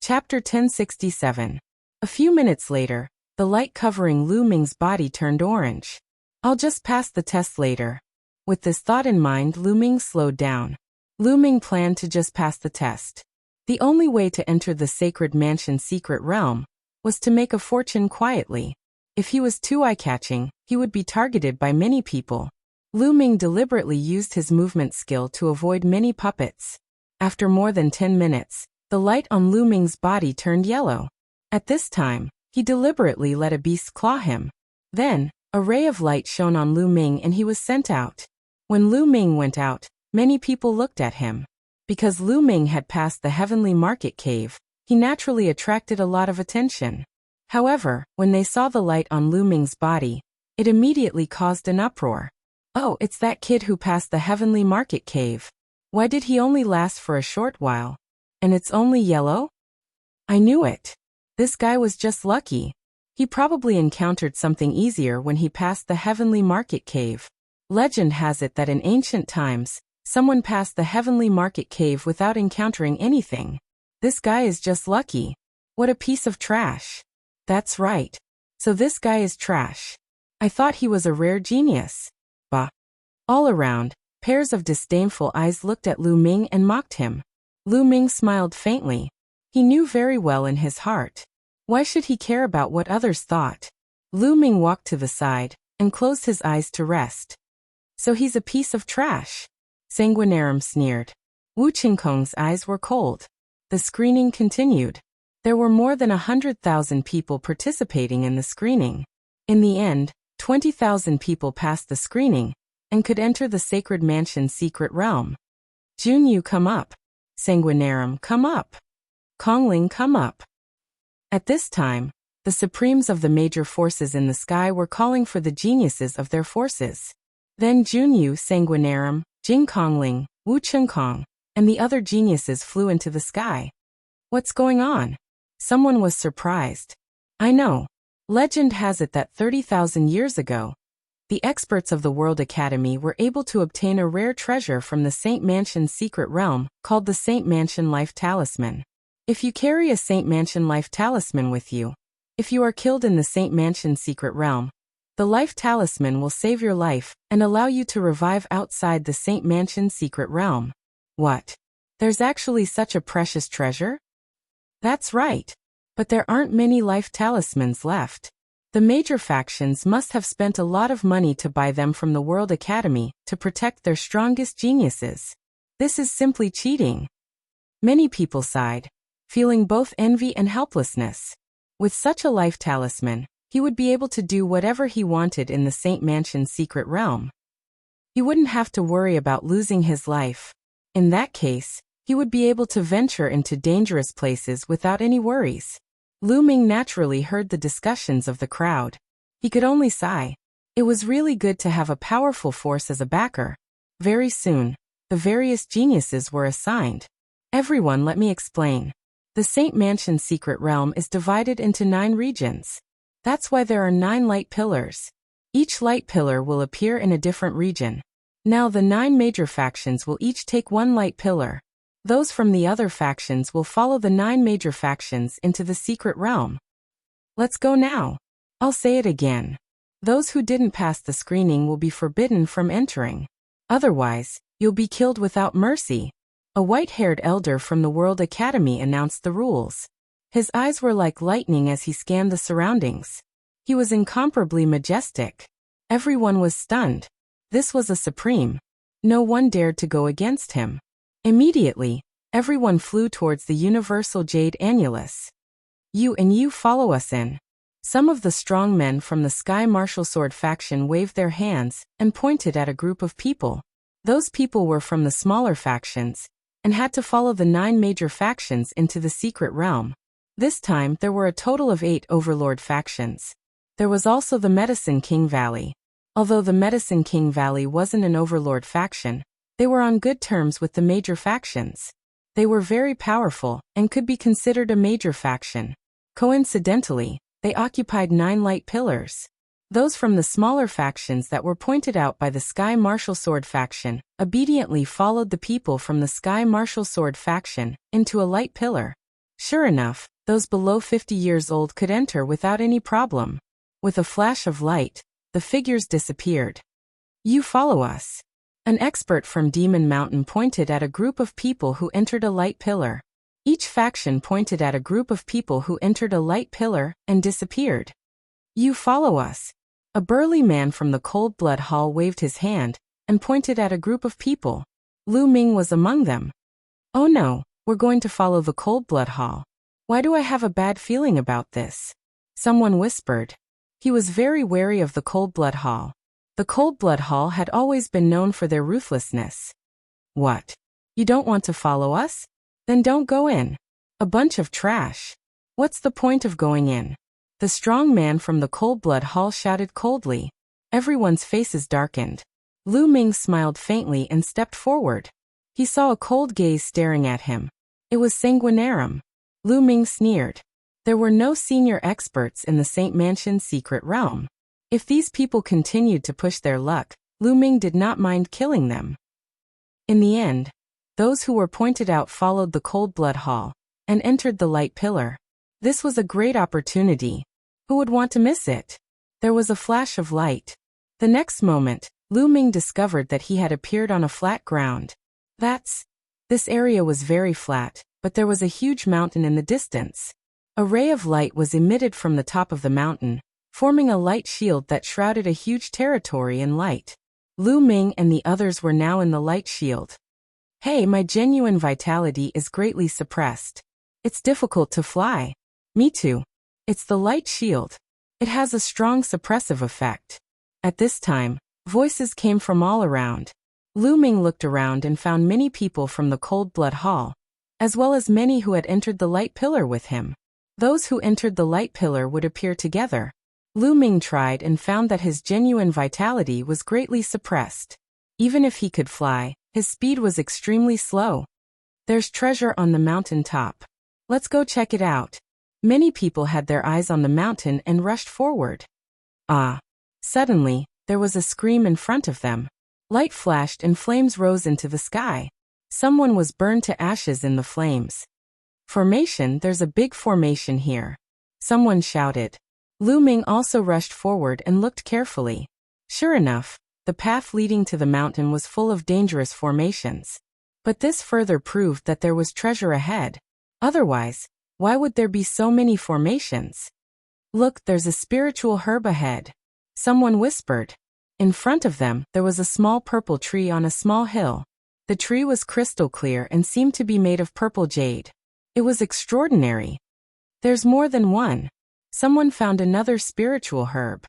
Chapter 1067. A few minutes later, the light covering Lu Ming's body turned orange. I'll just pass the test later. With this thought in mind, Lu Ming slowed down. Lu Ming planned to just pass the test. The only way to enter the Sacred Mansion secret realm was to make a fortune quietly. If he was too eye-catching, he would be targeted by many people. Lu Ming deliberately used his movement skill to avoid many puppets. After more than 10 minutes, the light on Lu Ming's body turned yellow. At this time, he deliberately let a beast claw him. Then, a ray of light shone on Lu Ming and he was sent out. When Lu Ming went out, many people looked at him. Because Lu Ming had passed the heavenly market cave, he naturally attracted a lot of attention. However, when they saw the light on Lu Ming's body, it immediately caused an uproar. Oh, it's that kid who passed the heavenly market cave. Why did he only last for a short while? And it's only yellow? I knew it. This guy was just lucky. He probably encountered something easier when he passed the heavenly market cave. Legend has it that in ancient times, someone passed the heavenly market cave without encountering anything. This guy is just lucky. What a piece of trash. That's right. So this guy is trash. I thought he was a rare genius. Bah. All around, pairs of disdainful eyes looked at Lu Ming and mocked him. Lu Ming smiled faintly. He knew very well in his heart. Why should he care about what others thought? Lu Ming walked to the side and closed his eyes to rest. So he's a piece of trash. Sanguinarum sneered. Wu Qingkong's eyes were cold. The screening continued. There were more than 100,000 people participating in the screening. In the end, 20,000 people passed the screening and could enter the Sacred Mansion secret realm. Junyu, come up. Sanguinarum, come up. Kongling, come up. At this time, the supremes of the major forces in the sky were calling for the geniuses of their forces. Then Junyu, Sanguinarum, Jing Kongling, Wu Chengkong, and the other geniuses flew into the sky. What's going on? Someone was surprised. I know. Legend has it that 30,000 years ago, the experts of the World Academy were able to obtain a rare treasure from the Saint Mansion secret realm called the Saint Mansion Life Talisman. If you carry a Saint Mansion Life Talisman with you, if you are killed in the Saint Mansion secret realm, the Life Talisman will save your life and allow you to revive outside the Saint Mansion secret realm. What? There's actually such a precious treasure? That's right. But there aren't many life talismans left. The major factions must have spent a lot of money to buy them from the World Academy to protect their strongest geniuses. This is simply cheating. Many people sighed, feeling both envy and helplessness. With such a life talisman, he would be able to do whatever he wanted in the Saint Mansion secret realm. He wouldn't have to worry about losing his life. In that case, he would be able to venture into dangerous places without any worries. Lu Ming naturally heard the discussions of the crowd. He could only sigh. It was really good to have a powerful force as a backer. Very soon, the various geniuses were assigned. Everyone, let me explain. The Saint Mansion secret realm is divided into 9 regions. That's why there are 9 light pillars. Each light pillar will appear in a different region. Now the 9 major factions will each take 1 light pillar. Those from the other factions will follow the 9 major factions into the secret realm. Let's go now. I'll say it again. Those who didn't pass the screening will be forbidden from entering. Otherwise, you'll be killed without mercy. A white-haired elder from the World Academy announced the rules. His eyes were like lightning as he scanned the surroundings. He was incomparably majestic. Everyone was stunned. This was a supreme. No one dared to go against him. Immediately, everyone flew towards the universal jade annulus. You follow us in. Some of the strong men from the Sky Martial Sword faction waved their hands and pointed at a group of people. Those people were from the smaller factions and had to follow the 9 major factions into the secret realm. This time there were a total of 8 overlord factions. There was also the Medicine King Valley. Although the Medicine King Valley wasn't an overlord faction, they were on good terms with the major factions. They were very powerful and could be considered a major faction. Coincidentally, they occupied 9 light pillars. Those from the smaller factions that were pointed out by the Sky Martial Sword faction obediently followed the people from the Sky Martial Sword faction into a light pillar. Sure enough, those below 50 years old could enter without any problem. With a flash of light, the figures disappeared. You follow us. An expert from Demon Mountain pointed at a group of people who entered a light pillar. Each faction pointed at a group of people who entered a light pillar and disappeared. You follow us. A burly man from the Cold Blood Hall waved his hand and pointed at a group of people. Lu Ming was among them. Oh no, we're going to follow the Cold Blood Hall. Why do I have a bad feeling about this? Someone whispered. He was very wary of the Cold Blood Hall. The Cold Blood Hall had always been known for their ruthlessness. What? You don't want to follow us? Then don't go in. A bunch of trash. What's the point of going in? The strong man from the Cold Blood Hall shouted coldly. Everyone's faces darkened. Lu Ming smiled faintly and stepped forward. He saw a cold gaze staring at him. It was Sanguinarum. Lu Ming sneered. There were no senior experts in the Saint Mansion's secret realm. If these people continued to push their luck, Lu Ming did not mind killing them. In the end, those who were pointed out followed the Cold Blood Hall and entered the light pillar. This was a great opportunity. Who would want to miss it? There was a flash of light. The next moment, Lu Ming discovered that he had appeared on a flat ground. This area was very flat, but there was a huge mountain in the distance. A ray of light was emitted from the top of the mountain, forming a light shield that shrouded a huge territory in light. Lu Ming and the others were now in the light shield. Hey, my genuine vitality is greatly suppressed. It's difficult to fly. Me too. It's the light shield. It has a strong suppressive effect. At this time, voices came from all around. Lu Ming looked around and found many people from the Cold Blood Hall, as well as many who had entered the light pillar with him. Those who entered the light pillar would appear together. Lu Ming tried and found that his genuine vitality was greatly suppressed. Even if he could fly, his speed was extremely slow. There's treasure on the mountain top. Let's go check it out. Many people had their eyes on the mountain and rushed forward. Ah! Suddenly, there was a scream in front of them. Light flashed and flames rose into the sky. Someone was burned to ashes in the flames. Formation, there's a big formation here. Someone shouted. Lu Ming also rushed forward and looked carefully. Sure enough, the path leading to the mountain was full of dangerous formations. But this further proved that there was treasure ahead. Otherwise, why would there be so many formations? Look, there's a spiritual herb ahead. Someone whispered. In front of them, there was a small purple tree on a small hill. The tree was crystal clear and seemed to be made of purple jade. It was extraordinary. There's more than one. Someone found another spiritual herb.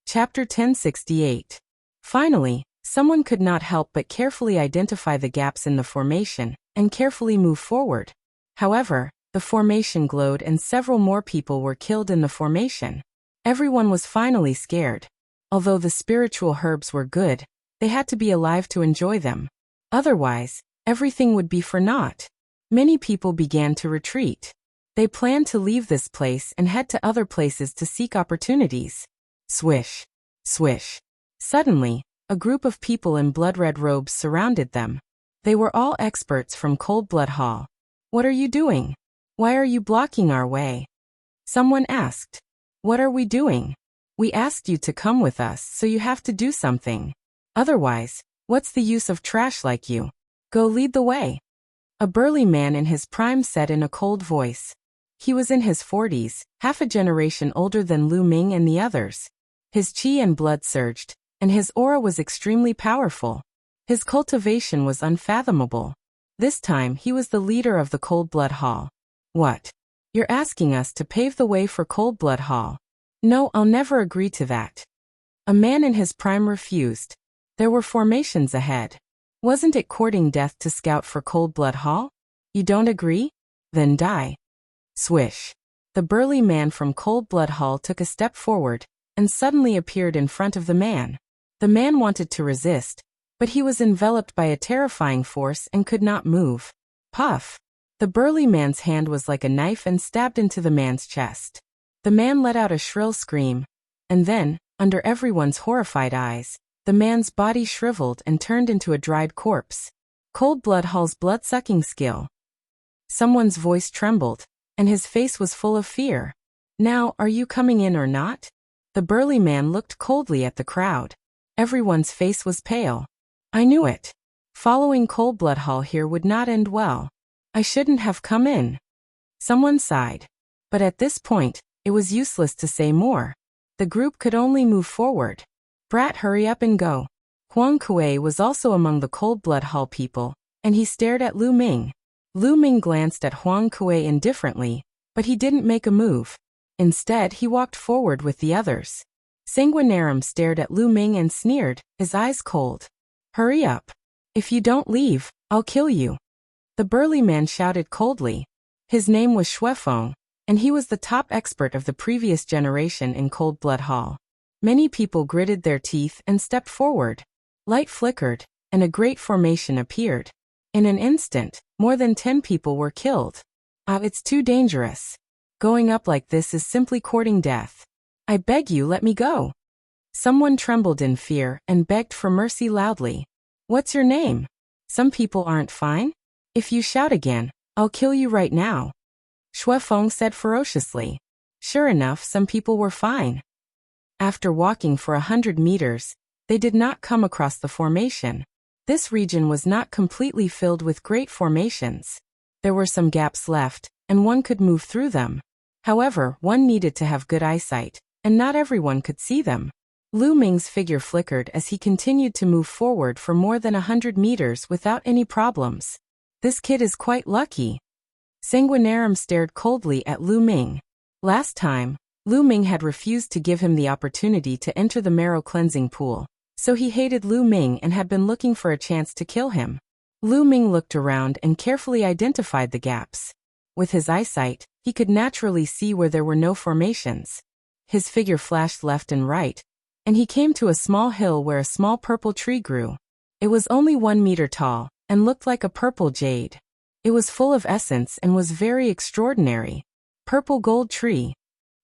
Chapter 1068. Finally, someone could not help but carefully identify the gaps in the formation and carefully move forward. However, the formation glowed and several more people were killed in the formation. Everyone was finally scared. Although the spiritual herbs were good, they had to be alive to enjoy them. Otherwise, everything would be for naught. Many people began to retreat. They planned to leave this place and head to other places to seek opportunities. Swish. Swish. Suddenly, a group of people in blood-red robes surrounded them. They were all experts from Cold Blood Hall. What are you doing? Why are you blocking our way? Someone asked. What are we doing? We asked you to come with us, so you have to do something. Otherwise, what's the use of trash like you? Go lead the way. A burly man in his prime said in a cold voice. He was in his 40s, half a generation older than Lu Ming and the others. His qi and blood surged, and his aura was extremely powerful. His cultivation was unfathomable. This time he was the leader of the Cold Blood Hall. What? You're asking us to pave the way for Cold Blood Hall? No, I'll never agree to that. A man in his prime refused. There were formations ahead. Wasn't it courting death to scout for Cold Blood Hall? You don't agree? Then die. Swish. The burly man from Cold Blood Hall took a step forward, and suddenly appeared in front of the man. The man wanted to resist, but he was enveloped by a terrifying force and could not move. Puff! The burly man's hand was like a knife and stabbed into the man's chest. The man let out a shrill scream, and then, under everyone's horrified eyes, the man's body shriveled and turned into a dried corpse. Cold Blood Hall's blood-sucking skill. Someone's voice trembled, and his face was full of fear. Now, are you coming in or not? The burly man looked coldly at the crowd. Everyone's face was pale. I knew it. Following Cold Blood Hall here would not end well. I shouldn't have come in. Someone sighed. But at this point, it was useless to say more. The group could only move forward. Brat, hurry up and go. Huang Kuei was also among the Cold Blood Hall people, and he stared at Lu Ming. Lu Ming glanced at Huang Kuei indifferently, but he didn't make a move. Instead, he walked forward with the others. Sanguinarum stared at Lu Ming and sneered, his eyes cold. Hurry up. If you don't leave, I'll kill you. The burly man shouted coldly. His name was Xuefeng, and he was the top expert of the previous generation in Cold Blood Hall. Many people gritted their teeth and stepped forward. Light flickered, and a great formation appeared. In an instant, more than 10 people were killed. It's too dangerous. Going up like this is simply courting death. I beg you, let me go. Someone trembled in fear and begged for mercy loudly. What's your name? Some people aren't fine? If you shout again, I'll kill you right now. Xuefeng said ferociously. Sure enough, some people were fine. After walking for 100 meters, they did not come across the formation. This region was not completely filled with great formations. There were some gaps left, and one could move through them. However, one needed to have good eyesight, and not everyone could see them. Lu Ming's figure flickered as he continued to move forward for more than 100 meters without any problems. This kid is quite lucky. Sanguinarum stared coldly at Lu Ming. Last time, Lu Ming had refused to give him the opportunity to enter the marrow cleansing pool, so he hated Lu Ming and had been looking for a chance to kill him. Lu Ming looked around and carefully identified the gaps. With his eyesight, he could naturally see where there were no formations. His figure flashed left and right, and he came to a small hill where a small purple tree grew. It was only 1 meter tall, and looked like a purple jade. It was full of essence and was very extraordinary. Purple gold tree.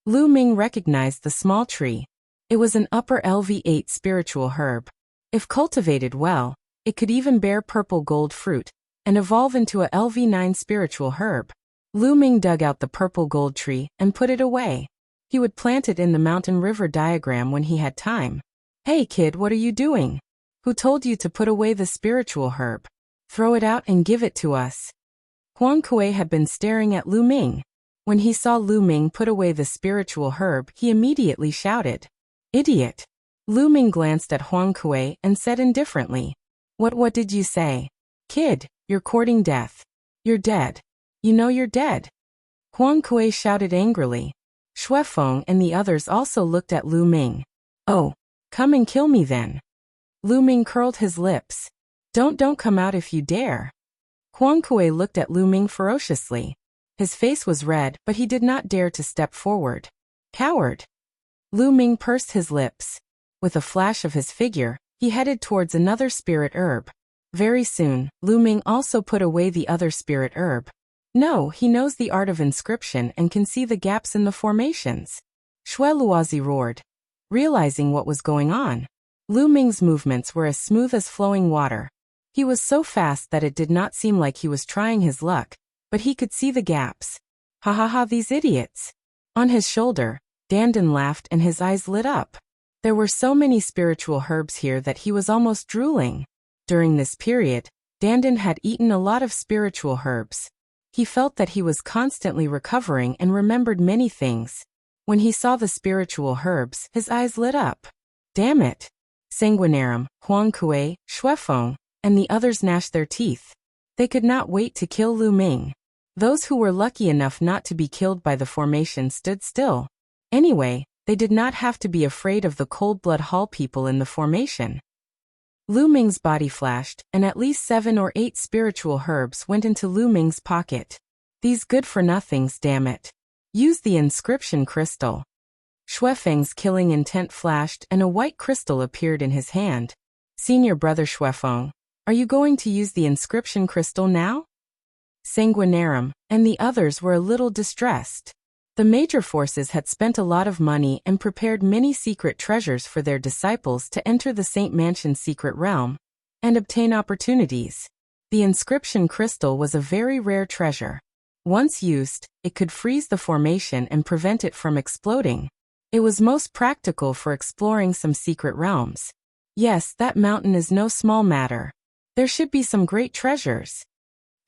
Lu Ming recognized the small tree. It was an upper LV8 spiritual herb. If cultivated well, it could even bear purple gold fruit, and evolve into a LV9 spiritual herb. Lu Ming dug out the purple gold tree and put it away. He would plant it in the mountain river diagram when he had time. Hey kid, what are you doing? Who told you to put away the spiritual herb? Throw it out and give it to us. Huang Kuei had been staring at Lu Ming. When he saw Lu Ming put away the spiritual herb, he immediately shouted, Idiot! Lu Ming glanced at Huang Kuei and said indifferently, What did you say? Kid, you're courting death. You're dead. You know you're dead. Huang Kuei shouted angrily. Xuefeng and the others also looked at Lu Ming. Oh, come and kill me then. Lu Ming curled his lips. Don't come out if you dare. Huang Kuei looked at Lu Ming ferociously. His face was red, but he did not dare to step forward. Coward! Lu Ming pursed his lips. With a flash of his figure, he headed towards another spirit herb. Very soon, Lu Ming also put away the other spirit herb. No, he knows the art of inscription and can see the gaps in the formations. Shui Luozi roared. realizing what was going on. Lu Ming's movements were as smooth as flowing water. He was so fast that it did not seem like he was trying his luck, but he could see the gaps. Ha ha ha, these idiots. On his shoulder, Dandan laughed and his eyes lit up. There were so many spiritual herbs here that he was almost drooling. During this period, Dandan had eaten a lot of spiritual herbs. He felt that he was constantly recovering and remembered many things. When he saw the spiritual herbs, his eyes lit up. Damn it! Sanguinarum, Huang Kuei, Shuefeng, and the others gnashed their teeth. They could not wait to kill Lu Ming. Those who were lucky enough not to be killed by the formation stood still. Anyway, they did not have to be afraid of the Cold Blood Hall people in the formation. Lu Ming's body flashed, and at least 7 or 8 spiritual herbs went into Lu Ming's pocket. These good-for-nothings, damn it. Use the inscription crystal. Shuefeng's killing intent flashed and a white crystal appeared in his hand. Senior brother Shuefeng, are you going to use the inscription crystal now? Sanguinarum and the others were a little distressed. The major forces had spent a lot of money and prepared many secret treasures for their disciples to enter the Saint Mansion's secret realm and obtain opportunities. The inscription crystal was a very rare treasure. Once used, it could freeze the formation and prevent it from exploding. It was most practical for exploring some secret realms. Yes, that mountain is no small matter. There should be some great treasures.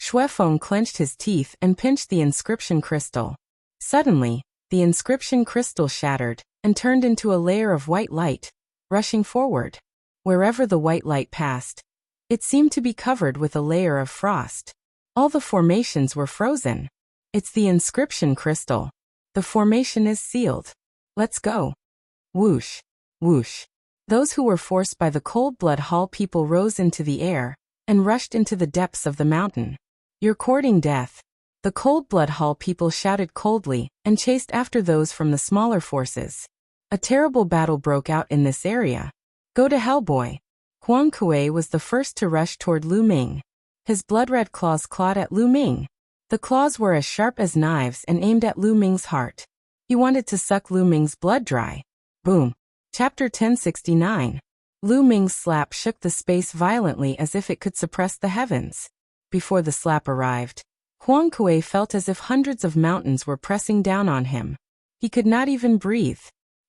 Shuefeng clenched his teeth and pinched the inscription crystal. Suddenly, the inscription crystal shattered and turned into a layer of white light, rushing forward. Wherever the white light passed, it seemed to be covered with a layer of frost. All the formations were frozen. It's the inscription crystal. The formation is sealed. Let's go. Whoosh, whoosh. Those who were forced by the Cold Blood Hall people rose into the air and rushed into the depths of the mountain. You're courting death. The Cold Blood Hall people shouted coldly and chased after those from the smaller forces. A terrible battle broke out in this area. Go to hell, boy. Huang Kuei was the first to rush toward Lu Ming. His blood-red claws clawed at Lu Ming. The claws were as sharp as knives and aimed at Lu Ming's heart. He wanted to suck Lu Ming's blood dry. Boom. Chapter 1069. Lu Ming's slap shook the space violently as if it could suppress the heavens. Before the slap arrived, Huang Kuei felt as if hundreds of mountains were pressing down on him. He could not even breathe.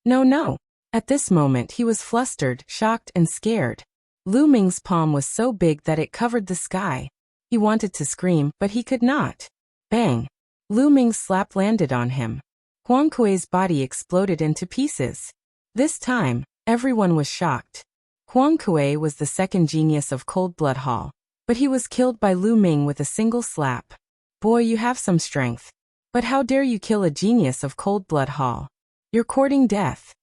No. At this moment he was flustered, shocked, and scared. Lu Ming's palm was so big that it covered the sky. He wanted to scream, but he could not. Bang! Lu Ming's slap landed on him. Huang Kuei's body exploded into pieces. This time, everyone was shocked. Huang Kuei was the second genius of Cold Blood Hall, but he was killed by Lu Ming with a single slap. Boy, you have some strength. But how dare you kill a genius of Cold Blood Hall? You're courting death.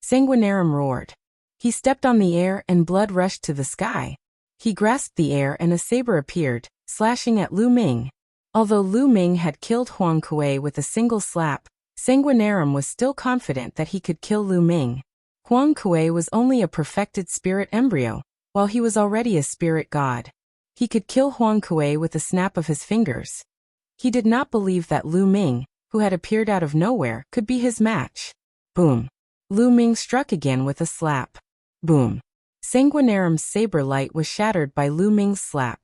Sanguinarum roared. He stepped on the air and blood rushed to the sky. He grasped the air and a saber appeared, slashing at Lu Ming. Although Lu Ming had killed Huang Kuei with a single slap, Sanguinarum was still confident that he could kill Lu Ming. Huang Kuei was only a perfected spirit embryo, while he was already a spirit god. He could kill Huang Kuei with a snap of his fingers. He did not believe that Lu Ming, who had appeared out of nowhere, could be his match. Boom. Lu Ming struck again with a slap. Boom. Sanguinarum's saber light was shattered by Lu Ming's slap.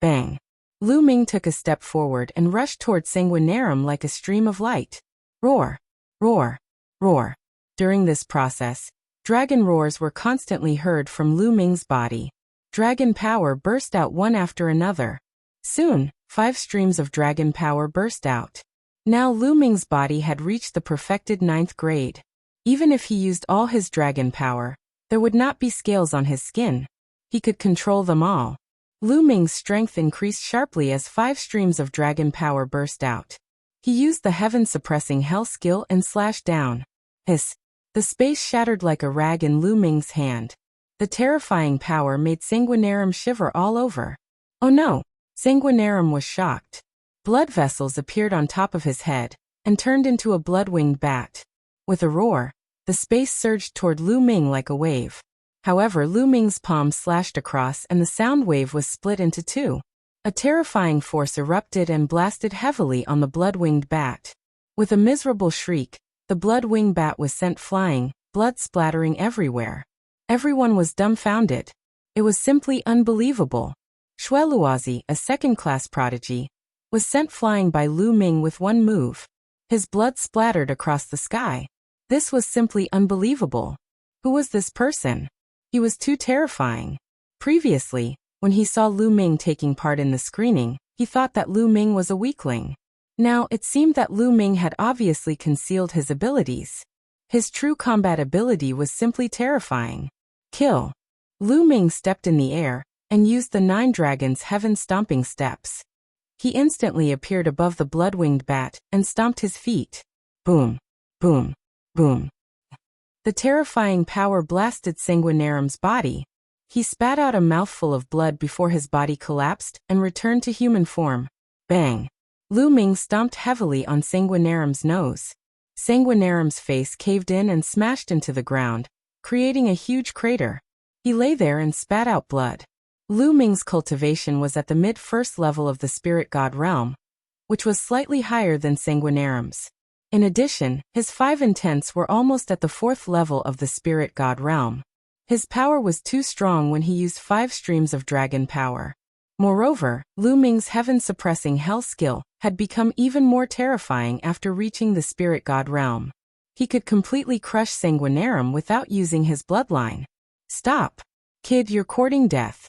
Bang. Lu Ming took a step forward and rushed toward Sanguinarum like a stream of light. Roar. Roar. Roar. During this process, dragon roars were constantly heard from Lu Ming's body. Dragon power burst out one after another. Soon, 5 streams of dragon power burst out. Now Lu Ming's body had reached the perfected 9th grade. Even if he used all his dragon power, there would not be scales on his skin. He could control them all. Lu Ming's strength increased sharply as 5 streams of dragon power burst out. He used the heaven-suppressing hell skill and slashed down. Hiss! The space shattered like a rag in Lu Ming's hand. The terrifying power made Sanguinarum shiver all over. Oh no! Sanguinarum was shocked. Blood vessels appeared on top of his head and turned into a blood-winged bat. With a roar, the space surged toward Lu Ming like a wave. However, Lu Ming's palm slashed across and the sound wave was split into 2. A terrifying force erupted and blasted heavily on the blood-winged bat. With a miserable shriek, the blood-winged bat was sent flying, blood splattering everywhere. Everyone was dumbfounded. It was simply unbelievable. Shueluazi, a second-class prodigy, was sent flying by Lu Ming with one move. His blood splattered across the sky. This was simply unbelievable. Who was this person? He was too terrifying. Previously, when he saw Lu Ming taking part in the screening, he thought that Lu Ming was a weakling. Now it seemed that Lu Ming had obviously concealed his abilities. His true combat ability was simply terrifying. Kill. Lu Ming stepped in the air and used the 9 dragons' heaven-stomping steps. He instantly appeared above the blood-winged bat and stomped his feet. Boom, boom, boom. The terrifying power blasted Sanguinarum's body. He spat out a mouthful of blood before his body collapsed and returned to human form. Bang! Lu Ming stomped heavily on Sanguinarum's nose. Sanguinarum's face caved in and smashed into the ground, creating a huge crater. He lay there and spat out blood. Lu Ming's cultivation was at the mid-first level of the spirit god realm, which was slightly higher than Sanguinarum's. In addition, his 5 intents were almost at the 4th level of the spirit god realm. His power was too strong when he used 5 streams of dragon power. Moreover, Lu Ming's heaven-suppressing hell skill had become even more terrifying after reaching the spirit god realm. He could completely crush Sanguinarum without using his bloodline. Stop! Kid, you're courting death.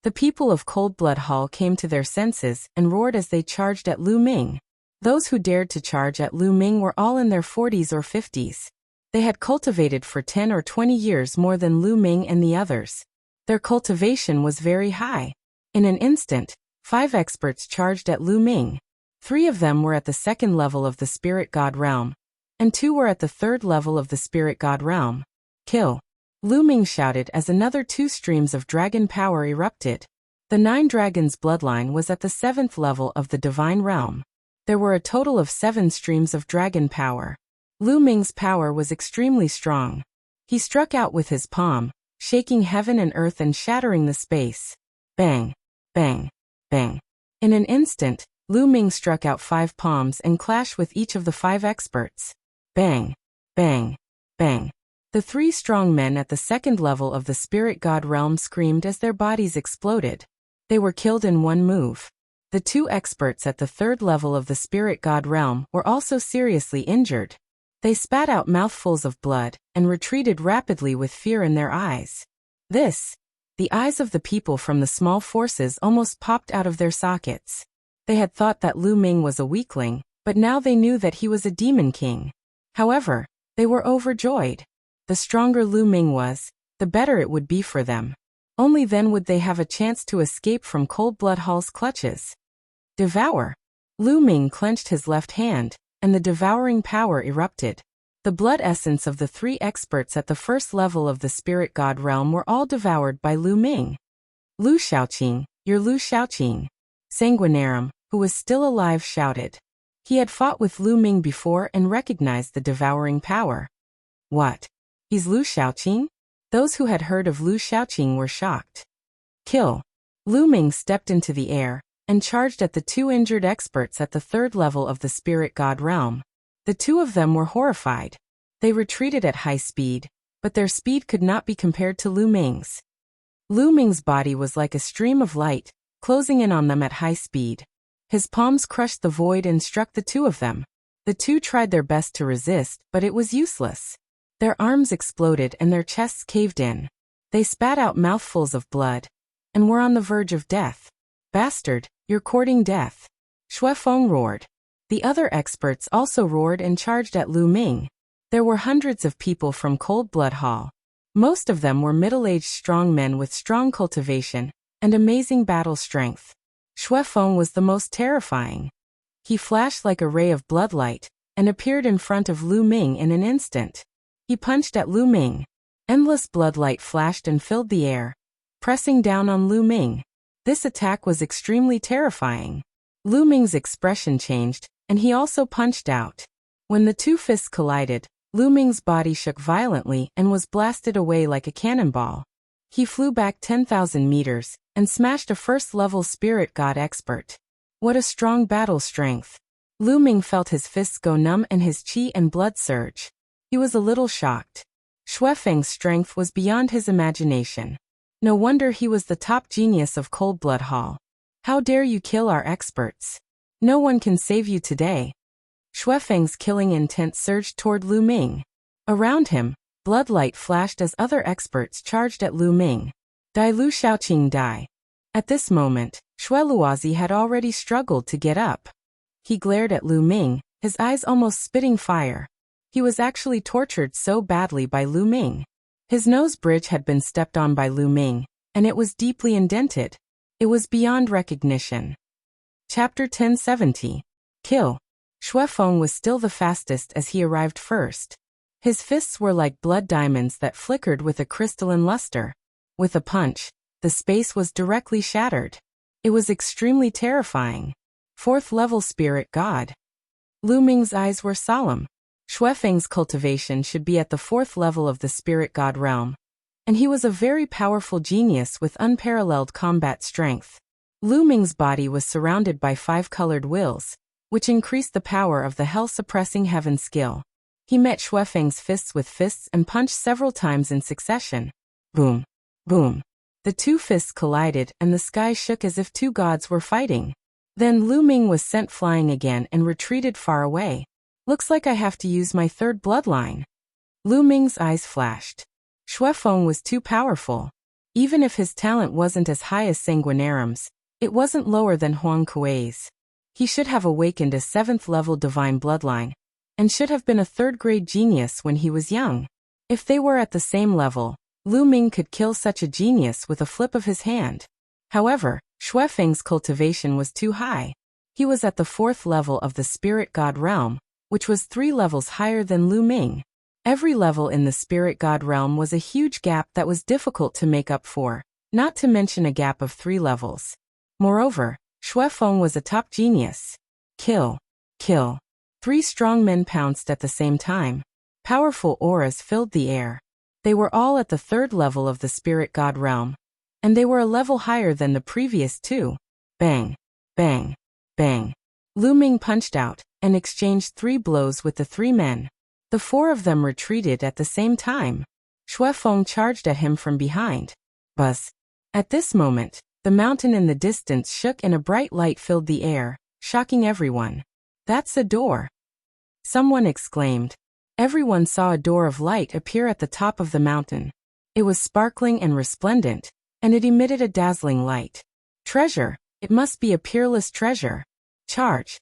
The people of Cold Blood Hall came to their senses and roared as they charged at Lu Ming. Those who dared to charge at Lu Ming were all in their 40s or 50s. They had cultivated for 10 or 20 years more than Lu Ming and the others. Their cultivation was very high. In an instant, 5 experts charged at Lu Ming. 3 of them were at the 2nd level of the spirit god realm, and 2 were at the 3rd level of the spirit god realm. Kill! Lu Ming shouted as another 2 streams of dragon power erupted. The 9 dragons' bloodline was at the 7th level of the divine realm. There were a total of 7 streams of dragon power. Lu Ming's power was extremely strong. He struck out with his palm, shaking heaven and earth and shattering the space. Bang! Bang! Bang! In an instant, Lu Ming struck out 5 palms and clashed with each of the 5 experts. Bang! Bang! Bang! The 3 strong men at the 2nd level of the spirit god realm screamed as their bodies exploded. They were killed in one move. The 2 experts at the 3rd level of the spirit god realm were also seriously injured. They spat out mouthfuls of blood and retreated rapidly with fear in their eyes. The eyes of the people from the small forces almost popped out of their sockets. They had thought that Lu Ming was a weakling, but now they knew that he was a demon king. However, they were overjoyed. The stronger Lu Ming was, the better it would be for them. Only then would they have a chance to escape from Cold Blood Hall's clutches. Devour! Lu Ming clenched his left hand, and the devouring power erupted. The blood essence of the 3 experts at the 1st level of the spirit god realm were all devoured by Lu Ming. Lu Shaoqing, you're Lu Shaoqing. Sanguinarum, who was still alive, shouted. He had fought with Lu Ming before and recognized the devouring power. What? He's Lu Shaoqing? Those who had heard of Lu Shaoqing were shocked. Kill! Lu Ming stepped into the air and charged at the 2 injured experts at the 3rd level of the spirit god realm. The 2 of them were horrified. They retreated at high speed, but their speed could not be compared to Lu Ming's. Lu Ming's body was like a stream of light, closing in on them at high speed. His palms crushed the void and struck the 2 of them. The 2 tried their best to resist, but it was useless. Their arms exploded and their chests caved in. They spat out mouthfuls of blood, and were on the verge of death. Bastard, you're courting death. Xue Feng roared. The other experts also roared and charged at Lu Ming. There were hundreds of people from Cold Blood Hall. Most of them were middle-aged strong men with strong cultivation and amazing battle strength. Xue Feng was the most terrifying. He flashed like a ray of bloodlight and appeared in front of Lu Ming in an instant. He punched at Lu Ming. Endless bloodlight flashed and filled the air, pressing down on Lu Ming. This attack was extremely terrifying. Lu Ming's expression changed, and he also punched out. When the 2 fists collided, Lu Ming's body shook violently and was blasted away like a cannonball. He flew back 10,000 meters and smashed a 1st-level spirit god expert. What a strong battle strength. Lu Ming felt his fists go numb and his qi and blood surge. He was a little shocked. Feng's strength was beyond his imagination. No wonder he was the top genius of Cold Blood Hall. How dare you kill our experts? No one can save you today. Feng's killing intent surged toward Lu Ming. Around him, bloodlight flashed as other experts charged at Lu Ming. Dai Lu Xiaoqing Dai. At this moment, Luozi had already struggled to get up. He glared at Lu Ming, his eyes almost spitting fire. He was actually tortured so badly by Lu Ming. His nose bridge had been stepped on by Lu Ming, and it was deeply indented. It was beyond recognition. Chapter 1070. Kill. Feng was still the fastest as he arrived first. His fists were like blood diamonds that flickered with a crystalline luster. With a punch, the space was directly shattered. It was extremely terrifying. 4th level spirit god. Lu Ming's eyes were solemn. Feng's cultivation should be at the 4th level of the spirit god realm. And he was a very powerful genius with unparalleled combat strength. Lu Ming's body was surrounded by 5 colored wheels, which increased the power of the hell-suppressing heaven skill. He met Feng's fists with fists and punched several times in succession. Boom. Boom. The 2 fists collided and the sky shook as if 2 gods were fighting. Then Lu Ming was sent flying again and retreated far away. Looks like I have to use my 3rd bloodline. Lu Ming's eyes flashed. Feng was too powerful. Even if his talent wasn't as high as Sanguinarum's, it wasn't lower than Huang Kuei's. He should have awakened a 7th level divine bloodline, and should have been a 3rd-grade genius when he was young. If they were at the same level, Lu Ming could kill such a genius with a flip of his hand. However, Feng's cultivation was too high. He was at the 4th level of the spirit god realm, which was 3 levels higher than Lu Ming. Every level in the spirit god realm was a huge gap that was difficult to make up for, not to mention a gap of 3 levels. Moreover, Feng was a top genius. Kill. Kill. 3 strong men pounced at the same time. Powerful auras filled the air. They were all at the 3rd level of the spirit god realm, and they were a level higher than the previous 2. Bang. Bang. Bang. Lu Ming punched out and exchanged 3 blows with the 3 men. The 4 of them retreated at the same time. Feng charged at him from behind. Buzz. At this moment, the mountain in the distance shook and a bright light filled the air, shocking everyone. That's a door. Someone exclaimed. Everyone saw a door of light appear at the top of the mountain. It was sparkling and resplendent, and it emitted a dazzling light. Treasure. It must be a peerless treasure. Charge.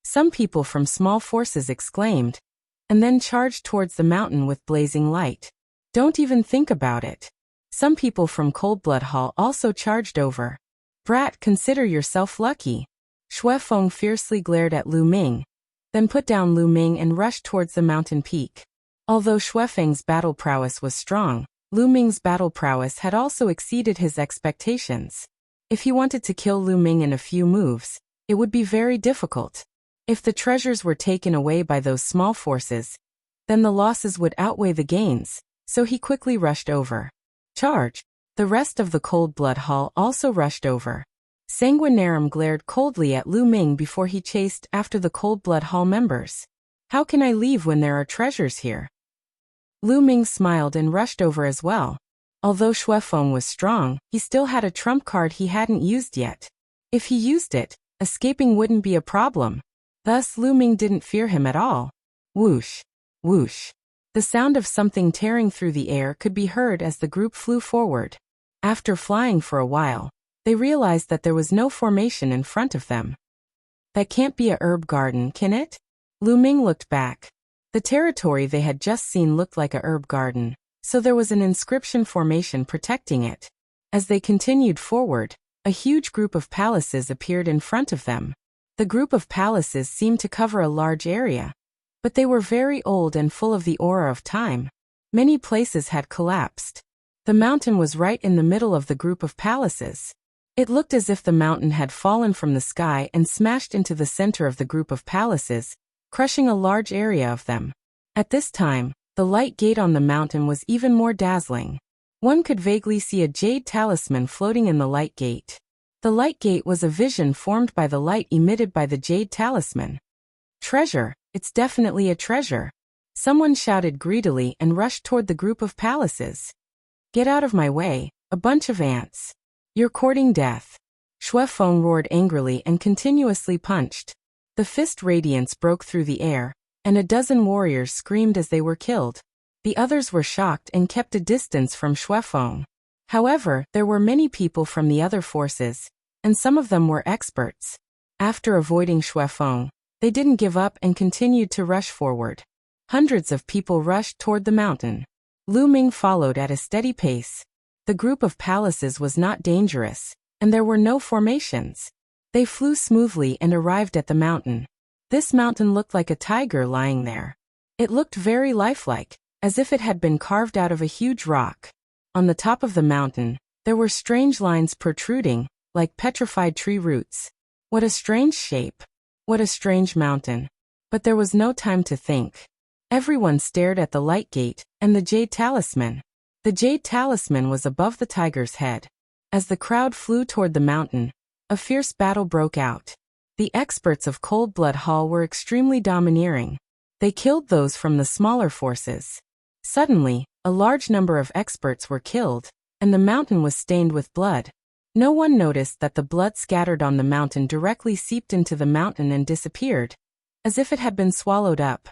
Some people from small forces exclaimed, and then charged towards the mountain with blazing light. Don't even think about it. Some people from Cold Blood Hall also charged over. Brat, consider yourself lucky. Feng fiercely glared at Lu Ming, then put down Lu Ming and rushed towards the mountain peak. Although Feng's battle prowess was strong, Lu Ming's battle prowess had also exceeded his expectations. If he wanted to kill Lu Ming in a few moves, it would be very difficult. If the treasures were taken away by those small forces, then the losses would outweigh the gains, so he quickly rushed over. Charge! The rest of the Cold Blood Hall also rushed over. Sanguinarum glared coldly at Lu Ming before he chased after the Cold Blood Hall members. How can I leave when there are treasures here? Lu Ming smiled and rushed over as well. Although Feng was strong, he still had a trump card he hadn't used yet. If he used it, escaping wouldn't be a problem. Thus Lu Ming didn't fear him at all. Whoosh! Whoosh! The sound of something tearing through the air could be heard as the group flew forward. After flying for a while, they realized that there was no formation in front of them. That can't be a herb garden, can it? Lu Ming looked back. The territory they had just seen looked like a herb garden, so there was an inscription formation protecting it. As they continued forward, a huge group of palaces appeared in front of them. The group of palaces seemed to cover a large area, but they were very old and full of the aura of time. Many places had collapsed. The mountain was right in the middle of the group of palaces. It looked as if the mountain had fallen from the sky and smashed into the center of the group of palaces, crushing a large area of them. At this time, the light gate on the mountain was even more dazzling. One could vaguely see a jade talisman floating in the light gate. The light gate was a vision formed by the light emitted by the jade talisman. Treasure, it's definitely a treasure. Someone shouted greedily and rushed toward the group of palaces. "Get out of my way, a bunch of ants. You're courting death." Shui Feng roared angrily and continuously punched. The fist radiance broke through the air, and a dozen warriors screamed as they were killed. The others were shocked and kept a distance from Shui Feng. However, there were many people from the other forces, and some of them were experts. After avoiding Shui Feng, they didn't give up and continued to rush forward. Hundreds of people rushed toward the mountain. Lu Ming followed at a steady pace. The group of palaces was not dangerous, and there were no formations. They flew smoothly and arrived at the mountain. This mountain looked like a tiger lying there. It looked very lifelike, as if it had been carved out of a huge rock. On the top of the mountain, there were strange lines protruding, like petrified tree roots. What a strange shape. What a strange mountain. But there was no time to think. Everyone stared at the light gate and the jade talisman. The jade talisman was above the tiger's head. As the crowd flew toward the mountain, a fierce battle broke out. The experts of Cold Blood Hall were extremely domineering. They killed those from the smaller forces. Suddenly, a large number of experts were killed, and the mountain was stained with blood. No one noticed that the blood scattered on the mountain directly seeped into the mountain and disappeared, as if it had been swallowed up.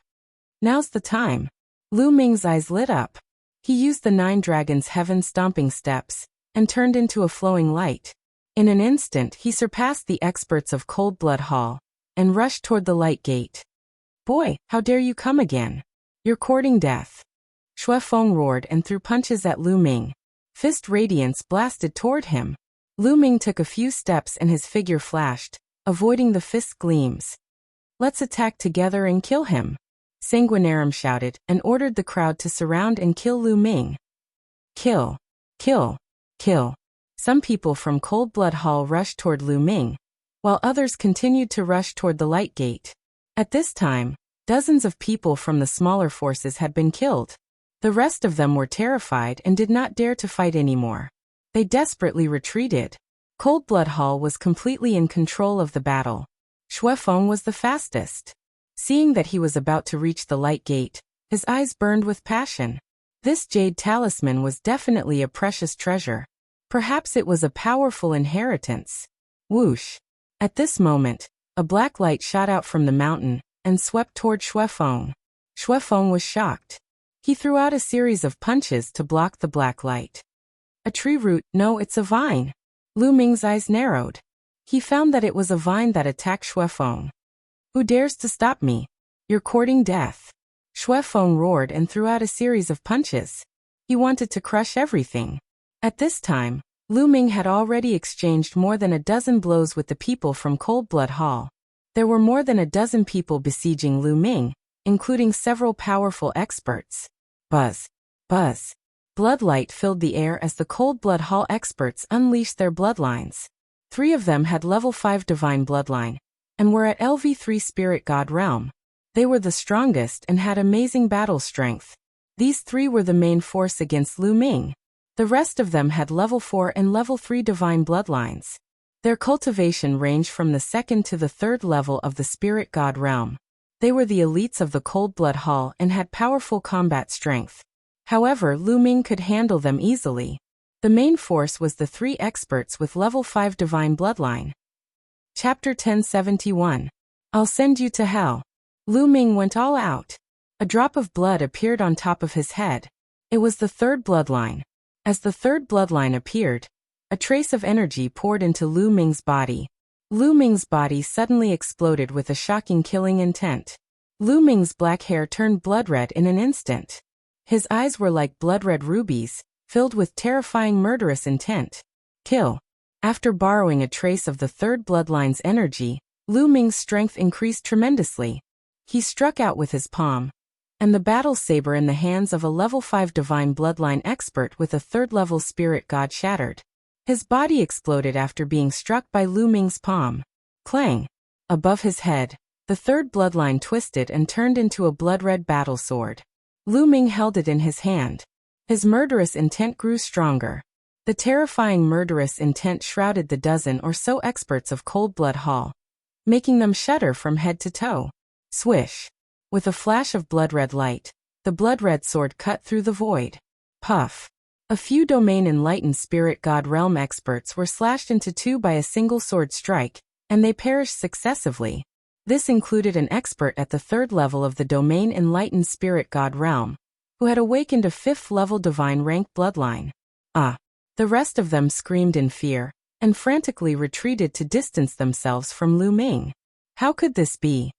Now's the time. Lu Ming's eyes lit up. He used the 9 dragons' heaven-stomping steps, and turned into a flowing light. In an instant he surpassed the experts of Cold Blood Hall, and rushed toward the light gate. "Boy, how dare you come again? You're courting death." Shui Feng roared and threw punches at Lu Ming. Fist radiance blasted toward him. Lu Ming took a few steps and his figure flashed, avoiding the fist gleams. "Let's attack together and kill him." Sanguinarum shouted and ordered the crowd to surround and kill Lu Ming. Kill. Kill. Kill. Some people from Cold Blood Hall rushed toward Lu Ming, while others continued to rush toward the light gate. At this time, dozens of people from the smaller forces had been killed. The rest of them were terrified and did not dare to fight anymore. They desperately retreated. Cold Blood Hall was completely in control of the battle. Shui Feng was the fastest. Seeing that he was about to reach the light gate, his eyes burned with passion. This jade talisman was definitely a precious treasure. Perhaps it was a powerful inheritance. Whoosh! At this moment, a black light shot out from the mountain and swept toward Shui Feng. Shui Feng was shocked. He threw out a series of punches to block the black light. "A tree root, no, it's a vine." Lu Ming's eyes narrowed. He found that it was a vine that attacked Shui Feng. "Who dares to stop me? You're courting death." Shui Feng roared and threw out a series of punches. He wanted to crush everything. At this time, Lu Ming had already exchanged more than a dozen blows with the people from Cold Blood Hall. There were more than a dozen people besieging Lu Ming, including several powerful experts. Buzz. Buzz. Bloodlight filled the air as the Cold Blood Hall experts unleashed their bloodlines. 3 of them had level 5 divine bloodline, and were at LV3 Spirit God Realm. They were the strongest and had amazing battle strength. These 3 were the main force against Lu Ming. The rest of them had level 4 and level 3 divine bloodlines. Their cultivation ranged from the 2nd to the 3rd level of the Spirit God Realm. They were the elites of the Cold Blood Hall and had powerful combat strength. However, Lu Ming could handle them easily. The main force was the 3 experts with level 5 divine bloodline. Chapter 1071. I'll send you to hell. Lu Ming went all out. A drop of blood appeared on top of his head. It was the 3rd bloodline. As the 3rd bloodline appeared, a trace of energy poured into Lu Ming's body. Lu Ming's body suddenly exploded with a shocking killing intent. Lu Ming's black hair turned blood red in an instant. His eyes were like blood-red rubies, filled with terrifying murderous intent. Kill. After borrowing a trace of the 3rd bloodline's energy, Lu Ming's strength increased tremendously. He struck out with his palm, and the battle saber in the hands of a level 5 divine bloodline expert with a 3rd level spirit god shattered. His body exploded after being struck by Lu Ming's palm. Clang! Above his head, the 3rd bloodline twisted and turned into a blood-red battle sword. Lu Ming held it in his hand. His murderous intent grew stronger. The terrifying murderous intent shrouded the dozen or so experts of Cold Blood Hall, making them shudder from head to toe. Swish! With a flash of blood-red light, The blood-red sword cut through the void. Puff. A few domain enlightened spirit god realm experts were slashed into two by a single sword strike, and they perished successively. This included an expert at the third level of the domain enlightened spirit god realm, who had awakened a fifth-level divine rank bloodline. The rest of them screamed in fear, and frantically retreated to distance themselves from Lu Ming. How could this be?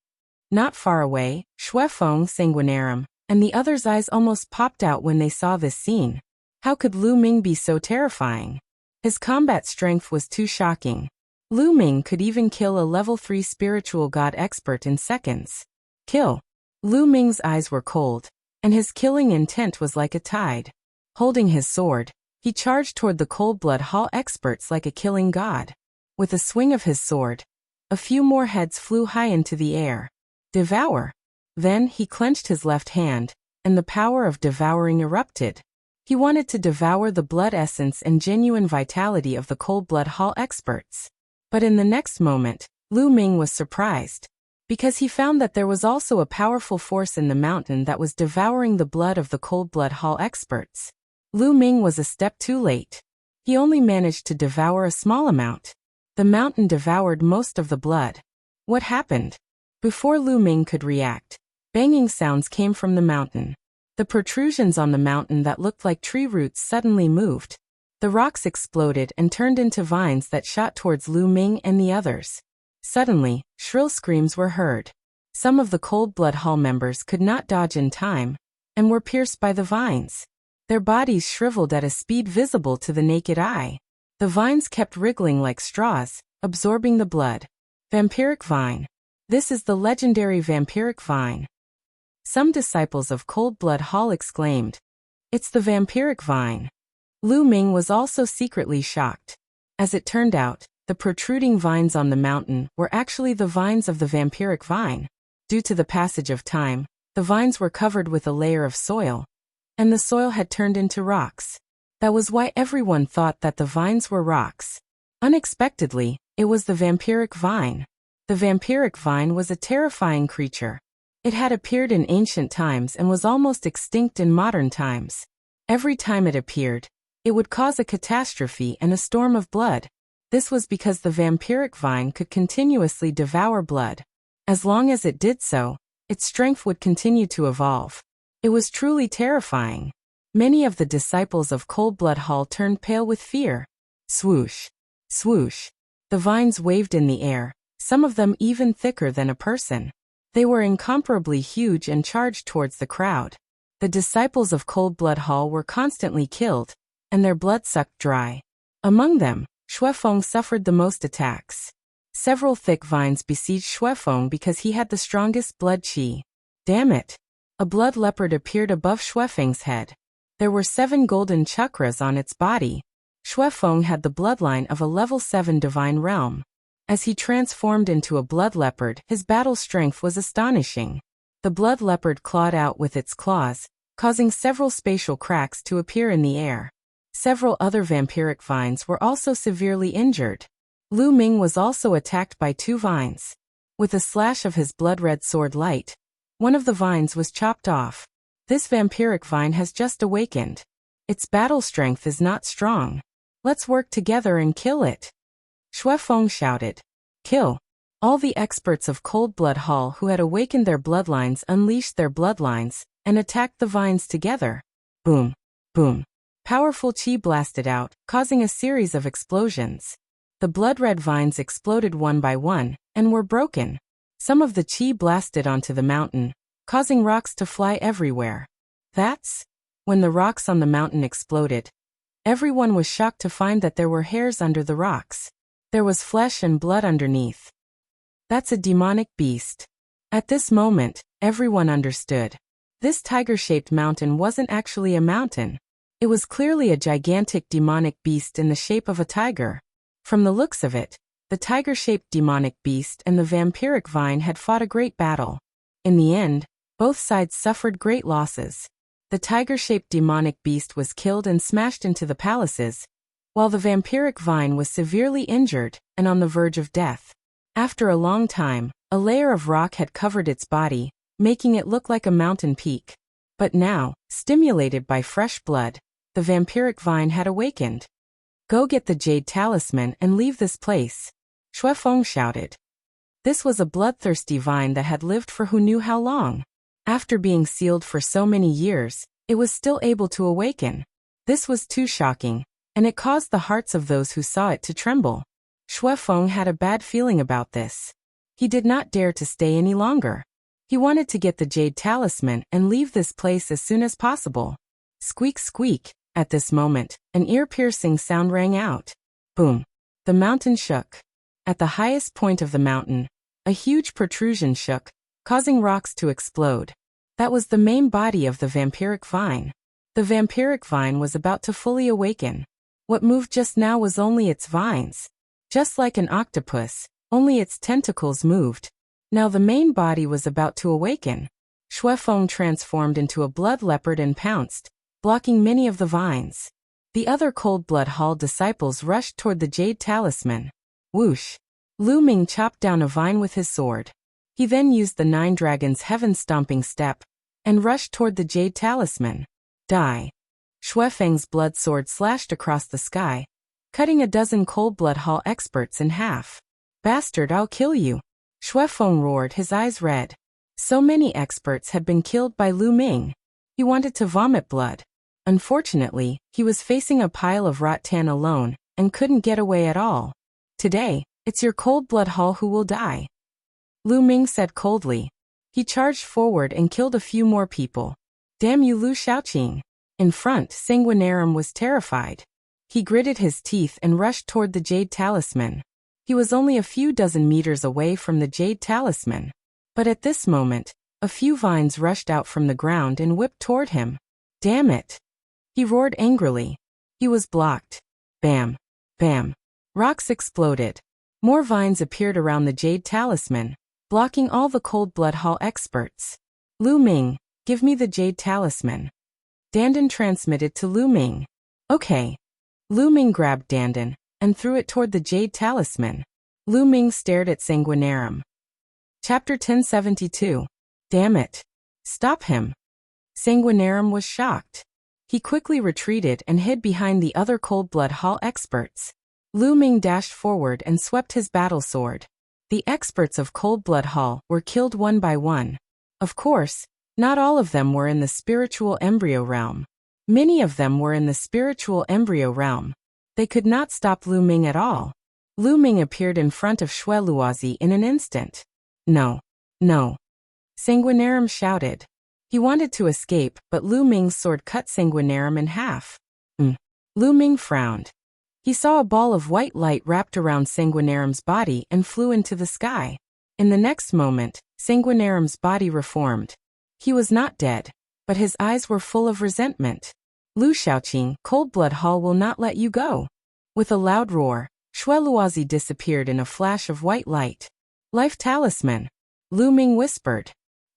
Not far away, Xuefeng Sanguinarum, and the others' eyes almost popped out when they saw this scene. How could Lu Ming be so terrifying? His combat strength was too shocking. Lu Ming could even kill a level 3 spiritual god expert in seconds. Kill. Lu Ming's eyes were cold, and his killing intent was like a tide. Holding his sword, he charged toward the cold-blood hall experts like a killing god. With a swing of his sword, a few more heads flew high into the air. Devour. Then he clenched his left hand, and the power of devouring erupted. He wanted to devour the blood essence and genuine vitality of the cold-blood hall experts. But in the next moment, Lu Ming was surprised, because he found that there was also a powerful force in the mountain that was devouring the blood of the cold-blood hall experts. Lu Ming was a step too late. He only managed to devour a small amount. The mountain devoured most of the blood. What happened? Before Lu Ming could react, banging sounds came from the mountain. The protrusions on the mountain that looked like tree roots suddenly moved. The rocks exploded and turned into vines that shot towards Lu Ming and the others. Suddenly, shrill screams were heard. Some of the cold-blood hall members could not dodge in time, and were pierced by the vines. Their bodies shriveled at a speed visible to the naked eye. The vines kept wriggling like straws, absorbing the blood. Vampiric vine. This is the legendary vampiric vine. Some disciples of Cold-Blood Hall exclaimed, "It's the vampiric vine." Lu Ming was also secretly shocked. As it turned out, the protruding vines on the mountain were actually the vines of the vampiric vine. Due to the passage of time, the vines were covered with a layer of soil, and the soil had turned into rocks. That was why everyone thought that the vines were rocks. Unexpectedly, it was the vampiric vine. The vampiric vine was a terrifying creature. It had appeared in ancient times and was almost extinct in modern times. Every time it appeared, it would cause a catastrophe and a storm of blood. This was because the vampiric vine could continuously devour blood. As long as it did so, its strength would continue to evolve. It was truly terrifying. Many of the disciples of Cold-Blood Hall turned pale with fear. Swoosh. Swoosh. The vines waved in the air, some of them even thicker than a person. They were incomparably huge and charged towards the crowd. The disciples of Cold-Blood Hall were constantly killed, and their blood sucked dry. Among them, Xuefeng suffered the most attacks. Several thick vines besieged Xuefeng because he had the strongest blood qi. Damn it! A blood leopard appeared above Xuefeng's head. There were 7 golden chakras on its body. Xuefeng had the bloodline of a level 7 divine realm. As he transformed into a blood leopard, his battle strength was astonishing. The blood leopard clawed out with its claws, causing several spatial cracks to appear in the air. Several other vampiric vines were also severely injured. Lu Ming was also attacked by 2 vines. With a slash of his blood-red sword light, one of the vines was chopped off. This vampiric vine has just awakened. Its battle strength is not strong. Let's work together and kill it. Xuefeng shouted. Kill. All the experts of Cold-Blood Hall who had awakened their bloodlines unleashed their bloodlines and attacked the vines together. Boom. Boom. Powerful qi blasted out, causing a series of explosions. The blood-red vines exploded one by one, and were broken. Some of the qi blasted onto the mountain, causing rocks to fly everywhere. That's when the rocks on the mountain exploded. Everyone was shocked to find that there were hairs under the rocks. There was flesh and blood underneath. That's a demonic beast. At this moment, everyone understood. This tiger-shaped mountain wasn't actually a mountain. It was clearly a gigantic demonic beast in the shape of a tiger. From the looks of it, the tiger-shaped demonic beast and the vampiric vine had fought a great battle. In the end, both sides suffered great losses. The tiger-shaped demonic beast was killed and smashed into the palaces, while the vampiric vine was severely injured and on the verge of death. After a long time, a layer of rock had covered its body, making it look like a mountain peak. But now, stimulated by fresh blood, the vampiric vine had awakened. Go get the jade talisman and leave this place, Shui Feng shouted. This was a bloodthirsty vine that had lived for who knew how long. After being sealed for so many years, it was still able to awaken. This was too shocking, and it caused the hearts of those who saw it to tremble. Shui Feng had a bad feeling about this. He did not dare to stay any longer. He wanted to get the jade talisman and leave this place as soon as possible. Squeak, squeak. At this moment, an ear-piercing sound rang out. Boom. The mountain shook. At the highest point of the mountain, a huge protrusion shook, causing rocks to explode. That was the main body of the vampiric vine. The vampiric vine was about to fully awaken. What moved just now was only its vines. Just like an octopus, only its tentacles moved. Now the main body was about to awaken. Shui Feng transformed into a blood leopard and pounced, blocking many of the vines. The other Cold Blood Hall disciples rushed toward the jade talisman. Whoosh! Lu Ming chopped down a vine with his sword. He then used the Nine Dragons' heaven-stomping step and rushed toward the jade talisman. Die! Shui Feng's blood sword slashed across the sky, cutting a dozen Cold Blood Hall experts in half. Bastard, I'll kill you! Shui Feng roared, his eyes red. So many experts had been killed by Lu Ming. He wanted to vomit blood. Unfortunately, he was facing a pile of rattan alone, and couldn't get away at all. Today, it's your Cold Blood Hall who will die. Lu Ming said coldly. He charged forward and killed a few more people. Damn you, Lu Shaoqing. In front, Sanguinarum was terrified. He gritted his teeth and rushed toward the jade talisman. He was only a few dozen meters away from the jade talisman. But at this moment, a few vines rushed out from the ground and whipped toward him. Damn it! He roared angrily. He was blocked. Bam! Bam! Rocks exploded. More vines appeared around the jade talisman, blocking all the Cold Blood Hall experts. Lu Ming, give me the jade talisman. Dandan transmitted to Lu Ming. Okay. Lu Ming grabbed Dandan and threw it toward the jade talisman. Lu Ming stared at Sanguinarum. Chapter 1072. Damn it. Stop him. Sanguinarum was shocked. He quickly retreated and hid behind the other Cold Blood Hall experts. Lu Ming dashed forward and swept his battle sword. The experts of Cold Blood Hall were killed one by one. Of course, not all of them were in the spiritual embryo realm. Many of them were in the spiritual embryo realm. They could not stop Lu Ming at all. Lu Ming appeared in front of Shui Luozi in an instant. No. No. Sanguinarum shouted. He wanted to escape, but Lu Ming's sword cut Sanguinarum in half. Lu Ming frowned. He saw a ball of white light wrapped around Sanguinarum's body and flew into the sky. In the next moment, Sanguinarum's body reformed. He was not dead, but his eyes were full of resentment. Lu Shaoqing, Cold Blood Hall will not let you go. With a loud roar, Shui Luozi disappeared in a flash of white light. Life talisman, Lu Ming whispered.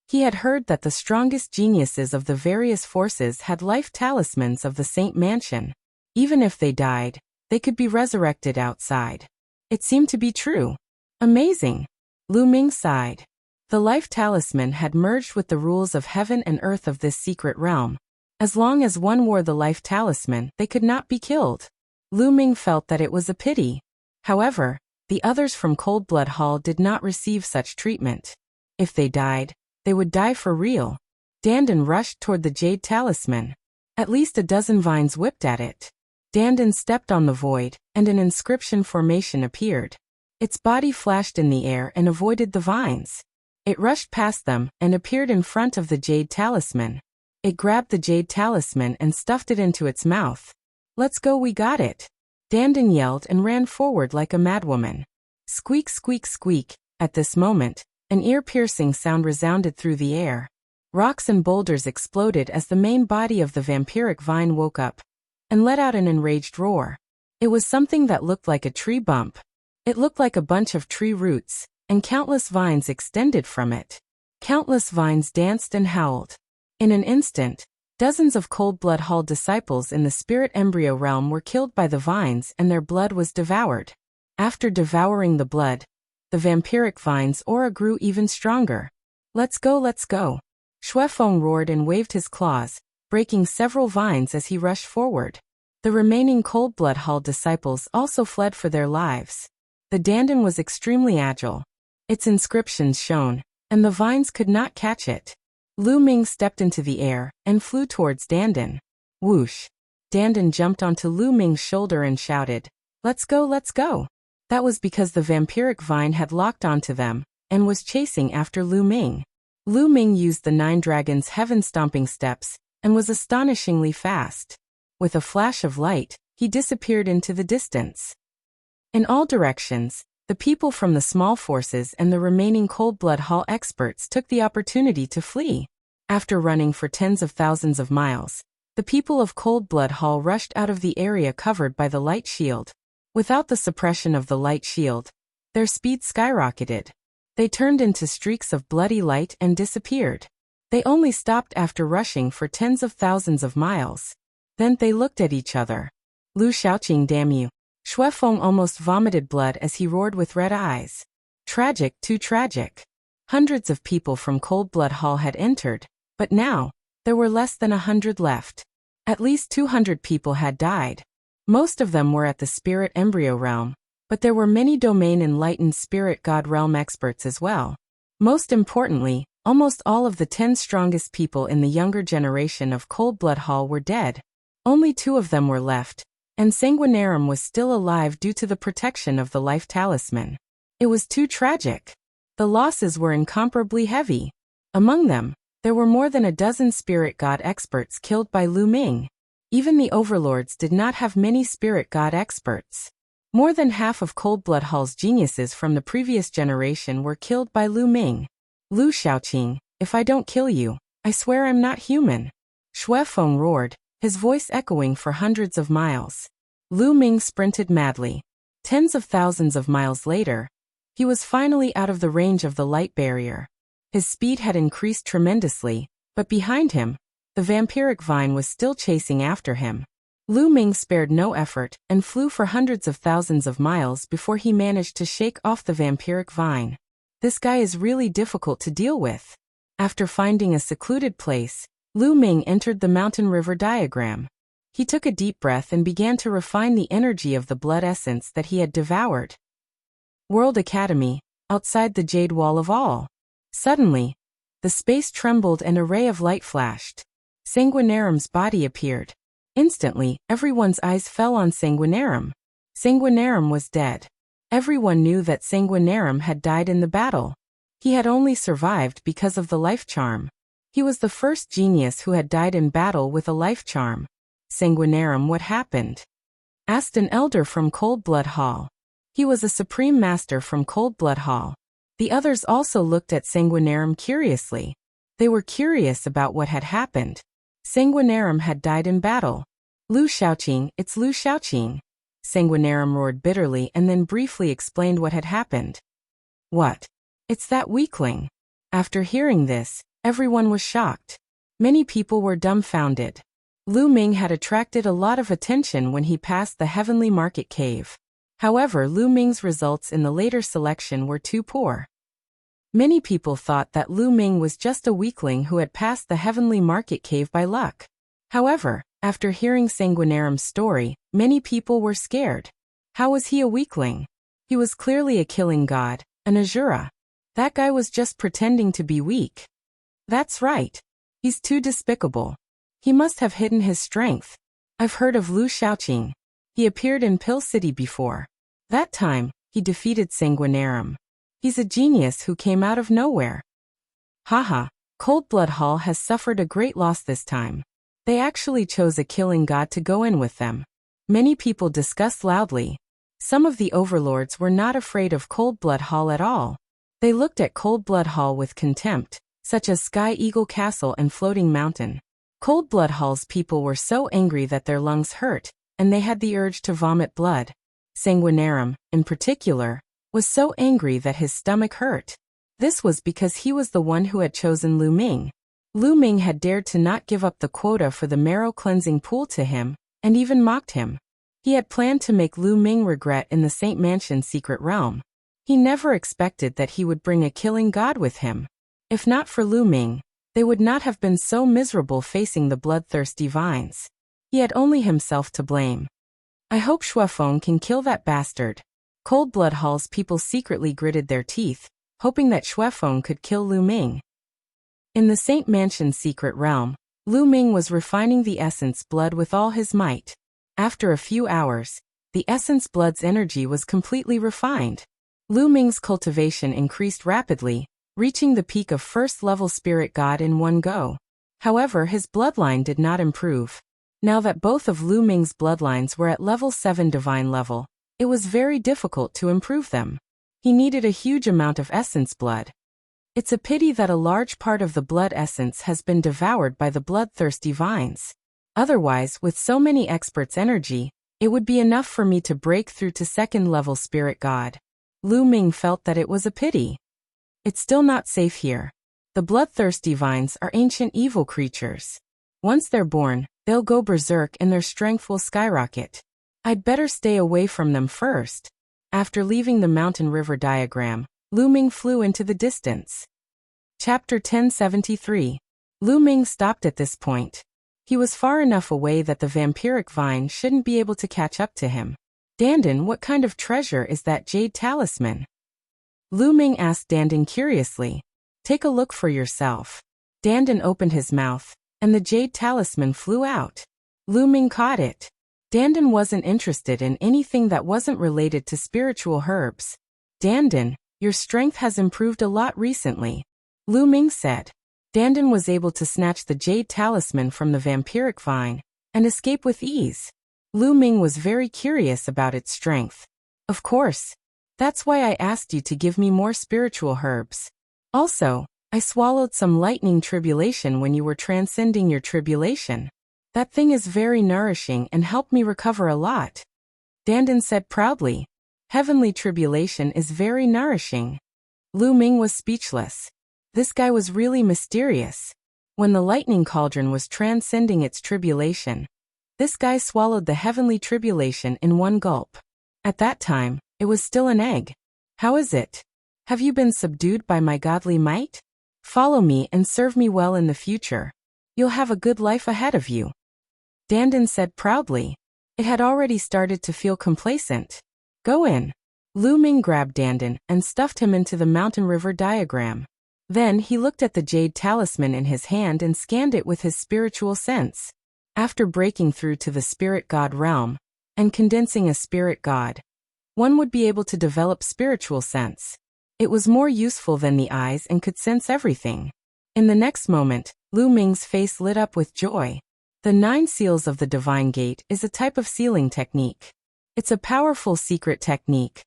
He had heard that the strongest geniuses of the various forces had life talismans of the Saint Mansion. Even if they died, they could be resurrected outside. It seemed to be true. Amazing. Lu Ming sighed. The life talisman had merged with the rules of heaven and earth of this secret realm. As long as one wore the life talisman, they could not be killed. Lu Ming felt that it was a pity. However, the others from Cold Blood Hall did not receive such treatment. If they died, they would die for real. Dandan rushed toward the jade talisman. At least a dozen vines whipped at it. Dandan stepped on the void, and an inscription formation appeared. Its body flashed in the air and avoided the vines. It rushed past them and appeared in front of the jade talisman. It grabbed the jade talisman and stuffed it into its mouth. Let's go, we got it. Dandan yelled and ran forward like a madwoman. Squeak, squeak, squeak. At this moment, an ear-piercing sound resounded through the air. Rocks and boulders exploded as the main body of the vampiric vine woke up and let out an enraged roar. It was something that looked like a tree bump. It looked like a bunch of tree roots, and countless vines extended from it. Countless vines danced and howled. In an instant, dozens of Cold Blood Hall disciples in the spirit embryo realm were killed by the vines and their blood was devoured. After devouring the blood, the vampiric vine's aura grew even stronger. Let's go, let's go. Shuefeng roared and waved his claws, breaking several vines as he rushed forward. The remaining Cold Blood Hall disciples also fled for their lives. The Dandan was extremely agile. Its inscriptions shone, and the vines could not catch it. Lu Ming stepped into the air and flew towards Dandan. Whoosh! Dandan jumped onto Lu Ming's shoulder and shouted, "Let's go, let's go!" That was because the vampiric vine had locked onto them and was chasing after Lu Ming. Lu Ming used the 9 dragons' heaven-stomping steps and was astonishingly fast. With a flash of light, he disappeared into the distance. In all directions, the people from the small forces and the remaining Cold Blood Hall experts took the opportunity to flee. After running for tens of thousands of miles, the people of Cold Blood Hall rushed out of the area covered by the light shield. Without the suppression of the light shield, their speed skyrocketed. They turned into streaks of bloody light and disappeared. They only stopped after rushing for tens of thousands of miles. Then they looked at each other. Lu Shaoqing, damn you. Shuefeng almost vomited blood as he roared with red eyes. Tragic, too tragic. Hundreds of people from Cold Blood Hall had entered, but now, there were less than 100 left. At least 200 people had died. Most of them were at the Spirit Embryo Realm, but there were many Domain Enlightened Spirit God Realm experts as well. Most importantly, almost all of the 10 strongest people in the younger generation of Cold Blood Hall were dead. Only 2 of them were left, and Sanguinarum was still alive due to the protection of the life talisman. It was too tragic. The losses were incomparably heavy. Among them, there were more than a dozen spirit god experts killed by Lu Ming. Even the overlords did not have many spirit god experts. More than half of Cold Blood Hall's geniuses from the previous generation were killed by Lu Ming. Lu Shaoqing, if I don't kill you, I swear I'm not human. Shuefeng roared, his voice echoing for hundreds of miles. Lu Ming sprinted madly. Tens of thousands of miles later, he was finally out of the range of the light barrier. His speed had increased tremendously, but behind him, the vampiric vine was still chasing after him. Lu Ming spared no effort and flew for hundreds of thousands of miles before he managed to shake off the vampiric vine. This guy is really difficult to deal with. After finding a secluded place, Lu Ming entered the mountain river diagram. He took a deep breath and began to refine the energy of the blood essence that he had devoured. World Academy, outside the Jade Wall of All. Suddenly, the space trembled and a ray of light flashed. Sanguinarum's body appeared. Instantly, everyone's eyes fell on Sanguinarum. Sanguinarum was dead. Everyone knew that Sanguinarum had died in the battle. He had only survived because of the life charm. He was the first genius who had died in battle with a life charm. Sanguinarum, what happened? Asked an elder from Cold Blood Hall. He was a supreme master from Cold Blood Hall. The others also looked at Sanguinarum curiously. They were curious about what had happened. Sanguinarum had died in battle. Lu Shaoqing, it's Lu Shaoqing. Sanguinarum roared bitterly and then briefly explained what had happened. What? It's that weakling. After hearing this, everyone was shocked. Many people were dumbfounded. Lu Ming had attracted a lot of attention when he passed the Heavenly Market Cave. However, Lu Ming's results in the later selection were too poor. Many people thought that Lu Ming was just a weakling who had passed the Heavenly Market Cave by luck. However, after hearing Sanguinarum's story, many people were scared. How was he a weakling? He was clearly a killing god, an Azura. That guy was just pretending to be weak. That's right. He's too despicable. He must have hidden his strength. I've heard of Lu Shaoqing. He appeared in Pill City before. That time, he defeated Sanguinarum. He's a genius who came out of nowhere. Haha, Cold Blood Hall has suffered a great loss this time. They actually chose a killing god to go in with them. Many people discussed loudly. Some of the overlords were not afraid of Cold Blood Hall at all. They looked at Cold Blood Hall with contempt, such as Sky Eagle Castle and Floating Mountain. Cold Blood Hall's people were so angry that their lungs hurt, and they had the urge to vomit blood. Sanguinarum, in particular, was so angry that his stomach hurt. This was because he was the one who had chosen Lu Ming. Lu Ming had dared to not give up the quota for the marrow cleansing pool to him, and even mocked him. He had planned to make Lu Ming regret in the Saint Mansion secret realm. He never expected that he would bring a killing god with him. If not for Lu Ming, they would not have been so miserable facing the bloodthirsty vines. He had only himself to blame. I hope Shuefeng can kill that bastard. Cold Blood Hall's people secretly gritted their teeth, hoping that Shuefeng could kill Lu Ming. In the Saint Mansion's secret realm, Lu Ming was refining the essence blood with all his might. After a few hours, the essence blood's energy was completely refined. Lu Ming's cultivation increased rapidly, reaching the peak of first-level spirit god in one go. However, his bloodline did not improve. Now that both of Lu Ming's bloodlines were at level 7 divine level, it was very difficult to improve them. He needed a huge amount of essence blood. It's a pity that a large part of the blood essence has been devoured by the bloodthirsty vines. Otherwise, with so many experts' energy, it would be enough for me to break through to second-level spirit god. Lu Ming felt that it was a pity. It's still not safe here. The bloodthirsty vines are ancient evil creatures. Once they're born, they'll go berserk and their strength will skyrocket. I'd better stay away from them first. After leaving the mountain river diagram, Lu Ming flew into the distance. Chapter 1073. Lu Ming stopped at this point. He was far enough away that the vampiric vine shouldn't be able to catch up to him. Dandan, what kind of treasure is that jade talisman? Lu Ming asked Dandan curiously. Take a look for yourself. Dandan opened his mouth, and the jade talisman flew out. Lu Ming caught it. Dandan wasn't interested in anything that wasn't related to spiritual herbs. Dandan, your strength has improved a lot recently, Lu Ming said. Dandan was able to snatch the jade talisman from the vampiric vine and escape with ease. Lu Ming was very curious about its strength. Of course. That's why I asked you to give me more spiritual herbs. Also, I swallowed some lightning tribulation when you were transcending your tribulation. That thing is very nourishing and helped me recover a lot. Dandan said proudly. Heavenly tribulation is very nourishing. Lu Ming was speechless. This guy was really mysterious. When the lightning cauldron was transcending its tribulation, this guy swallowed the heavenly tribulation in one gulp. At that time, it was still an egg. How is it? Have you been subdued by my godly might? Follow me and serve me well in the future. You'll have a good life ahead of you. Dandan said proudly. It had already started to feel complacent. Go in. Lu Ming grabbed Dandan and stuffed him into the mountain river diagram. Then he looked at the jade talisman in his hand and scanned it with his spiritual sense. After breaking through to the spirit god realm and condensing a spirit god, one would be able to develop spiritual sense. It was more useful than the eyes and could sense everything. In the next moment, Lu Ming's face lit up with joy. The 9 seals of the divine gate is a type of sealing technique. It's a powerful secret technique.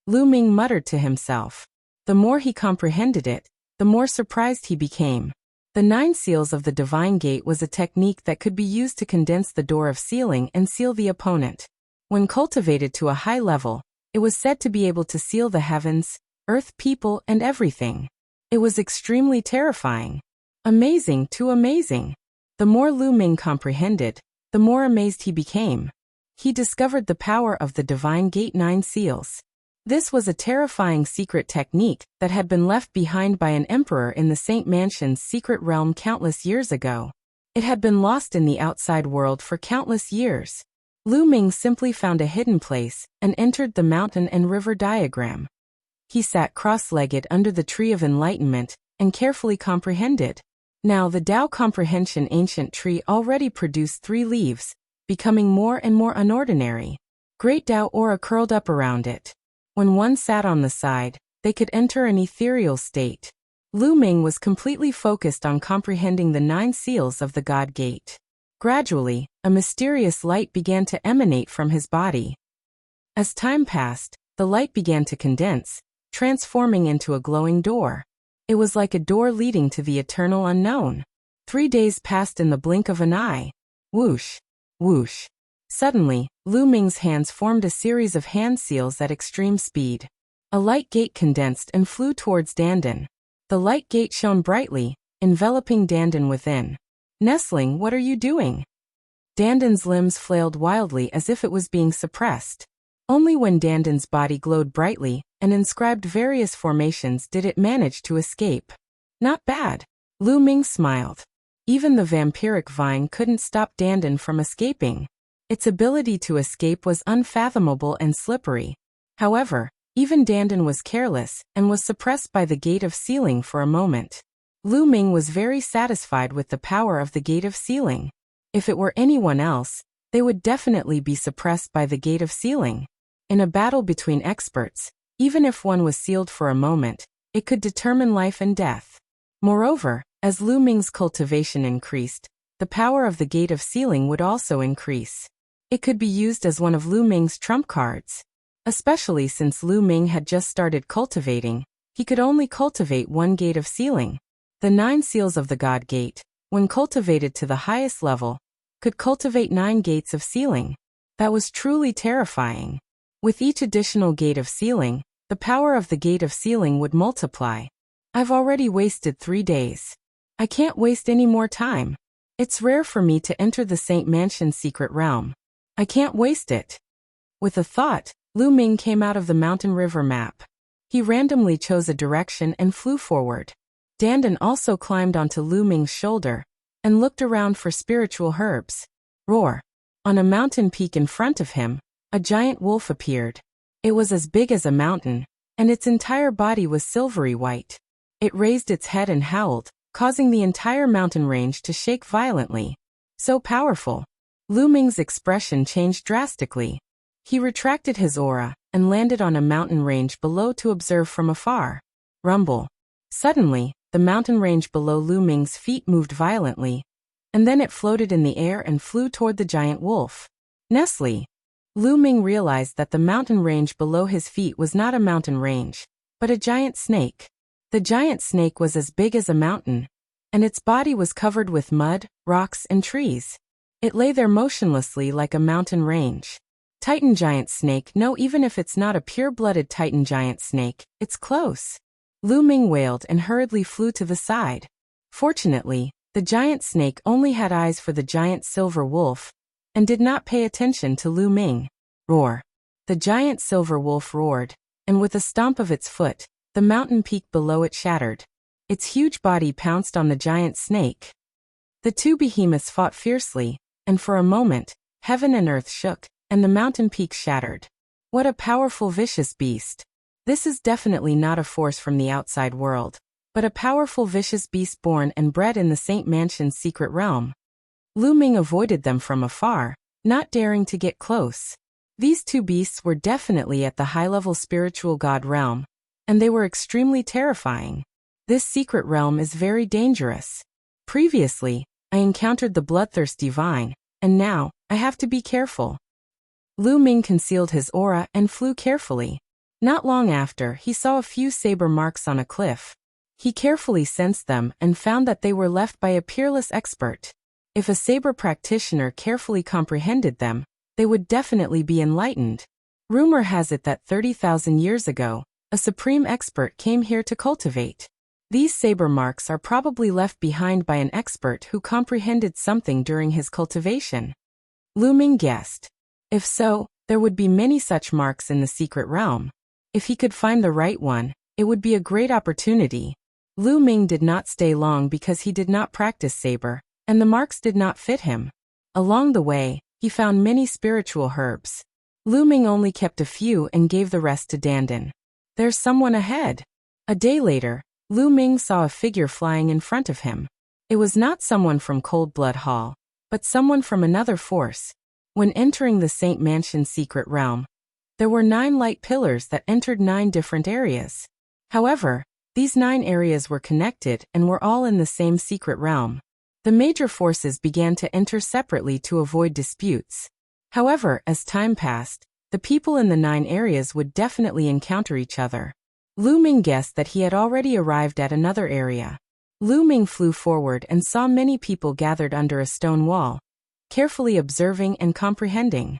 Lu Ming muttered to himself. The more he comprehended it, the more surprised he became. The 9 seals of the divine gate was a technique that could be used to condense the door of sealing and seal the opponent. When cultivated to a high level, it was said to be able to seal the heavens, earth, people, and everything. It was extremely terrifying. Amazing too amazing. The more Lu Ming comprehended, the more amazed he became. He discovered the power of the divine gate 9 seals. This was a terrifying secret technique that had been left behind by an emperor in the Saint Mansion's secret realm countless years ago. It had been lost in the outside world for countless years. Lu Ming simply found a hidden place and entered the mountain and river diagram. He sat cross-legged under the tree of enlightenment and carefully comprehended. Now the Tao Comprehension ancient tree already produced 3 leaves, becoming more and more unordinary. Great Tao aura curled up around it. When one sat on the side, they could enter an ethereal state. Lu Ming was completely focused on comprehending the 9 seals of the God Gate. Gradually, a mysterious light began to emanate from his body. As time passed, the light began to condense, transforming into a glowing door. It was like a door leading to the eternal unknown. 3 days passed in the blink of an eye. Whoosh! Whoosh! Suddenly, Lu Ming's hands formed a series of hand seals at extreme speed. A light gate condensed and flew towards Dandan. The light gate shone brightly, enveloping Dandan within. Nestling, what are you doing? Dandan's limbs flailed wildly as if it was being suppressed. Only when Dandan's body glowed brightly and inscribed various formations did it manage to escape. Not bad. Lu Ming smiled. Even the vampiric vine couldn't stop Dandan from escaping. Its ability to escape was unfathomable and slippery. However, even Dandan was careless and was suppressed by the gate of sealing for a moment. Lu Ming was very satisfied with the power of the gate of sealing. If it were anyone else, they would definitely be suppressed by the gate of sealing. In a battle between experts, even if one was sealed for a moment, it could determine life and death. Moreover, as Lu Ming's cultivation increased, the power of the gate of sealing would also increase. It could be used as one of Lu Ming's trump cards. Especially since Lu Ming had just started cultivating, he could only cultivate one gate of sealing. The 9 seals of the God Gate, when cultivated to the highest level, could cultivate 9 gates of sealing. That was truly terrifying. With each additional gate of sealing, the power of the gate of sealing would multiply. I've already wasted 3 days. I can't waste any more time. It's rare for me to enter the Saint Mansion's secret realm. I can't waste it. With a thought, Lu Ming came out of the mountain river map. He randomly chose a direction and flew forward. Dandan also climbed onto Lu Ming's shoulder and looked around for spiritual herbs. Roar! On a mountain peak in front of him, a giant wolf appeared. It was as big as a mountain, and its entire body was silvery white. It raised its head and howled, causing the entire mountain range to shake violently. So powerful. Lu Ming's expression changed drastically. He retracted his aura and landed on a mountain range below to observe from afar. Rumble. Suddenly, the mountain range below Lu Ming's feet moved violently, and then it floated in the air and flew toward the giant wolf. Nestle. Lu Ming realized that the mountain range below his feet was not a mountain range, but a giant snake. The giant snake was as big as a mountain, and its body was covered with mud, rocks, and trees. It lay there motionlessly like a mountain range. Titan giant snake. No, even if it's not a pure-blooded Titan giant snake, it's close. Lu Ming wailed and hurriedly flew to the side. Fortunately, the giant snake only had eyes for the giant silver wolf and did not pay attention to Lu Ming. Roar. The giant silver wolf roared, and with a stomp of its foot, the mountain peak below it shattered. Its huge body pounced on the giant snake. The 2 behemoths fought fiercely, and for a moment, heaven and earth shook, and the mountain peak shattered. What a powerful, vicious beast. This is definitely not a force from the outside world, but a powerful, vicious beast born and bred in the Saint Mansion's secret realm. Lu Ming avoided them from afar, not daring to get close. These 2 beasts were definitely at the high-level spiritual god realm, and they were extremely terrifying. This secret realm is very dangerous. Previously, I encountered the bloodthirsty vine, and now, I have to be careful. Lu Ming concealed his aura and flew carefully. Not long after, he saw a few saber marks on a cliff. He carefully sensed them and found that they were left by a peerless expert. If a saber practitioner carefully comprehended them, they would definitely be enlightened. Rumor has it that 30,000 years ago, a supreme expert came here to cultivate. These saber marks are probably left behind by an expert who comprehended something during his cultivation. Lu Ming guessed. If so, there would be many such marks in the secret realm. If he could find the right one, it would be a great opportunity. Lu Ming did not stay long because he did not practice saber, and the marks did not fit him. Along the way, he found many spiritual herbs. Lu Ming only kept a few and gave the rest to Dandan. There's someone ahead. A day later, Lu Ming saw a figure flying in front of him. It was not someone from Cold Blood Hall, but someone from another force. When entering the Saint Mansion's secret realm, there were 9 light pillars that entered 9 different areas. However, these 9 areas were connected and were all in the same secret realm. The major forces began to enter separately to avoid disputes. However, as time passed, the people in the 9 areas would definitely encounter each other. Lu Ming guessed that he had already arrived at another area. Lu Ming flew forward and saw many people gathered under a stone wall, carefully observing and comprehending.